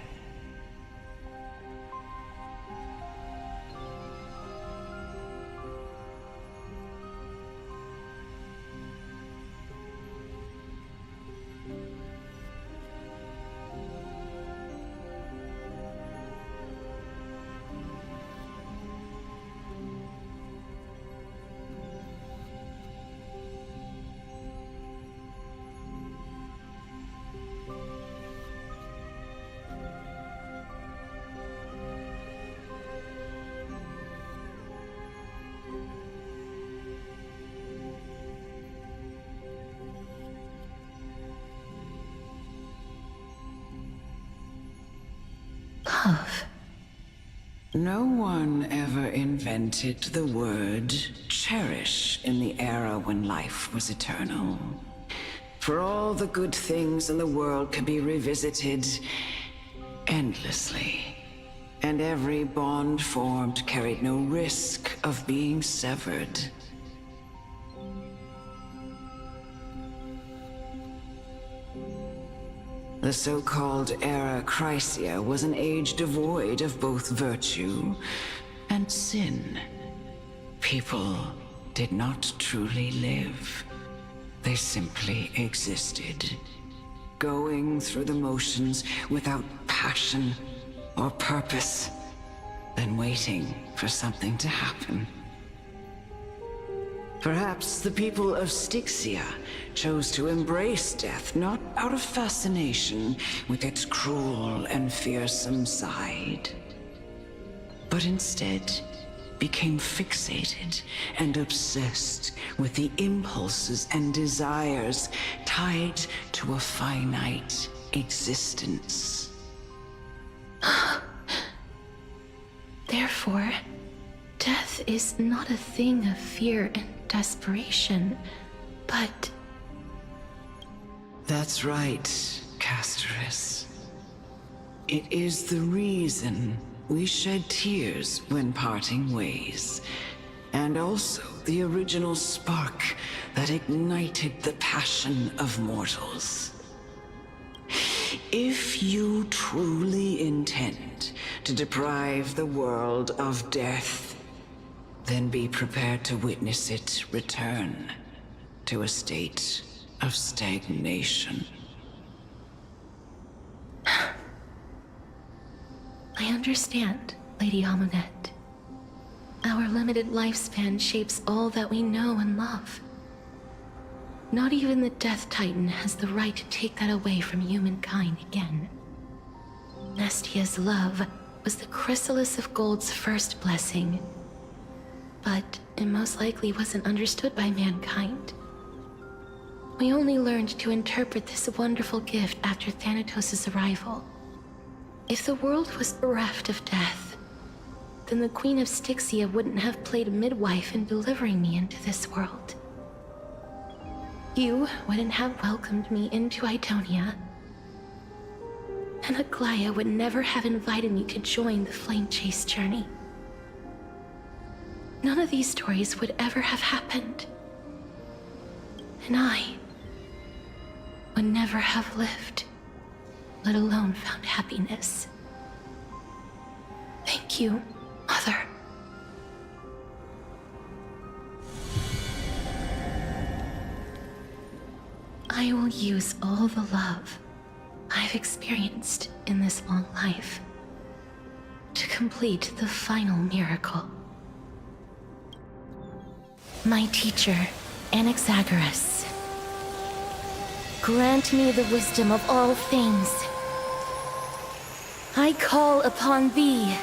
Love. No one ever invented the word cherish in the era when life was eternal. For all the good things in the world can be revisited endlessly, and every bond formed carried no risk of being severed. The so-called Era Chrysia was an age devoid of both virtue and sin. People did not truly live. They simply existed, going through the motions without passion or purpose, then waiting for something to happen. Perhaps the people of Styxia chose to embrace death not out of fascination with its cruel and fearsome side, but instead became fixated and obsessed with the impulses and desires tied to a finite existence. before, death is not a thing of fear and desperation, but... That's right, Casterus. It is the reason we shed tears when parting ways, and also the original spark that ignited the passion of mortals. If you truly intend to deprive the world of death, then be prepared to witness it return to a state of stagnation. I understand, Lady Amunet. Our limited lifespan shapes all that we know and love. Not even the Death Titan has the right to take that away from humankind again. Nestia's love was the chrysalis of Gold's first blessing, but it most likely wasn't understood by mankind. We only learned to interpret this wonderful gift after Thanatos' arrival. If the world was bereft of death, then the Queen of Styxia wouldn't have played a midwife in delivering me into this world. You wouldn't have welcomed me into Idonia, and Aglaya would never have invited me to join the Flame Chase journey. None of these stories would ever have happened, and I would never have lived, let alone found happiness. Thank you, Mother. I will use all the love I've experienced in this long life to complete the final miracle. My teacher, Anaxagoras, grant me the wisdom of all things. I call upon thee,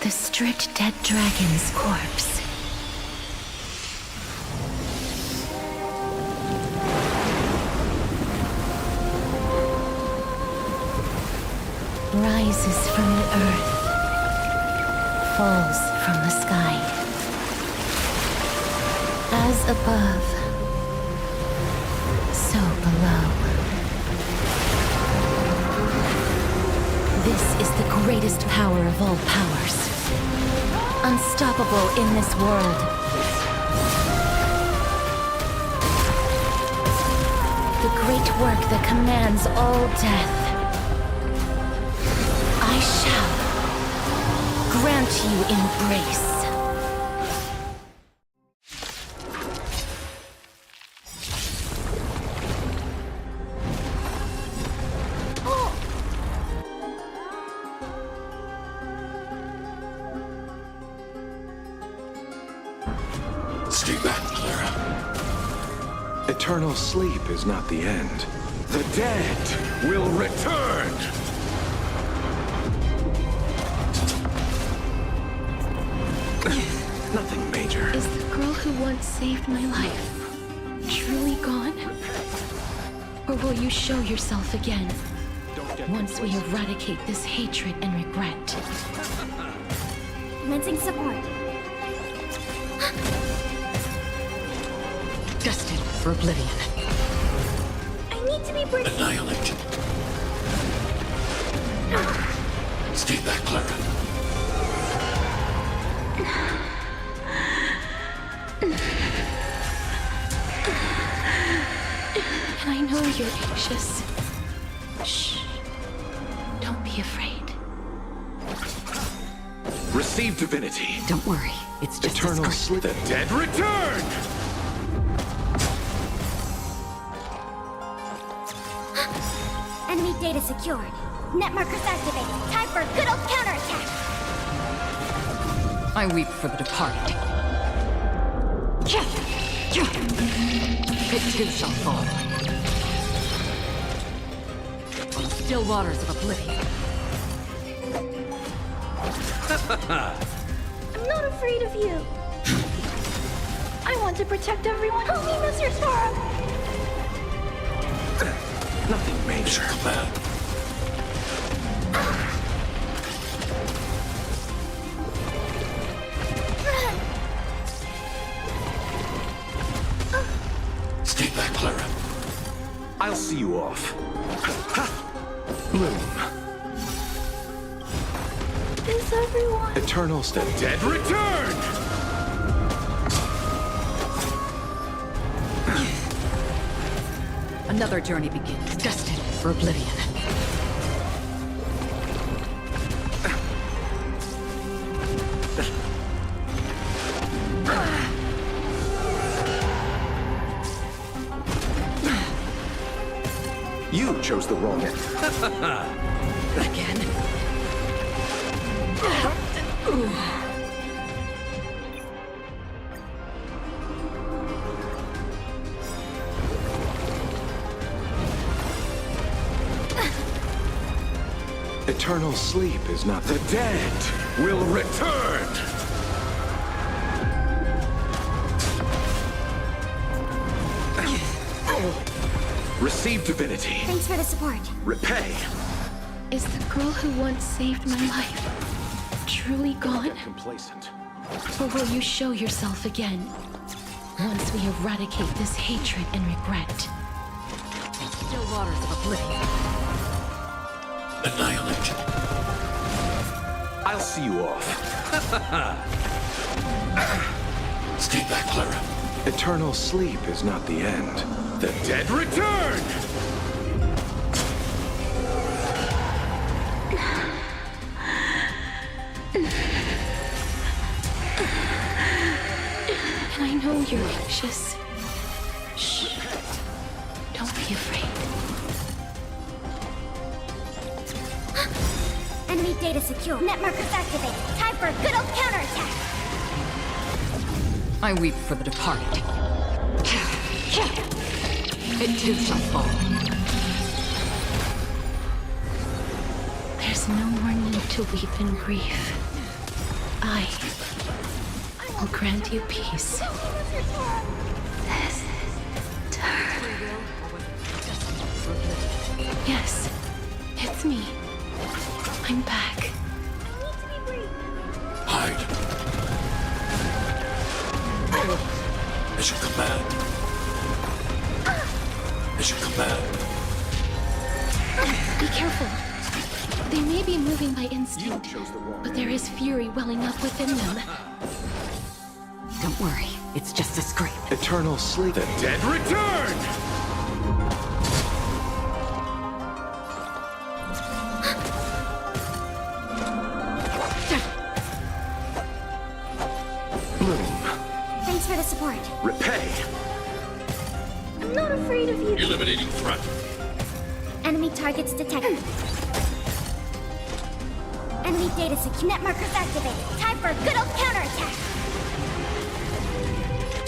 the stripped dead dragon's corpse. Rises from the earth, falls from the sky. As above, so below. This is the greatest power of all powers. Unstoppable in this world. The great work that commands all death. I shall grant you embrace. Stay back, Clara. Eternal sleep is not the end. The dead will return! Nothing major. Is the girl who once saved my life truly gone? Or will you show yourself again once we eradicate this hatred and regret? Commencing support. Destined for oblivion. I need to be brave. Annihilate. Stay back, Clara. And I know you're anxious. Shh. Don't be afraid. Receive divinity. Don't worry, it's just eternal sleep. The dead return! Enemy data secured. Net markers activated. Time for a good old counterattack. I weep for the departed. It too shall fall. On the still waters of oblivion. I'm not afraid of you. I want to protect everyone. Help me, Mr. Sorrow. Nothing major, Clara. Bloom. Is everyone... Eternal step. Dead return! Another journey begins, destined for oblivion. You chose the wrong end. Again. Eternal sleep is not The dead will return! Receive divinity. Thanks for the support. Repay. Is the girl who once saved my life truly gone? Get complacent. Or will you show yourself again? Once we eradicate this hatred and regret. Still waters of oblivion. Annihilate. I'll see you off. Stay back, Clara. Eternal sleep is not the end. The dead return! And I know you're anxious. Shh. Don't be afraid. Enemy data secure. Net markers activated. Time for a good old counterattack. I weep for the departed. It too shall fall. There's no more need to weep in grief. I will grant you peace. This turn. Yes, it's me. I'm back. Hide. Mission command. Mission command. Be careful. They may be moving by instinct, but there is fury welling up within them. Don't worry, it's just a scrape. Eternal sleep. The dead return! Bloom. Thanks for the support. Repay. I'm not afraid of you. Eliminating threat. Enemy targets detected. Enemy data secure. Net markers activated. Time for a good old counterattack.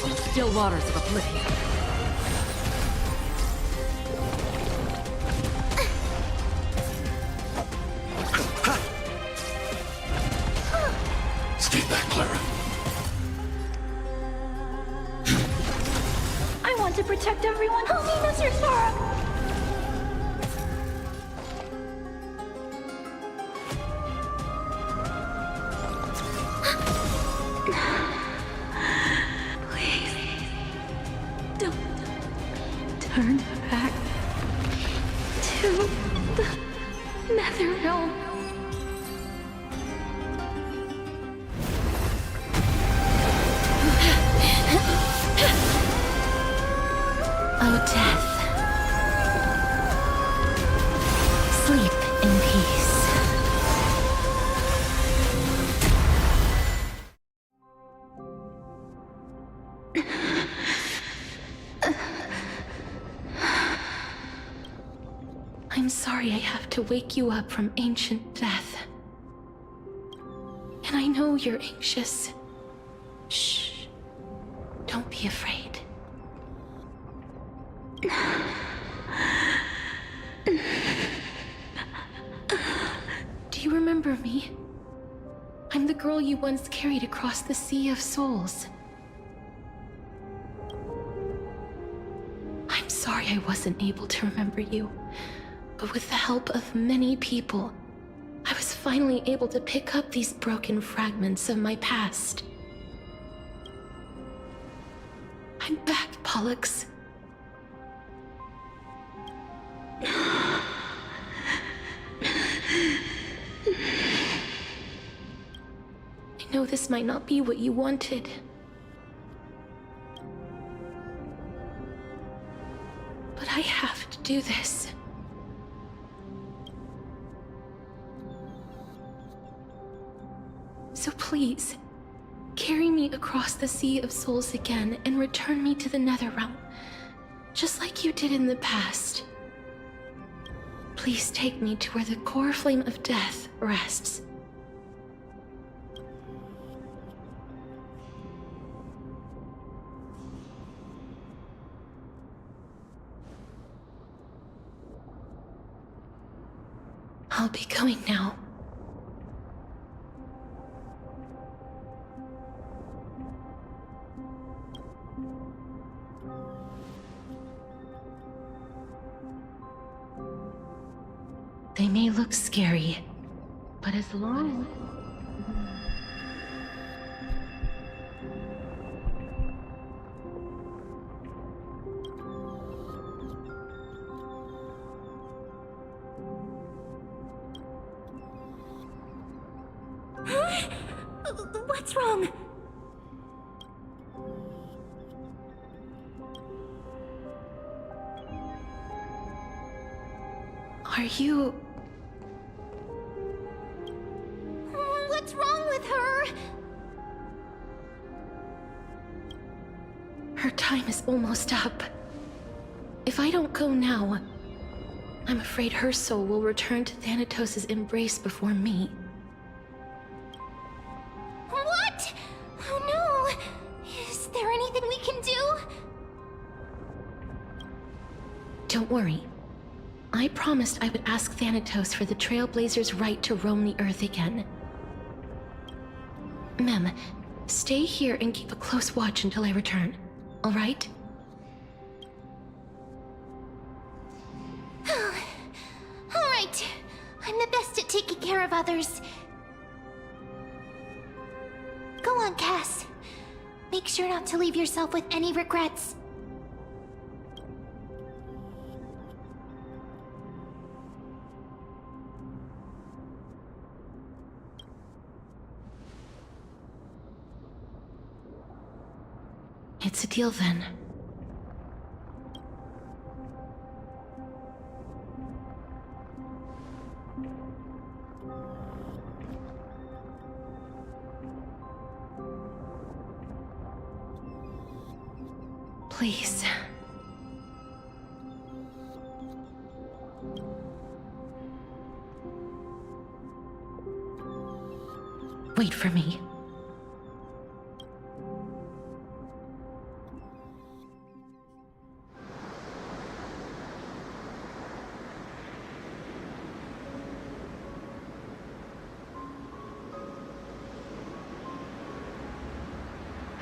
On the still waters of oblivion. Stay back, Clara. I want to protect everyone. Help me, Mr. Sora. Turn back to the Nether Realm. Oh, death. Sleep in peace. I'm sorry I have to wake you up from ancient death. And I know you're anxious. Shh. Don't be afraid. Do you remember me? I'm the girl you once carried across the Sea of Souls. I'm sorry I wasn't able to remember you. But with the help of many people, I was finally able to pick up these broken fragments of my past. I'm back, Pollux. this might not be what you wanted. But I have to do this. So please, carry me across the Sea of Souls again and return me to the Netherrealm, just like you did in the past. Please take me to where the core flame of death rests. I'll be going now. They may look scary, but as long What's wrong? Are you... What's wrong with her? Her time is almost up. If I don't go now, I'm afraid her soul will return to Thanatos' embrace before me. What? Oh no! Is there anything we can do? Don't worry. I promised I would ask Thanatos for the Trailblazers' right to roam the Earth again. Mem, stay here and keep a close watch until I return, all right? All right. I'm the best at taking care of others. Go on, Cass. Make sure not to leave yourself with any regrets. It's a deal then. Please. Wait for me.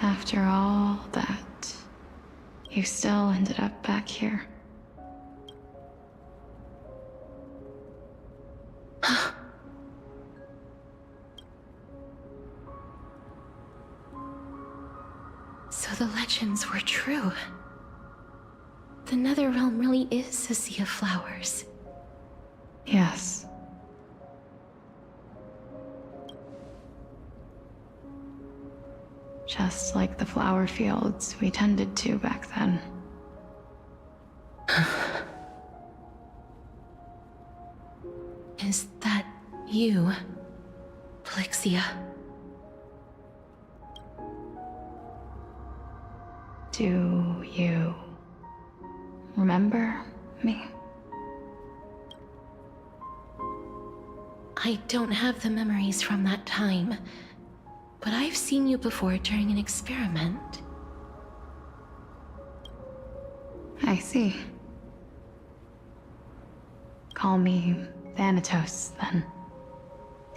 After all that, you still ended up back here. So the legends were true. The Netherrealm really is a sea of flowers. Yes. Just like the flower fields we tended to back then. Is that you, Plixia? Do you remember me? I don't have the memories from that time, but I've seen you before during an experiment. I see. Call me Thanatos, then.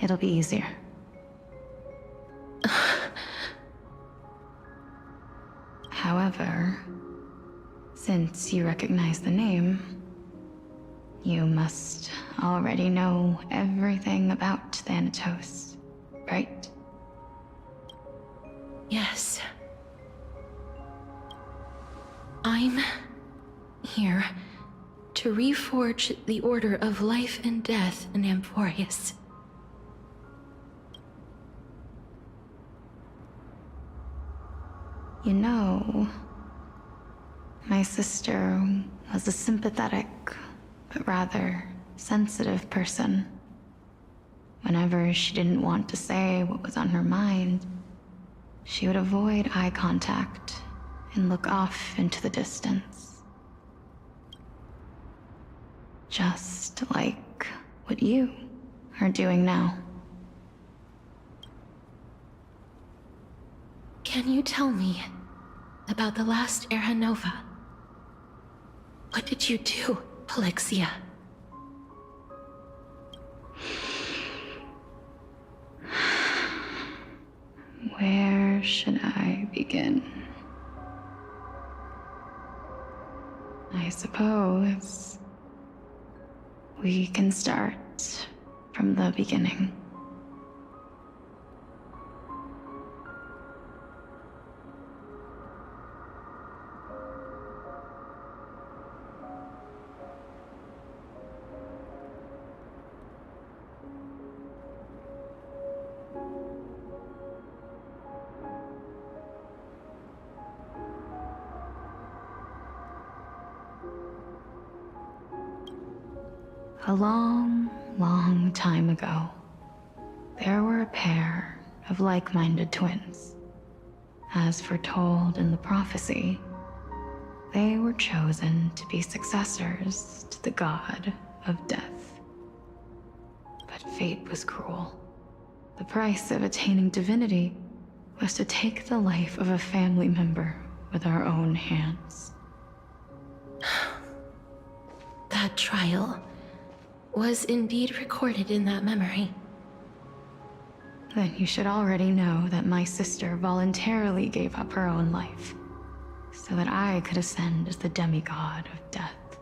It'll be easier. However, since you recognize the name, you must already know everything about Thanatos, right? Yes. I'm here to reforge the order of life and death in Amphorius. You know, my sister was a sympathetic, but rather sensitive person. Whenever she didn't want to say what was on her mind, she would avoid eye contact and look off into the distance. Just like what you are doing now. Can you tell me about the last Era Nova? What did you do, Polixia? Where should I begin? I suppose we can start from the beginning. A long, long time ago, there were a pair of like-minded twins. As foretold in the prophecy, they were chosen to be successors to the god of death. But fate was cruel. The price of attaining divinity was to take the life of a family member with our own hands. That trial was indeed recorded in that memory. Then you should already know that my sister voluntarily gave up her own life, so that I could ascend as the demigod of death.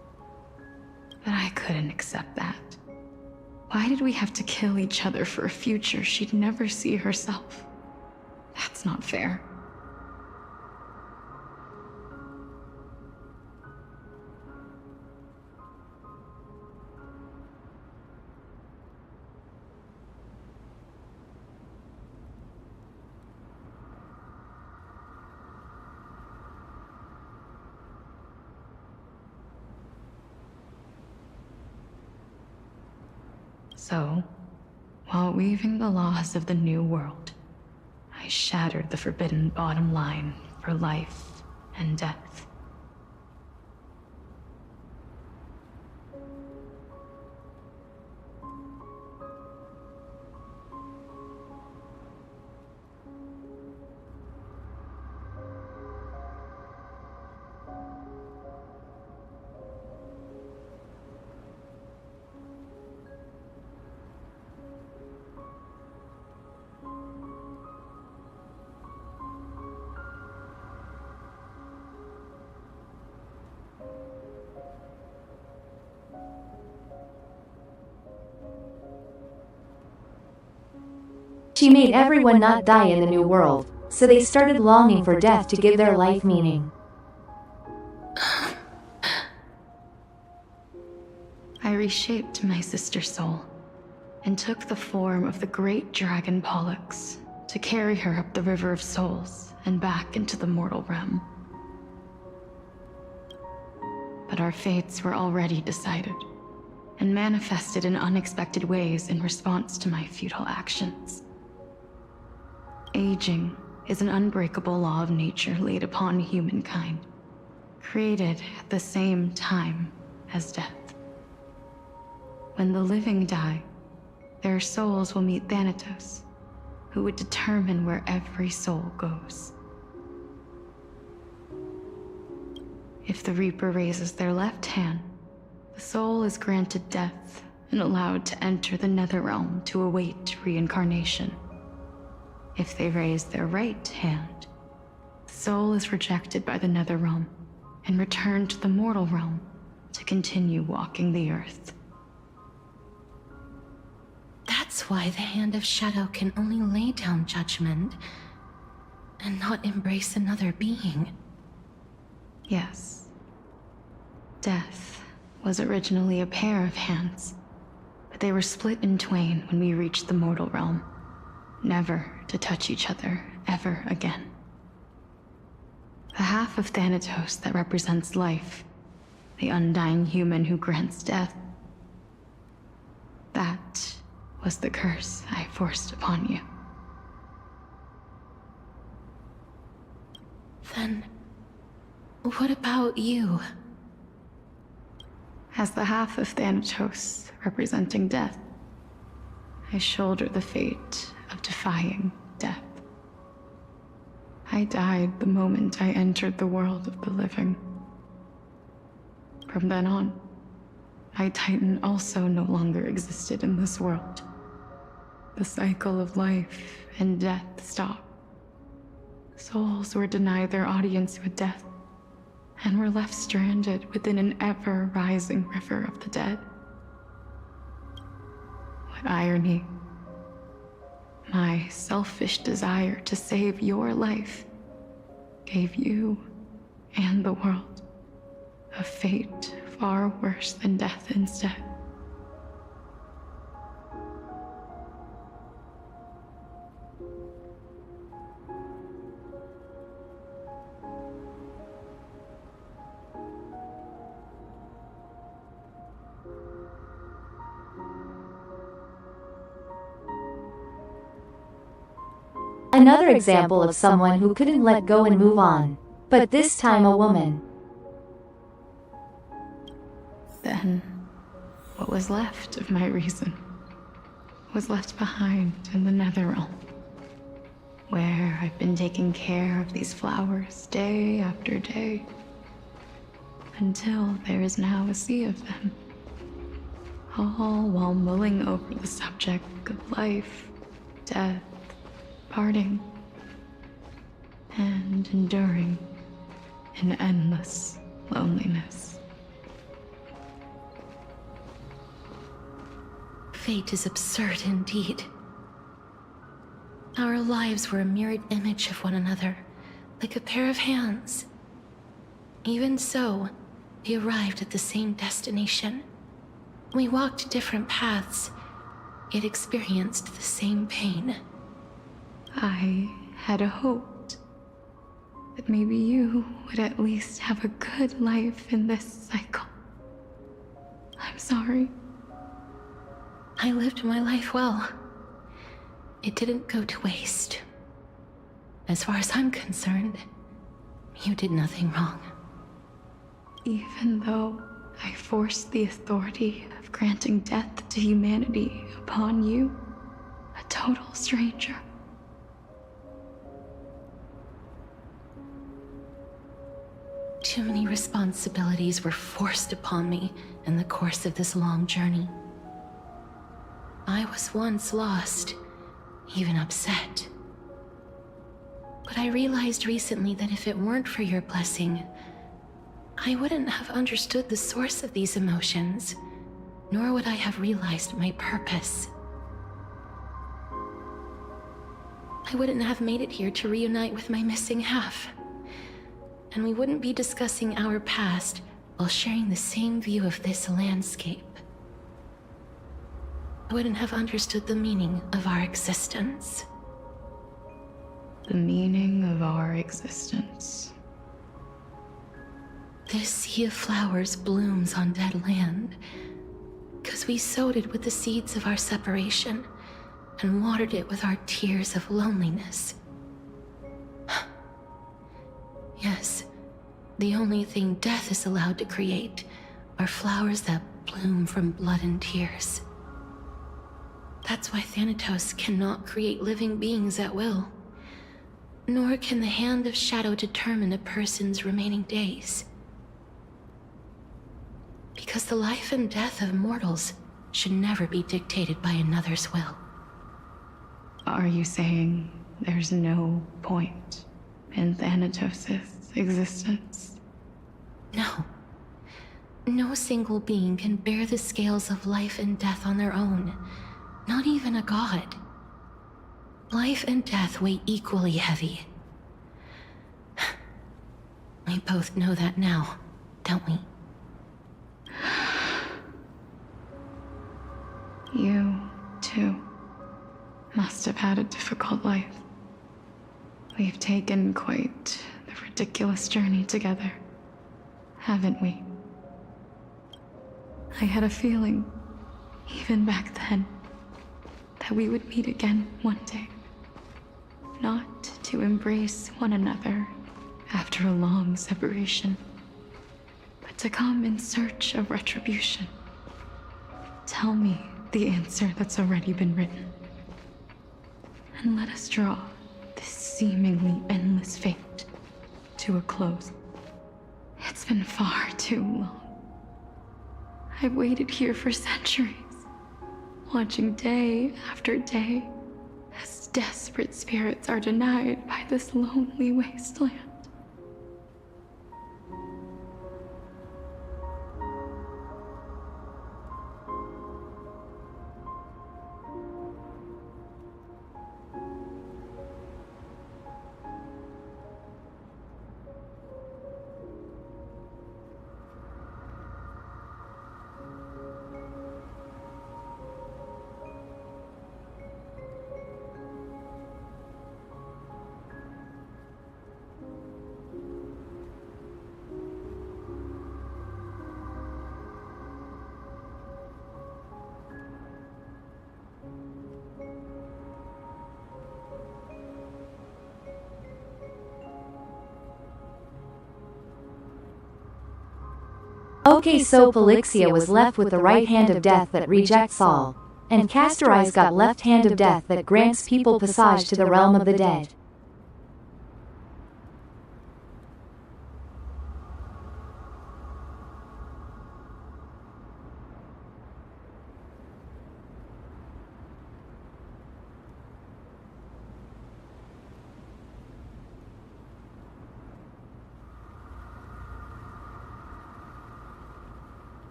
But I couldn't accept that. Why did we have to kill each other for a future she'd never see herself? That's not fair. So, while weaving the laws of the new world, I shattered the forbidden bottom line for life and death. She made everyone not die in the new world, so they started longing for death to give their life meaning. I reshaped my sister's soul and took the form of the great dragon Pollux to carry her up the River of Souls and back into the mortal realm. But our fates were already decided and manifested in unexpected ways in response to my futile actions. Aging is an unbreakable law of nature laid upon humankind, created at the same time as death. When the living die, their souls will meet Thanatos, who would determine where every soul goes. If the Reaper raises their left hand, the soul is granted death and allowed to enter the Netherrealm to await reincarnation. If they raise their right hand, the soul is rejected by the Netherrealm and returned to the mortal realm to continue walking the earth. That's why the Hand of Shadow can only lay down judgment and not embrace another being. Yes. Death was originally a pair of hands, but they were split in twain when we reached the mortal realm, never to touch each other ever again. The half of Thanatos that represents life. The undying human who grants death. That was the curse I forced upon you. Then, what about you? As the half of Thanatos representing death, I shoulder the fate of defying death. I died the moment I entered the world of the living. From then on, my Titan also no longer existed in this world. The cycle of life and death stopped. Souls were denied their audience with death, and were left stranded within an ever-rising river of the dead. What irony. My selfish desire to save your life gave you and the world a fate far worse than death instead. Another example of someone who couldn't let go and move on, but this time a woman. Then, what was left of my reason was left behind in the Netherrealm, where I've been taking care of these flowers day after day, until there is now a sea of them, all while mulling over the subject of life, death, parting, and enduring in endless loneliness. Fate is absurd indeed. Our lives were a mirrored image of one another, like a pair of hands. Even so, we arrived at the same destination. We walked different paths, yet experienced the same pain. I had hoped that maybe you would at least have a good life in this cycle. I'm sorry. I lived my life well. It didn't go to waste. As far as I'm concerned, you did nothing wrong. Even though I forced the authority of granting death to humanity upon you, a total stranger. Too many responsibilities were forced upon me in the course of this long journey. I was once lost, even upset. But I realized recently that if it weren't for your blessing, I wouldn't have understood the source of these emotions, nor would I have realized my purpose. I wouldn't have made it here to reunite with my missing half. And we wouldn't be discussing our past while sharing the same view of this landscape. I wouldn't have understood the meaning of our existence. The meaning of our existence. This sea of flowers blooms on dead land, because we sowed it with the seeds of our separation and watered it with our tears of loneliness. Yes, the only thing death is allowed to create are flowers that bloom from blood and tears. That's why Thanatos cannot create living beings at will. Nor can the Hand of Shadow determine a person's remaining days. Because the life and death of mortals should never be dictated by another's will. Are you saying there's no point in Thanatos' existence? No. No single being can bear the scales of life and death on their own. Not even a god. Life and death weigh equally heavy. We both know that now, don't we? You, too, must have had a difficult life. We've taken quite the ridiculous journey together, haven't we? I had a feeling, even back then, that we would meet again one day. Not to embrace one another after a long separation, but to come in search of retribution. Tell me the answer that's already been written, and let us draw this seemingly endless fate to a close. It's been far too long. I've waited here for centuries, watching day after day as desperate spirits are denied by this lonely wasteland. Okay, so Polixia was left with the right hand of death that rejects all, and Castorize got left hand of death that grants people passage to the realm of the dead.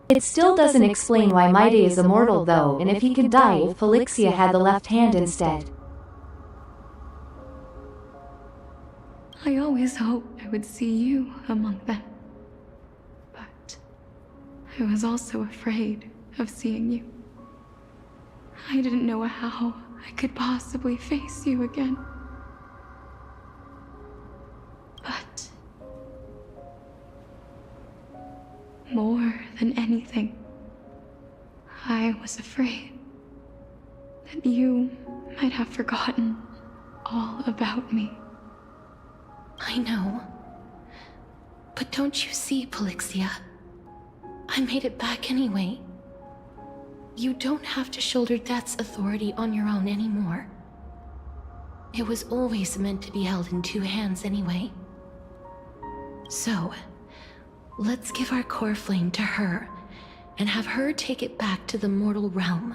It still doesn't explain why Maide is immortal though, and if he could die if Polixia had the left hand instead. I always hoped I would see you among them. But I was also afraid of seeing you. I didn't know how I could possibly face you again. But more than anything, I was afraid that you might have forgotten all about me. I know. But don't you see, Polixia? I made it back anyway. You don't have to shoulder Death's authority on your own anymore. It was always meant to be held in two hands anyway. So, let's give our core flame to her, and have her take it back to the mortal realm.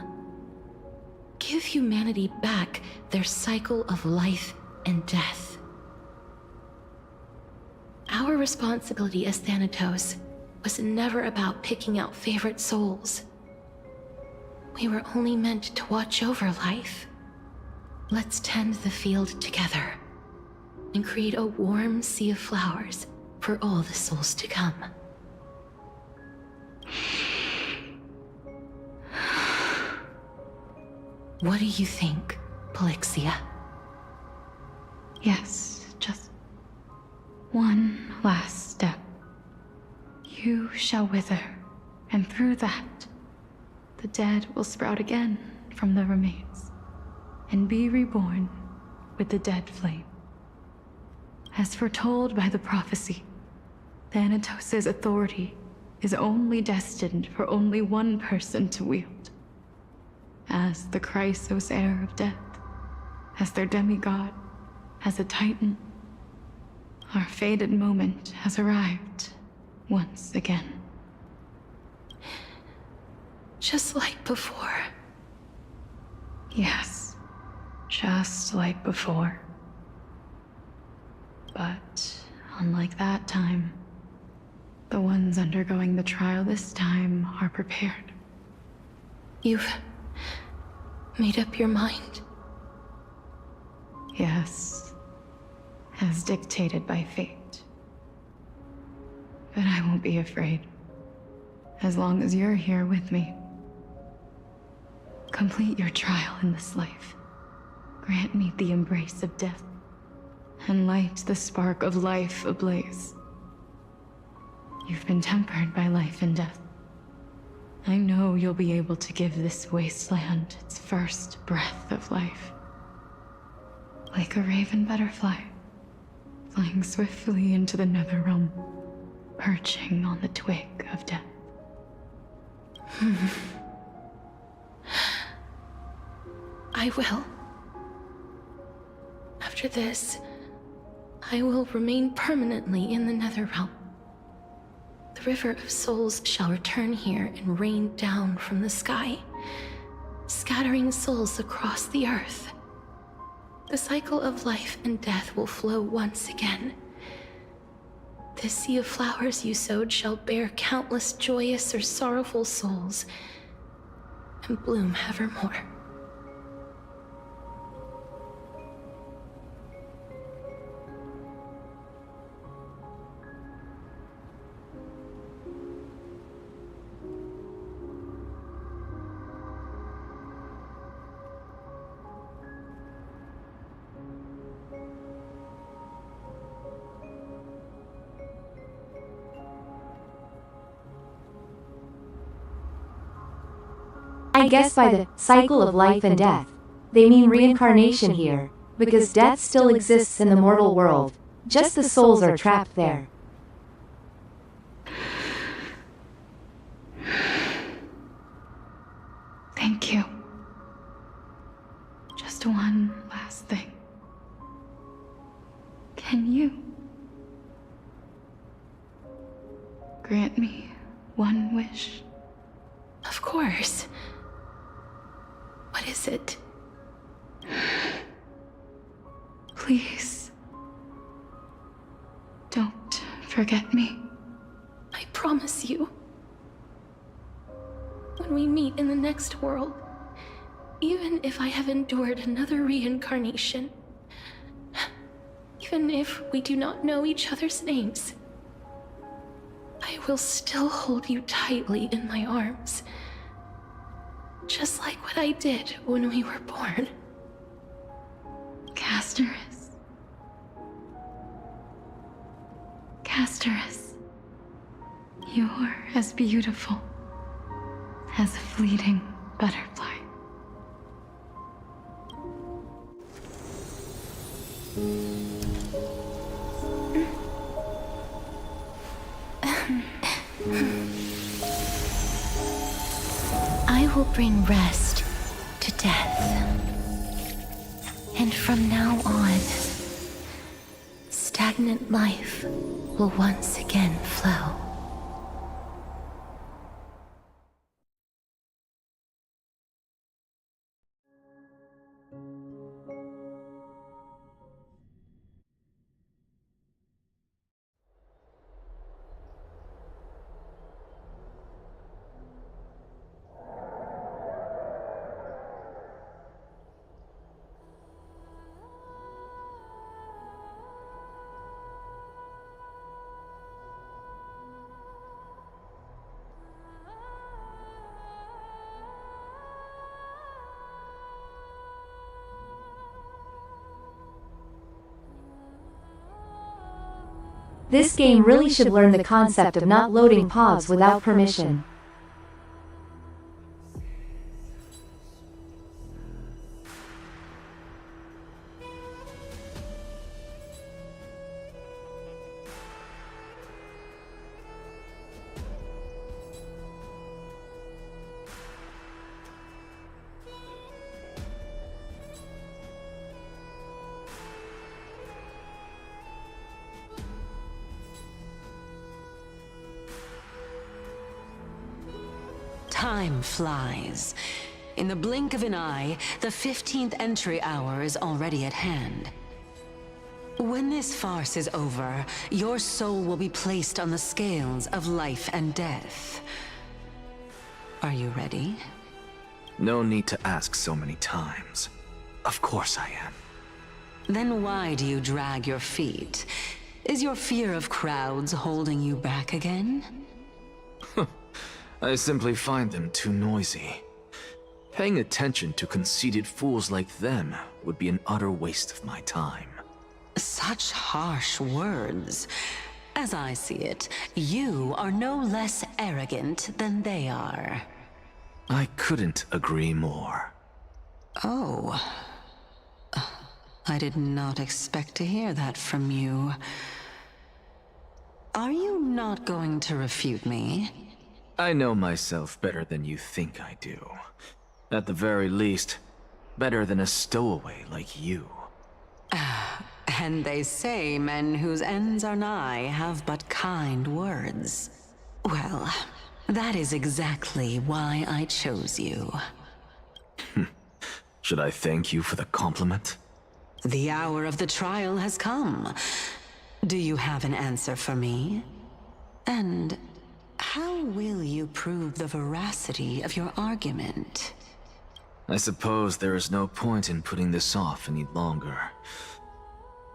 Give humanity back their cycle of life and death. Our responsibility as Thanatos was never about picking out favorite souls. We were only meant to watch over life. Let's tend the field together, and create a warm sea of flowers for all the souls to come. What do you think, Polixia? Yes, just one last step. You shall wither, and through that, the dead will sprout again from the remains, and be reborn with the dead flame. As foretold by the prophecy, Thanatos' authority is only destined for only one person to wield. As the Chrysos heir of death, as their demigod, as a titan, our fated moment has arrived once again. Just like before. Yes, just like before. But unlike that time, the ones undergoing the trial this time are prepared. You've made up your mind? Yes, as dictated by fate. But I won't be afraid, as long as you're here with me. Complete your trial in this life, grant me the embrace of death, and light the spark of life ablaze. You've been tempered by life and death. I know you'll be able to give this wasteland its first breath of life. Like a raven butterfly, flying swiftly into the netherrealm, perching on the twig of death. I will. After this, I will remain permanently in the Netherrealm. The River of Souls shall return here and rain down from the sky, scattering souls across the earth. The cycle of life and death will flow once again. This sea of flowers you sowed shall bear countless joyous or sorrowful souls, and bloom evermore. I guess by the cycle of life and death, they mean reincarnation here, because death still exists in the mortal world, just the souls are trapped there. Thank you. Just one last thing. Can you grant me one wish? Of course. What is it? Please, don't forget me. I promise you. When we meet in the next world, even if I have endured another reincarnation, even if we do not know each other's names, I will still hold you tightly in my arms. Just like what I did when we were born. Casterus. Casterus. You're as beautiful as a fleeting butterfly. I will bring rest to death. And from now on, stagnant life will once again flow. This game really should learn the concept of not loading pods without permission. Time flies. In the blink of an eye, the 15th entry hour is already at hand. When this farce is over, your soul will be placed on the scales of life and death. Are you ready? No need to ask so many times. Of course I am. Then why do you drag your feet? Is your fear of crowds holding you back again? I simply find them too noisy. Paying attention to conceited fools like them would be an utter waste of my time. Such harsh words. As I see it, you are no less arrogant than they are. I couldn't agree more. Oh. I did not expect to hear that from you. Are you not going to refute me? I know myself better than you think I do. At the very least, better than a stowaway like you. And they say men whose ends are nigh have but kind words. Well, that is exactly why I chose you. Should I thank you for the compliment? The hour of the trial has come. Do you have an answer for me? And how will you prove the veracity of your argument? I suppose there is no point in putting this off any longer.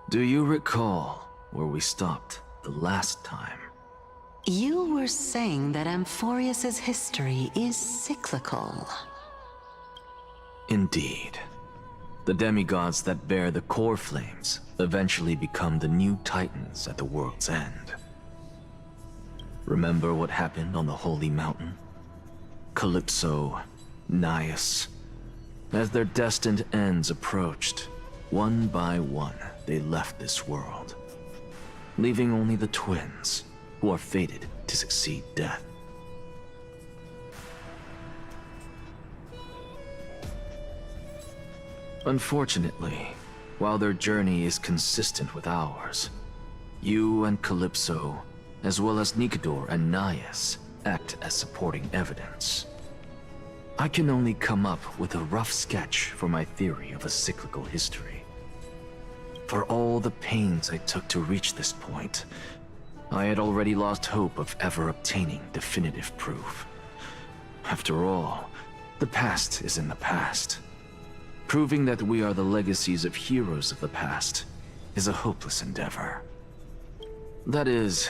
Do you recall where we stopped the last time? You were saying that Amphorius's history is cyclical. Indeed. The demigods that bear the core flames eventually become the new titans at the world's end. Remember what happened on the Holy Mountain? Calypso, Naias. As their destined ends approached, one by one they left this world, leaving only the twins, who are fated to succeed death. Unfortunately, while their journey is consistent with ours, you and Calypso, as well as Nicodor and Naias, act as supporting evidence. I can only come up with a rough sketch for my theory of a cyclical history. For all the pains I took to reach this point, I had already lost hope of ever obtaining definitive proof. After all, the past is in the past. Proving that we are the legacies of heroes of the past is a hopeless endeavor. That is,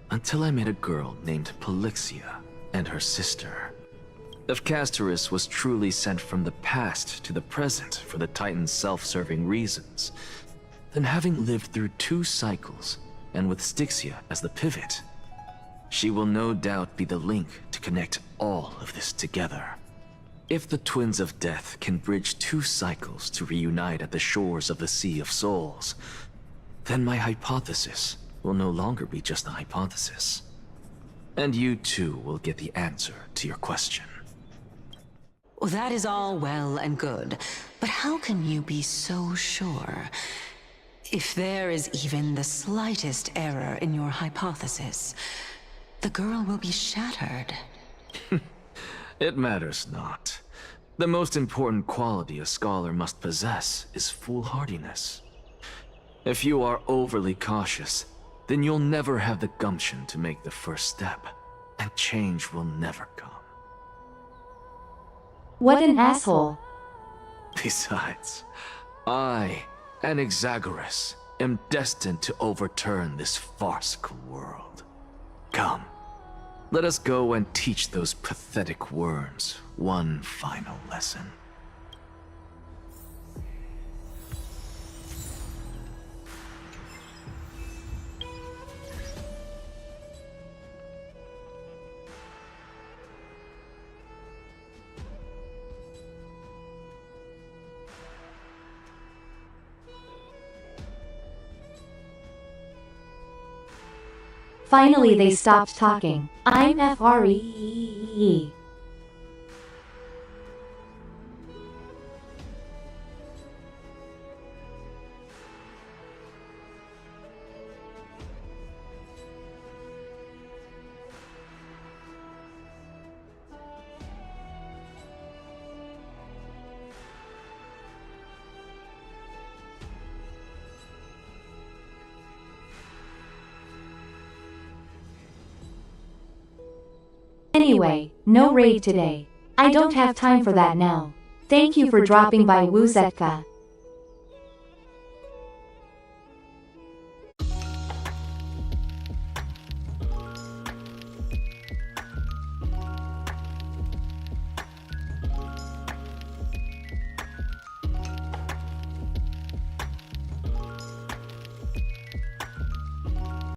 until I met a girl named Polixia and her sister. If Castorus was truly sent from the past to the present for the Titan's self-serving reasons, then having lived through 2 cycles, and with Styxia as the pivot, she will no doubt be the link to connect all of this together. If the Twins of Death can bridge 2 cycles to reunite at the shores of the Sea of Souls, then my hypothesis will no longer be just a hypothesis. And you too will get the answer to your question. Well, that is all well and good, but how can you be so sure? If there is even the slightest error in your hypothesis, the girl will be shattered. It matters not. The most important quality a scholar must possess is foolhardiness. If you are overly cautious, then you'll never have the gumption to make the first step, and change will never come. What an asshole. Besides, I, Anaxagoras, am destined to overturn this farcical world. Come, let us go and teach those pathetic worms one final lesson. Finally they stopped talking. I'm FREE. Anyway, no raid today. I don't have time for that now. Thank you for dropping by, Wuzetka.